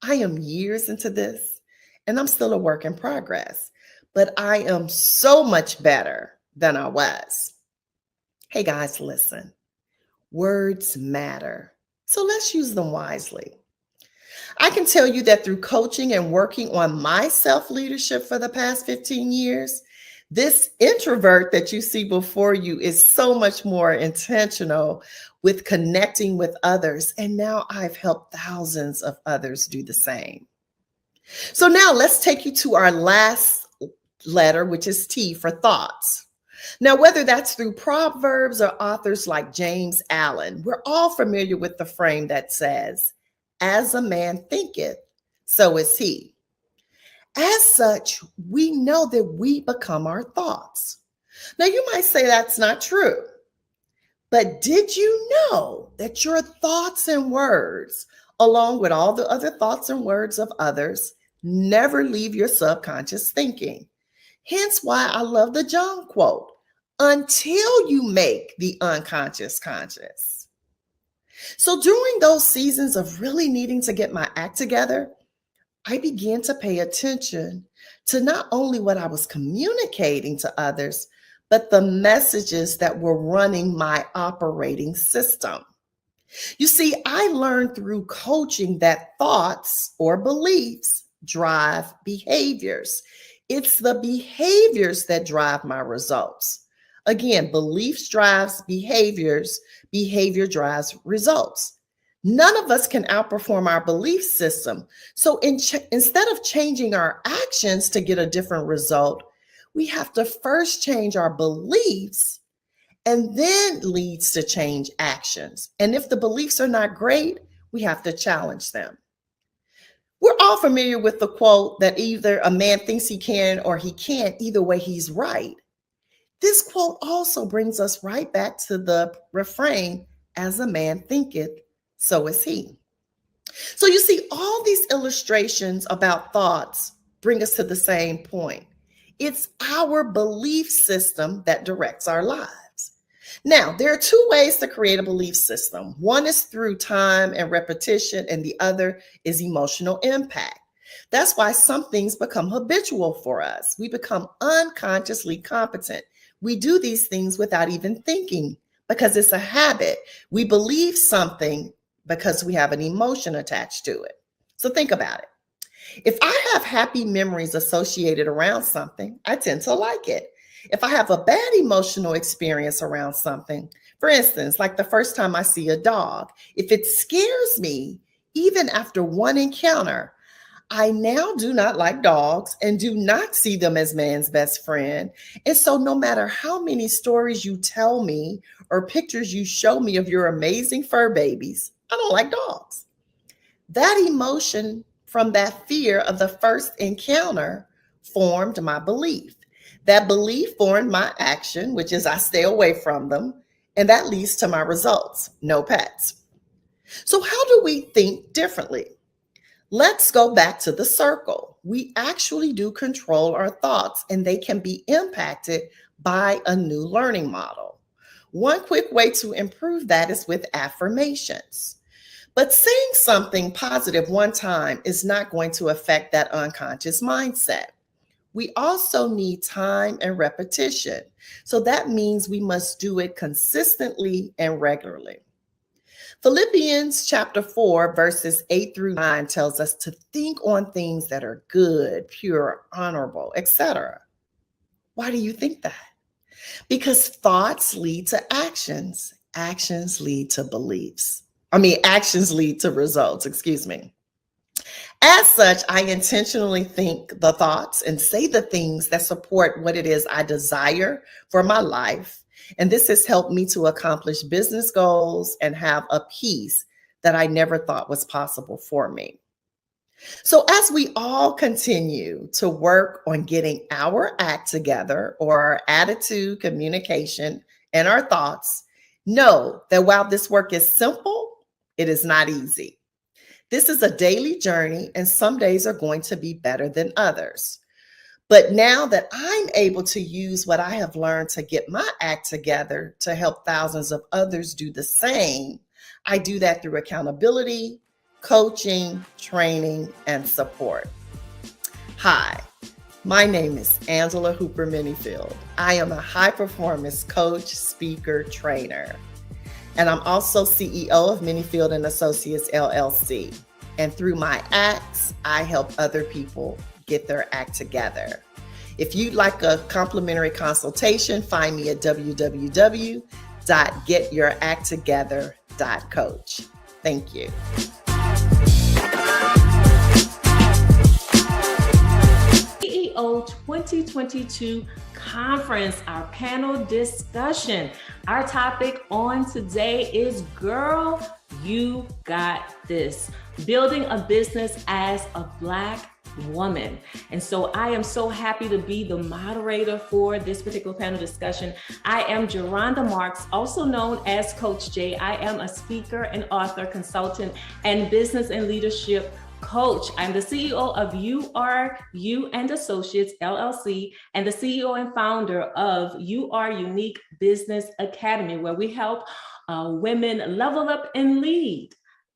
I am years into this and I'm still a work in progress, but I am so much better than I was. Hey guys, listen, words matter. So let's use them wisely. I can tell you that through coaching and working on my self-leadership for the past 15 years, this introvert that you see before you is so much more intentional with connecting with others. And now I've helped thousands of others do the same. So now let's take you to our last letter, which is T for thoughts. Now, whether that's through Proverbs or authors like James Allen, we're all familiar with the frame that says, as a man thinketh, so is he. As such, we know that we become our thoughts. Now, you might say that's not true, but did you know that your thoughts and words, along with all the other thoughts and words of others, never leave your subconscious thinking? Hence why I love the John quote, until you make the unconscious conscious. So during those seasons of really needing to get my act together, I began to pay attention to not only what I was communicating to others, but the messages that were running my operating system. You see, I learned through coaching that thoughts or beliefs drive behaviors. It's the behaviors that drive my results. Again, beliefs drives behaviors, behavior drives results. None of us can outperform our belief system. So instead of changing our actions to get a different result, we have to first change our beliefs, and then leads to change actions. And if the beliefs are not great, we have to challenge them. We're all familiar with the quote that either a man thinks he can or he can't, either way he's right. This quote also brings us right back to the refrain, as a man thinketh, so is he. So you see, all these illustrations about thoughts bring us to the same point. It's our belief system that directs our lives. Now, there are two ways to create a belief system. One is through time and repetition, and the other is emotional impact. That's why some things become habitual for us. We become unconsciously competent. We do these things without even thinking because it's a habit. We believe something because we have an emotion attached to it. So think about it. If I have happy memories associated around something, I tend to like it. If I have a bad emotional experience around something, for instance, like the first time I see a dog, if it scares me, even after one encounter, I now do not like dogs and do not see them as man's best friend. And so no matter how many stories you tell me or pictures you show me of your amazing fur babies, I don't like dogs. That emotion from that fear of the first encounter formed my belief. That belief formed my action, which is I stay away from them. And that leads to my results, no pets. So how do we think differently? Let's go back to the circle. We actually do control our thoughts, and they can be impacted by a new learning model. One quick way to improve that is with affirmations. But saying something positive one time is not going to affect that unconscious mindset. We also need time and repetition. So that means we must do it consistently and regularly. Philippians chapter 4, verses 8 through 9 tells us to think on things that are good, pure, honorable, etc. Why do you think that? Because thoughts lead to actions. Actions lead to beliefs. Actions lead to results, As such, I intentionally think the thoughts and say the things that support what it is I desire for my life. And this has helped me to accomplish business goals and have a peace that I never thought was possible for me. So as we all continue to work on getting our act together, or our attitude, communication, and our thoughts, know that while this work is simple, it is not easy. This is a daily journey, and some days are going to be better than others. But now that I'm able to use what I have learned to get my act together to help thousands of others do the same, I do that through accountability, coaching, training, and support. Hi, my name is Angela Hooper Minifield. I am a high-performance coach, speaker, trainer. And I'm also CEO of Minifield and Associates, LLC. And through my acts, I help other people get their act together. If you'd like a complimentary consultation, find me at www.getyouracttogether.coach. Thank you. CEO 2022 conference, our panel discussion. Our topic on today is Girl, You Got This. Building a business as a Black woman. And so I am so happy to be the moderator for this particular panel discussion. I am Geronda Marks, also known as Coach J. I am a speaker and author, consultant, and business and leadership coach. I'm the CEO of URU and Associates LLC and the CEO and founder of UR Unique Business Academy, where we help women level up and lead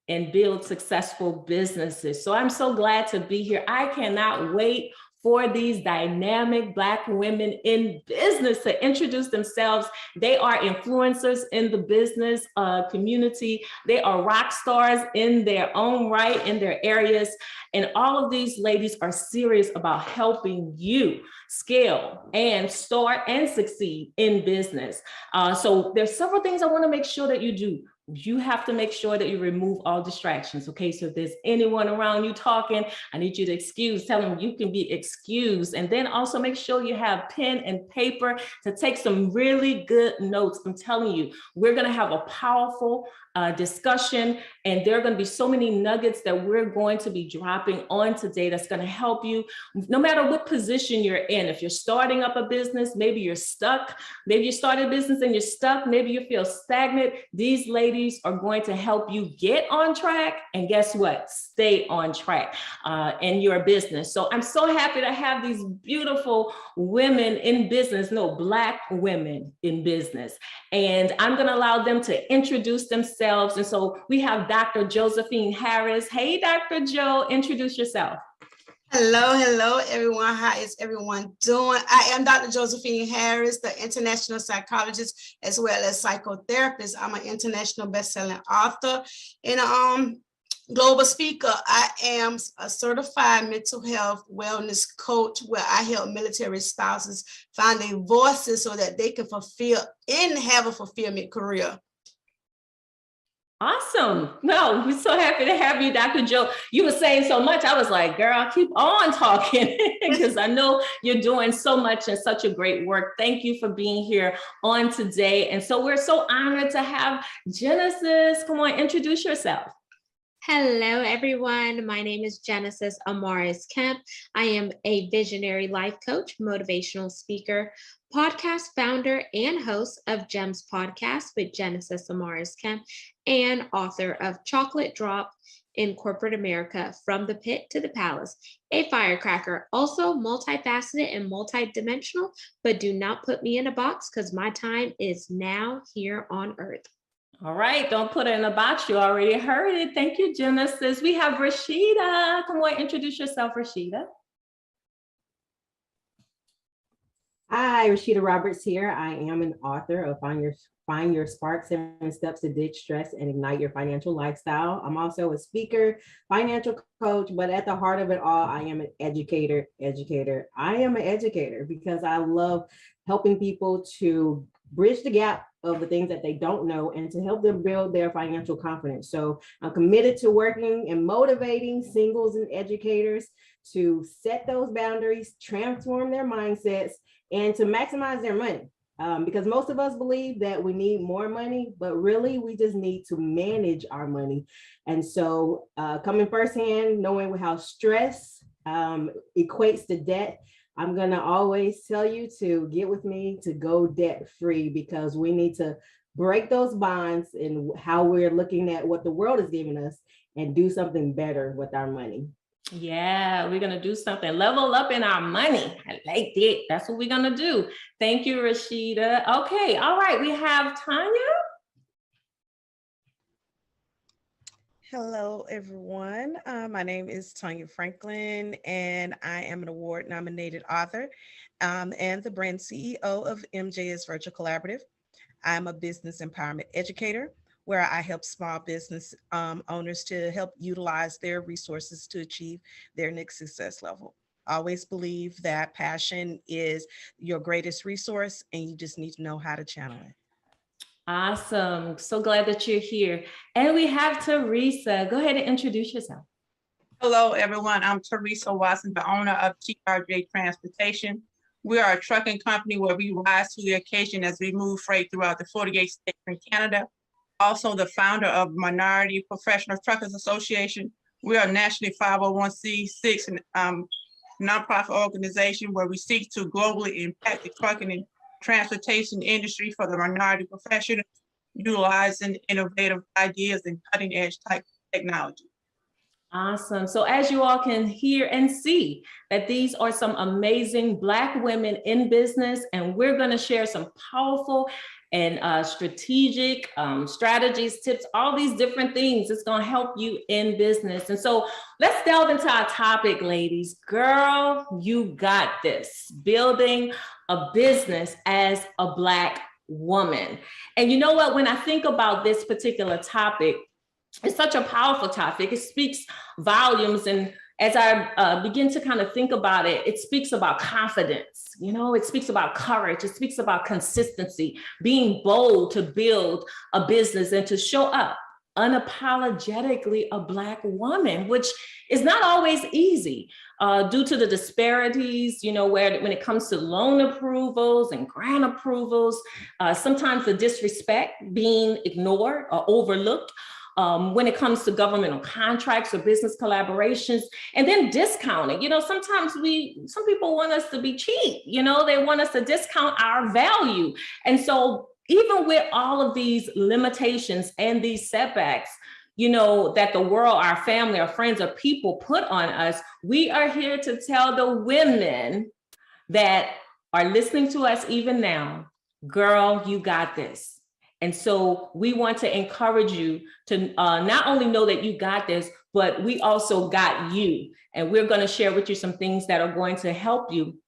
and build successful businesses. So I'm so glad to be here. I cannot wait for these dynamic Black women in business to introduce themselves. They are influencers in the business community. They are rock stars in their own right, in their areas. And all of these ladies are serious about helping you scale and start and succeed in business. So there's several things I want to make sure that you do. You have to make sure that you remove all distractions, okay? So if there's anyone around you talking, I need you to tell them you can be excused. And then also make sure you have pen and paper to take some really good notes. I'm telling you, we're gonna have a powerful discussion, and there are going to be so many nuggets that we're going to be dropping on today that's going to help you no matter what position you're in. If you're starting up a business, maybe you're stuck, maybe you started a business and you're stuck, maybe you feel stagnant, these ladies are going to help you get on track, and guess what? Stay on track in your business. So I'm so happy to have these beautiful women in business, Black women in business, and I'm going to allow them to introduce themselves. And so we have Dr. Josephine Harris. Hey, Dr. Joe, introduce yourself. Hello, everyone. How is everyone doing? I am Dr. Josephine Harris, the international psychologist as well as psychotherapist. I'm an international best-selling author and global speaker. I am a certified mental health wellness coach where I help military spouses find their voices so that they can fulfill and have a fulfillment career. Awesome. No, we're so happy to have you, Dr. Joe. You were saying so much. I was like, girl, keep on talking because I know you're doing so much and such a great work. Thank you for being here on today. And so we're so honored to have Genesis. Come on, introduce yourself. Hello, everyone. My name is Genesis Amaris Kemp. I am a visionary life coach, motivational speaker, podcast founder, and host of GEMS Podcast with Genesis Amaris Kemp, and author of Chocolate Drop in Corporate America, From the Pit to the Palace, a firecracker, also multifaceted and multidimensional, but do not put me in a box because my time is now here on earth. All right, don't put it in a box. You already heard it. Thank you, Genesis. We have Rashida. Come on, introduce yourself, Rashida. Hi, Rashida Roberts here. I am an author of Find Your Spark, 7 Steps to Ditch Stress and Ignite Your Financial Lifestyle. I'm also a speaker, financial coach, but at the heart of it all, I am an educator. I am an educator because I love helping people to bridge the gap of the things that they don't know and to help them build their financial confidence. So I'm committed to working and motivating singles and educators to set those boundaries, transform their mindsets, and to maximize their money. Because most of us believe that we need more money, but really we just need to manage our money. And so coming firsthand, knowing how stress equates to debt, I'm gonna always tell you to get with me to go debt free, because we need to break those bonds in how we're looking at what the world is giving us and do something better with our money. Yeah, we're going to do something, level up in our money. I like that. That's what we're going to do. Thank you, Rashida. Okay. All right. We have Tanya. Hello, everyone. My name is Tanya Franklin, and I am an award-nominated author and the brand CEO of MJS Virtual Collaborative. I'm a business empowerment educator where I help small business owners to help utilize their resources to achieve their next success level. I always believe that passion is your greatest resource, and you just need to know how to channel it. Awesome. So glad that you're here. And we have Teresa. Go ahead and introduce yourself. Hello, everyone. I'm Teresa Watson, the owner of TRJ Transportation. We are a trucking company where we rise to the occasion as we move freight throughout the 48 states in Canada. Also the founder of Minority Professional Truckers Association, We are a nationally 501c6 nonprofit organization where we seek to globally impact the trucking and transportation industry for the minority professionals, utilizing innovative ideas and cutting edge type technology. Awesome. So as you all can hear and see that these are some amazing Black women in business, and we're going to share some powerful and strategic strategies, tips, all these different things. It's going to help you in business. And so let's delve into our topic, ladies. Girl, you got this. Building a business as a Black woman. And you know what? When I think about this particular topic, it's such a powerful topic. It speaks volumes. And as I begin to kind of think about it, it speaks about confidence. You know, it speaks about courage. It speaks about consistency, being bold to build a business and to show up unapologetically a Black woman, which is not always easy due to the disparities, you know, when it comes to loan approvals and grant approvals, sometimes the disrespect being ignored or overlooked. When it comes to governmental contracts or business collaborations, and then discounting. You know, sometimes some people want us to be cheap, you know, they want us to discount our value. And so even with all of these limitations and these setbacks, you know, that the world, our family, our friends, or people put on us, we are here to tell the women that are listening to us even now, girl, you got this. And so we want to encourage you to not only know that you got this, but we also got you. And we're going to share with you some things that are going to help you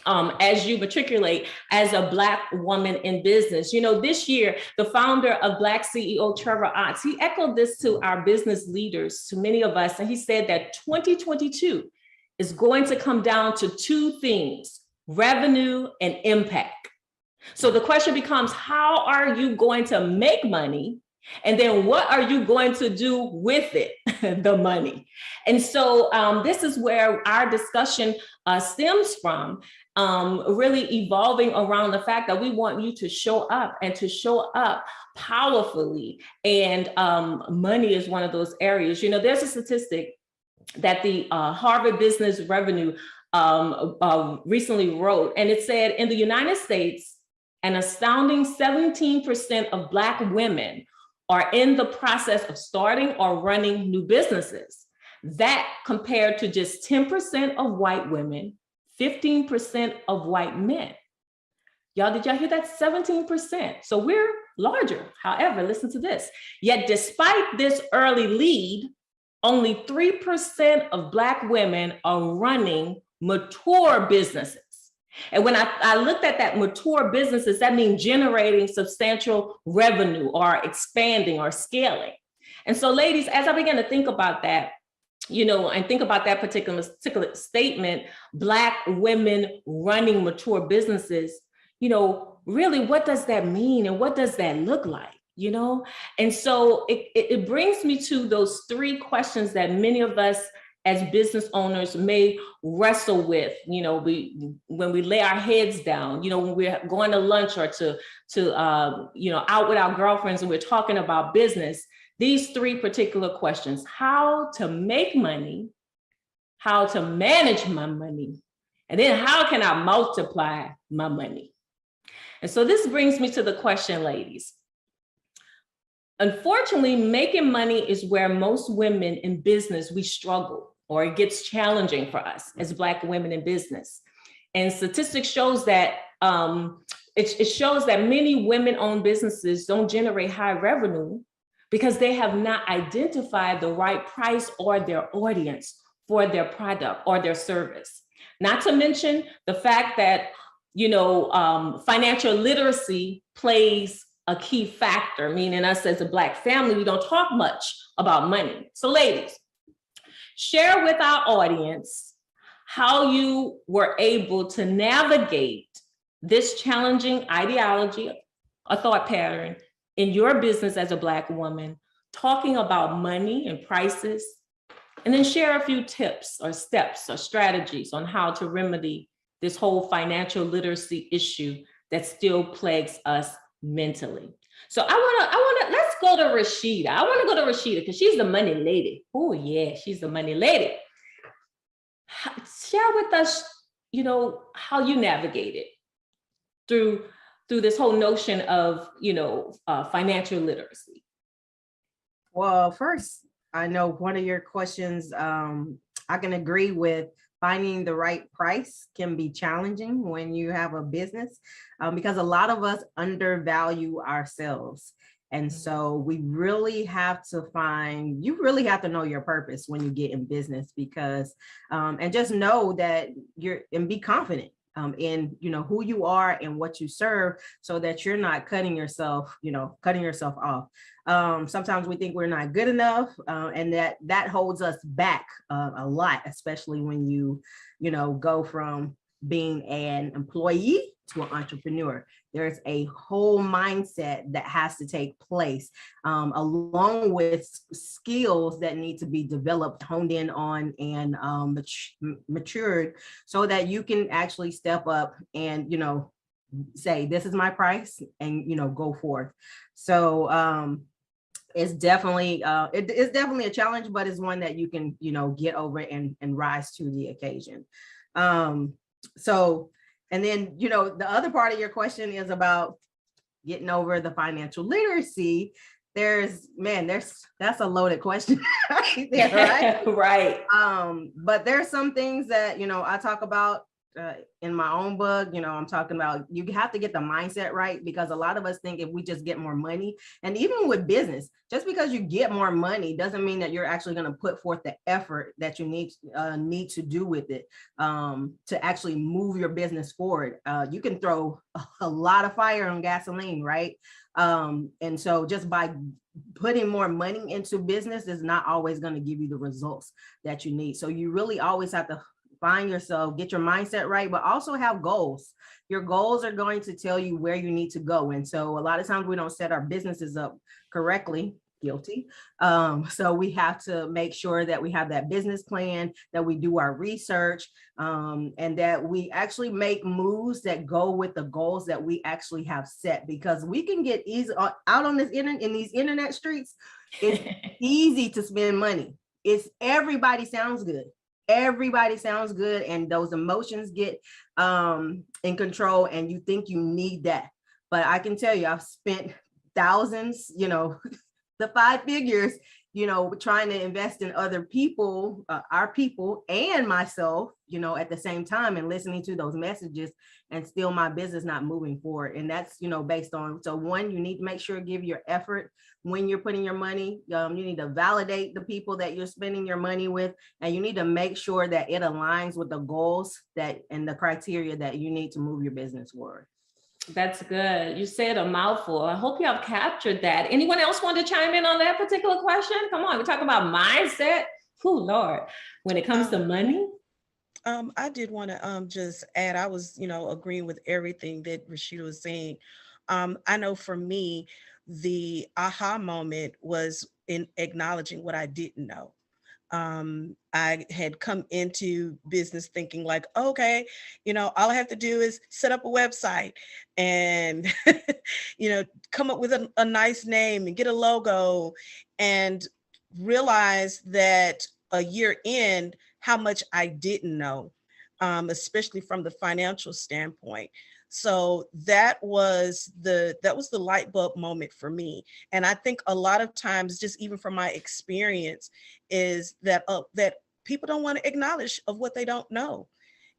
as you matriculate as a Black woman in business. You know, this year, the founder of Black CEO, Trevor Otts, he echoed this to our business leaders, to many of us. And he said that 2022 is going to come down to two things: revenue and impact. So the question becomes, how are you going to make money? And then what are you going to do with it, the money? And so this is where our discussion stems from, really evolving around the fact that we want you to show up and to show up powerfully. And money is one of those areas. You know, there's a statistic that the Harvard Business Review recently wrote, and it said in the United States, an astounding 17% of Black women are in the process of starting or running new businesses. That compared to just 10% of white women, 15% of white men. Y'all, did y'all hear that? 17%. So we're larger. However, listen to this. Yet despite this early lead, only 3% of Black women are running mature businesses. And when I looked at that mature businesses, that means generating substantial revenue or expanding or scaling. And so ladies, as I began to think about that, you know, and think about that particular statement, Black women running mature businesses, you know, really, what does that mean? And what does that look like? You know? And so it brings me to those three questions that many of us as business owners may wrestle with, you know, when we lay our heads down, you know, when we're going to lunch or to you know, out with our girlfriends and we're talking about business, these three particular questions: how to make money, how to manage my money, and then how can I multiply my money? And so this brings me to the question, ladies. Unfortunately, making money is where most women in business, we struggle, or it gets challenging for us as Black women in business. And statistics shows that it shows that many women-owned businesses don't generate high revenue because they have not identified the right price or their audience for their product or their service. Not to mention the fact that, you know, financial literacy plays a key factor, meaning us as a Black family, we don't talk much about money. So ladies, share with our audience how you were able to navigate this challenging ideology, a thought pattern in your business as a Black woman, talking about money and prices, and then share a few tips or steps or strategies on how to remedy this whole financial literacy issue that still plagues us mentally. So let's go to Rashida. I want to go to Rashida because she's the money lady. Oh yeah, she's the money lady. Share with us, how you navigated through this whole notion of, financial literacy. Well, first, I know one of your questions, I can agree with. Finding the right price can be challenging when you have a business, because a lot of us undervalue ourselves. And so we really have to you really have to know your purpose when you get in business, because, and just know that and be confident in, who you are and what you serve, so that you're not cutting yourself off. Sometimes we think we're not good enough, and that holds us back a lot, especially when you go from being an employee to an entrepreneur. There's a whole mindset that has to take place, along with skills that need to be developed, honed in on, and matured, so that you can actually step up and say, this is my price, and go forth. So it's definitely it's definitely a challenge, but it's one that you can get over and rise to the occasion. So, and then the other part of your question is about getting over the financial literacy. That's a loaded question right there, right? Right. But there's some things that I talk about in my own book. I'm talking about, you have to get the mindset right, because a lot of us think if we just get more money, and even with business, just because you get more money doesn't mean that you're actually going to put forth the effort that you need to do with it, to actually move your business forward. You can throw a lot of fire on gasoline, right? And so just by putting more money into business is not always going to give you the results that you need. So you really always have to find yourself, get your mindset right, but also have goals. Your goals are going to tell you where you need to go. And so a lot of times we don't set our businesses up correctly. Guilty. So we have to make sure that we have that business plan, that we do our research, and that we actually make moves that go with the goals that we actually have set, because we can get easy out on in these internet streets. It's easy to spend money. Everybody sounds good. Everybody sounds good, and those emotions get in control, and you think you need that. But I can tell you, I've spent thousands, the 5 figures, trying to invest in other people, our people, and myself, at the same time, and listening to those messages, and still my business not moving forward. And that's, based on, so one, you need to make sure, give your effort when you're putting your money. You need to validate the people that you're spending your money with, and you need to make sure that it aligns with the goals and the criteria that you need to move your business forward. That's good. You said a mouthful. I hope you have captured that. Anyone else want to chime in on that particular question? Come on, we talk about mindset. Oh, Lord, when it comes to money. I did want to just add, I was, agreeing with everything that Rashida was saying. I know for me, the aha moment was in acknowledging what I didn't know. I had come into business thinking like, okay, all I have to do is set up a website and, come up with a nice name and get a logo, and realize that a year in, how much I didn't know, especially from the financial standpoint. So that was the light bulb moment for me. And I think a lot of times, just even from my experience, is that that people don't want to acknowledge of what they don't know.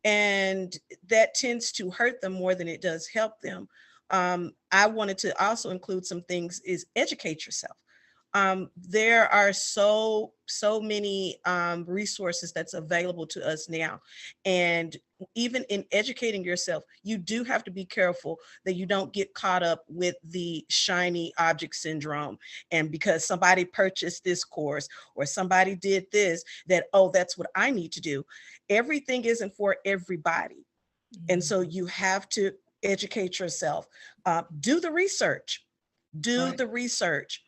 And that tends to hurt them more than it does help them. I wanted to also include some things, is educate yourself. There are so many resources that's available to us now. And even in educating yourself, you do have to be careful that you don't get caught up with the shiny object syndrome. And because somebody purchased this course or somebody did this, that, oh, that's what I need to do. Everything isn't for everybody. And so you have to educate yourself. Do the research. The research.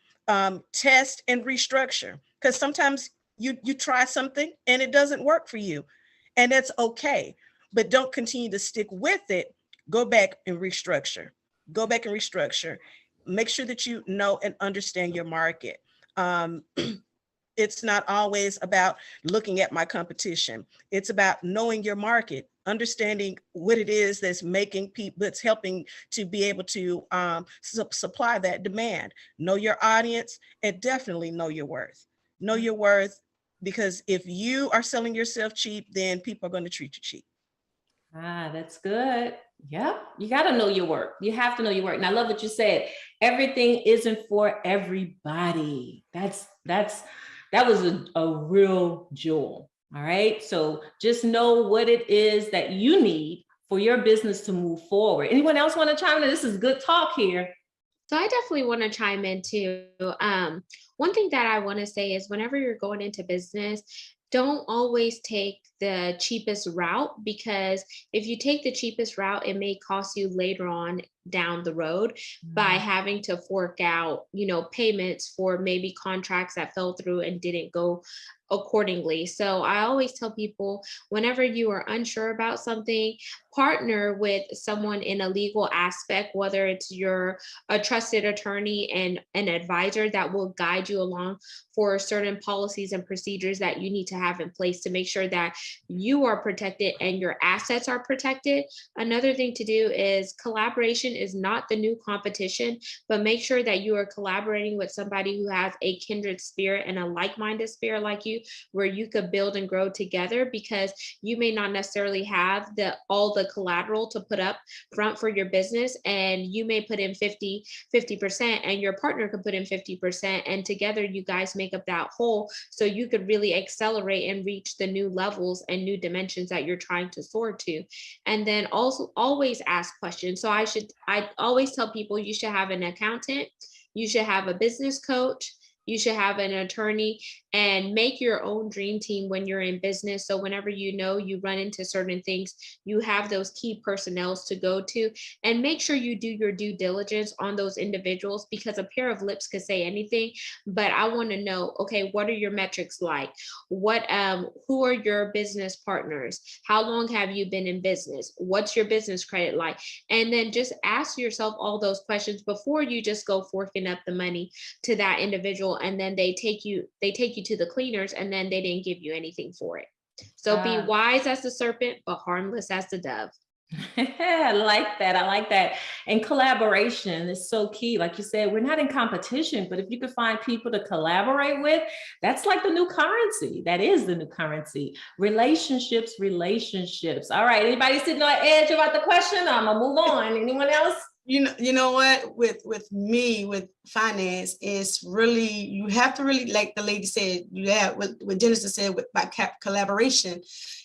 Test and restructure, because sometimes you try something and it doesn't work for you, and that's okay, but don't continue to stick with it. Go back and restructure. make sure that you know and understand your market. It's not always about looking at my competition. It's about knowing your market, understanding what it is that's making people, that's helping to be able to supply that demand. Know your audience, and definitely know your worth. Know your worth, because if you are selling yourself cheap, then people are going to treat you cheap. Ah, that's good. Yep. You got to know your work. You have to know your work. And I love what you said. Everything isn't for everybody. That was a real jewel. All right. So just know what it is that you need for your business to move forward. Anyone else want to chime in? This is good talk here. So I definitely want to chime in too. One thing that I want to say is whenever you're going into business, don't always take the cheapest route, because if you take the cheapest route, it may cost you later on down the road by having to fork out, payments for maybe contracts that fell through and didn't go accordingly. So I always tell people, whenever you are unsure about something, partner with someone in a legal aspect, whether it's a trusted attorney and an advisor that will guide you along for certain policies and procedures that you need to have in place to make sure that you are protected and your assets are protected. Another thing to do is collaboration is not the new competition, but make sure that you are collaborating with somebody who has a kindred spirit and a like-minded spirit like you, where you could build and grow together, because you may not necessarily have all the collateral to put up front for your business, and you may put in 50% and your partner could put in 50%, and together you guys make up that whole, so you could really accelerate and reach the new levels and new dimensions that you're trying to soar to. And then also always ask questions. So I always tell people you should have an accountant, you should have a business coach, you should have an attorney, and make your own dream team when you're in business. So whenever you run into certain things, you have those key personnels to go to, and make sure you do your due diligence on those individuals, because a pair of lips could say anything, but I want to know, okay, what are your metrics like? Who are your business partners? How long have you been in business? What's your business credit like? And then just ask yourself all those questions before you just go forking up the money to that individual, and then they take you to the cleaners, and then they didn't give you anything for it. So be wise as the serpent, but harmless as the dove. I like that. And collaboration is so key. Like you said, we're not in competition, but if you could find people to collaborate with, that's like the new currency. That is the new currency. Relationships. All right. Anybody sitting on edge about the question? I'm gonna move on. Anyone else? You know what, with me, with finance, is really, you have to really, like the lady said, you have what Genesis said with by collaboration,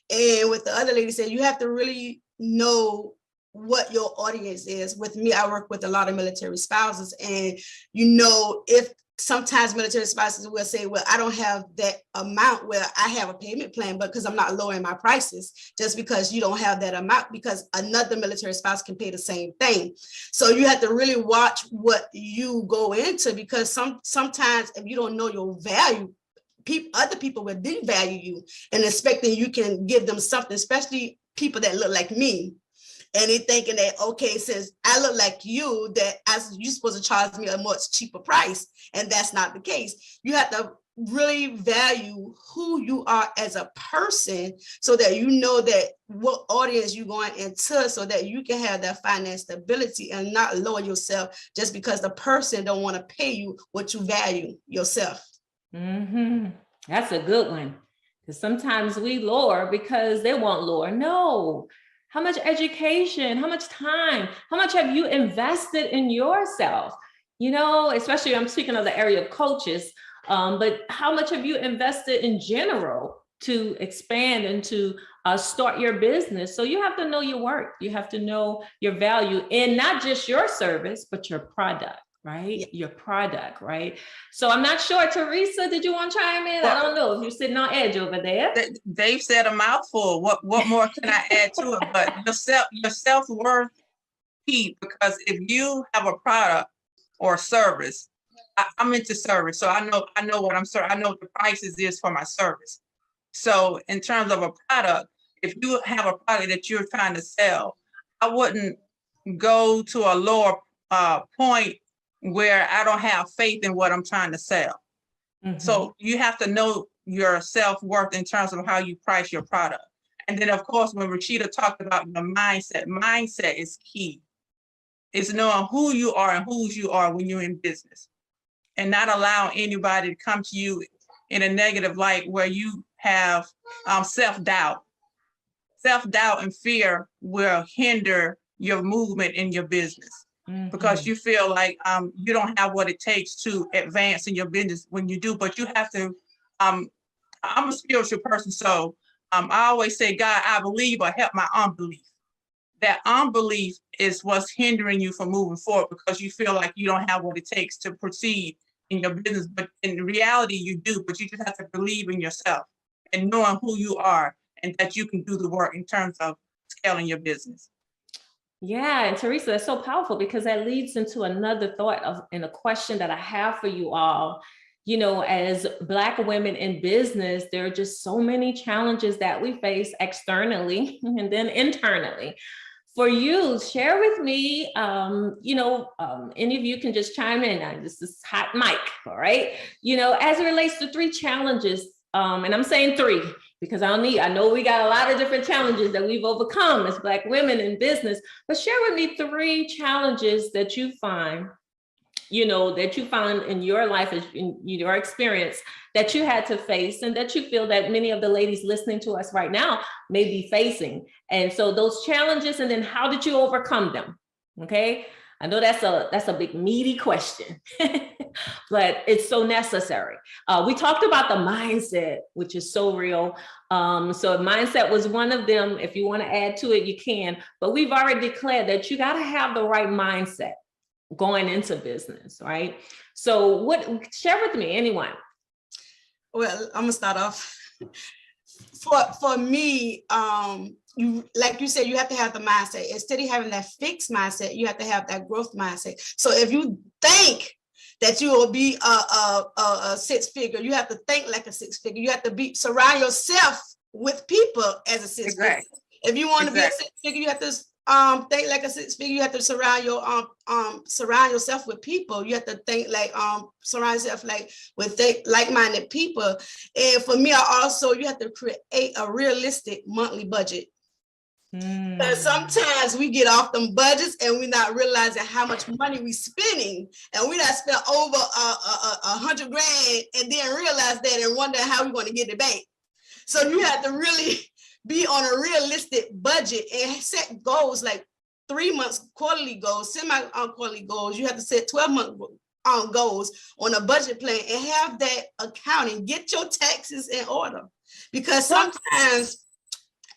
and what the other lady said, you have to really know what your audience is. With me, I work with a lot of military spouses, and if sometimes military spouses will say, well, I don't have that amount where I have a payment plan, but because I'm not lowering my prices, just because you don't have that amount, because another military spouse can pay the same thing. So you have to really watch what you go into, because sometimes if you don't know your value, other people will devalue you and expecting you can give them something, especially people that look like me. And they thinking that, okay, since I look like you, that you're supposed to charge me a much cheaper price. And that's not the case. You have to really value who you are as a person, so that you know that what audience you're going into, so that you can have that finance stability and not lower yourself just because the person don't want to pay you what you value yourself. That's a good one. Because sometimes we lower because they want lower. No. How much education, how much time, how much have you invested in yourself? Especially I'm speaking of the area of coaches, but how much have you invested in general to expand and to start your business? So you have to know your work. You have to know your value in not just your service, but your product. Right? Your product, right? So I'm not sure, Teresa, did you want to chime in? I don't know if you're sitting on edge over there. Dave said a mouthful. What more can I add to it? But your self-worth key, because if you have a product or service, I'm into service, so I know what I'm serving. I know what the prices is for my service. So in terms of a product, if you have a product that you're trying to sell, I wouldn't go to a lower point where I don't have faith in what I'm trying to sell. So you have to know your self-worth in terms of how you price your product. And then of course, when Rashida talked about the mindset is key. It's knowing who you are and whose you are when you're in business, and not allowing anybody to come to you in a negative light where you have self-doubt. Self-doubt and fear will hinder your movement in your business because you feel like you don't have what it takes to advance in your business when you do, but you have to, I'm a spiritual person, so I always say, God, I believe, but help my unbelief. That unbelief is what's hindering you from moving forward because you feel like you don't have what it takes to proceed in your business, but in reality you do, but you just have to believe in yourself and knowing who you are and that you can do the work in terms of scaling your business. Yeah, and Teresa, that's so powerful because that leads into another thought and a question that I have for you all. You know, as Black women in business, there are just so many challenges that we face externally and then internally. For you, share with me, any of you can just chime in. This is hot mic, all right? You know, as it relates to 3 challenges, and I'm saying 3 because I know we got a lot of different challenges that we've overcome as Black women in business, but share with me 3 challenges that you find, that you found in your life, in your experience, that you had to face and that you feel that many of the ladies listening to us right now may be facing. And so those challenges, and then how did you overcome them? Okay. I know that's a big meaty question, but it's so necessary. We talked about the mindset, which is so real. So mindset was one of them. If you want to add to it, you can, but we've already declared that you got to have the right mindset going into business, right? So share with me, anyone. Well, I'm gonna start off. For me, you, like you said, you have to have the mindset. Instead of having that fixed mindset, you have to have that growth mindset. So if you think that you will be a 6-figure, you have to think like a 6-figure. You have to surround yourself with people as a 6-figure. If you want to be a 6-figure, you have to think like a 6-figure. You have to surround yourself with people. You have to think like surround yourself with like-minded people. And for me, you have to create a realistic monthly budget. Because sometimes we get off them budgets and we're not realizing how much money we're spending, and we not spent over $100 grand and then realize that and wonder how we're going to get it back. So you have to really be on a realistic budget and set goals like 3 months quarterly goals, semi-quarterly goals. You have to set 12-month goals on a budget plan and have that accounting. Get your taxes in order, because sometimes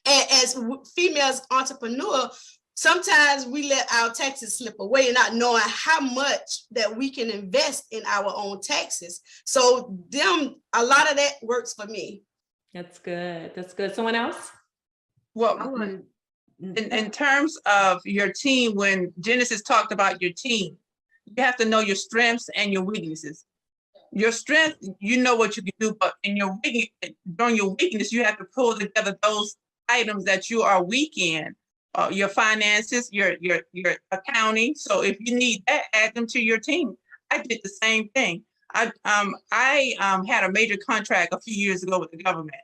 as females entrepreneurs, sometimes we let our taxes slip away and not knowing how much that we can invest in our own taxes. So a lot of that works for me. That's good. That's good. Someone else? Well, in terms of your team, when Genesis talked about your team, you have to know your strengths and your weaknesses. Your strength, you know what you can do, but during your weakness, you have to pull together those items that you are weak in, your finances, your accounting. So if you need that, add them to your team. I did the same thing. I had a major contract a few years ago with the government,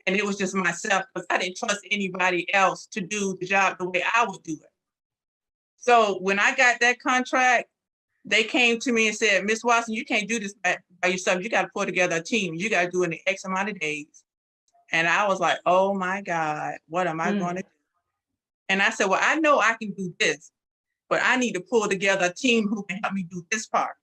and it was just myself because I didn't trust anybody else to do the job the way I would do it. So when I got that contract, they came to me and said, Ms. Watson, you can't do this by yourself. You got to put together a team. You got to do it in X amount of days. And I was like, oh my God, what am I going to do? And I said, well, I know I can do this, but I need to pull together a team who can help me do this part.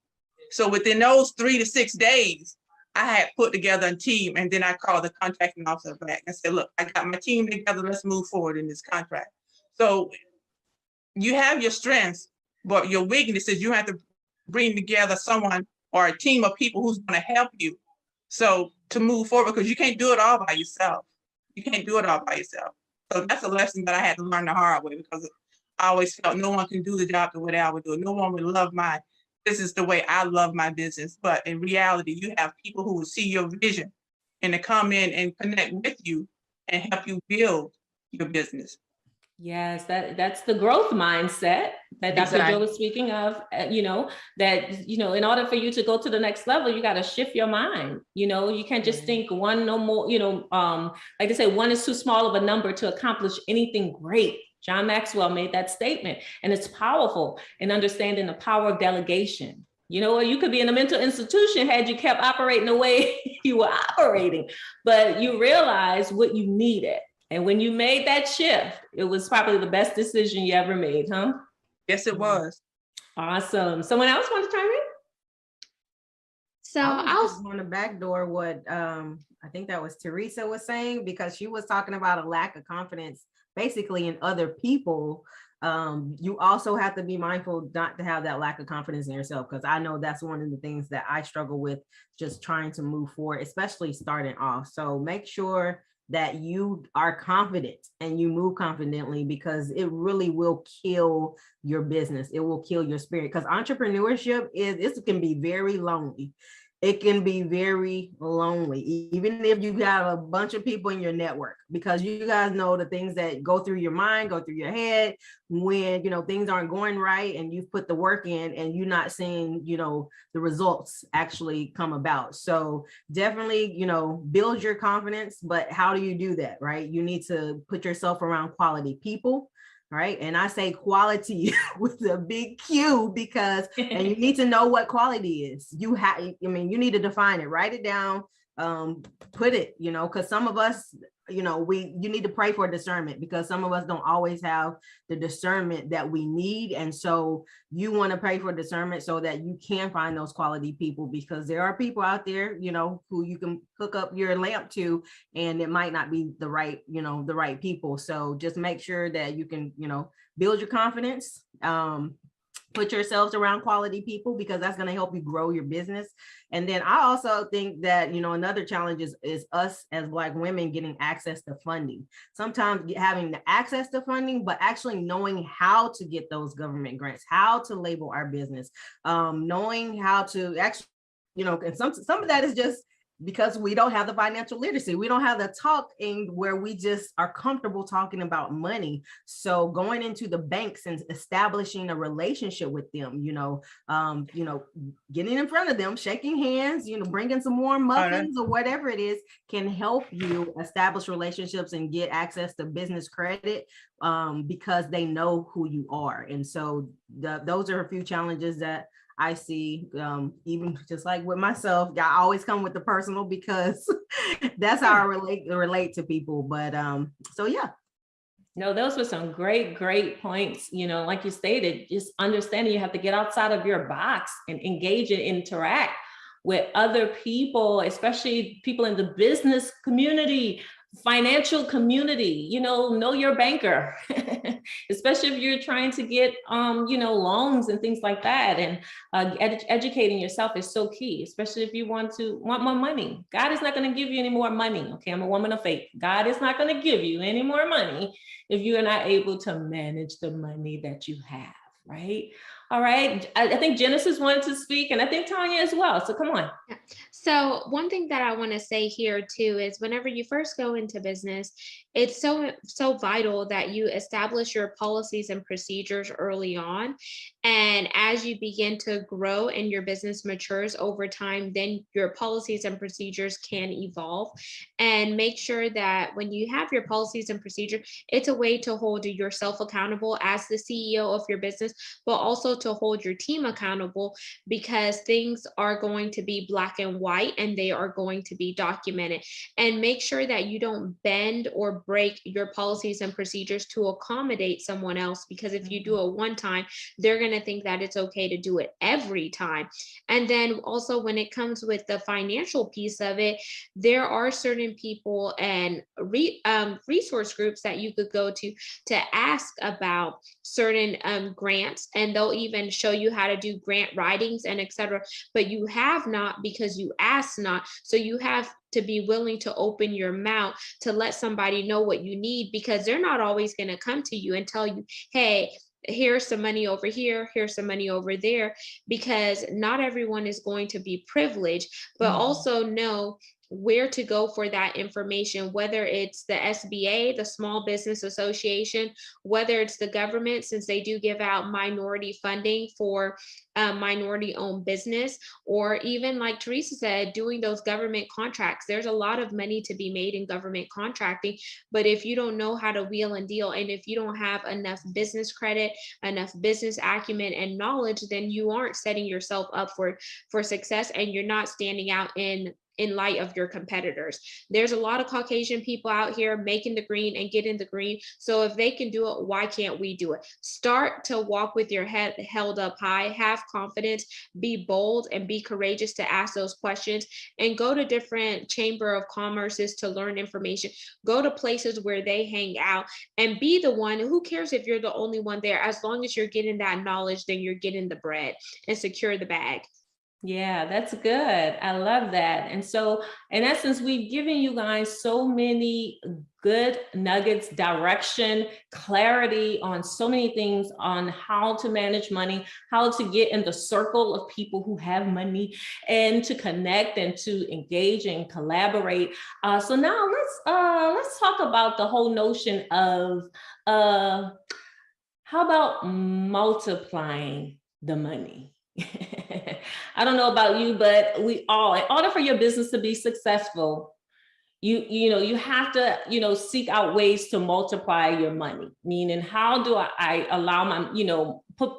So within those 3 to 6 days, I had put together a team, and then I called the contracting officer back and said, look, I got my team together, let's move forward in this contract. So you have your strengths, but your weaknesses, you have to bring together someone or a team of people who's going to help you. So to move forward, because you can't do it all by yourself. You can't do it all by yourself. So that's a lesson that I had to learn the hard way, because I always felt no one can do the job the way I would do it. No one would love my business the way I love my business. But in reality, you have people who will see your vision and to come in and connect with you and help you build your business. Yes, that's the growth mindset that Dr. Joe was speaking of, that, in order for you to go to the next level, you got to shift your mind. You can't just think one no more, like they say, one is too small of a number to accomplish anything great. John Maxwell made that statement, and it's powerful in understanding the power of delegation. You could be in a mental institution had you kept operating the way you were operating, but you realized what you needed. And when you made that shift, it was probably the best decision you ever made, huh? Yes, it was. Awesome. Someone else want to chime in? So I was on the back door what I think that was Teresa was saying, because she was talking about a lack of confidence basically in other people. You also have to be mindful not to have that lack of confidence in yourself, because I know that's one of the things that I struggle with just trying to move forward, especially starting off. So make sure that you are confident and you move confidently, because it really will kill your business. It will kill your spirit, because entrepreneurship it can be very lonely. It can be very lonely, even if you have a bunch of people in your network, because you guys know the things that go through your mind, go through your head when, things aren't going right and you've put the work in and you're not seeing, the results actually come about. So definitely, build your confidence, but how do you do that, right? You need to put yourself around quality people. Right. And I say quality with a big Q, because, and you need to know what quality is. You need to define it, write it down, put it, because some of us, you need to pray for discernment, because some of us don't always have the discernment that we need. And so you want to pray for discernment so that you can find those quality people, because there are people out there, who you can hook up your lamp to, and it might not be the right, the right people. So just make sure that you can, build your confidence, put yourselves around quality people, because that's going to help you grow your business. And then I also think that, another challenge is us as Black women getting access to funding. Sometimes having the access to funding, but actually knowing how to get those government grants, how to label our business, knowing how to actually, and some of that is just because we don't have the financial literacy. We don't have the talking where we just are comfortable talking about money. So going into the banks and establishing a relationship with them, getting in front of them, shaking hands, bringing some warm muffins or whatever it is, can help you establish relationships and get access to business credit, because they know who you are. And so those are a few challenges that I see, even just like with myself, I always come with the personal, because that's how I relate to people. But so yeah. No, those were some great points. Like you stated, just understanding you have to get outside of your box and engage and interact with other people, especially people in the business community, financial community, know your banker, especially if you're trying to get, loans and things like that. And educating yourself is so key, especially if you want more money. God is not going to give you any more money. Okay. I'm a woman of faith. God is not going to give you any more money if you are not able to manage the money that you have. Right. All right. I think Genesis wanted to speak, and I think Tanya as well. So come on. Yeah. So one thing that I want to say here too is whenever you first go into business, it's so vital that you establish your policies and procedures early on. And as you begin to grow and your business matures over time, then your policies and procedures can evolve. And make sure that when you have your policies and procedures, it's a way to hold yourself accountable as the CEO of your business, but also to hold your team accountable, because things are going to be black and white and they are going to be documented. And make sure that you don't bend or break your policies and procedures to accommodate someone else, because if you do it one time, they're going to think that it's okay to do it every time. And then also when it comes with the financial piece of it, there are certain people and resource groups that you could go to ask about certain grants, and they'll even show you how to do grant writings and etc. But you have not because you asked not. So you have to be willing to open your mouth to let somebody know what you need, because they're not always going to come to you and tell you, hey, here's some money over here, here's some money over there, because not everyone is going to be privileged. But also know where to go for that information, whether it's the SBA, the Small Business Association, whether it's the government, since they do give out minority funding for minority-owned business, or even like Teresa said, doing those government contracts. There's a lot of money to be made in government contracting, but if you don't know how to wheel and deal, and if you don't have enough business credit, enough business acumen and knowledge, then you aren't setting yourself up for success, and you're not standing out in light of your competitors. There's a lot of Caucasian people out here making the green and getting the green. So if they can do it, why can't we do it? Start to walk with your head held up high, have confidence, be bold, and be courageous to ask those questions, and go to different chamber of commerces to learn information. Go to places where they hang out and be the one. Who cares if you're the only one there? As long as you're getting that knowledge, then you're getting the bread and secure the bag. Yeah, that's good. I love that. And so, in essence, we've given you guys so many good nuggets, direction, clarity on so many things on how to manage money, how to get in the circle of people who have money, and to connect and to engage and collaborate. So now let's talk about the whole notion of how about multiplying the money? I don't know about you, but we all, in order for your business to be successful, you have to, seek out ways to multiply your money. Meaning, how do I allow my,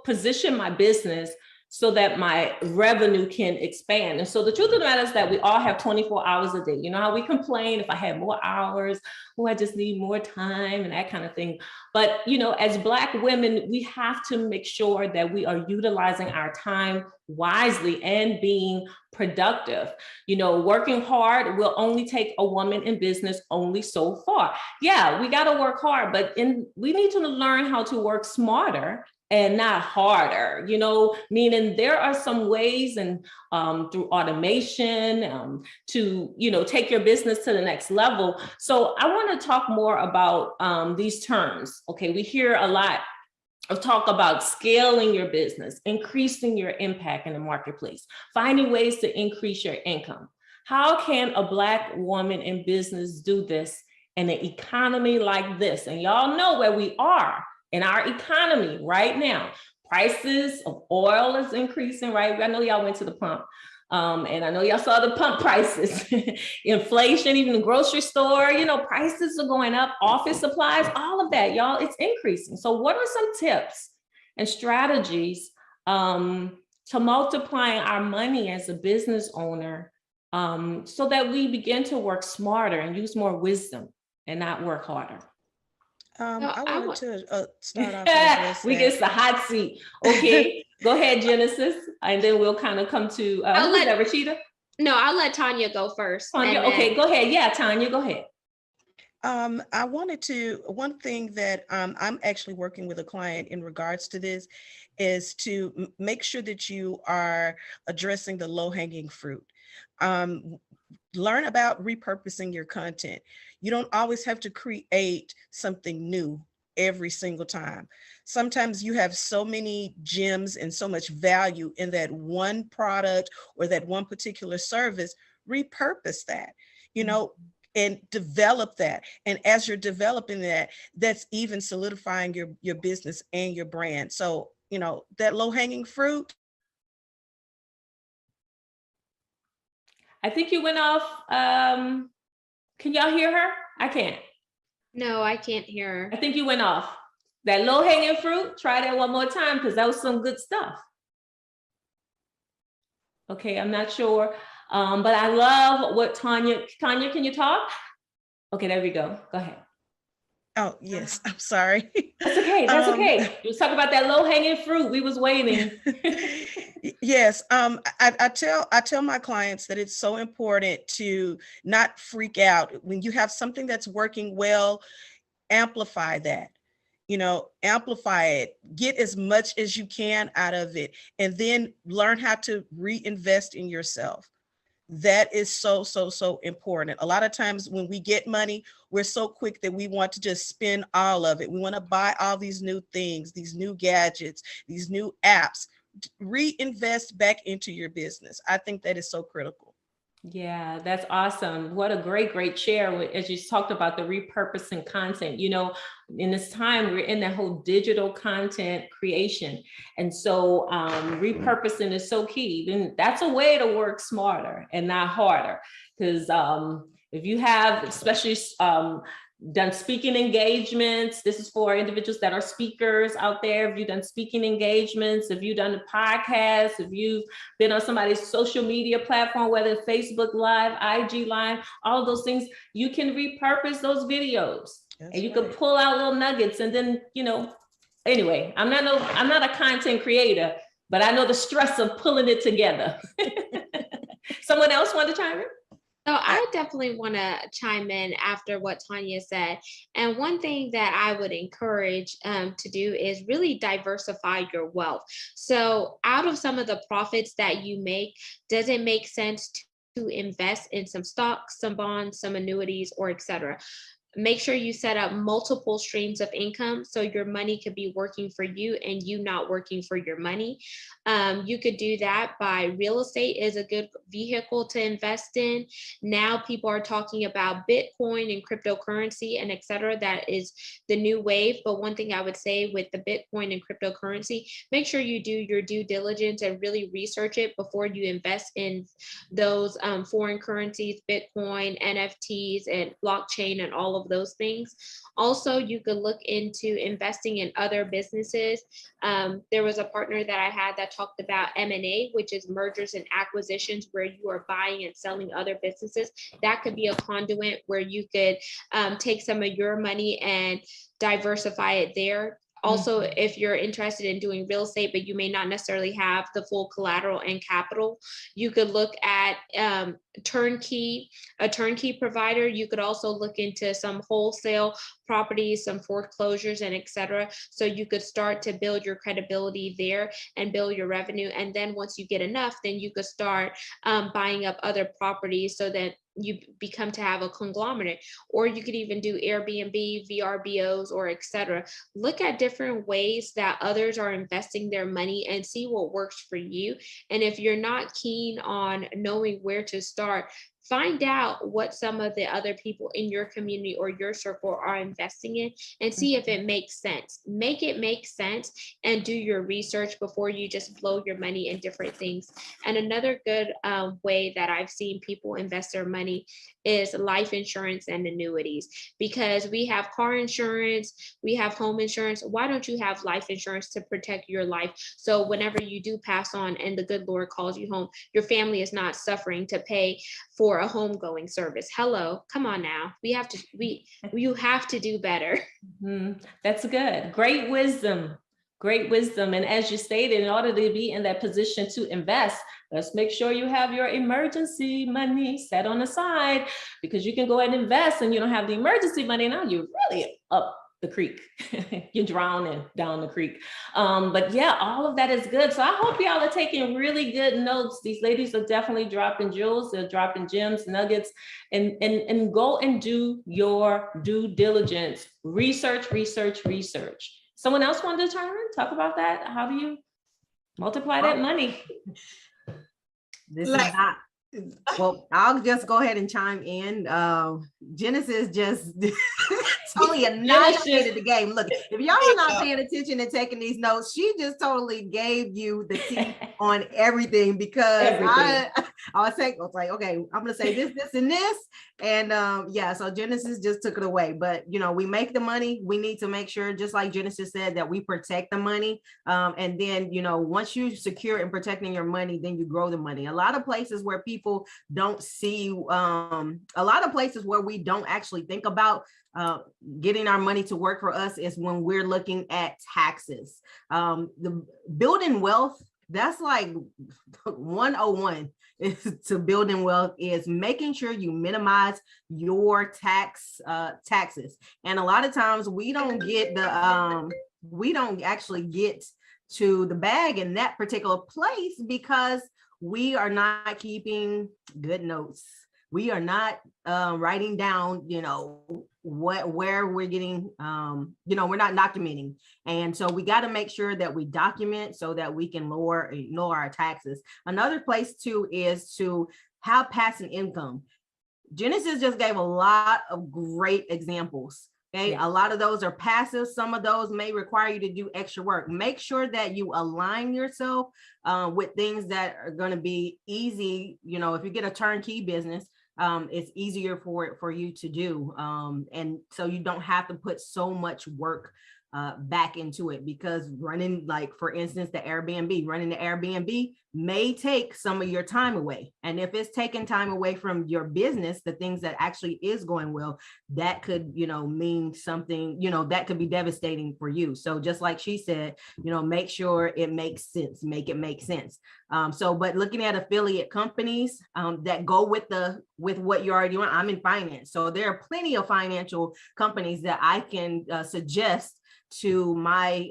position my business so that my revenue can expand? And so the truth of the matter is that we all have 24 hours a day. You know how we complain, if I had more hours, I just need more time and that kind of thing. But, as Black women, we have to make sure that we are utilizing our time wisely and being productive. Working hard will only take a woman in business only so far. Yeah, we got to work hard, but we need to learn how to work smarter and not harder, meaning there are some ways and through automation to, take your business to the next level. So I want to talk more about these terms. Okay, we hear a lot of talk about scaling your business, increasing your impact in the marketplace, finding ways to increase your income. How can a Black woman in business do this in an economy like this? And y'all know where we are in our economy right now. Prices of oil is increasing, right? I know y'all went to the pump. And I know y'all saw the pump prices. Inflation, even the grocery store, prices are going up, office supplies, all of that, y'all, it's increasing. So what are some tips and strategies to multiplying our money as a business owner so that we begin to work smarter and use more wisdom and not work harder? I wanted to start off. We get the hot seat. Okay, go ahead, Genesis, and then we'll kind of come to who's that, Rashida? No, I'll let Tanya go first. Tanya, okay, go ahead. Yeah, Tanya, go ahead. I wanted to, one thing that I'm actually working with a client in regards to this is to make sure that you are addressing the low-hanging fruit. Learn about repurposing your content. You don't always have to create something new every single time. Sometimes you have so many gems and so much value in that one product or that one particular service. Repurpose that, and develop that. And as you're developing that, that's even solidifying your business and your brand. So, that low-hanging fruit. I think you went off. Can y'all hear her? I can't. No, I can't hear her. I think you went off. That low-hanging fruit, try that one more time because that was some good stuff. Okay, I'm not sure. But I love what Tanya, can you talk? Okay, there we go. Go ahead. Oh, yes, I'm sorry. That's okay, that's okay. You was talking about that low-hanging fruit. We was waiting. Yes, I tell my clients that it's so important to not freak out. When you have something that's working well, amplify that. Amplify it, get as much as you can out of it, and then learn how to reinvest in yourself. That is so, so, so important. A lot of times when we get money, we're so quick that we want to just spend all of it. We want to buy all these new things, these new gadgets, these new apps. Reinvest back into your business. I think that is so critical. Yeah, that's awesome. What a great share. As you talked about the repurposing content, in this time, we're in that whole digital content creation. And so repurposing is so key. And that's a way to work smarter and not harder. Because if you have, especially done speaking engagements, this is for individuals that are speakers out there. If you've done speaking engagements, if you've done a podcast, if you've been on somebody's social media platform, whether it's Facebook Live, IG Live, all of those things, you can repurpose those videos. And you can pull out little nuggets. And then, anyway, I'm not a content creator, but I know the stress of pulling it together. Someone else want to chime in? So I definitely want to chime in after what Tanya said. And one thing that I would encourage to do is really diversify your wealth. So out of some of the profits that you make, does it make sense to invest in some stocks, some bonds, some annuities, or et cetera? Make sure you set up multiple streams of income so your money could be working for you and you not working for your money. You could do that by real estate is a good vehicle to invest in. Now people are talking about Bitcoin and cryptocurrency and et cetera. That is the new wave. But one thing I would say with the Bitcoin and cryptocurrency, make sure you do your due diligence and really research it before you invest in those foreign currencies, Bitcoin, NFTs, and blockchain and all of those things. Also, you could look into investing in other businesses. There was a partner that I had that talked about M&A, which is mergers and acquisitions, where you are buying and selling other businesses. That could be a conduit where you could take some of your money and diversify it there. Also, if you're interested in doing real estate, but you may not necessarily have the full collateral and capital, you could look at a turnkey provider. You could also look into some wholesale properties, some foreclosures, and et cetera. So you could start to build your credibility there and build your revenue. And then once you get enough, then you could start buying up other properties so that you become to have a conglomerate. Or you could even do Airbnb, VRBOs, or et cetera. Look at different ways that others are investing their money and see what works for you. And if you're not keen on knowing where to start, find out what some of the other people in your community or your circle are investing in and see if it makes sense. Make it make sense and do your research before you just blow your money in different things. And another good way that I've seen people invest their money is life insurance and annuities, because we have car insurance, we have home insurance. Why don't you have life insurance to protect your life? So whenever you do pass on and the good Lord calls you home, your family is not suffering to pay for a homegoing service. Hello, come on now. You have to do better. That's good. Great wisdom. And as you stated, in order to be in that position to invest, let's make sure you have your emergency money set on the side, because you can go ahead and invest and you don't have the emergency money. Now you're really up the creek. You're drowning down the creek. But yeah, all of that is good. So I hope y'all are taking really good notes. These ladies are definitely dropping jewels. They're dropping gems, nuggets, and go and do your due diligence. Research. Someone else wanted to chime in, talk about that? How do you multiply that money? This is not, well, I'll just go ahead and chime in. Genesis just totally annihilated the game. Look, if y'all are not paying attention and taking these notes, she just totally gave you the tea on everything, because I was like, okay, I'm gonna say this, and this. And yeah, so Genesis just took it away. But we make the money. We need to make sure, just like Genesis said, that we protect the money. And then, once you secure and protecting your money, then you grow the money. A lot of places where people don't see, a lot of places where we don't actually think about getting our money to work for us is when we're looking at taxes. The building wealth, that's like 101 is to building wealth, is making sure you minimize your taxes. And a lot of times we don't get we don't actually get to the bag in that particular place because we are not keeping good notes. We are not writing down, where we're getting, we're not documenting. And so we got to make sure that we document so that we can lower our taxes. Another place too is to have passive income. Genesis just gave a lot of great examples. Okay, a lot of those are passive. Some of those may require you to do extra work. Make sure that you align yourself with things that are going to be easy. You know, if you get a turnkey business, it's easier for you to do. And so you don't have to put so much work back into it, because running, like for instance, running the Airbnb may take some of your time away. And if it's taking time away from your business, the things that actually is going well, that could, mean something, that could be devastating for you. So just like she said, make sure it makes sense, make it make sense. But looking at affiliate companies that go with what you're already doing, I'm in finance. So there are plenty of financial companies that I can suggest to my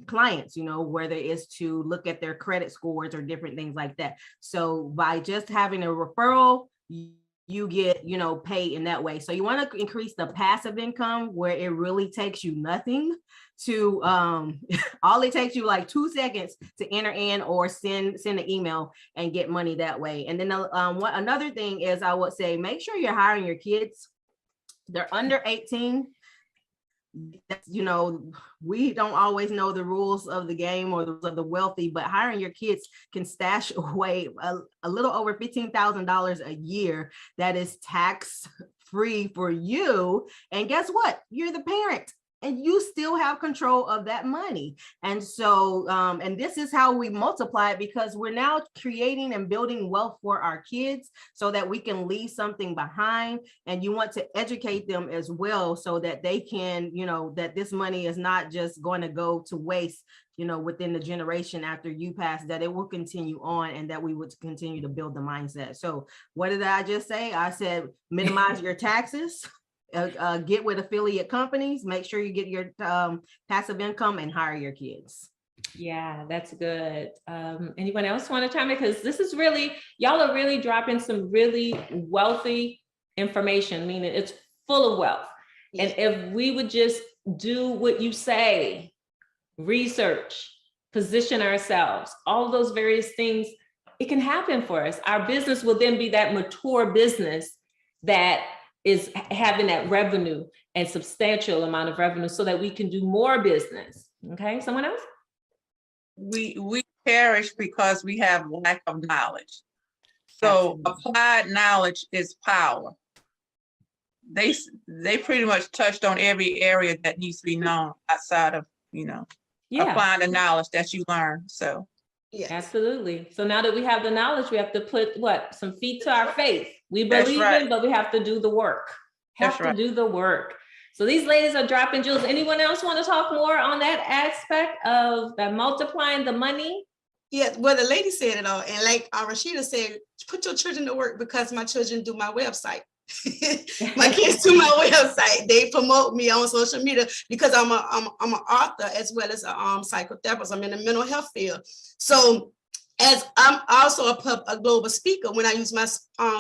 clients, whether it's to look at their credit scores or different things like that. So by just having a referral, you get, paid in that way. So you want to increase the passive income where it really takes you nothing to, all it takes you like 2 seconds to enter in or send an email and get money that way. And then another thing is, I would say, make sure you're hiring your kids. They're under 18. We don't always know the rules of the game or of the wealthy, but hiring your kids can stash away a little over $15,000 a year that is tax free for you. And guess what? You're the parent, and you still have control of that money. And so, and this is how we multiply it, because we're now creating and building wealth for our kids so that we can leave something behind. And you want to educate them as well so that they can, that this money is not just going to go to waste, within the generation after you pass, that it will continue on, and that we would continue to build the mindset. So what did I just say? I said, minimize your taxes. Get with affiliate companies, make sure you get your passive income, and hire your kids. Yeah, that's good. Anyone else want to chime in? Because this is really, y'all are really dropping some really wealthy information, meaning it's full of wealth. And if we would just do what you say, research, position ourselves, all those various things, it can happen for us. Our business will then be that mature business that is having that revenue and substantial amount of revenue so that we can do more business. Okay, someone else? We perish because we have lack of knowledge. So applied knowledge is power. They pretty much touched on every area that needs to be known outside of, applying the knowledge that you learn. So yes. Absolutely. So now that we have the knowledge, we have to put some feet to our faith. We believe in, but we have to do the work. Do the work. So these ladies are dropping jewels. Anyone else want to talk more on that aspect of multiplying the money? Yeah, well, the lady said it all. And like Rashida said, put your children to work, because my children do my website. My kids do my website. They promote me on social media because I'm an author as well as a psychotherapist. I'm in the mental health field. So as I'm also a global speaker, when I use my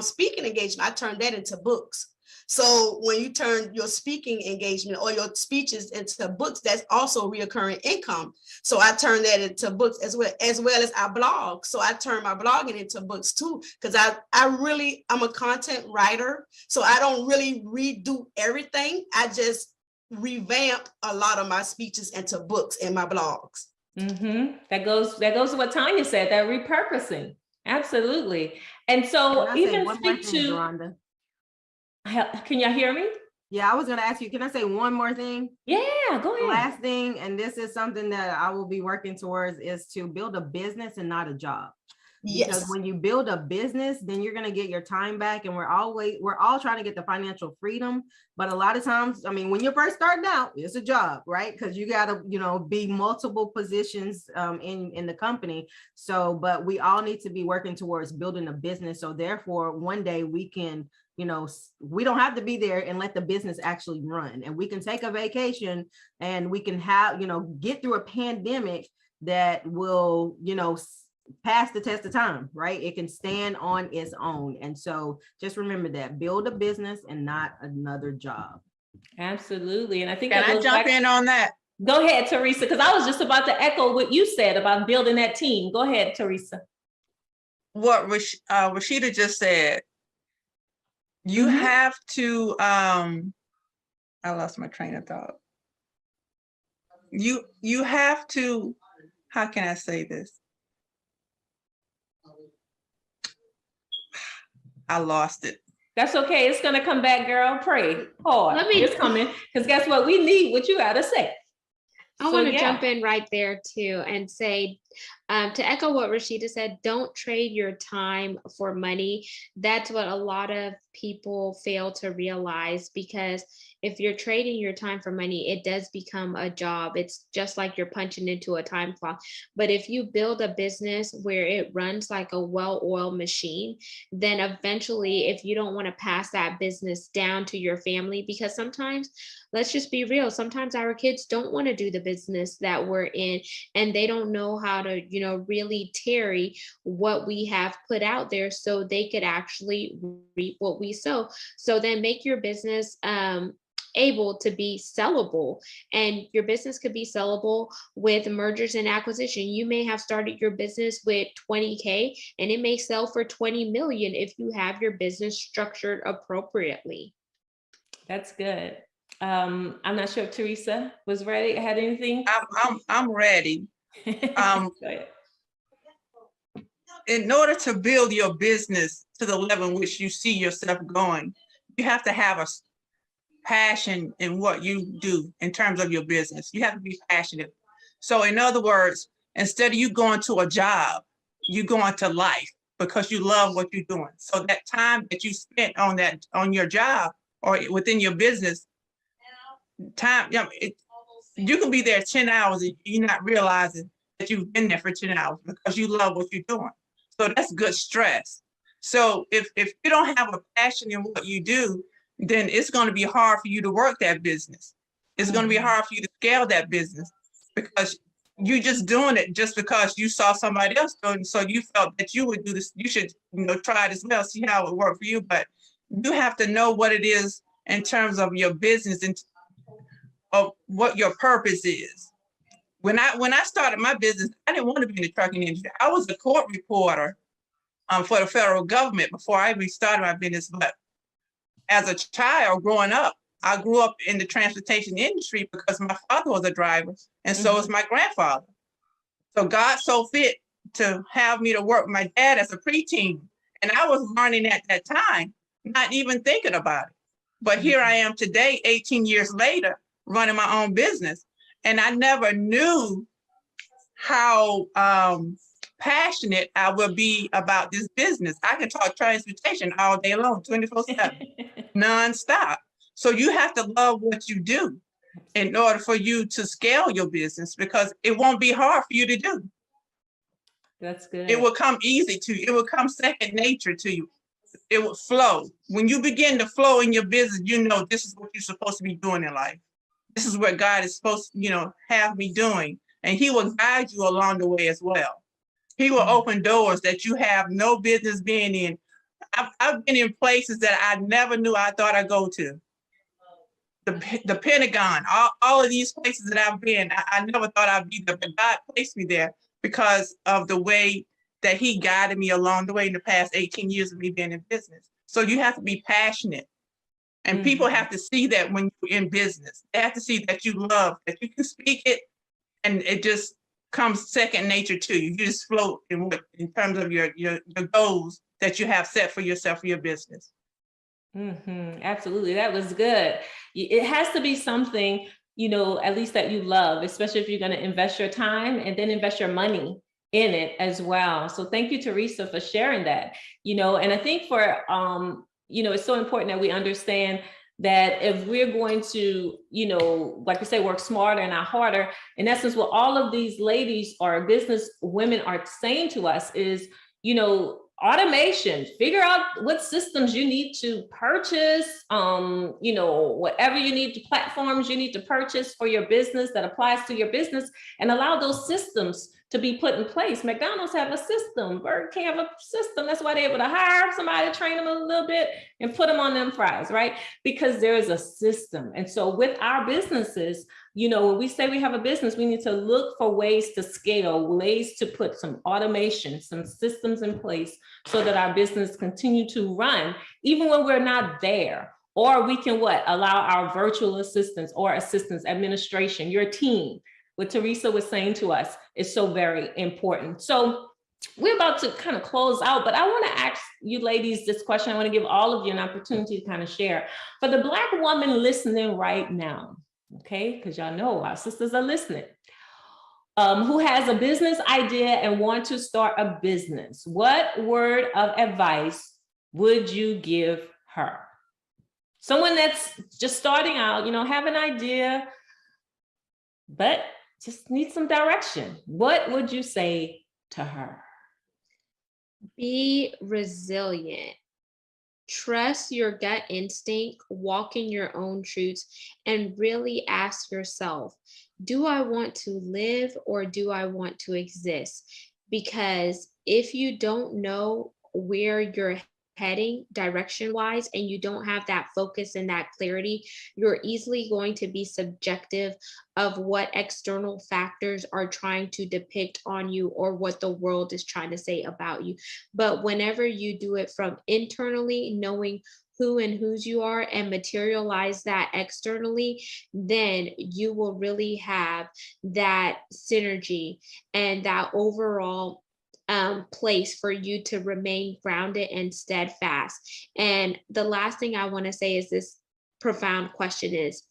speaking engagement, I turn that into books. So when you turn your speaking engagement or your speeches into books, that's also reoccurring income. So I turn that into books as well as I blog. So I turn my blogging into books too, because I'm a content writer. So I don't really redo everything. I just revamp a lot of my speeches into books and my blogs. Mm-hmm. That goes to what Tanya said, that repurposing. Absolutely. And so even speak to Rhonda. Can y'all hear me? Yeah, I was going to ask you, can I say one more thing? Yeah, go ahead. Last thing, and this is something that I will be working towards, is to build a business and not a job. Because when you build a business, then you're going to get your time back. And we're all trying to get the financial freedom. But a lot of times, I mean, when you're first starting out, it's a job, right? Because you got to, be multiple positions in the company. So, but we all need to be working towards building a business. So therefore, one day we can, we don't have to be there and let the business actually run. And we can take a vacation and we can have, get through a pandemic that will, pass the test of time, right? It can stand on its own. And so just remember that, build a business and not another job. Absolutely. And I think can I jump in on that? Go ahead, Teresa, because I was just about to echo what you said about building that team. Go ahead, Teresa. what Rashida just said. You have to, I lost my train of thought. You have to, how can I say this? I lost it. That's okay. It's gonna come back, girl. Pray hard. It's coming. Because guess what? We need what you gotta say. I want to jump in right there too and say, to echo what Rashida said, don't trade your time for money. That's what a lot of people fail to realize, because if you're trading your time for money, it does become a job. It's just like you're punching into a time clock. But if you build a business where it runs like a well-oiled machine, then eventually, if you don't want to pass that business down to your family, because sometimes, let's just be real, sometimes our kids don't want to do the business that we're in, and they don't know how to, really tarry what we have put out there so they could actually reap what we sow. So then make your business able to be sellable, and your business could be sellable with mergers and acquisition. You may have started your business with 20K and it may sell for 20 million if you have your business structured appropriately. That's good. I'm not sure if Teresa was ready, had anything? I'm ready. Go ahead. In order to build your business to the level in which you see yourself going, you have to have a passion in what you do in terms of your business. You have to be passionate. So in other words, instead of you going to a job, you go into life because you love what you're doing. So that time that you spent on your job or within your business, time, you can be there 10 hours and you're not realizing that you've been there for 10 hours because you love what you're doing. So that's good stress. So if you don't have a passion in what you do, then it's going to be hard for you to work that business. It's going to be hard for you to scale that business because you're just doing it just because you saw somebody else doing it. So you felt that you would do this. You should, try it as well, see how it worked for you. But you have to know what it is in terms of your business and of what your purpose is. When I started my business, I didn't want to be in the trucking industry. I was a court reporter for the federal government before I even started my business. But as a child growing up, I grew up in the transportation industry because my father was a driver and so was my grandfather. So God saw fit to have me to work with my dad as a preteen. And I was learning at that time, not even thinking about it. But here I am today, 18 years later, running my own business. And I never knew how passionate I would be about this business. I can talk transportation all day long, 24/7, nonstop. So you have to love what you do in order for you to scale your business, because it won't be hard for you to do. That's good. It will come easy to you. It will come second nature to you. It will flow. When you begin to flow in your business, this is what you're supposed to be doing in life. This is what God is supposed to, have me doing. And he will guide you along the way as well. He will open doors that you have no business being in. I've been in places that I never knew I thought I'd go to. The Pentagon, all of these places that I've been, I never thought I'd be there, but God placed me there because of the way that he guided me along the way in the past 18 years of me being in business. So you have to be passionate. And people have to see that when you're in business. They have to see that you love, that you can speak it, and it just comes second nature to you. You just float in terms of your goals that you have set for yourself for your business. Absolutely. That was good. It has to be something, at least that you love, especially if you're going to invest your time and then invest your money in it as well. So thank you, Teresa, for sharing that, and I think for, it's so important that we understand that if we're going to, like you say, work smarter and not harder, in essence, what all of these ladies or business women are saying to us is, automation, figure out what systems you need to purchase, whatever you need, platforms you need to purchase for your business that applies to your business, and allow those systems to be put in place. McDonald's have a system, Burger King have a system. That's why they're able to hire somebody to train them a little bit and put them on them fries, right? Because there is a system. And so with our businesses, you know, when we say we have a business, we need to look for ways to scale, ways to put some automation, some systems in place so that our business continue to run, even when we're not there. Or we can allow our virtual assistants or assistants, administration, your team, what Teresa was saying to us is so very important. So we're about to kind of close out, but I want to ask you ladies this question. I want to give all of you an opportunity to kind of share. For the Black woman listening right now, okay, because y'all know our sisters are listening, who has a business idea and want to start a business, what word of advice would you give her? Someone that's just starting out, you know, have an idea, but just need some direction. What would you say to her? Be resilient. Trust your gut instinct, walk in your own truths, and really ask yourself, do I want to live or do I want to exist? Because if you don't know where you're heading direction-wise and you don't have that focus and that clarity, you're easily going to be subjective of what external factors are trying to depict on you or what the world is trying to say about you. But whenever you do it from internally, knowing who and whose you are and materialize that externally, then you will really have that synergy and that overall place for you to remain grounded and steadfast. And the last thing I want to say is this profound question is,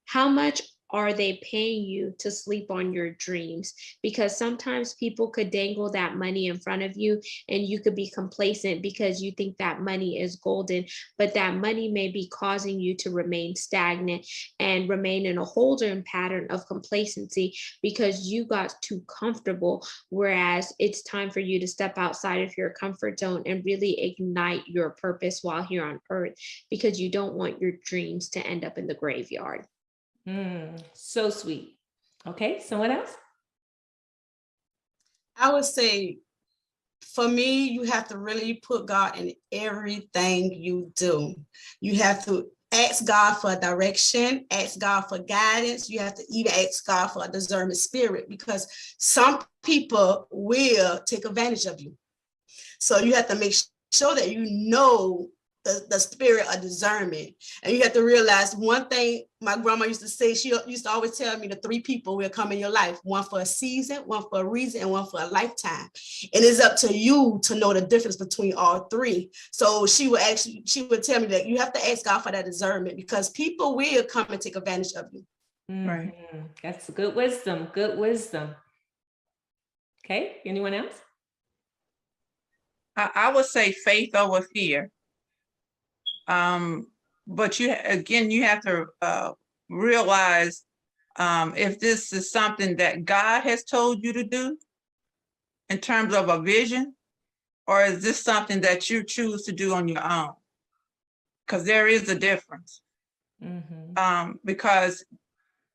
how much are they paying you to sleep on your dreams? Because sometimes people could dangle that money in front of you and you could be complacent because you think that money is golden, but that money may be causing you to remain stagnant and remain in a holding pattern of complacency because you got too comfortable. Whereas it's time for you to step outside of your comfort zone and really ignite your purpose while here on earth, because you don't want your dreams to end up in the graveyard. So sweet. Okay, someone else? I would say, for me, you have to really put God in everything you do. You have to ask God for direction, ask God for guidance. You have to even ask God for a discernment spirit, because some people will take advantage of you. So you have to make sure that you know the spirit of discernment. And you have to realize one thing my grandma used to say, she used to always tell me the 3 people will come in your life, one for a season, one for a reason, and one for a lifetime. And it's up to you to know the difference between all 3. So she would tell me that you have to ask God for that discernment, because people will come and take advantage of you. Right. That's good wisdom. Good wisdom. Okay, anyone else? I would say faith over fear. But you have to realize if this is something that God has told you to do in terms of a vision, or is this something that you choose to do on your own? Because there is a difference. Because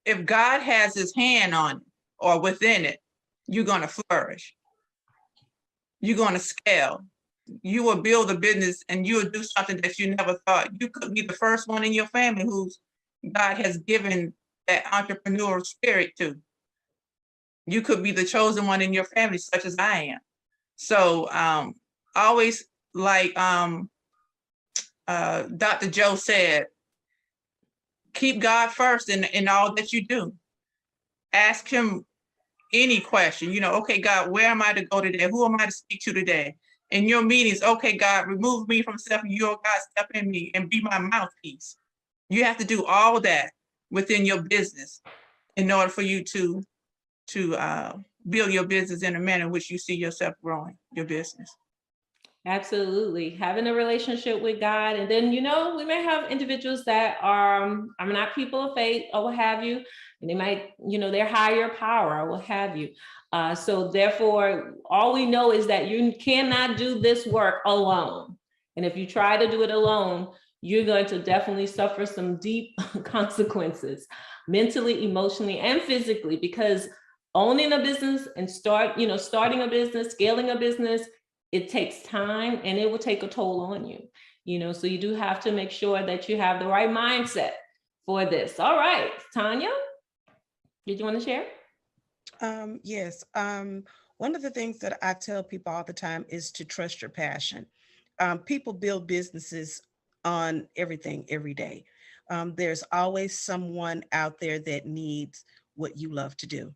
if God has his hand on it or within it, you're going to flourish. You're going to scale. You will build a business and you will do something that you never thought. You could be the first one in your family who's God has given that entrepreneurial spirit to. You could be the chosen one in your family, such as I am. So always, like Dr. Joe said, keep God first in all that you do. Ask him any question, okay, God, where am I to go today? Who am I to speak to today? In your meetings, okay, God, remove me from self, and you, oh God, step in me and be my mouthpiece. You have to do all that within your business in order for you to build your business in a manner in which you see yourself growing your business. Absolutely. Having a relationship with God. And then, we may have individuals that are not people of faith or what have you. And they might, they're higher power or what have you. So therefore, all we know is that you cannot do this work alone. And if you try to do it alone, you're going to definitely suffer some deep consequences, mentally, emotionally, and physically, because owning a business and starting a business, scaling a business, it takes time and it will take a toll on you. So you do have to make sure that you have the right mindset for this. All right, Tanya, did you want to share? Yes. One of the things that I tell people all the time is to trust your passion. People build businesses on everything every day. There's always someone out there that needs what you love to do.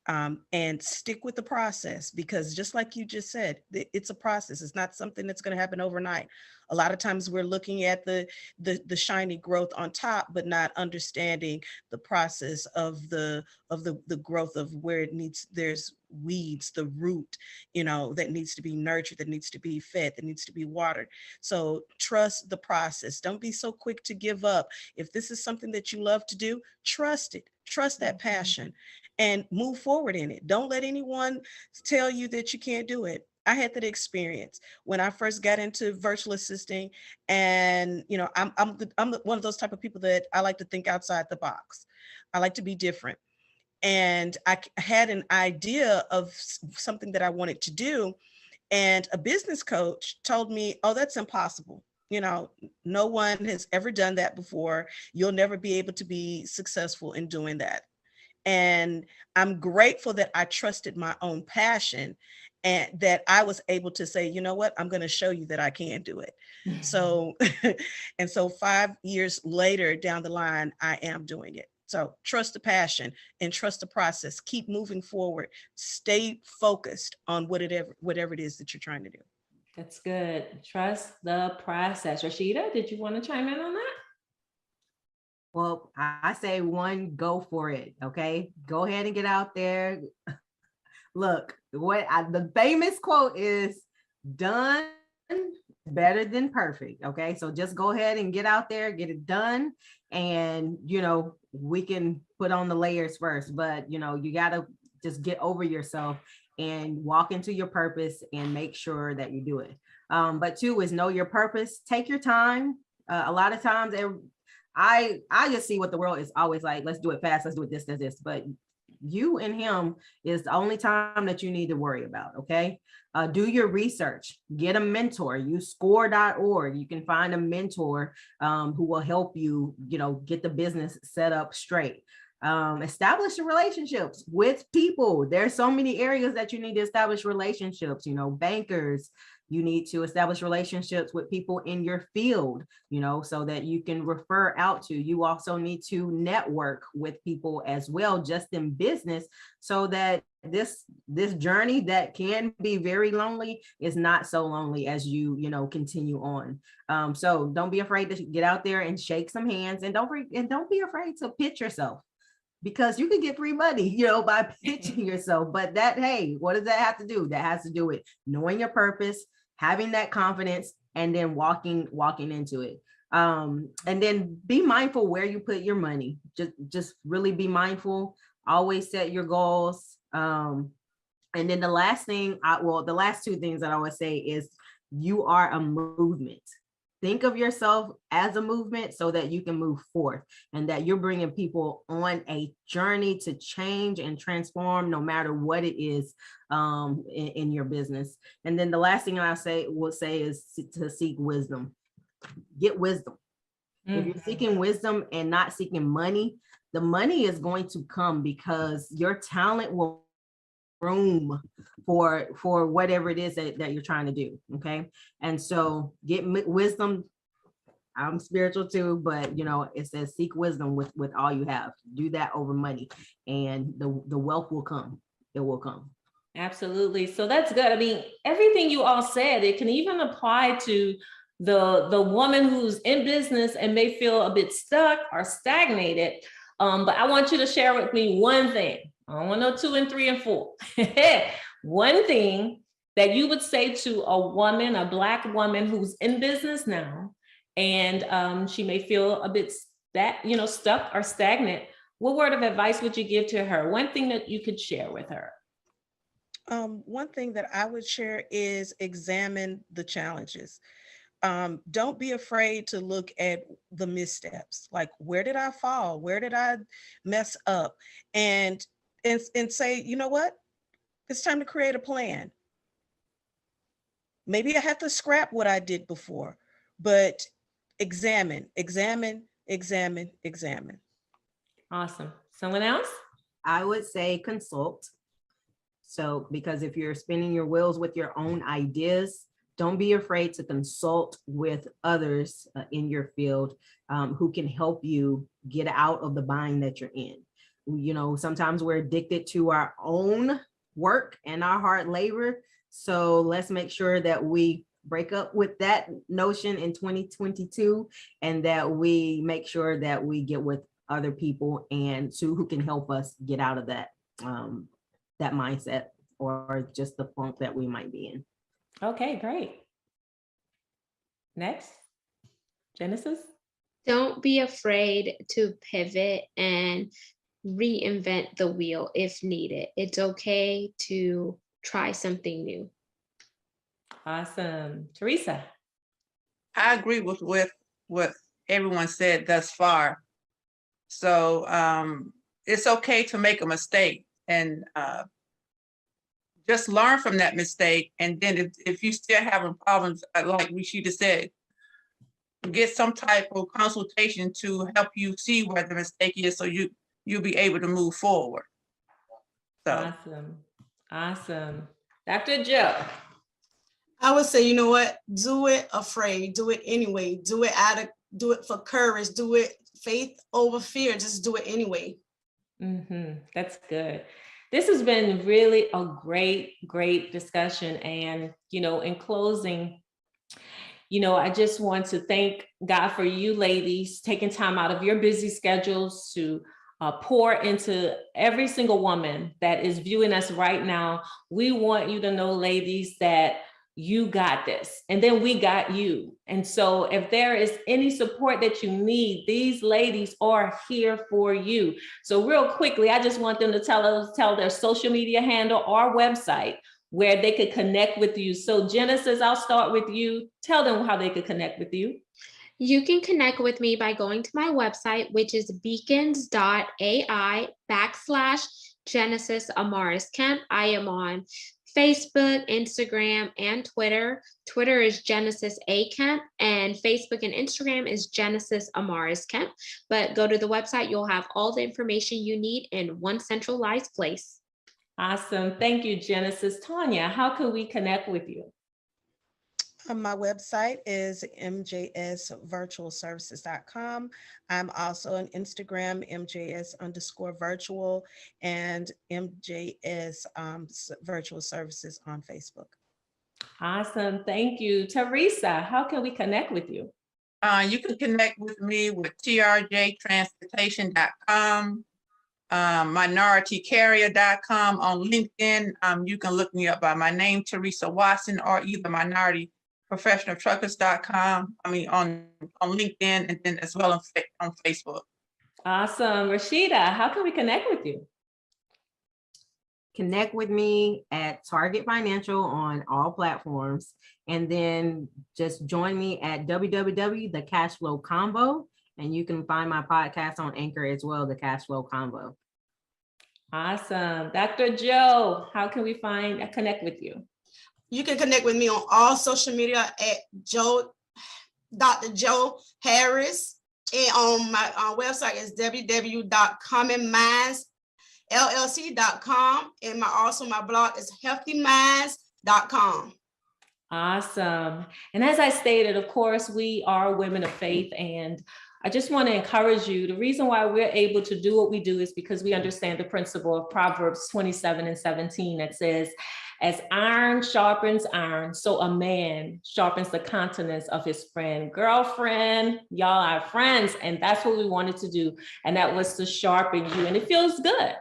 And stick with the process, because just like you just said, it's a process. It's not something that's going to happen overnight. A lot of times we're looking at the shiny growth on top, but not understanding the process of the growth of where it needs. There's weeds, the root, that needs to be nurtured, that needs to be fed, that needs to be watered. So trust the process. Don't be so quick to give up. If this is something that you love to do, trust it. Trust that passion and move forward in it. Don't let anyone tell you that you can't do it. I had that experience when I first got into virtual assisting, and I'm one of those type of people that I like to think outside the box. I like to be different. And I had an idea of something that I wanted to do, and a business coach told me, "Oh, that's impossible. No one has ever done that before. You'll never be able to be successful in doing that." And I'm grateful that I trusted my own passion and that I was able to say, you know what, I'm going to show you that I can do it. So, and so 5 years later down the line, I am doing it. So trust the passion and trust the process. Keep moving forward. Stay focused on whatever it is that you're trying to do. That's good. Trust the process. Rashida, did you want to chime in on that? Well, I say one, go for it. Okay. Go ahead and get out there. Look, the famous quote is, done better than perfect. Okay. So just go ahead and get out there, get it done. And, we can put on the layers first, but you got to just get over yourself and walk into your purpose and make sure that you do it. But 2 is know your purpose. Take your time. A lot of times I just see what the world is always like. Let's do it fast. Let's do it this. But you and him is the only time that you need to worry about. Okay. Do your research, get a mentor, use score.org. You can find a mentor who will help you, get the business set up straight. Establish relationships with people. There's so many areas that you need to establish relationships, bankers. You need to establish relationships with people in your field, so that you can refer out to. You also need to network with people as well, just in business, so that this journey that can be very lonely is not so lonely as you continue on. So don't be afraid to get out there and shake some hands, and don't be afraid to pitch yourself. Because you can get free money, by pitching yourself. But what does that have to do? That has to do with knowing your purpose, having that confidence, and then walking into it. And then be mindful where you put your money. Just really be mindful. Always set your goals. And then the last 2 things that I would say is you are a movement. Think of yourself as a movement so that you can move forth, and that you're bringing people on a journey to change and transform, no matter what it is in your business. And then the last thing I will say is to seek wisdom. Get wisdom. If you're seeking wisdom and not seeking money, the money is going to come because your talent will room for whatever it is that you're trying to do. Okay. And so get wisdom. I'm spiritual too, but it says seek wisdom with all you have. Do that over money, and the wealth will come. It will come. Absolutely. So that's good. I mean, everything you all said, it can even apply to the woman who's in business and may feel a bit stuck or stagnated. But I want you to share with me one thing. I don't want no 2 and 3 and 4. One thing that you would say to a woman, a Black woman who's in business now, and she may feel a bit stuck or stagnant. What word of advice would you give to her? One thing that you could share with her. One thing that I would share is examine the challenges. Don't be afraid to look at the missteps. Like, where did I fall? Where did I mess up? And and say, you know what? It's time to create a plan. Maybe I have to scrap what I did before, but examine. Awesome. Someone else? I would say consult. So, because if you're spinning your wheels with your own ideas, don't be afraid to consult with others in your field who can help you get out of the bind that you're in. You know, sometimes we're addicted to our own work and our hard labor. So let's make sure that we break up with that notion in 2022, and that we make sure that we get with other people and who can help us get out of that that mindset or just the funk that we might be in. Okay, great. Next, Genesis. Don't be afraid to pivot and reinvent the wheel if needed. It's okay to try something new. Awesome. Teresa. I agree with what everyone said thus far. So it's okay to make a mistake and just learn from that mistake. And then if you still having problems, like Rashida said, get some type of consultation to help you see where the mistake is, so you'll be able to move forward. So. Awesome. Dr. Joe. I would say, you know what? Do it afraid. Do it anyway. Do it for courage. Do it faith over fear. Just do it anyway. That's good. This has been really a great discussion. And, you know, in closing, you know, I just want to thank God for you ladies taking time out of your busy schedules to pour into every single woman that is viewing us right now. We want you to know, ladies, that you got this, and then we got you. And so if there is any support that you need, these ladies are here for you. So real quickly, I just want them to tell their social media handle or website where they could connect with you. So Genesis, I'll start with you. Tell them how they could connect with you. You can connect with me by going to my website, which is beacons.ai/Genesis Amaris Kemp. I am on Facebook, Instagram, and Twitter. Twitter is Genesis A Kemp, and Facebook and Instagram is Genesis Amaris Kemp. But go to the website, you'll have all the information you need in one centralized place. Awesome. Thank you, Genesis. Tanya, how can we connect with you? My website is mjsvirtualservices.com. I'm also on Instagram, mjs_virtual, and mjs virtual services on Facebook. Awesome. Thank you. Teresa, how can we connect with you? You can connect with me with trjtransportation.com, minoritycarrier.com. On LinkedIn, you can look me up by my name, Teresa Watson, or either minorityprofessionaltruckers.com. I mean, on LinkedIn, and then as well on Facebook. Awesome. Rashida, how can we connect with you? Connect with me at Target Financial on all platforms. And then just join me at www.The Cashflow Convo. And you can find my podcast on Anchor as well, The Cashflow Convo. Awesome. Dr. Joe, how can we connect with you? You can connect with me on all social media at Dr. Joe Harris. And on my website is www.commonmindsllc.com. And my blog is healthyminds.com. Awesome. And as I stated, of course, we are women of faith, and I just want to encourage you. The reason why we're able to do what we do is because we understand the principle of Proverbs 27:17 that says, as iron sharpens iron, so a man sharpens the countenance of his friend. Girlfriend, y'all are friends, and that's what we wanted to do. And that was to sharpen you. And it feels good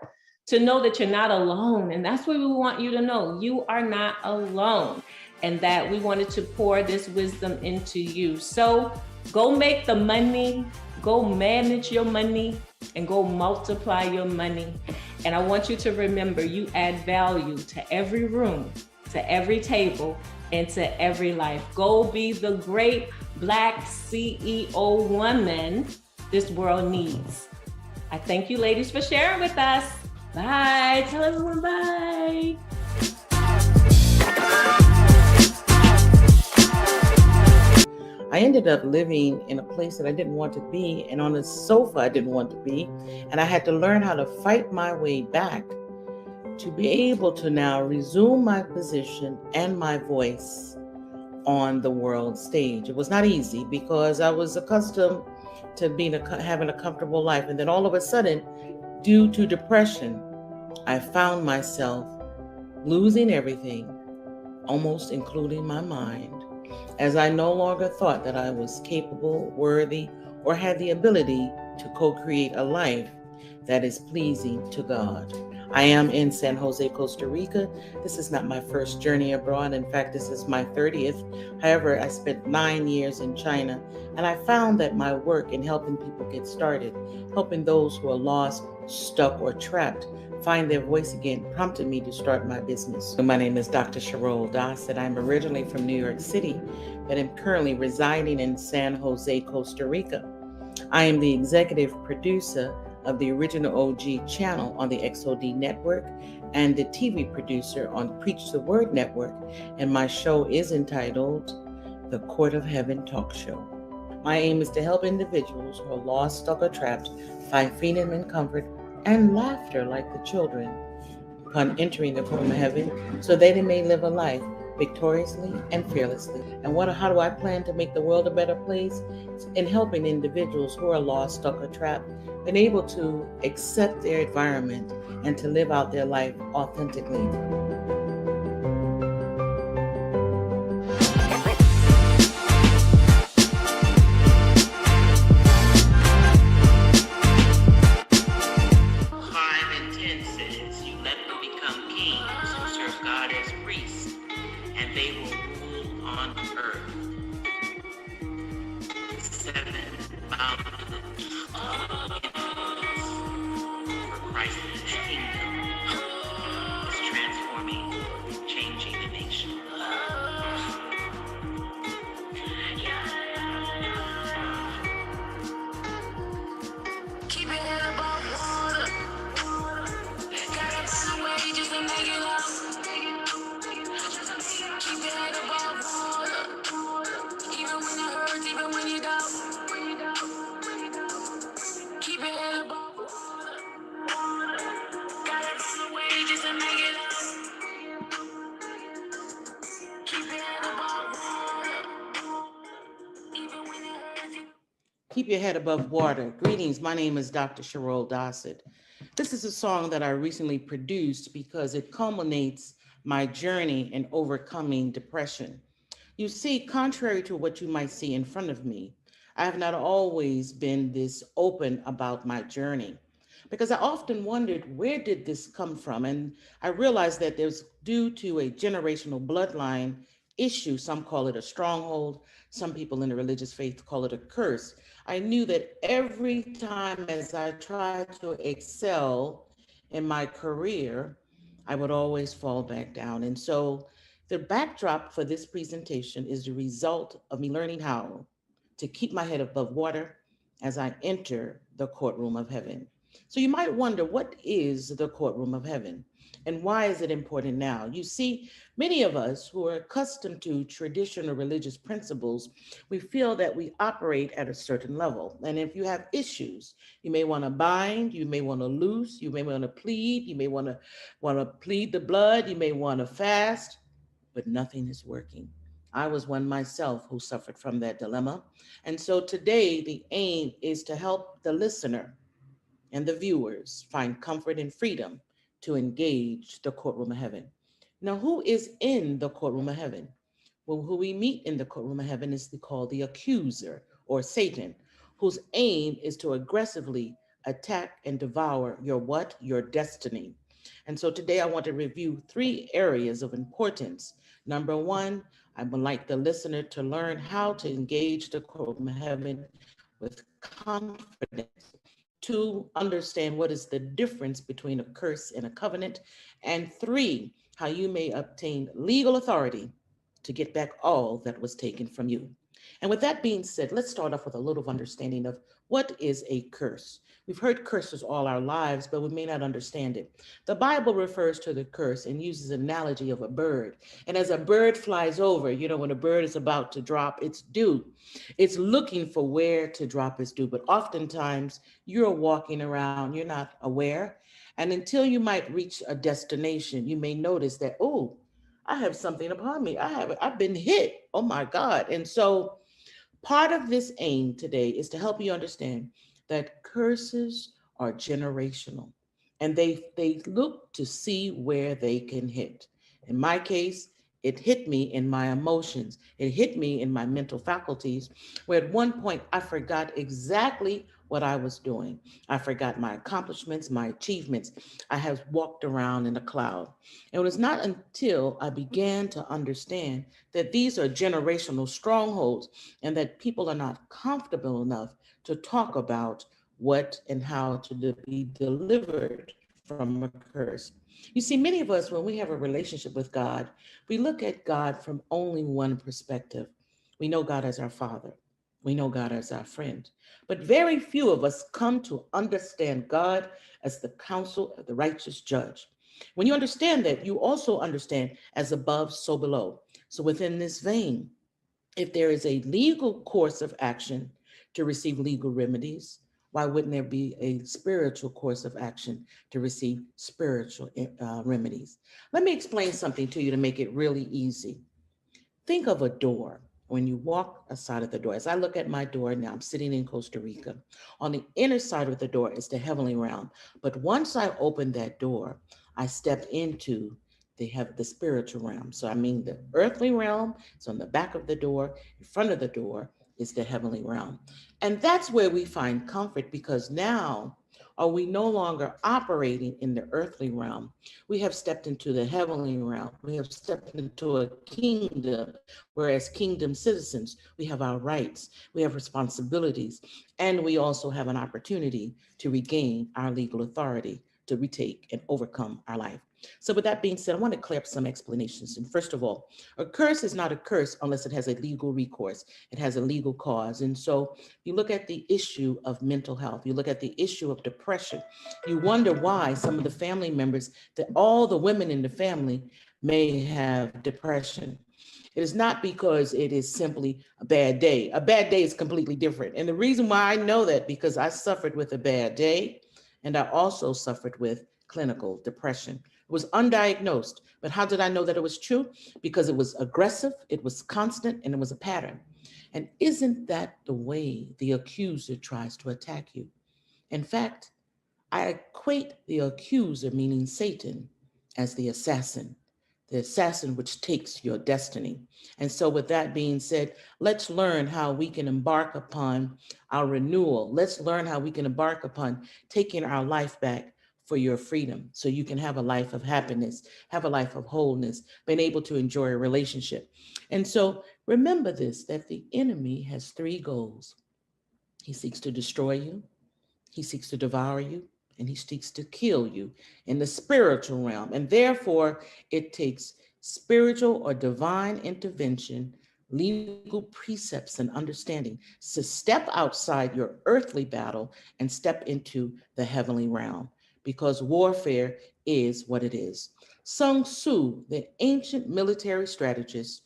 to know that you're not alone. And that's what we want you to know. You are not alone, and that we wanted to pour this wisdom into you. So go make the money, go manage your money, and go multiply your money. And I want you to remember, you add value to every room, to every table, and to every life. Go be the great Black CEO woman this world needs. I thank you ladies for sharing with us. Bye. Tell everyone bye. I ended up living in a place that I didn't want to be, and on a sofa I didn't want to be. And I had to learn how to fight my way back to be able to now resume my position and my voice on the world stage. It was not easy because I was accustomed to having a comfortable life. And then all of a sudden, due to depression, I found myself losing everything, almost including my mind, as I no longer thought that I was capable, worthy, or had the ability to co-create a life that is pleasing to God. I am in San Jose, Costa Rica. This is not my first journey abroad. In fact, this is my 30th. However, I spent 9 years in China, and I found that my work in helping people get started, helping those who are lost, stuck, or trapped, find their voice again, prompted me to start my business. My name is Dr. Sherol Dossett. I'm originally from New York City, but I'm currently residing in San Jose, Costa Rica. I am the executive producer of the Original OG channel on the XOD network and the TV producer on Preach the Word network, and my show is entitled The Court of Heaven Talk Show. My aim is to help individuals who are lost, stuck, or trapped find freedom and comfort and laughter like the children upon entering the court of heaven, so that they may live a life victoriously and fearlessly. And how do I plan to make the world a better place? In helping individuals who are lost, stuck, or trapped, and able to accept their environment and to live out their life authentically. Keep your head above water. Greetings, my name is Dr. Sherol Dossett. This is a song that I recently produced because it culminates my journey in overcoming depression. You see, contrary to what you might see in front of me, I have not always been this open about my journey, because I often wondered, where did this come from? And I realized that there's due to a generational bloodline issue. Some call it a stronghold. Some people in the religious faith call it a curse. I knew that every time as I tried to excel in my career, I would always fall back down. And so the backdrop for this presentation is the result of me learning how to keep my head above water as I enter the courtroom of heaven. So you might wonder, what is the courtroom of heaven? And why is it important now? You see, many of us who are accustomed to traditional religious principles, we feel that we operate at a certain level. And if you have issues, you may want to bind, you may want to loose, you may want to plead, you may want to plead the blood, you may want to fast, but nothing is working. I was one myself who suffered from that dilemma. And so today, the aim is to help the listener and the viewers find comfort and freedom to engage the courtroom of heaven. Now, who is in the courtroom of heaven? Well, who we meet in the courtroom of heaven is called the accuser, or Satan, whose aim is to aggressively attack and devour your destiny. And so today I want to review 3 areas of importance. Number 1, I would like the listener to learn how to engage the courtroom of heaven with confidence. 2, understand what is the difference between a curse and a covenant. And 3, how you may obtain legal authority to get back all that was taken from you. And with that being said, let's start off with a little understanding of what is a curse. We've heard curses all our lives, but we may not understand it. The Bible refers to the curse and uses an analogy of a bird. And as a bird flies over, when a bird is about to drop its dew, it's looking for where to drop its dew. But oftentimes you're walking around, you're not aware. And until you might reach a destination, you may notice that, oh, I have something upon me. I've been hit. Oh my God. And so part of this aim today is to help you understand that curses are generational and they look to see where they can hit. In my case, it hit me in my emotions. It hit me in my mental faculties, where at one point I forgot exactly what I was doing. I forgot my accomplishments, my achievements. I have walked around in a cloud. It was not until I began to understand that these are generational strongholds and that people are not comfortable enough to talk about what and how to be delivered from a curse. You see, many of us, when we have a relationship with God, we look at God from only one perspective. We know God as our Father. We know God as our friend. But very few of us come to understand God as the counsel of the righteous judge. When you understand that, you also understand as above, so below. So within this vein, if there is a legal course of action to receive legal remedies, why wouldn't there be a spiritual course of action to receive spiritual remedies? Let me explain something to you to make it really easy. Think of a door. When you walk aside of the door, as I look at my door now, I'm sitting in Costa Rica. On the inner side of the door is the heavenly realm. But once I open that door, I step into the spiritual realm. So I mean the earthly realm is on the back of the door. In front of the door is the heavenly realm. And that's where we find comfort, because now are we no longer operating in the earthly realm. We have stepped into the heavenly realm. We have stepped into a kingdom, whereas kingdom citizens, we have our rights, we have responsibilities, and we also have an opportunity to regain our legal authority to retake and overcome our life. So with that being said, I want to clear up some explanations. And first of all, a curse is not a curse unless it has a legal recourse. It has a legal cause. And so you look at the issue of mental health, you look at the issue of depression, you wonder why some of the family members, that all the women in the family may have depression. It is not because it is simply a bad day. A bad day is completely different. And the reason why I know that, because I suffered with a bad day, and I also suffered with clinical depression. It was undiagnosed, but how did I know that it was true? Because it was aggressive, it was constant, and it was a pattern. And isn't that the way the accuser tries to attack you? In fact, I equate the accuser, meaning Satan, as the assassin which takes your destiny. And so with that being said, let's learn how we can embark upon our renewal. Let's learn how we can embark upon taking our life back for your freedom, so you can have a life of happiness, have a life of wholeness, being able to enjoy a relationship. And so remember this, that the enemy has three goals. He seeks to destroy you, he seeks to devour you, and he seeks to kill you in the spiritual realm. And therefore, it takes spiritual or divine intervention, legal precepts and understanding to step outside your earthly battle and step into the heavenly realm, because warfare is what it is. Sun Tzu, the ancient military strategist,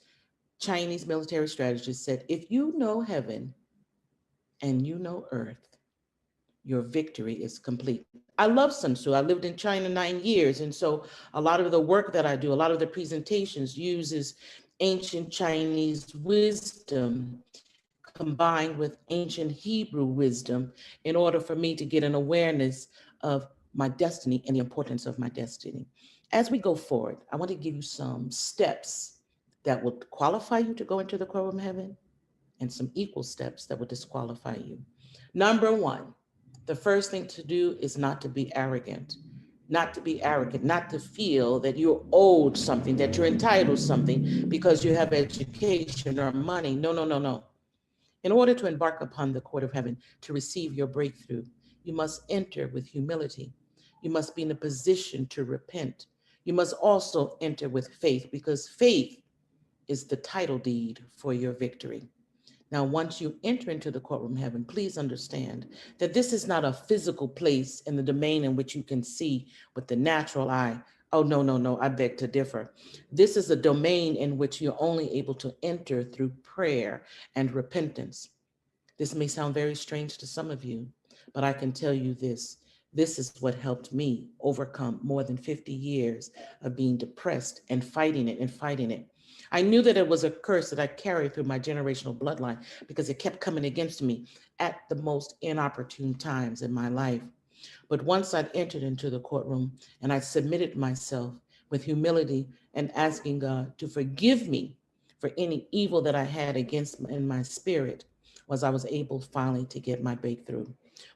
Chinese military strategist, said, if you know heaven and you know earth, your victory is complete. I love Sun Tzu. I lived in China 9 years. And so a lot of the work that I do, a lot of the presentations uses ancient Chinese wisdom combined with ancient Hebrew wisdom in order for me to get an awareness of my destiny and the importance of my destiny. As we go forward, I want to give you some steps that will qualify you to go into the courtroom of heaven, and some equal steps that will disqualify you. Number one, the first thing to do is not to be arrogant, not to feel that you're owed something, that you're entitled to something because you have education or money. No. In order to embark upon the court of heaven, to receive your breakthrough, you must enter with humility. You must be in a position to repent. You must also enter with faith, because faith is the title deed for your victory. Now, once you enter into the courtroom heaven, please understand that this is not a physical place in the domain in which you can see with the natural eye. Oh, no, no, no, I beg to differ. This is a domain in which you're only able to enter through prayer and repentance. This may sound very strange to some of you, but I can tell you this. This is what helped me overcome more than 50 years of being depressed and fighting it. I knew that it was a curse that I carried through my generational bloodline because it kept coming against me at the most inopportune times in my life. But once I'd entered into the courtroom and I submitted myself with humility and asking God to forgive me for any evil that I had in my spirit, I was able finally to get my breakthrough.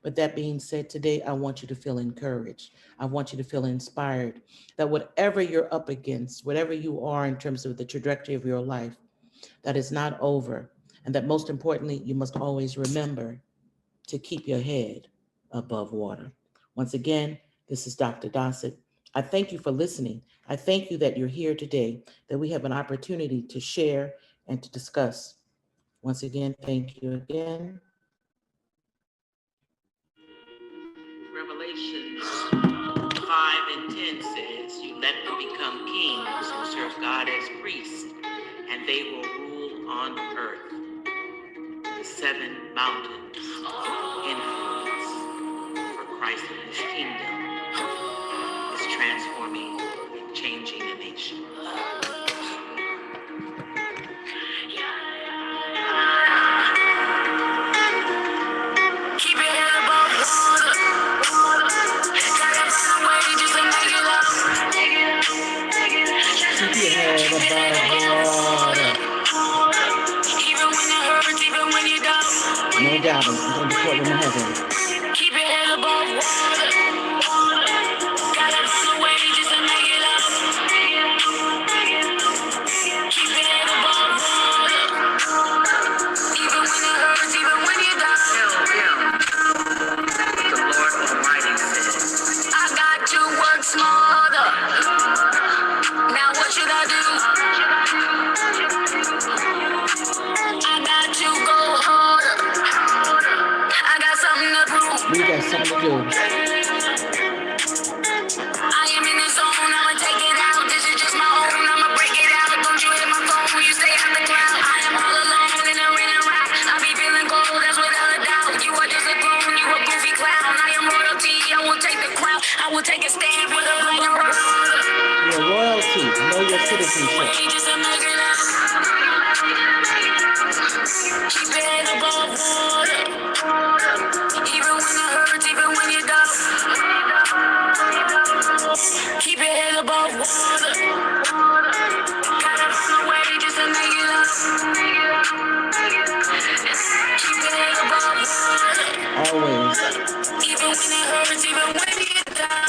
But that being said, today, I want you to feel encouraged. I want you to feel inspired that whatever you're up against, whatever you are in terms of the trajectory of your life, that is not over. And that most importantly, you must always remember to keep your head above water. Once again, this is Dr. Dossett. I thank you for listening. I thank you that you're here today, that we have an opportunity to share and to discuss. Once again, thank you again. Revelations 5:10 says, you let them become kings who serve God as priests, and they will rule on earth. The 7 mountains of influence for Christ and his kingdom is transforming and changing the nation. No doubt, I'm the courtroom of heaven. Keep your head above water. Gotta find a way just to make it up. Keep your head above water. Even when it hurts, even when you die. Tell them what the Lord Almighty says. I got to work smarter. Now what should I do? I got to go harder. I got something to prove. We got something to do. I am in the zone, I'ma take it out. This is just my own, I'ma break it out. Don't you hit my phone when you stay out the cloud. I am all alone in a ring and rock. I be feeling cold, that's without a doubt. You are just a clone, you a goofy clown. I am royalty, I will take the crown. I will take a stand with a black and brown. You're royalty, know your citizenship. Keep your head above water. Even when it hurts, even when you're down. Keep your head above water. Gotta find a way just to make it up. Keep your head above water. Always. Even when it hurts, even when you're down.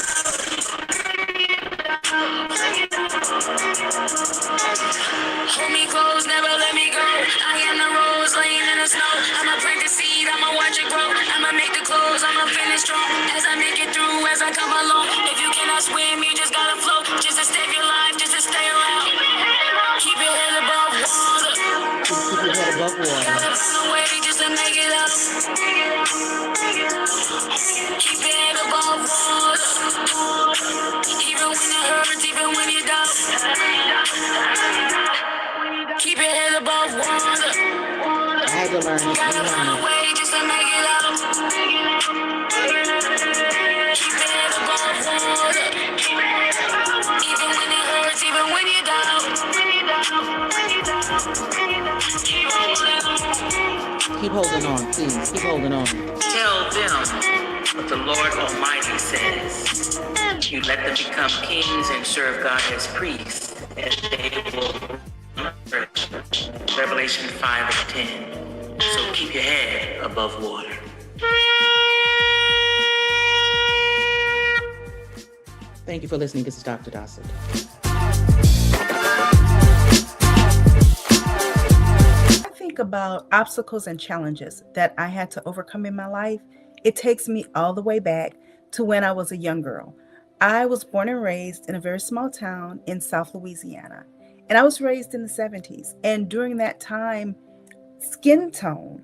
Hold me close, never let me go. I am the rose laying in the snow. I'ma plant the seed, I'ma watch it grow. I'ma make the clothes, I'ma finish strong. As I make it through, as I come along. If you cannot swim, you just gotta float. Just to save your life, just to stay around. Keep your head above water. Keep your head above water. Gotta find a way just to make it up. Keep your head above water. Even when it hurts, even when you're down. Keep your head above water. I had to learn it. Gotta find a way just to make it up. Keep your head above water. Even when it hurts, even when you're down. Keep holding on, please. Keep holding on. Tell them what the Lord Almighty says. You let them become kings and serve God as priests, and they will Revelation 5:10. So keep your head above water. Thank you for listening. This is Dr. Dossett. I think about obstacles and challenges that I had to overcome in my life. It takes me all the way back to when I was a young girl. I was born and raised in a very small town in South Louisiana, and I was raised in the 70s. And during that time, skin tone,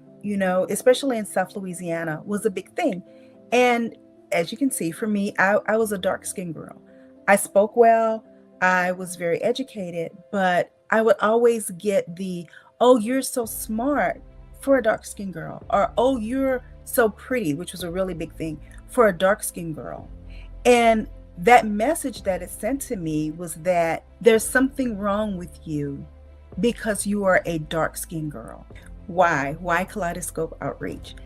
especially in South Louisiana, was a big thing. And as you can see, for me, I was a dark skinned girl. I spoke well, I was very educated, but I would always get the, oh, you're so smart for a dark skinned girl, or oh, you're so pretty, which was a really big thing for a dark skinned girl. And that message that it sent to me was that there's something wrong with you because you are a dark skinned girl. Why Kaleidoscope Outreach?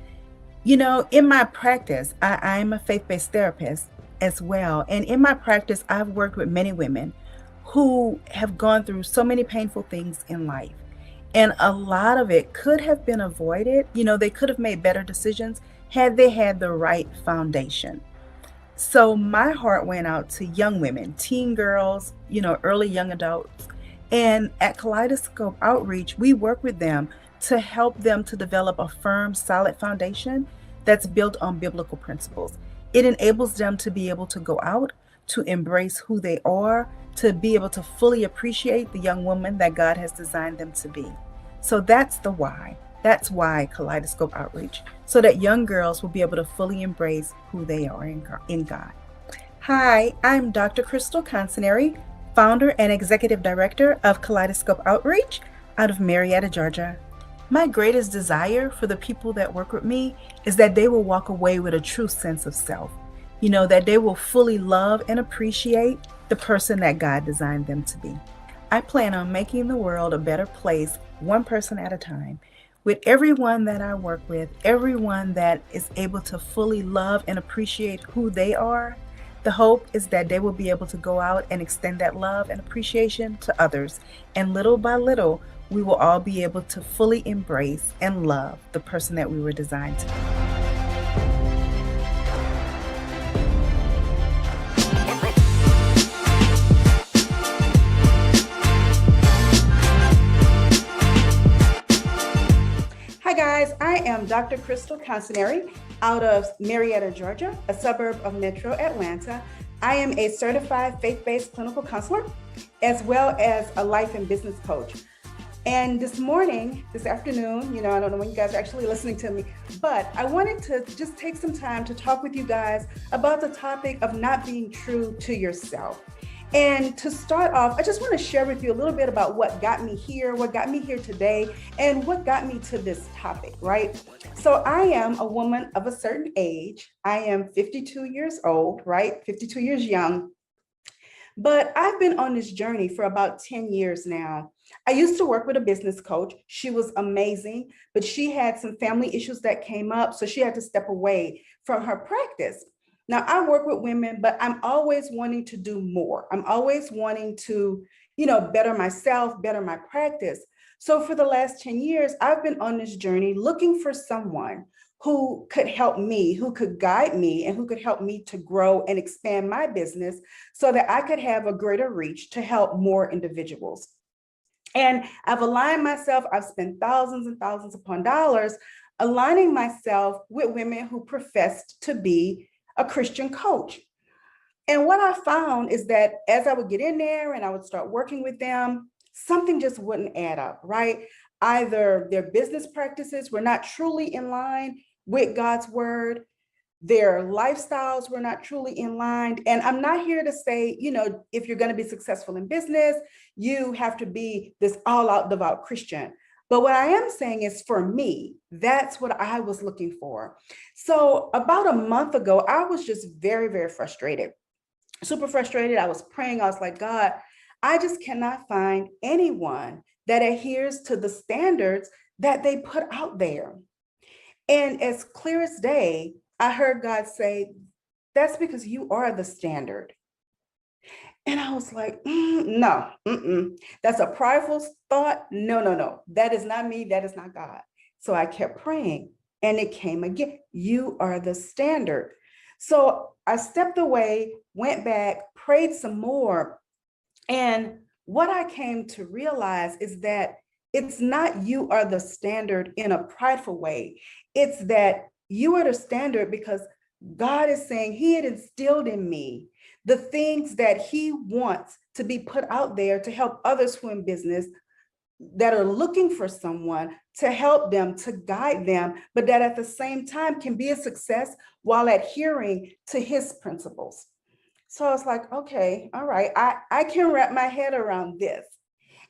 In my practice, I'm a faith-based therapist as well. And in my practice, I've worked with many women who have gone through so many painful things in life. And a lot of it could have been avoided. They could have made better decisions had they had the right foundation. So my heart went out to young women, teen girls, early young adults. And at Kaleidoscope Outreach, we work with them to help them to develop a firm, solid foundation that's built on biblical principles. It enables them to be able to go out, to embrace who they are, to be able to fully appreciate the young woman that God has designed them to be. So that's the why. That's why Kaleidoscope Outreach, so that young girls will be able to fully embrace who they are in God. Hi, I'm Dr. Crystal Consinary, founder and executive director of Kaleidoscope Outreach out of Marietta, Georgia. My greatest desire for the people that work with me is that they will walk away with a true sense of self. That they will fully love and appreciate the person that God designed them to be. I plan on making the world a better place, one person at a time. With everyone that I work with, everyone that is able to fully love and appreciate who they are, the hope is that they will be able to go out and extend that love and appreciation to others. And little by little, we will all be able to fully embrace and love the person that we were designed to be. Hi guys, I am Dr. Crystal Consinary out of Marietta, Georgia, a suburb of Metro Atlanta. I am a certified faith-based clinical counselor, as well as a life and business coach. And this afternoon, I don't know when you guys are actually listening to me, but I wanted to just take some time to talk with you guys about the topic of not being true to yourself. And to start off, I just want to share with you a little bit about what got me here today, and what got me to this topic, right? So I am a woman of a certain age. I am 52 years old, right? 52 years young. But I've been on this journey for about 10 years now. I used to work with a business coach. She was amazing, but she had some family issues that came up, so she had to step away from her practice. Now, I work with women, but I'm always wanting to do more. I'm always wanting to, better myself, better my practice. So for the last 10 years, I've been on this journey looking for someone who could help me, who could guide me, and who could help me to grow and expand my business so that I could have a greater reach to help more individuals. And I've aligned myself, I've spent thousands and thousands upon dollars aligning myself with women who professed to be a Christian coach. And what I found is that as I would get in there and I would start working with them, something just wouldn't add up, right? Either their business practices were not truly in line with God's word, their lifestyles were not truly in line. And I'm not here to say, if you're going to be successful in business, you have to be this all-out devout Christian. But what I am saying is, for me, that's what I was looking for. So about a month ago, I was just very, very frustrated, super frustrated. I was praying. I was like, God, I just cannot find anyone that adheres to the standards that they put out there. And as clear as day, I heard God say, that's because you are the standard. And I was like, no, that's a prideful thought. No, that is not me. That is not God. So I kept praying, and it came again. You are the standard. So I stepped away, went back, prayed some more. And what I came to realize is that it's not you are the standard in a prideful way. It's that you are the standard because God is saying he had instilled in me the things that he wants to be put out there to help others who are in business that are looking for someone to help them, to guide them, but that at the same time can be a success while adhering to his principles. So I was like, okay, all right, I can wrap my head around this.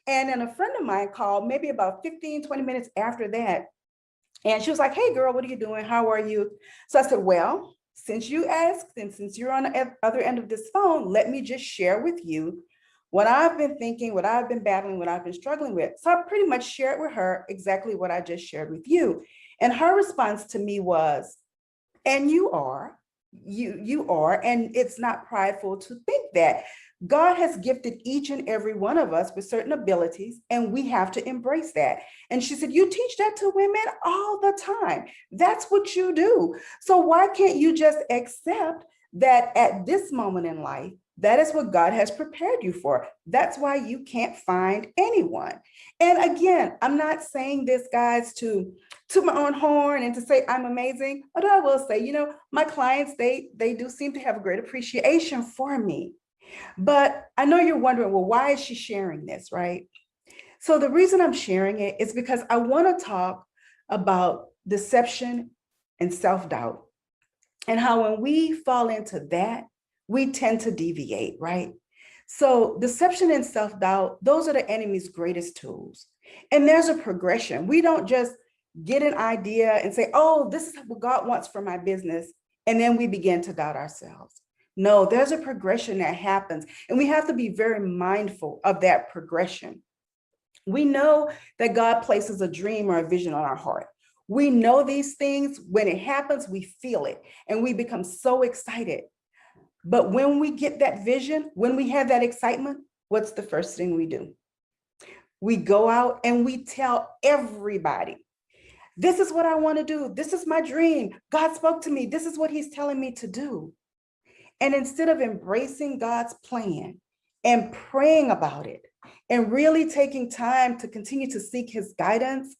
And then a friend of mine called maybe about 15, 20 minutes after that. And she was like, hey girl, what are you doing? How are you? So I said, well, since you asked and since you're on the other end of this phone, let me just share with you what I've been thinking, what I've been battling, what I've been struggling with. So I pretty much shared with her exactly what I just shared with you. And her response to me was, and you are, and it's not prideful to think that. God has gifted each and every one of us with certain abilities, and we have to embrace that. And she said, you teach that to women all the time. That's what you do. So why can't you just accept that at this moment in life, that is what God has prepared you for? That's why you can't find anyone. And again, I'm not saying this, guys, to my own horn and to say I'm amazing, although I will say, my clients, they do seem to have a great appreciation for me. But I know you're wondering, well, why is she sharing this, right? So the reason I'm sharing it is because I want to talk about deception and self-doubt and how when we fall into that, we tend to deviate, right? So deception and self-doubt, those are the enemy's greatest tools. And there's a progression. We don't just get an idea and say, oh, this is what God wants for my business. And then we begin to doubt ourselves. No, there's a progression that happens, and we have to be very mindful of that progression. We know that God places a dream or a vision on our heart. We know these things. When it happens, we feel it, and we become so excited. But when we get that vision, when we have that excitement, what's the first thing we do? We go out and we tell everybody, this is what I want to do. This is my dream. God spoke to me. This is what he's telling me to do. And instead of embracing God's plan and praying about it and really taking time to continue to seek his guidance,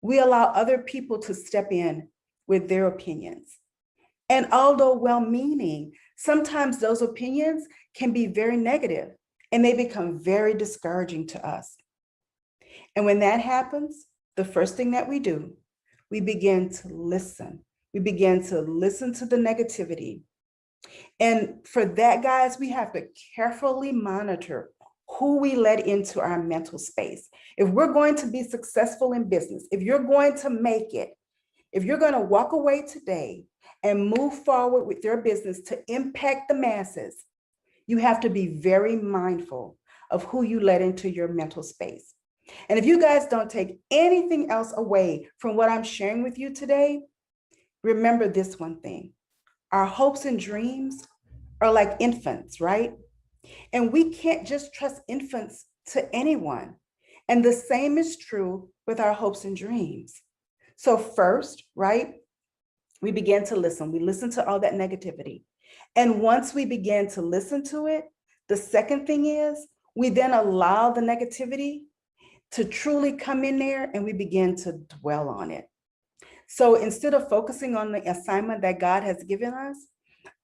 we allow other people to step in with their opinions. And although well-meaning, sometimes those opinions can be very negative and they become very discouraging to us. And when that happens, the first thing that we do, we begin to listen. We begin to listen to the negativity. And for that, guys, we have to carefully monitor who we let into our mental space. If we're going to be successful in business, if you're going to make it, if you're going to walk away today and move forward with your business to impact the masses, you have to be very mindful of who you let into your mental space. And if you guys don't take anything else away from what I'm sharing with you today, remember this one thing. Our hopes and dreams are like infants, right? And we can't just trust infants to anyone. And the same is true with our hopes and dreams. So first, right, we begin to listen. We listen to all that negativity. And once we begin to listen to it, the second thing is we then allow the negativity to truly come in there and we begin to dwell on it. So instead of focusing on the assignment that God has given us,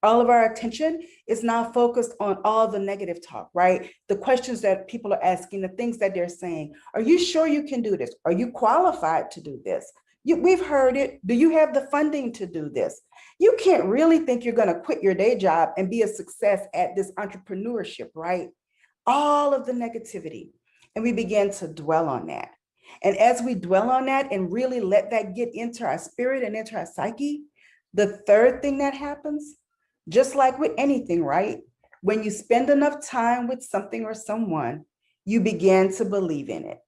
all of our attention is now focused on all the negative talk, right? The questions that people are asking, the things that they're saying. Are you sure you can do this? Are you qualified to do this? We've heard it. Do you have the funding to do this? You can't really think you're going to quit your day job and be a success at this entrepreneurship, right? All of the negativity. And we begin to dwell on that. And as we dwell on that and really let that get into our spirit and into our psyche, the third thing that happens, just like with anything, right? When you spend enough time with something or someone, you begin to believe in it.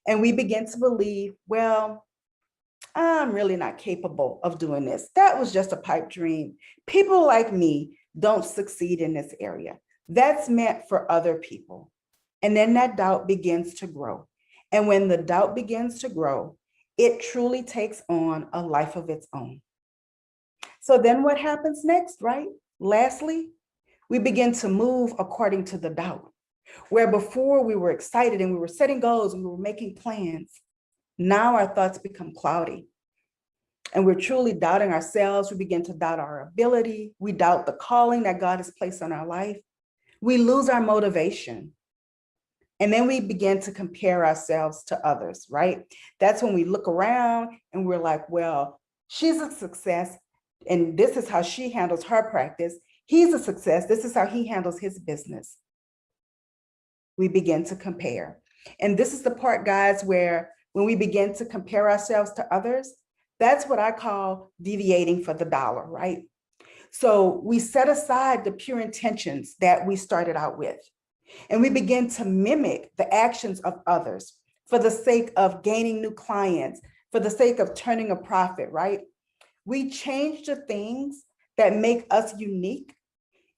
And we begin to believe, well, I'm really not capable of doing this. That was just a pipe dream. People like me don't succeed in this area. That's meant for other people. And then that doubt begins to grow. And when the doubt begins to grow, it truly takes on a life of its own. So then what happens next, right? Lastly, we begin to move according to the doubt. Where before we were excited and we were setting goals, we were making plans. Now our thoughts become cloudy. And we're truly doubting ourselves. We begin to doubt our ability. We doubt the calling that God has placed on our life. We lose our motivation. And then we begin to compare ourselves to others, right? That's when we look around and we're like, well, she's a success, and this is how she handles her practice. He's a success. This is how he handles his business. We begin to compare. And this is the part, guys, where when we begin to compare ourselves to others, that's what I call deviating for the dollar, right? So we set aside the pure intentions that we started out with, and we begin to mimic the actions of others for the sake of gaining new clients, for the sake of turning a profit, right? We change the things that make us unique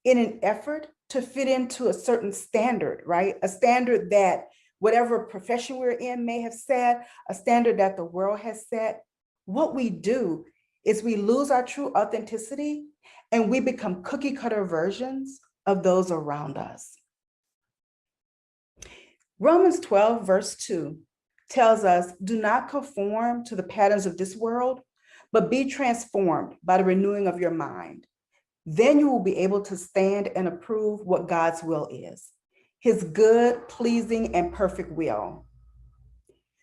in an effort to fit into a certain standard, right? A standard that whatever profession we're in may have set, a standard that the world has set. What we do is we lose our true authenticity and we become cookie cutter versions of those around us. Romans 12, verse 2 tells us, do not conform to the patterns of this world, but be transformed by the renewing of your mind. Then you will be able to stand and approve what God's will is, his good, pleasing, and perfect will.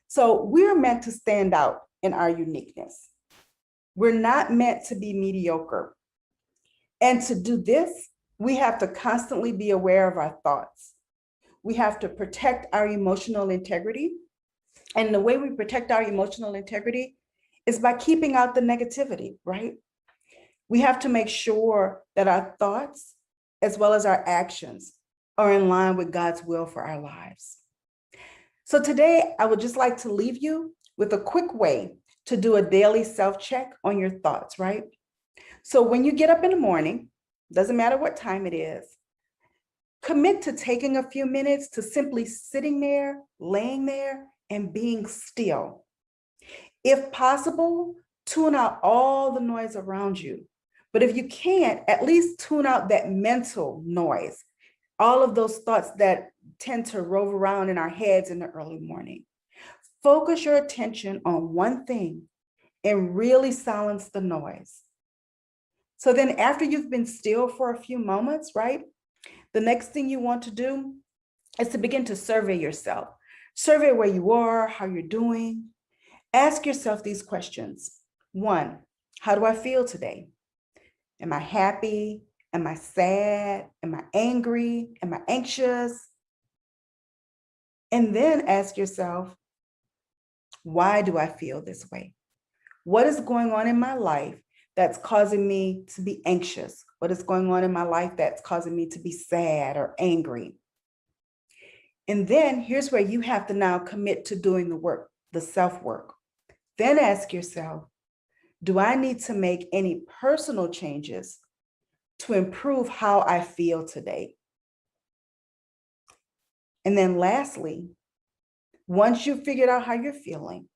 So we're meant to stand out in our uniqueness. We're not meant to be mediocre. And to do this, we have to constantly be aware of our thoughts. We have to protect our emotional integrity. And the way we protect our emotional integrity is by keeping out the negativity, right? We have to make sure that our thoughts, as well as our actions, are in line with God's will for our lives. So today, I would just like to leave you with a quick way to do a daily self-check on your thoughts, right? So when you get up in the morning, doesn't matter what time it is, commit to taking a few minutes to simply sitting there, laying there, and being still. If possible, tune out all the noise around you. But if you can't, at least tune out that mental noise, all of those thoughts that tend to rove around in our heads in the early morning. Focus your attention on one thing and really silence the noise. So then after you've been still for a few moments, right? The next thing you want to do is to begin to survey yourself. Survey where you are, how you're doing. Ask yourself these questions. 1, how do I feel today? Am I happy? Am I sad? Am I angry? Am I anxious? And then ask yourself, why do I feel this way? What is going on in my life that's causing me to be anxious? What is going on in my life that's causing me to be sad or angry? And then here's where you have to now commit to doing the work, the self-work. Then ask yourself, do I need to make any personal changes to improve how I feel today? And then lastly, once you've figured out how you're feeling,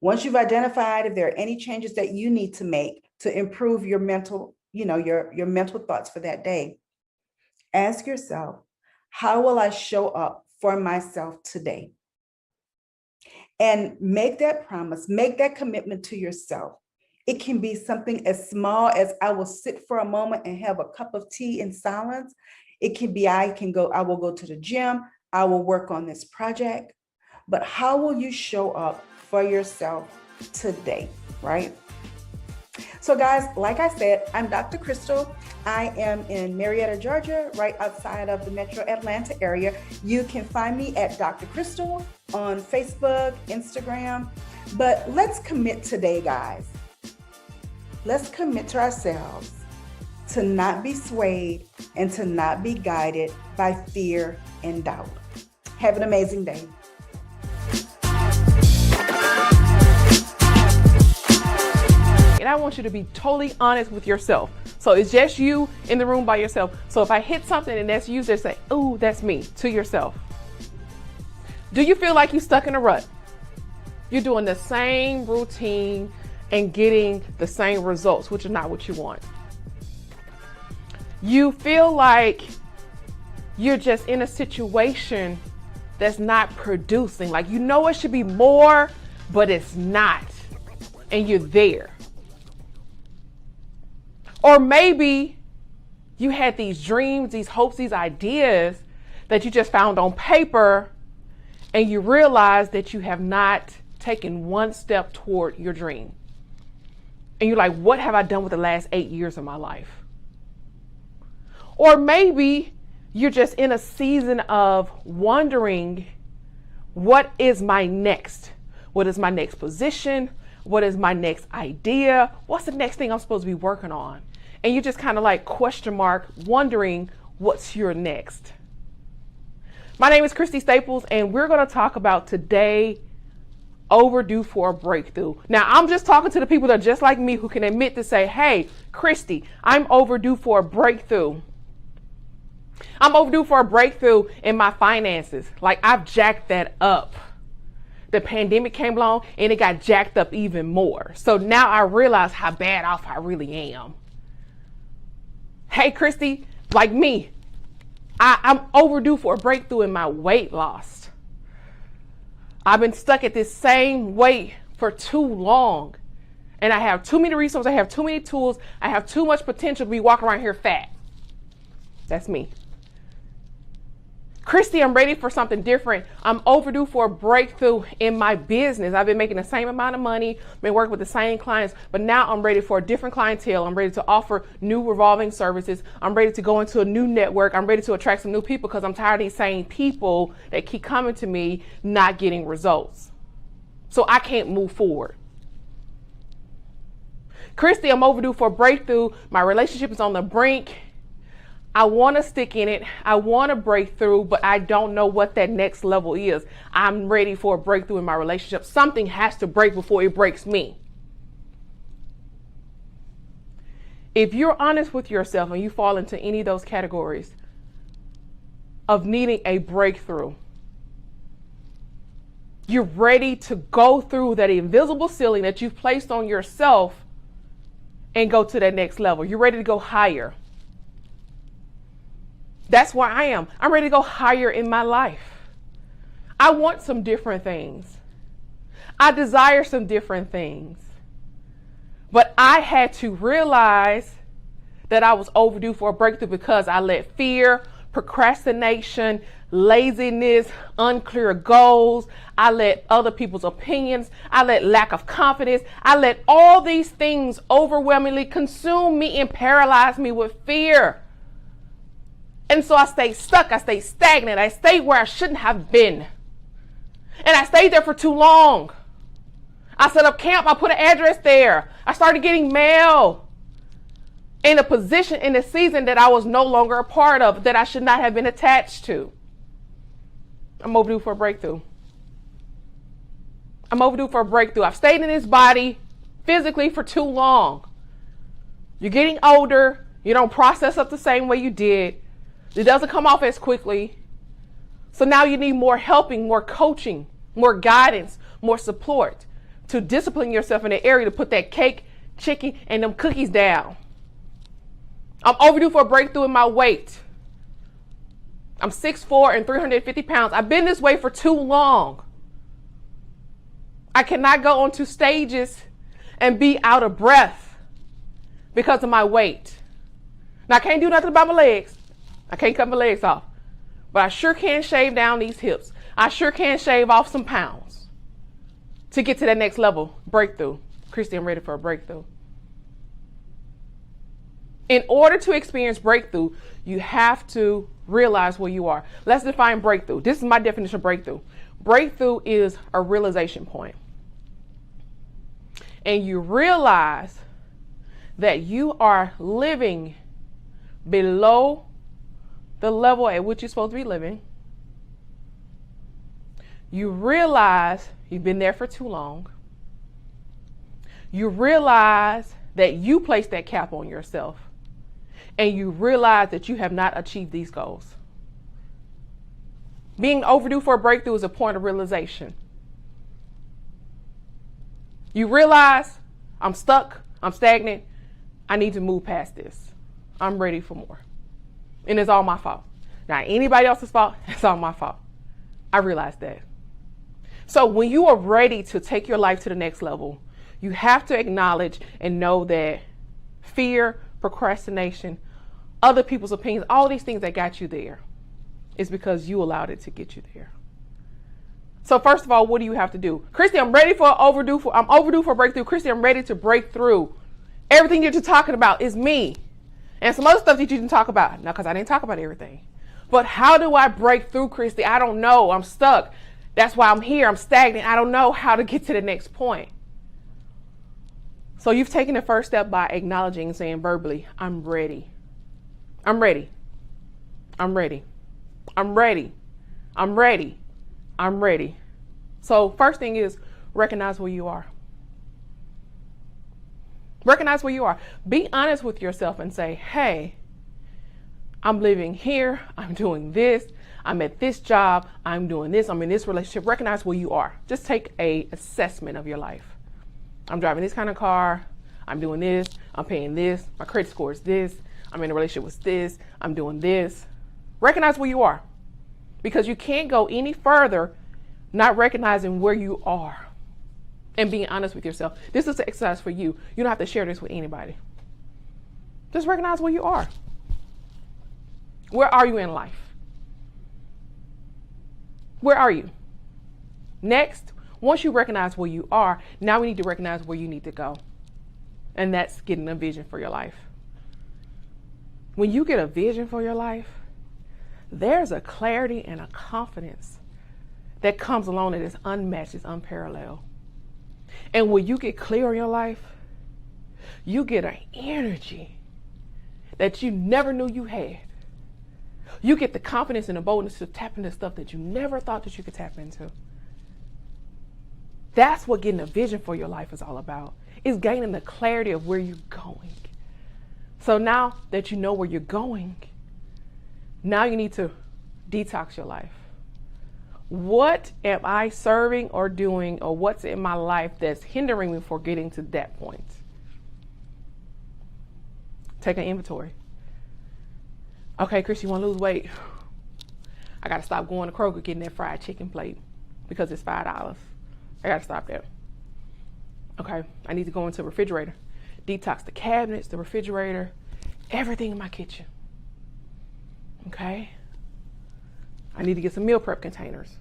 once you've identified if there are any changes that you need to make to improve your mental, your mental thoughts for that day, ask yourself, how will I show up for myself today? And make that promise, make that commitment to yourself. It can be something as small as I will sit for a moment and have a cup of tea in silence. It can be I will go to the gym, I will work on this project. But how will you show up for yourself today, right? So guys, like I said, I'm Dr. Crystal. I am in Marietta, Georgia, right outside of the Metro Atlanta area. You can find me at Dr. Crystal on Facebook, Instagram. But let's commit today, guys. Let's commit to ourselves to not be swayed and to not be guided by fear and doubt. Have an amazing day. And I want you to be totally honest with yourself. So it's just you in the room by yourself. So if I hit something and that's you, just say, "Ooh, that's me," to yourself. Do you feel like you're stuck in a rut? You're doing the same routine and getting the same results, which is not what you want. You feel like you're just in a situation that's not producing. Like you know it should be more, but it's not. And you're there. Or maybe you had these dreams, these hopes, these ideas that you just found on paper, and you realize that you have not taken one step toward your dream. And you're like, what have I done with the last 8 years of my life? Or maybe you're just in a season of wondering, what is my next? What is my next position? What is my next idea? What's the next thing I'm supposed to be working on? And you're just kind of like question mark, wondering what's your next. My name is Christy Staples, and we're going to talk about today, overdue for a breakthrough. Now, I'm just talking to the people that are just like me, who can admit to say, hey, Christy, I'm overdue for a breakthrough. I'm overdue for a breakthrough in my finances. Like, I've jacked that up. The pandemic came along and it got jacked up even more. So now I realize how bad off I really am. Hey, Christy, like me, I'm overdue for a breakthrough in my weight loss. I've been stuck at this same weight for too long. And I have too many resources. I have too many tools. I have too much potential to be walking around here fat. That's me. Christy, I'm ready for something different. I'm overdue for a breakthrough in my business. I've been making the same amount of money, been working with the same clients, but now I'm ready for a different clientele. I'm ready to offer new revolving services. I'm ready to go into a new network. I'm ready to attract some new people because I'm tired of these same people that keep coming to me, not getting results. So I can't move forward. Christy, I'm overdue for a breakthrough. My relationship is on the brink. I want to stick in it. I want to break through, but I don't know what that next level is. I'm ready for a breakthrough in my relationship. Something has to break before it breaks me. If you're honest with yourself and you fall into any of those categories of needing a breakthrough, you're ready to go through that invisible ceiling that you've placed on yourself and go to that next level. You're ready to go higher. That's where I am. I'm ready to go higher in my life. I want some different things. I desire some different things. But I had to realize that I was overdue for a breakthrough because I let fear, procrastination, laziness, unclear goals, I let other people's opinions, I let lack of confidence, I let all these things overwhelmingly consume me and paralyze me with fear. And so I stayed stuck, I stayed stagnant, I stayed where I shouldn't have been. And I stayed there for too long. I set up camp, I put an address there. I started getting mail in a position, in a season that I was no longer a part of, that I should not have been attached to. I'm overdue for a breakthrough. I'm overdue for a breakthrough. I've stayed in this body physically for too long. You're getting older, you don't process up the same way you did. It doesn't come off as quickly. So now you need more helping, more coaching, more guidance, more support to discipline yourself in the area to put that cake, chicken, and them cookies down. I'm overdue for a breakthrough in my weight. I'm 6'4" and 350 pounds. I've been this way for too long. I cannot go onto stages and be out of breath because of my weight. Now, I can't do nothing about my legs. I can't cut my legs off, but I sure can shave down these hips. I sure can shave off some pounds to get to that next level, breakthrough. Christy, I'm ready for a breakthrough. In order to experience breakthrough, you have to realize where you are. Let's define breakthrough. This is my definition of breakthrough. Breakthrough is a realization point. And you realize that you are living below the level at which you're supposed to be living. You realize you've been there for too long. You realize that you placed that cap on yourself. And you realize that you have not achieved these goals. Being overdue for a breakthrough is a point of realization. You realize, I'm stuck, I'm stagnant, I need to move past this. I'm ready for more. And it's all my fault. Not anybody else's fault, it's all my fault. I realize that. So when you are ready to take your life to the next level, you have to acknowledge and know that fear, procrastination, other people's opinions, all these things that got you there is because you allowed it to get you there. So first of all, what do you have to do? Christy, I'm overdue for a breakthrough. Christy, I'm ready to break through. Everything that you're talking about is me. And some other stuff that you didn't talk about. Now, because I didn't talk about everything. But how do I break through, Christy? I don't know. I'm stuck. That's why I'm here. I'm stagnant. I don't know how to get to the next point. So you've taken the first step by acknowledging and saying verbally, I'm ready. I'm ready. I'm ready. I'm ready. I'm ready. I'm ready. So first thing is recognize where you are. Recognize where you are. Be honest with yourself and say, hey, I'm living here. I'm doing this. I'm at this job. I'm doing this. I'm in this relationship. Recognize where you are. Just take an assessment of your life. I'm driving this kind of car. I'm doing this. I'm paying this. My credit score is this. I'm in a relationship with this. I'm doing this. Recognize where you are, because you can't go any further not recognizing where you are and being honest with yourself. This is an exercise for you. You don't have to share this with anybody. Just recognize where you are. Where are you in life? Where are you? Next, once you recognize where you are, now we need to recognize where you need to go. And that's getting a vision for your life. When you get a vision for your life, there's a clarity and a confidence that comes along that is unmatched, is unparalleled. And when you get clear in your life, you get an energy that you never knew you had. You get the confidence and the boldness to tap into stuff that you never thought that you could tap into. That's what getting a vision for your life is all about. It's gaining the clarity of where you're going. So now that you know where you're going, now you need to detox your life. What am I serving or doing, or what's in my life that's hindering me from getting to that point? Take an inventory. Okay, Chris, you want to lose weight? I got to stop going to Kroger getting that fried chicken plate because it's $5. I got to stop that. Okay, I need to go into the refrigerator, detox the cabinets, the refrigerator, everything in my kitchen. Okay, I need to get some meal prep containers.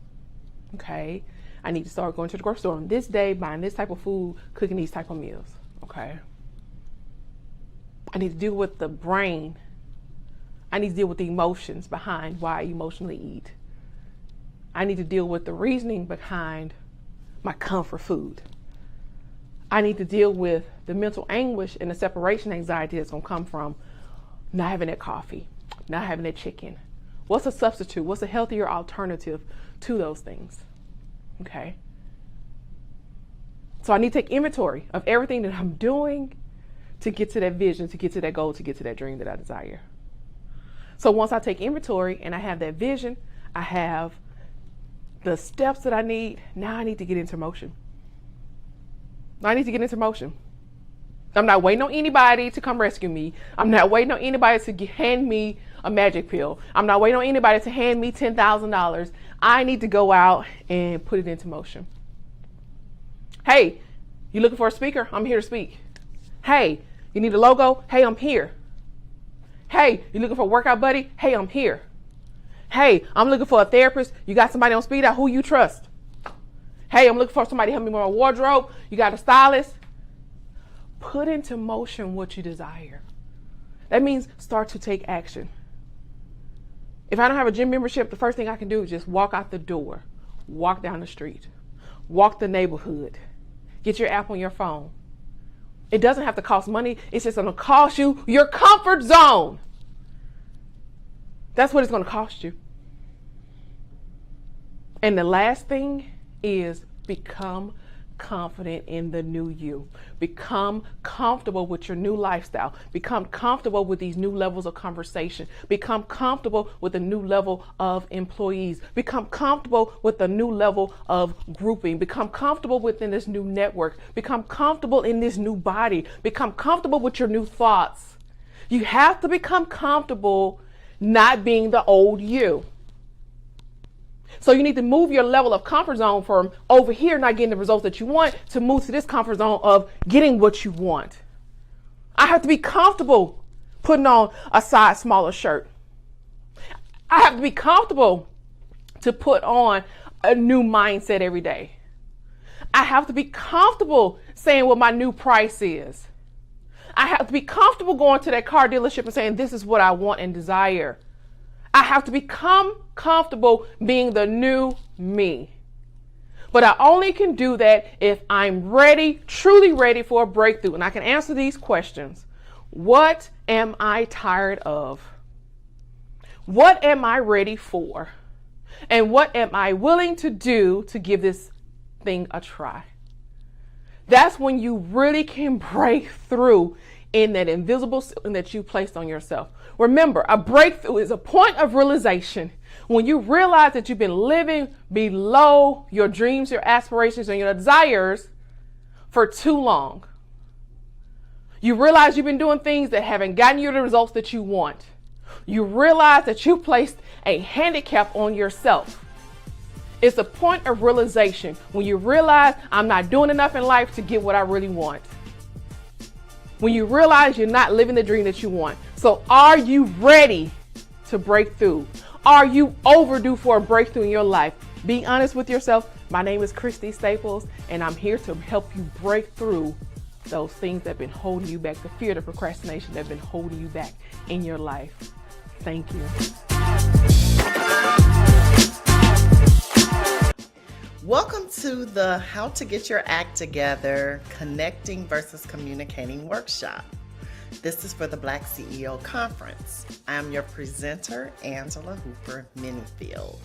Okay, I need to start going to the grocery store on this day, buying this type of food, cooking these type of meals. Okay, I need to deal with the brain. I need to deal with the emotions behind why I emotionally eat. I need to deal with the reasoning behind my comfort food. I need to deal with the mental anguish and the separation anxiety that's going to come from not having that coffee, not having that chicken. What's a substitute? What's a healthier alternative to those things? Okay. So I need to take inventory of everything that I'm doing to get to that vision, to get to that goal, to get to that dream that I desire. So once I take inventory and I have that vision, I have the steps that I need, now I need to get into motion. I need to get into motion. I'm not waiting on anybody to come rescue me. I'm not waiting on anybody to hand me a magic pill. I'm not waiting on anybody to hand me $10,000. I need to go out and put it into motion. Hey, you looking for a speaker? I'm here to speak. Hey, you need a logo? Hey, I'm here. Hey, you looking for a workout buddy? Hey, I'm here. Hey, I'm looking for a therapist. You got somebody on speed dial? Who you trust? Hey, I'm looking for somebody to help me with my wardrobe. You got a stylist? Put into motion what you desire. That means start to take action. If I don't have a gym membership, the first thing I can do is just walk out the door, walk down the street, walk the neighborhood, get your app on your phone. It doesn't have to cost money. It's just going to cost you your comfort zone. That's what it's going to cost you. And the last thing is become confident in the new you. Become comfortable with your new lifestyle. Become comfortable with these new levels of conversation. Become comfortable with a new level of employees. Become comfortable with a new level of grouping. Become comfortable within this new network. Become comfortable in this new body. Become comfortable with your new thoughts. You have to become comfortable not being the old you. So you need to move your level of comfort zone from over here not getting the results that you want to move to this comfort zone of getting what you want. I have to be comfortable putting on a size smaller shirt. I have to be comfortable to put on a new mindset every day. I have to be comfortable saying what my new price is. I have to be comfortable going to that car dealership and saying, this is what I want and desire. I have to become comfortable being the new me. But I only can do that if I'm ready, truly ready for a breakthrough. And I can answer these questions. What am I tired of? What am I ready for? And what am I willing to do to give this thing a try? That's when you really can break through in that invisible ceiling that you placed on yourself. Remember, a breakthrough is a point of realization when you realize that you've been living below your dreams, your aspirations, and your desires for too long. You realize you've been doing things that haven't gotten you the results that you want. You realize that you placed a handicap on yourself. It's a point of realization when you realize I'm not doing enough in life to get what I really want. When you realize you're not living the dream that you want. So are you ready to break through? Are you overdue for a breakthrough in your life? Be honest with yourself. My name is Christy Staples, and I'm here to help you break through those things that have been holding you back, the fear, the procrastination that have been holding you back in your life. Thank you. Welcome to the How to Get Your Act Together Connecting versus Communicating workshop. This is for the Black CEO Conference. I'm your presenter, Angela Hooper Minifield.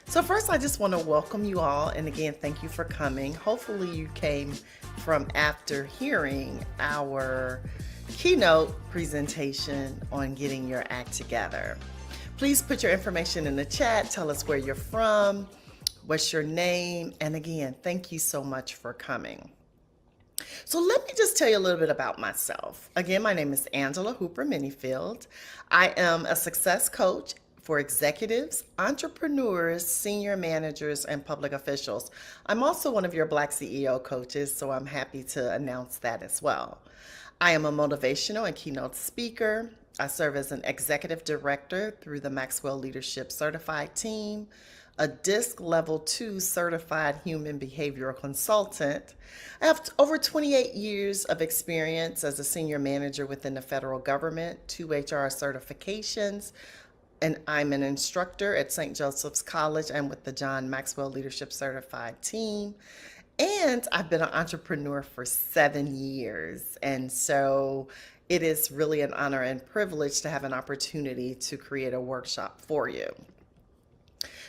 So first, I just want to welcome you all. And again, thank you for coming. Hopefully you came from after hearing our keynote presentation on getting your act together. Please put your information in the chat. Tell us where you're from. What's your name? And again, thank you so much for coming. So let me just tell you a little bit about myself. Again, my name is Angela Hooper Minifield. I am a success coach for executives, entrepreneurs, senior managers, and public officials. I'm also one of your Black CEO coaches, so I'm happy to announce that as well. I am a motivational and keynote speaker. I serve as an executive director through the Maxwell Leadership Certified Team, a DISC Level 2 certified human behavioral consultant. I have over 28 years of experience as a senior manager within the federal government, 2 HR certifications, and I'm an instructor at St. Joseph's College and with the John Maxwell Leadership Certified Team. And I've been an entrepreneur for 7 years. And so it is really an honor and privilege to have an opportunity to create a workshop for you.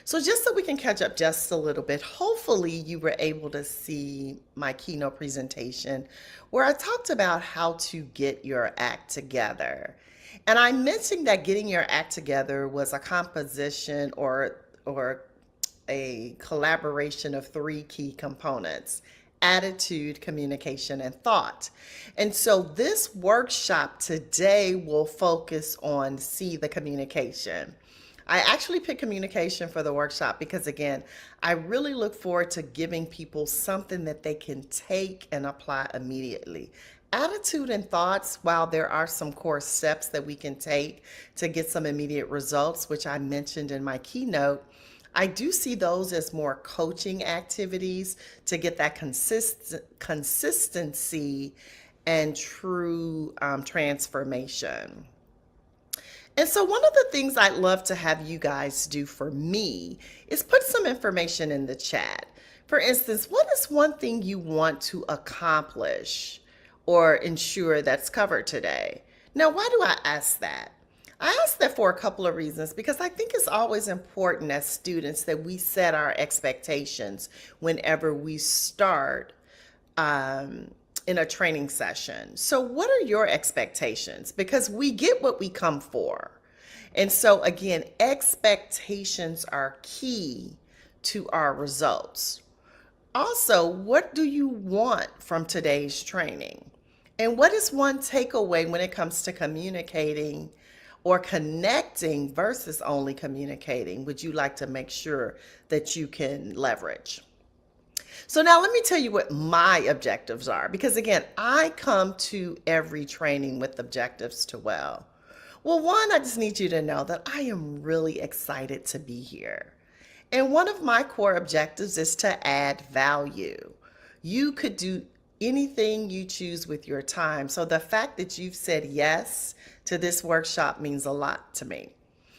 So just so we can catch up just a little bit, hopefully you were able to see my keynote presentation where I talked about how to get your act together. And I mentioned that getting your act together was a composition or a collaboration of 3 key components: attitude, communication, and thought. And so this workshop today will focus on C, the communication. I actually picked communication for the workshop because, again, I really look forward to giving people something that they can take and apply immediately. Attitude and thoughts, while there are some core steps that we can take to get some immediate results, which I mentioned in my keynote, I do see those as more coaching activities to get that consistency and true transformation. And so one of the things I'd love to have you guys do for me is put some information in the chat. For instance, what is one thing you want to accomplish or ensure that's covered today? Now, why do I ask that? I ask that for a couple of reasons, because I think it's always important as students that we set our expectations whenever we start in a training session. So what are your expectations? Because we get what we come for. And so again, expectations are key to our results. Also, what do you want from today's training? And what is one takeaway when it comes to communicating or connecting versus only communicating would you like to make sure that you can leverage? So now let me tell you what my objectives are, because again, I come to every training with objectives to Well, one, I just need you to know that I am really excited to be here. And one of my core objectives is to add value. You could do anything you choose with your time. So the fact that you've said yes to this workshop means a lot to me.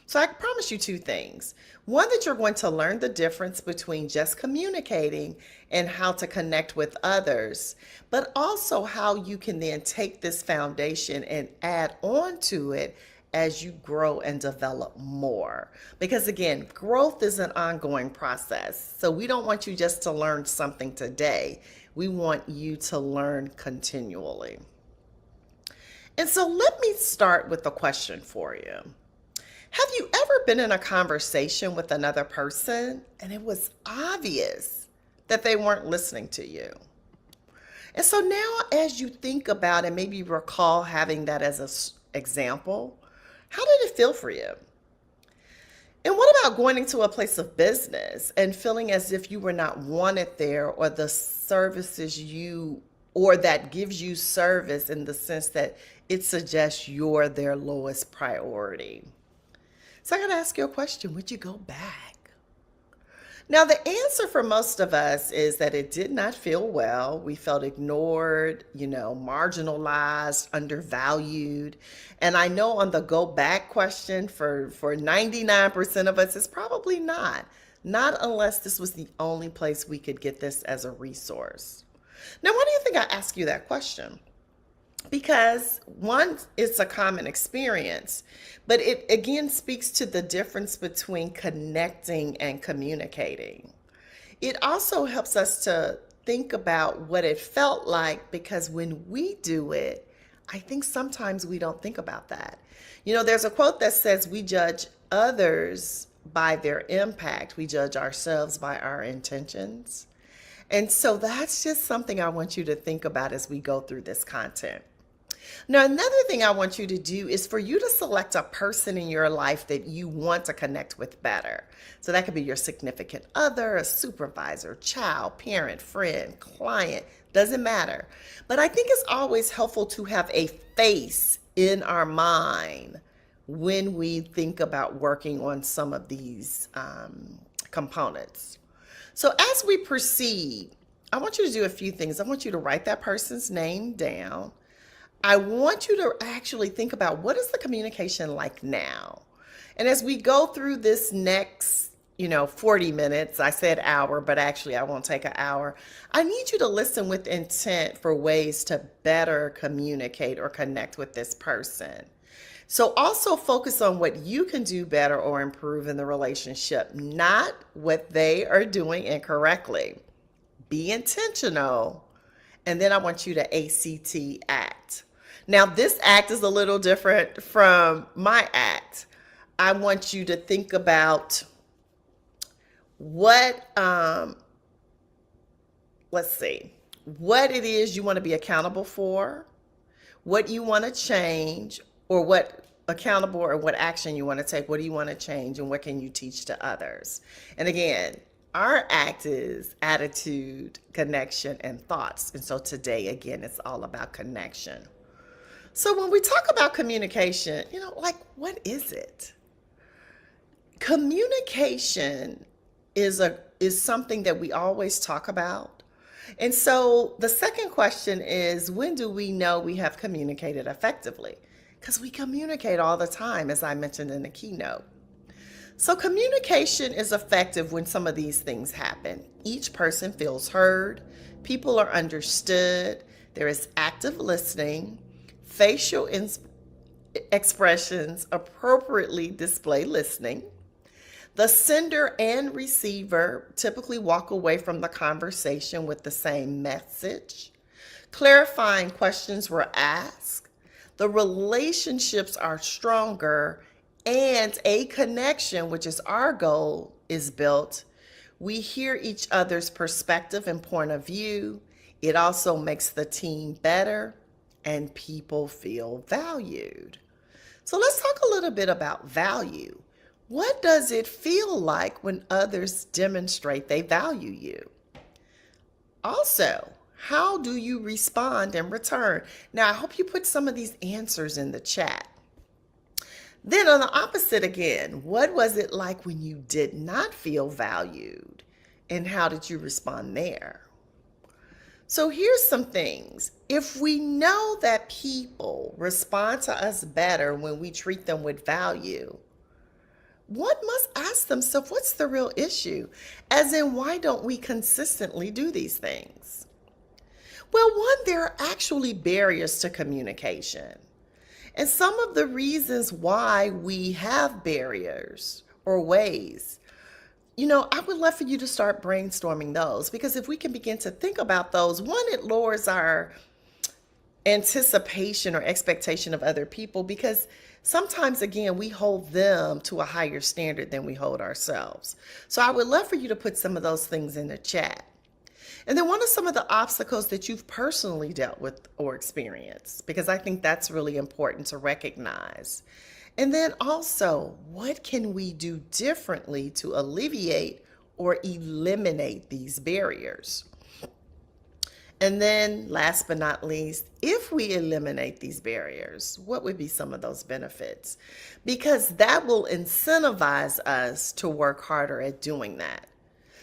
So I promise you two things. One, that you're going to learn the difference between just communicating and how to connect with others, but also how you can then take this foundation and add on to it as you grow and develop more. Because again, growth is an ongoing process. So we don't want you just to learn something today. We want you to learn continually. And so let me start with a question for you. Have you ever been in a conversation with another person and it was obvious that they weren't listening to you? And so now as you think about and maybe recall having that as an example, how did it feel for you? And what about going into a place of business and feeling as if you were not wanted there, or the services or that gives you service in the sense that it suggests you're their lowest priority? So I gotta ask you a question, would you go back? Now, the answer for most of us is that it did not feel well. We felt ignored, marginalized, undervalued. And I know on the go back question for 99% of us, it's probably not unless this was the only place we could get this as a resource. Now, why do you think I ask you that question? Because one, it's a common experience, but it again speaks to the difference between connecting and communicating. It also helps us to think about what it felt like, because when we do it, I think sometimes we don't think about that. There's a quote that says we judge others by their impact, we judge ourselves by our intentions. And so that's just something I want you to think about as we go through this content. Now, another thing I want you to do is for you to select a person in your life that you want to connect with better. So that could be your significant other, a supervisor, child, parent, friend, client, doesn't matter. But I think it's always helpful to have a face in our mind when we think about working on some of these components. So as we proceed, I want you to do a few things. I want you to write that person's name down. I want you to actually think about, what is the communication like now? And as we go through this next, 40 minutes, I said hour, but actually I won't take an hour. I need you to listen with intent for ways to better communicate or connect with this person. So also focus on what you can do better or improve in the relationship, not what they are doing incorrectly. Be intentional. And then I want you to act. Now, this act is a little different from my act. I want you to think about what it is you want to be accountable for, what you want to change, or what accountable or what action you want to take. What do you want to change, and what can you teach to others? And again, our act is attitude, connection, and thoughts. And so today, again, it's all about connection. So when we talk about communication, what is it? Communication is something that we always talk about. And so the second question is, when do we know we have communicated effectively? Because we communicate all the time, as I mentioned in the keynote. So communication is effective when some of these things happen. Each person feels heard, people are understood, there is active listening, facial expressions appropriately display listening. The sender and receiver typically walk away from the conversation with the same message. Clarifying questions were asked. The relationships are stronger, and a connection, which is our goal, is built. We hear each other's perspective and point of view. It also makes the team better, and people feel valued. So let's talk a little bit about value. What does it feel like when others demonstrate they value you? Also, how do you respond in return? Now, I hope you put some of these answers in the chat. Then on the opposite again, what was it like when you did not feel valued? And how did you respond there? So here's some things. If we know that people respond to us better when we treat them with value, one must ask themselves, what's the real issue? As in, why don't we consistently do these things? Well, one, there are actually barriers to communication. And some of the reasons why we have barriers or ways, I would love for you to start brainstorming those, because if we can begin to think about those, one, it lowers our anticipation or expectation of other people, because sometimes, again, we hold them to a higher standard than we hold ourselves. So I would love for you to put some of those things in the chat. And then what are some of the obstacles that you've personally dealt with or experienced? Because I think that's really important to recognize. And then also, what can we do differently to alleviate or eliminate these barriers? And then last but not least, if we eliminate these barriers, what would be some of those benefits? Because that will incentivize us to work harder at doing that.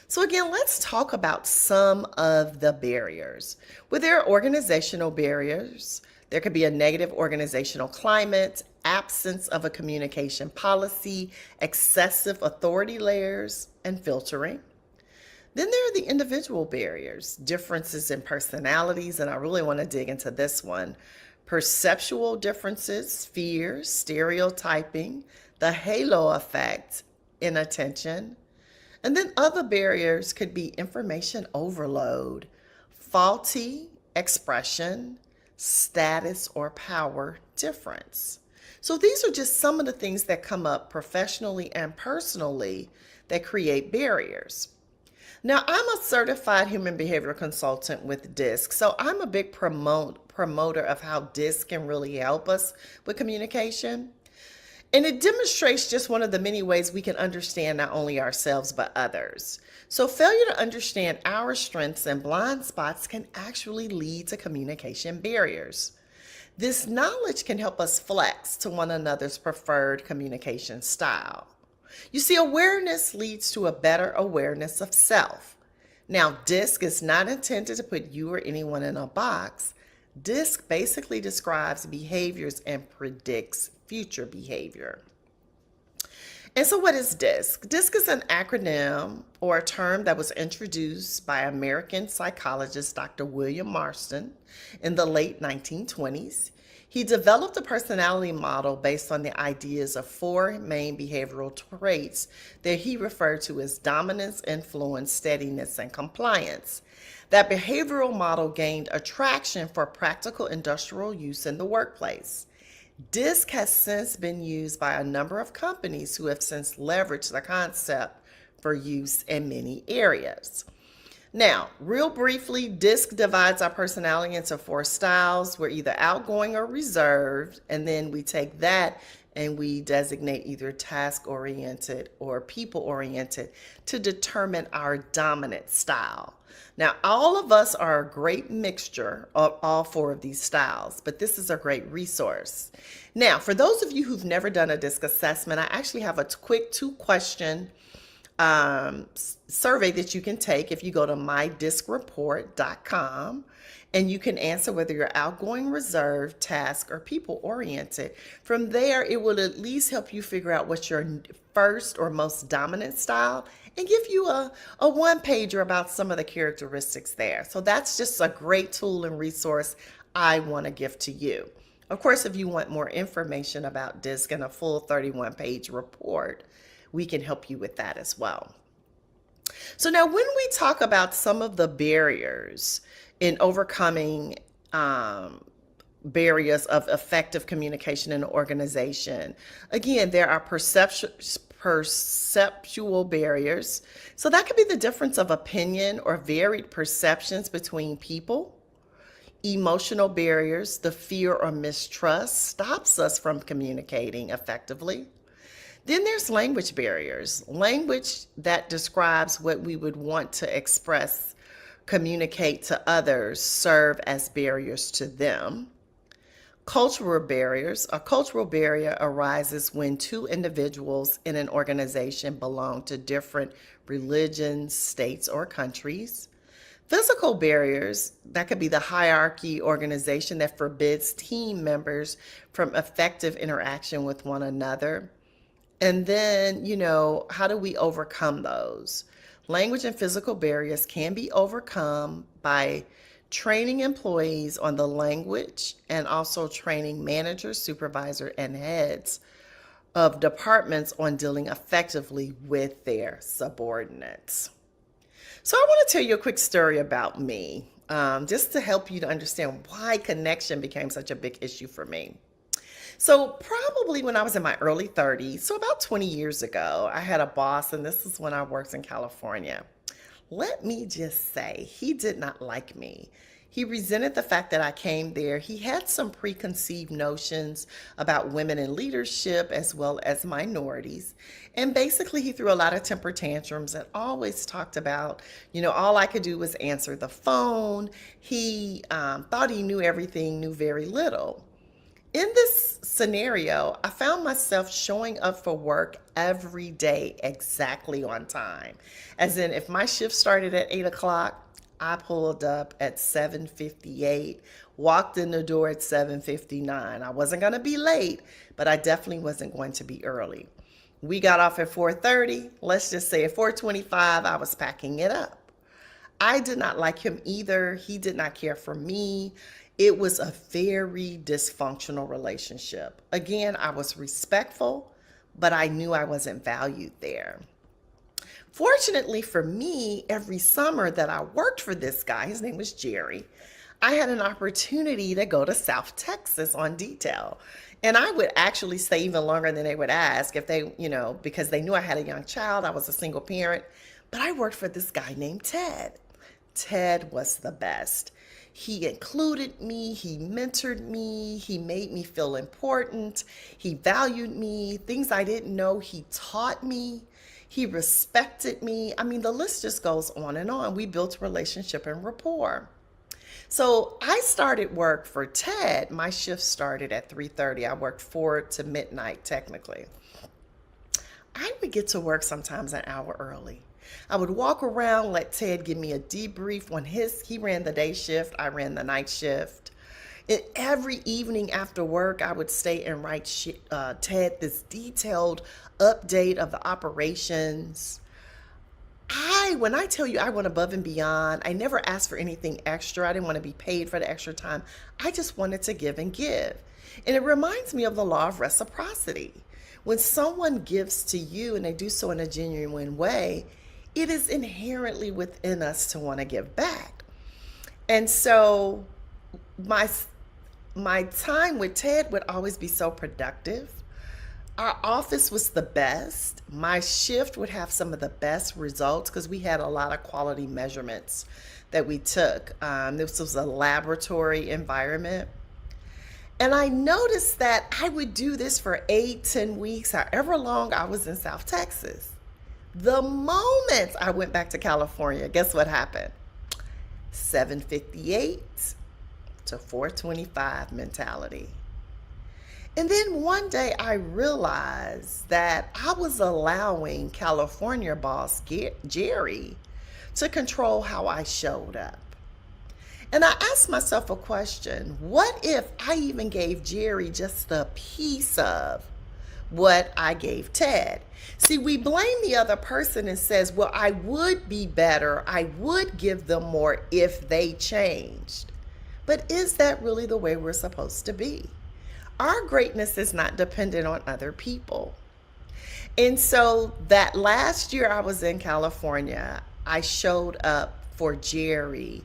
So again, let's talk about some of the barriers. Well, there are organizational barriers. There could be a negative organizational climate, absence of a communication policy, excessive authority layers, and filtering. Then there are the individual barriers, differences in personalities, and I really want to dig into this one. Perceptual differences, fears, stereotyping, the halo effect, inattention. And then other barriers could be information overload, faulty expression, status or power difference. So these are just some of the things that come up professionally and personally that create barriers. Now, I'm a certified human behavioral consultant with DISC, so I'm a big promoter of how DISC can really help us with communication. And it demonstrates just one of the many ways we can understand not only ourselves, but others. So failure to understand our strengths and blind spots can actually lead to communication barriers. This knowledge can help us flex to one another's preferred communication style. You see, awareness leads to a better awareness of self. Now, DISC is not intended to put you or anyone in a box. DISC basically describes behaviors and predicts future behavior. And so what is DISC? DISC is an acronym or a term that was introduced by American psychologist Dr. William Marston in the late 1920s. He developed a personality model based on the ideas of four main behavioral traits that he referred to as dominance, influence, steadiness, and compliance. That behavioral model gained attraction for practical industrial use in the workplace. DISC has since been used by a number of companies who have since leveraged the concept for use in many areas. Now, real briefly, DISC divides our personality into four styles. We're either outgoing or reserved, and then we take that and we designate either task-oriented or people-oriented to determine our dominant style. Now, all of us are a great mixture of all four of these styles, but this is a great resource. Now, for those of you who've never done a DISC assessment, I actually have a quick 2-question survey that you can take if you go to mydiscreport.com, and you can answer whether you're outgoing, reserved, task, or people-oriented. From there, it will at least help you figure out what's your first or most dominant style and give you a one-pager about some of the characteristics there. So that's just a great tool and resource I want to give to you. Of course, if you want more information about DISC and a full 31-page report, we can help you with that as well. So now when we talk about some of the barriers in overcoming barriers of effective communication in an organization, again, there are perceptual barriers. So that could be the difference of opinion or varied perceptions between people. Emotional barriers, the fear or mistrust stops us from communicating effectively. Then there's language barriers, language that describes what we would want to express, communicate to others, serve as barriers to them. Cultural barriers. A cultural barrier arises when two individuals in an organization belong to different religions, states, or countries. Physical barriers, that could be the hierarchy organization that forbids team members from effective interaction with one another. And then, how do we overcome those? Language and physical barriers can be overcome by training employees on the language and also training managers, supervisors, and heads of departments on dealing effectively with their subordinates. So I want to tell you a quick story about me, just to help you to understand why connection became such a big issue for me. So probably when I was in my early 30s, so about 20 years ago, I had a boss, and this is when I worked in California. Let me just say, he did not like me. He resented the fact that I came there. He had some preconceived notions about women in leadership as well as minorities. And basically, he threw a lot of temper tantrums and always talked about, all I could do was answer the phone. He thought he knew everything, knew very little. In this scenario, I found myself showing up for work every day exactly on time. As in, if my shift started at 8 o'clock, I pulled up at 7:58, walked in the door at 7:59. I wasn't going to be late, but I definitely wasn't going to be early. We got off at 4:30. Let's just say at 4:25, I was packing it up. I did not like him either. He did not care for me. It was a very dysfunctional relationship. Again, I was respectful, but I knew I wasn't valued there. Fortunately for me, every summer that I worked for this guy, his name was Jerry, I had an opportunity to go to South Texas on detail. And I would actually stay even longer than they would ask if they, because they knew I had a young child, I was a single parent. But I worked for this guy named Ted. Ted was the best. He included me, he mentored me, he made me feel important, he valued me, things I didn't know, he taught me, he respected me. I mean, the list just goes on and on. We built a relationship and rapport. So I started work for Ted. My shift started at 3:30. I worked 4 to midnight technically. I would get to work sometimes an hour early. I would walk around, let Ted give me a debrief on he ran the day shift, I ran the night shift. And every evening after work, I would stay and write Ted this detailed update of the operations. When I tell you I went above and beyond, I never asked for anything extra. I didn't want to be paid for the extra time. I just wanted to give and give. And it reminds me of the law of reciprocity. When someone gives to you and they do so in a genuine way, it is inherently within us to want to give back. And so my time with Ted would always be so productive. Our office was the best. My shift would have some of the best results because we had a lot of quality measurements that we took. This was a laboratory environment. And I noticed that I would do this for 8-10 weeks, however long I was in South Texas. The moment I went back to California, guess what happened? 7:58 to 4:25 mentality. And then one day I realized that I was allowing California boss Jerry to control how I showed up. And I asked myself a question. What if I even gave Jerry just a piece of what I gave Ted? See, we blame the other person and says, well, I would be better. I would give them more if they changed. But is that really the way we're supposed to be? Our greatness is not dependent on other people. And so that last year I was in California, I showed up for Jerry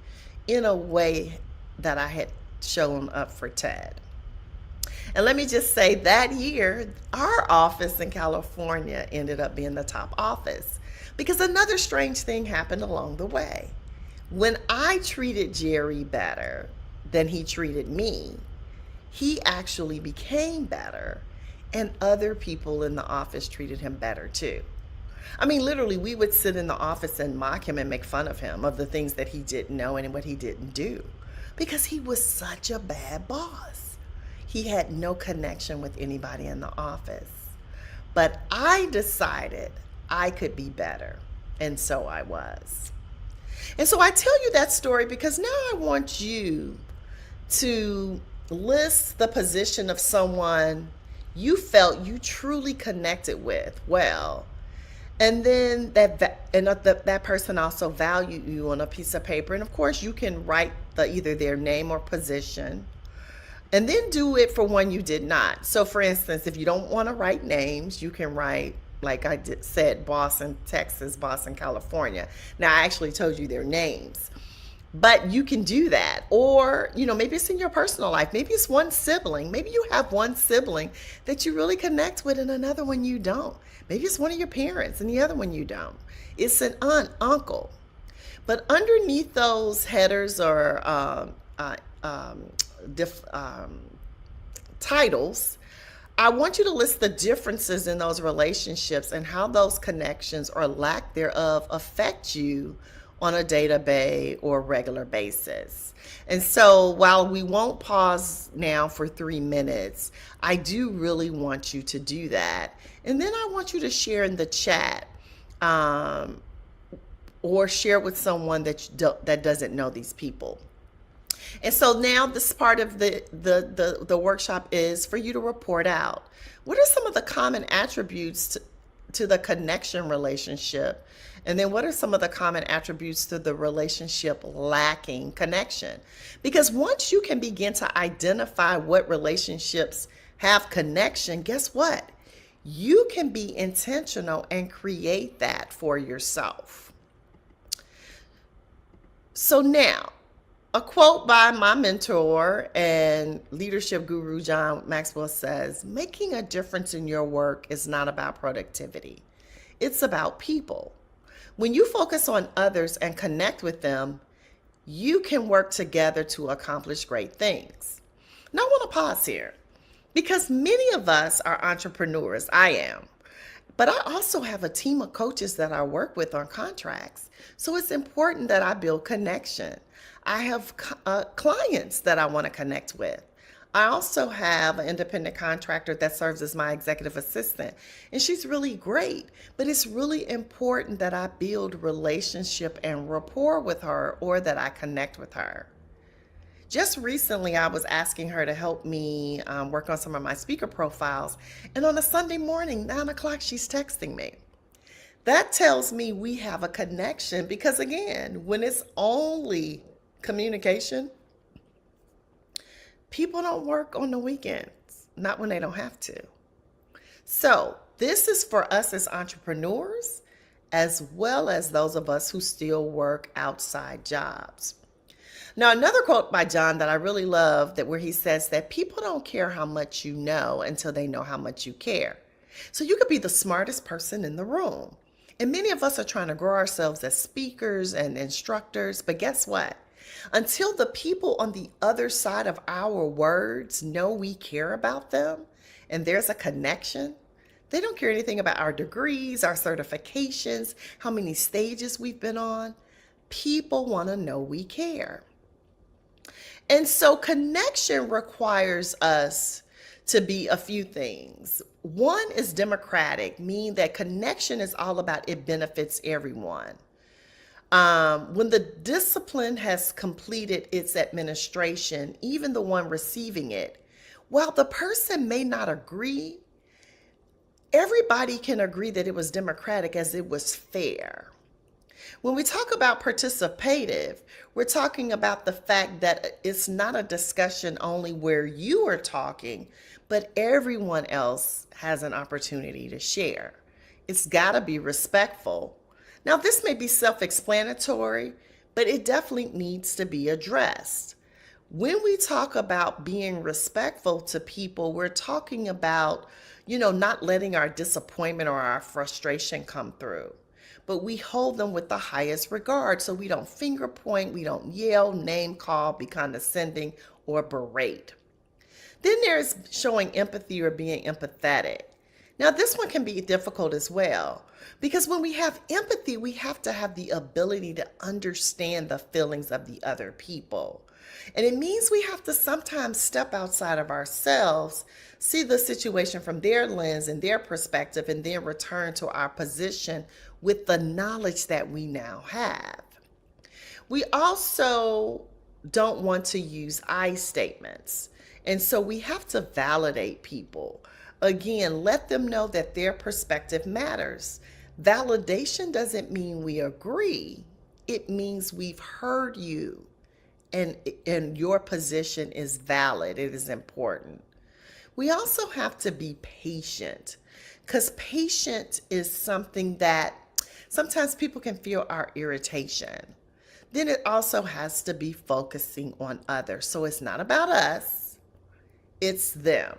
in a way that I had shown up for Ted. And let me just say that year, our office in California ended up being the top office because another strange thing happened along the way. When I treated Jerry better than he treated me, he actually became better, and other people in the office treated him better too. I mean, literally, we would sit in the office and mock him and make fun of him of the things that he didn't know and what he didn't do because he was such a bad boss. he had no connection with anybody in the office. But I decided I could be better, and so I was. And so I tell you that story because now I want you to list the position of someone you felt you truly connected with well. And then that person also valued you on a piece of paper. And of course, you can write either their name or position. And then do it for one you did not. So for instance, if you don't want to write names, you can write, like I said, Boston, Texas, Boston, California. Now, I actually told you their names. But you can do that. Or, maybe it's in your personal life. Maybe it's one sibling. Maybe you have one sibling that you really connect with and another one you don't. Maybe it's one of your parents and the other one you don't. It's an aunt, uncle. But underneath those headers or titles, I want you to list the differences in those relationships and how those connections or lack thereof affect you on a day-to-day or regular basis. And so while we won't pause now for 3 minutes, I do really want you to do that. And then I want you to share in the chat or share with someone that doesn't know these people. And so now this part of the workshop is for you to report out. What are some of the common attributes to the connection relationship? And then what are some of the common attributes to the relationship lacking connection? Because once you can begin to identify what relationships have connection, guess what? You can be intentional and create that for yourself. So now, a quote by my mentor and leadership guru, John Maxwell, says, making a difference in your work is not about productivity. It's about people. When you focus on others and connect with them, you can work together to accomplish great things. Now, I want to pause here because many of us are entrepreneurs. I am. But I also have a team of coaches that I work with on contracts. So it's important that I build connection. I have clients that I want to connect with. I also have an independent contractor that serves as my executive assistant, and she's really great. But it's really important that I build relationship and rapport with her, or that I connect with her. Just recently, I was asking her to help me work on some of my speaker profiles, and on a Sunday morning, 9 o'clock, she's texting me. That tells me we have a connection because, again, when it's only communication, people don't work on the weekends, not when they don't have to. So this is for us as entrepreneurs, as well as those of us who still work outside jobs. Now, another quote by John that I really love, where he says that people don't care how much you know until they know how much you care. So you could be the smartest person in the room. And many of us are trying to grow ourselves as speakers and instructors, but guess what? Until the people on the other side of our words know we care about them and there's a connection, they don't care anything about our degrees, our certifications, how many stages we've been on. People want to know we care. And so connection requires us to be a few things. One is democratic, meaning that connection is all about it benefits everyone. When the discipline has completed its administration, even the one receiving it, while the person may not agree, everybody can agree that it was democratic as it was fair. When we talk about participative, we're talking about the fact that it's not a discussion only where you are talking, but everyone else has an opportunity to share. It's got to be respectful. Now, this may be self-explanatory, but it definitely needs to be addressed. When we talk about being respectful to people, we're talking about, not letting our disappointment or our frustration come through. But we hold them with the highest regard, so we don't finger point, we don't yell, name call, be condescending, or berate. Then there's showing empathy or being empathetic. Now, this one can be difficult as well. Because when we have empathy, we have to have the ability to understand the feelings of the other people. And it means we have to sometimes step outside of ourselves, see the situation from their lens and their perspective, and then return to our position with the knowledge that we now have. We also don't want to use I statements. And so we have to validate people. Again, let them know that their perspective matters. Validation doesn't mean we agree. It means we've heard you and your position is valid. It is important. We also have to be patient, because patient is something that sometimes people can feel our irritation. Then it also has to be focusing on others. So it's not about us, it's them.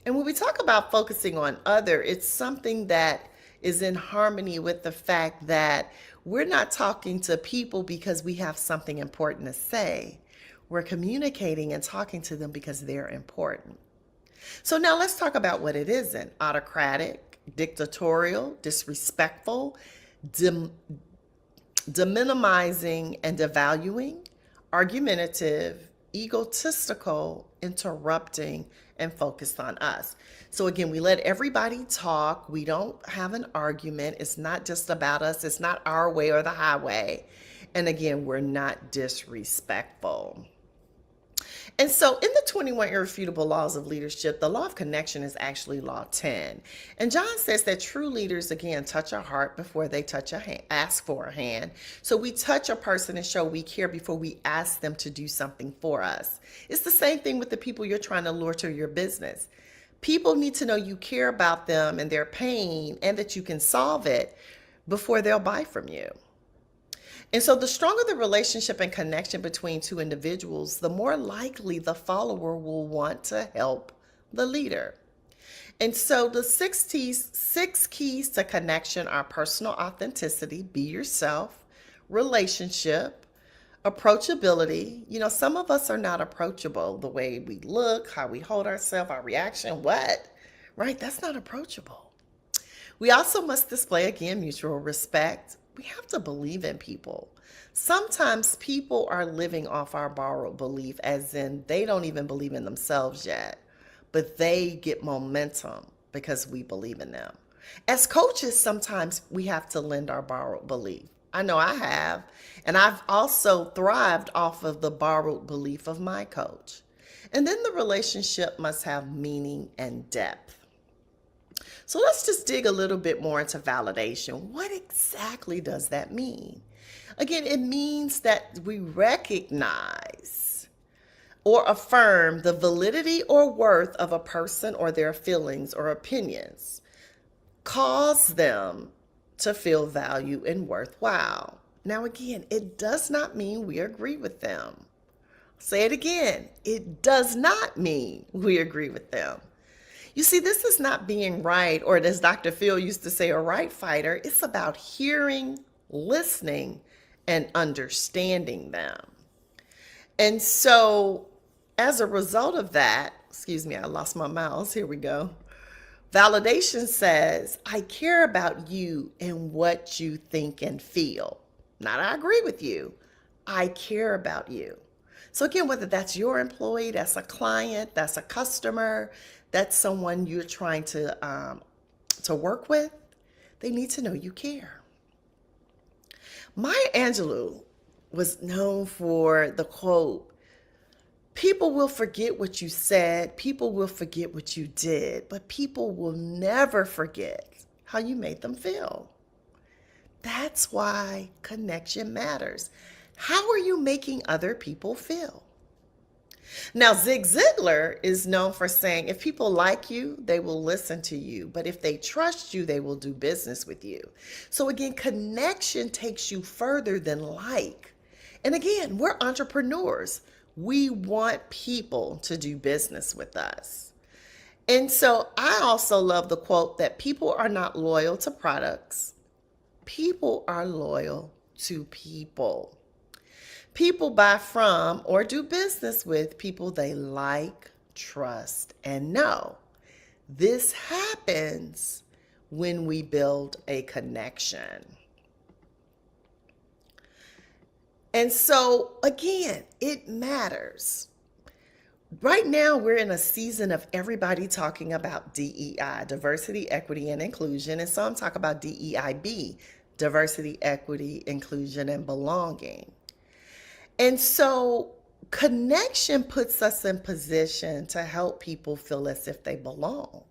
And when we talk about focusing on other, it's something that is in harmony with the fact that we're not talking to people because we have something important to say. We're communicating and talking to them because they're important. So now let's talk about what it isn't. Autocratic, dictatorial, disrespectful, deminimizing and devaluing, argumentative, egotistical, interrupting, and focused on us. So again, we let everybody talk. We don't have an argument. It's not just about us. It's not our way or the highway. And again, we're not disrespectful. And so in the 21 Irrefutable Laws of Leadership, the law of connection is actually law 10. And John says that true leaders, again, touch a heart before they touch a hand, ask for a hand. So we touch a person and show we care before we ask them to do something for us. It's the same thing with the people you're trying to lure to your business. People need to know you care about them and their pain and that you can solve it before they'll buy from you. And so the stronger the relationship and connection between two individuals, the more likely the follower will want to help the leader. And so the six keys to connection are personal authenticity, be yourself, relationship, approachability. You know, some of us are not approachable. The way we look, how we hold ourselves, our reaction, right? That's not approachable. We also must display, again, mutual respect. We have to believe in people. Sometimes people are living off our borrowed belief, as in they don't even believe in themselves yet, but they get momentum because we believe in them. As coaches, sometimes we have to lend our borrowed belief. I know I have, and I've also thrived off of the borrowed belief of my coach. And then the relationship must have meaning and depth. So let's just dig a little bit more into validation. What exactly does that mean? Again, it means that we recognize or affirm the validity or worth of a person or their feelings or opinions, cause them to feel value and worthwhile. Now, again, it does not mean we agree with them. Say it again. It does not mean we agree with them. You see, this is not being right, or as Dr. Phil used to say, a right fighter. It's about hearing, listening, and understanding them. And so as a result of that, excuse me, I lost my mouse. Here we go. Validation says, I care about you and what you think and feel. Not I agree with you. I care about you. So again, whether that's your employee, that's a client, that's a customer, that's someone you're trying to work with, they need to know you care. Maya Angelou was known for the quote, people will forget what you said, people will forget what you did, but people will never forget how you made them feel. That's why connection matters. How are you making other people feel? Now, Zig Ziglar is known for saying, if people like you, they will listen to you. But if they trust you, they will do business with you. So again, connection takes you further than like. And again, we're entrepreneurs. We want people to do business with us. And so I also love the quote that people are not loyal to products. People are loyal to people. People buy from or do business with people they like, trust, and know. This happens when we build a connection. And so, again, it matters. Right now, we're in a season of everybody talking about DEI, diversity, equity, and inclusion. And so I'm talking about DEIB, diversity, equity, inclusion, and belonging. And so connection puts us in position to help people feel as if they belong.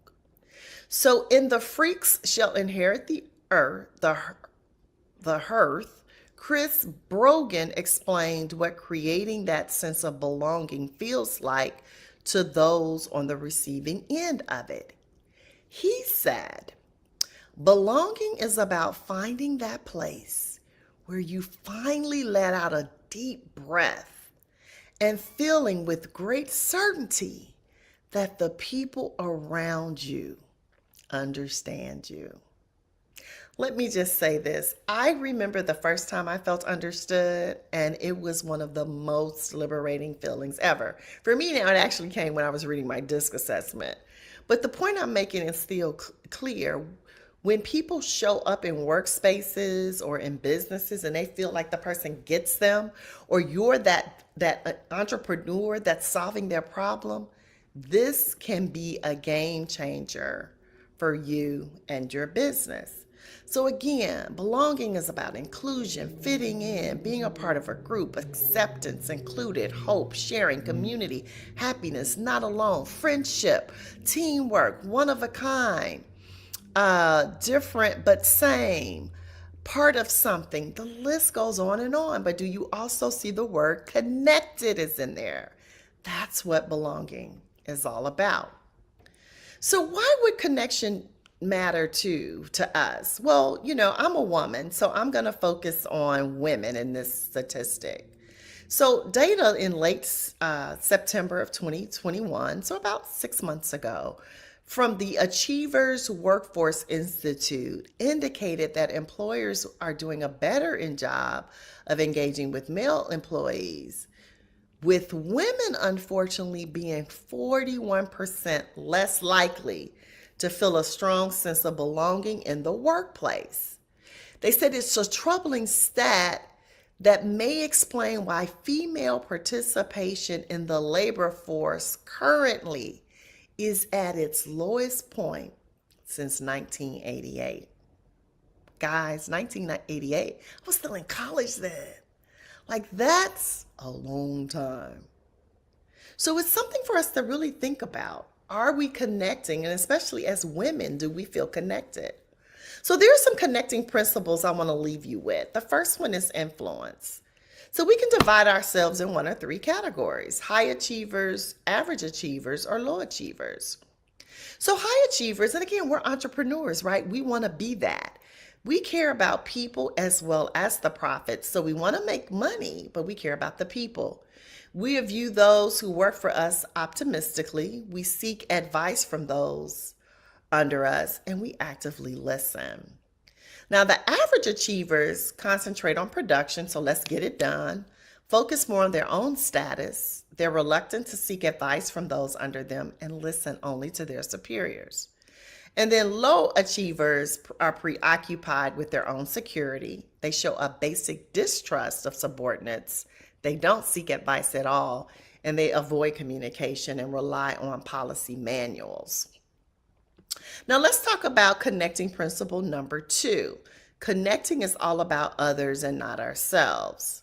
So in The Freaks Shall Inherit the Earth, the Hearth, Chris Brogan explained what creating that sense of belonging feels like to those on the receiving end of it. He said, belonging is about finding that place where you finally let out a deep breath and feeling with great certainty that the people around you understand you. Let me just say this. I remember the first time I felt understood, and it was one of the most liberating feelings ever. For me now, it actually came when I was reading my DISC assessment. But the point I'm making is still clear. When people show up in workspaces or in businesses and they feel like the person gets them, or you're that entrepreneur that's solving their problem, this can be a game changer for you and your business. So again, belonging is about inclusion, fitting in, being a part of a group, acceptance, included, hope, sharing, community, happiness, not alone, friendship, teamwork, one of a kind, different but same, part of something. The list goes on and on. But do you also see the word connected is in there? That's what belonging is all about. So why would connection matter to us? Well, I'm a woman, so I'm going to focus on women in this statistic. So data in late September of 2021, so about 6 months ago, from the Achievers Workforce Institute indicated that employers are doing a better job of engaging with male employees, with women unfortunately being 41% less likely to feel a strong sense of belonging in the workplace. They said it's a troubling stat that may explain why female participation in the labor force currently is at its lowest point since 1988. Guys, 1988, I was still in college then. Like, that's a long time. So it's something for us to really think about. Are we connecting? And especially as women, do we feel connected? So there are some connecting principles I want to leave you with. The first one is influence. So we can divide ourselves in one or three categories: high achievers, average achievers, or low achievers. So high achievers, and again, we're entrepreneurs, right? We want to be that. We care about people as well as the profits. So we want to make money, but we care about the people. We view those who work for us optimistically. We seek advice from those under us, and we actively listen. Now, the average achievers concentrate on production, so let's get it done, focus more on their own status. They're reluctant to seek advice from those under them and listen only to their superiors. And then low achievers are preoccupied with their own security. They show a basic distrust of subordinates. They don't seek advice at all, and they avoid communication and rely on policy manuals. Now let's talk about connecting principle number 2. Connecting is all about others and not ourselves.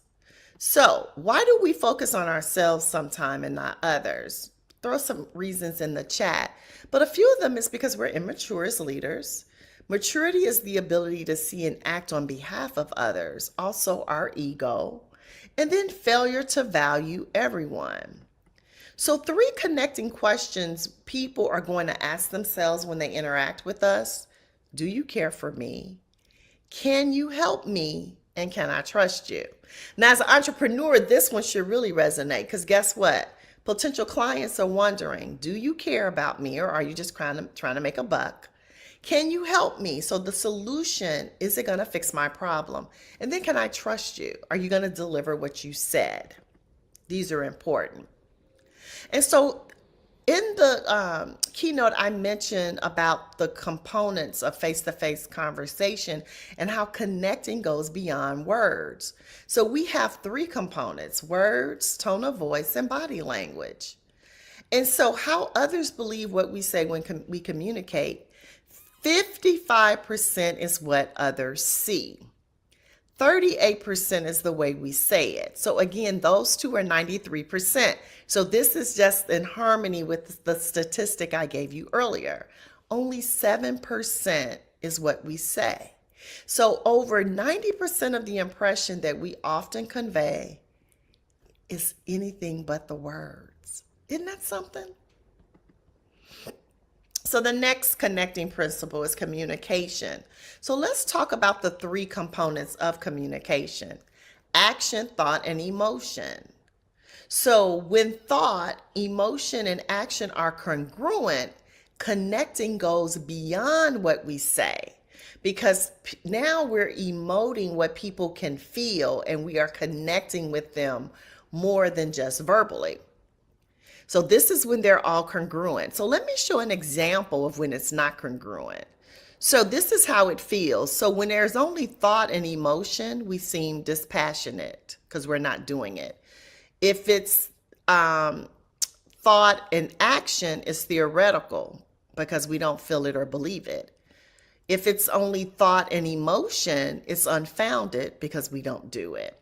So why do we focus on ourselves sometime and not others? Throw some reasons in the chat, but a few of them is because we're immature as leaders. Maturity is the ability to see and act on behalf of others, also our ego, and then failure to value everyone. So 3 connecting questions people are going to ask themselves when they interact with us. Do you care for me? Can you help me? And can I trust you? Now, as an entrepreneur, this one should really resonate, because guess what? Potential clients are wondering, do you care about me, or are you just trying to make a buck? Can you help me? So the solution, is it going to fix my problem? And then, can I trust you? Are you going to deliver what you said? These are important. And so In the keynote, I mentioned about the components of face-to-face conversation and how connecting goes beyond words. So we have three components: words, tone of voice, and body language. And so how others believe what we say when we communicate, 55% is what others see. 38% is the way we say it. So again, those two are 93%. So this is just in harmony with the statistic I gave you earlier. Only 7% is what we say. So over 90% of the impression that we often convey is anything but the words. Isn't that something? So the next connecting principle is communication. So let's talk about the three components of communication: action, thought, and emotion. So when thought, emotion, and action are congruent, connecting goes beyond what we say, because now we're emoting what people can feel and we are connecting with them more than just verbally. So this is when they're all congruent. So let me show an example of when it's not congruent. So this is how it feels. So when there's only thought and emotion, we seem dispassionate because we're not doing it. If it's thought and action, it's theoretical because we don't feel it or believe it. If it's only thought and emotion, it's unfounded because we don't do it.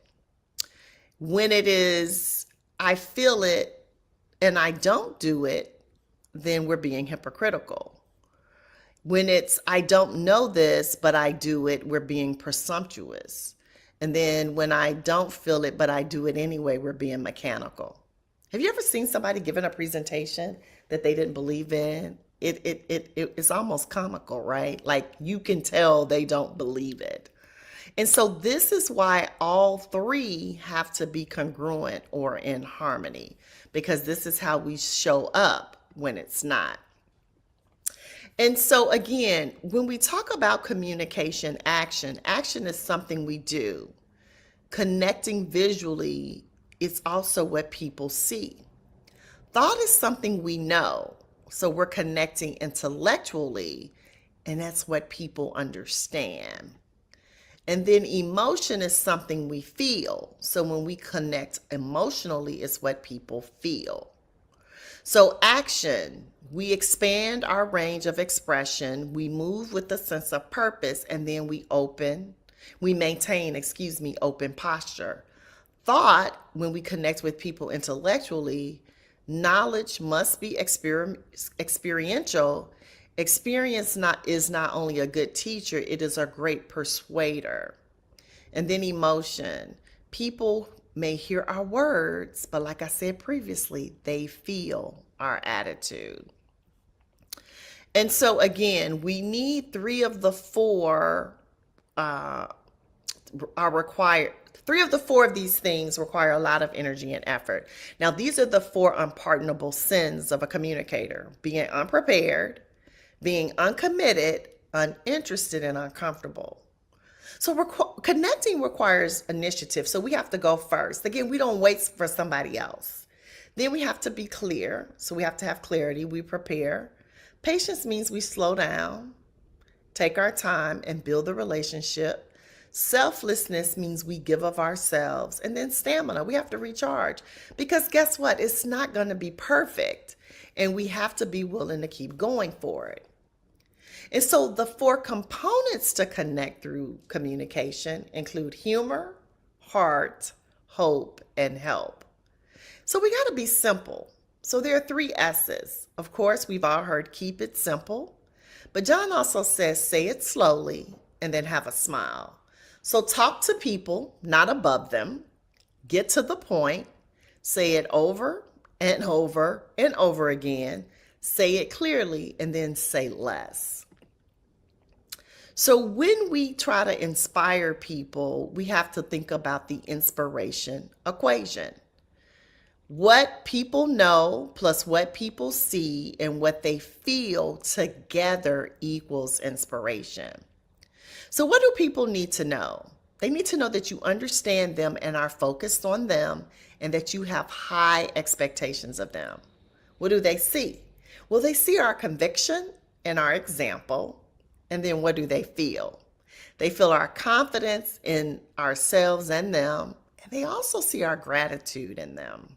When it is, I feel it, and I don't do it, then we're being hypocritical. When it's, I don't know this, but I do it, we're being presumptuous. And then when I don't feel it, but I do it anyway, we're being mechanical. Have you ever seen somebody giving a presentation that they didn't believe in? It's almost comical, right? Like you can tell they don't believe it. And so this is why all three have to be congruent or in harmony, because this is how we show up when it's not. And so again, when we talk about communication, action is something we do. Connecting visually is also what people see. Thought is something we know. So we're connecting intellectually, and that's what people understand. And then emotion is something we feel. So when we connect emotionally, it's what people feel. So action, we expand our range of expression, we move with a sense of purpose, and then we maintain open posture. Thought, when we connect with people intellectually, knowledge must be experiential. Experience is not only a good teacher, it is a great persuader. And then emotion. People may hear our words, but like I said previously, they feel our attitude. And so again, we need three of the four of these things require a lot of energy and effort. Now, these are the four unpardonable sins of a communicator: being unprepared, being uncommitted, uninterested, and uncomfortable. So connecting requires initiative. So we have to go first. Again, we don't wait for somebody else. Then we have to be clear. So we have to have clarity. We prepare. Patience means we slow down, take our time, and build the relationship. Selflessness means we give of ourselves. And then stamina, we have to recharge. Because guess what? It's not going to be perfect. And we have to be willing to keep going for it. And so the four components to connect through communication include humor, heart, hope, and help. So we got to be simple. So there are 3 S's. Of course, we've all heard keep it simple. But John also says say it slowly and then have a smile. So talk to people, not above them. Get to the point. Say it over and over and over again. Say it clearly and then say less. So when we try to inspire people, we have to think about the inspiration equation. What people know plus what people see and what they feel together equals inspiration. So what do people need to know? They need to know that you understand them and are focused on them, and that you have high expectations of them. What do they see? Well, they see our conviction and our example. And then what do they feel? They feel our confidence in ourselves and them. And they also see our gratitude in them.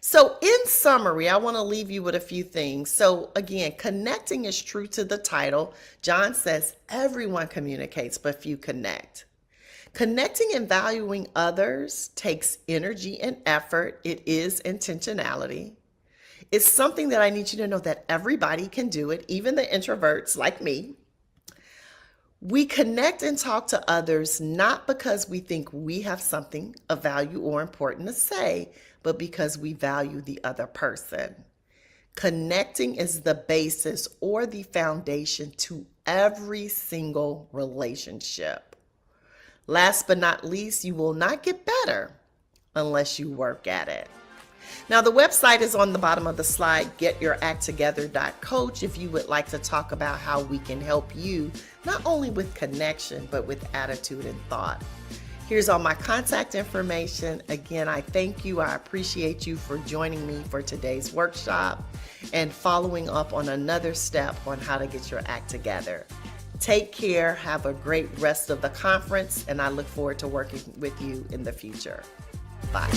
So in summary, I want to leave you with a few things. So again, connecting is true to the title. John says everyone communicates, but few connect. Connecting and valuing others takes energy and effort. It is intentionality. It's something that I need you to know that everybody can do it, even the introverts like me. We connect and talk to others not because we think we have something of value or important to say, but because we value the other person. Connecting is the basis or the foundation to every single relationship. Last but not least, you will not get better unless you work at it. Now, the website is on the bottom of the slide, getyouracttogether.coach, if you would like to talk about how we can help you, not only with connection, but with attitude and thought. Here's all my contact information. Again, I thank you. I appreciate you for joining me for today's workshop and following up on another step on how to get your act together. Take care. Have a great rest of the conference, and I look forward to working with you in the future. Bye.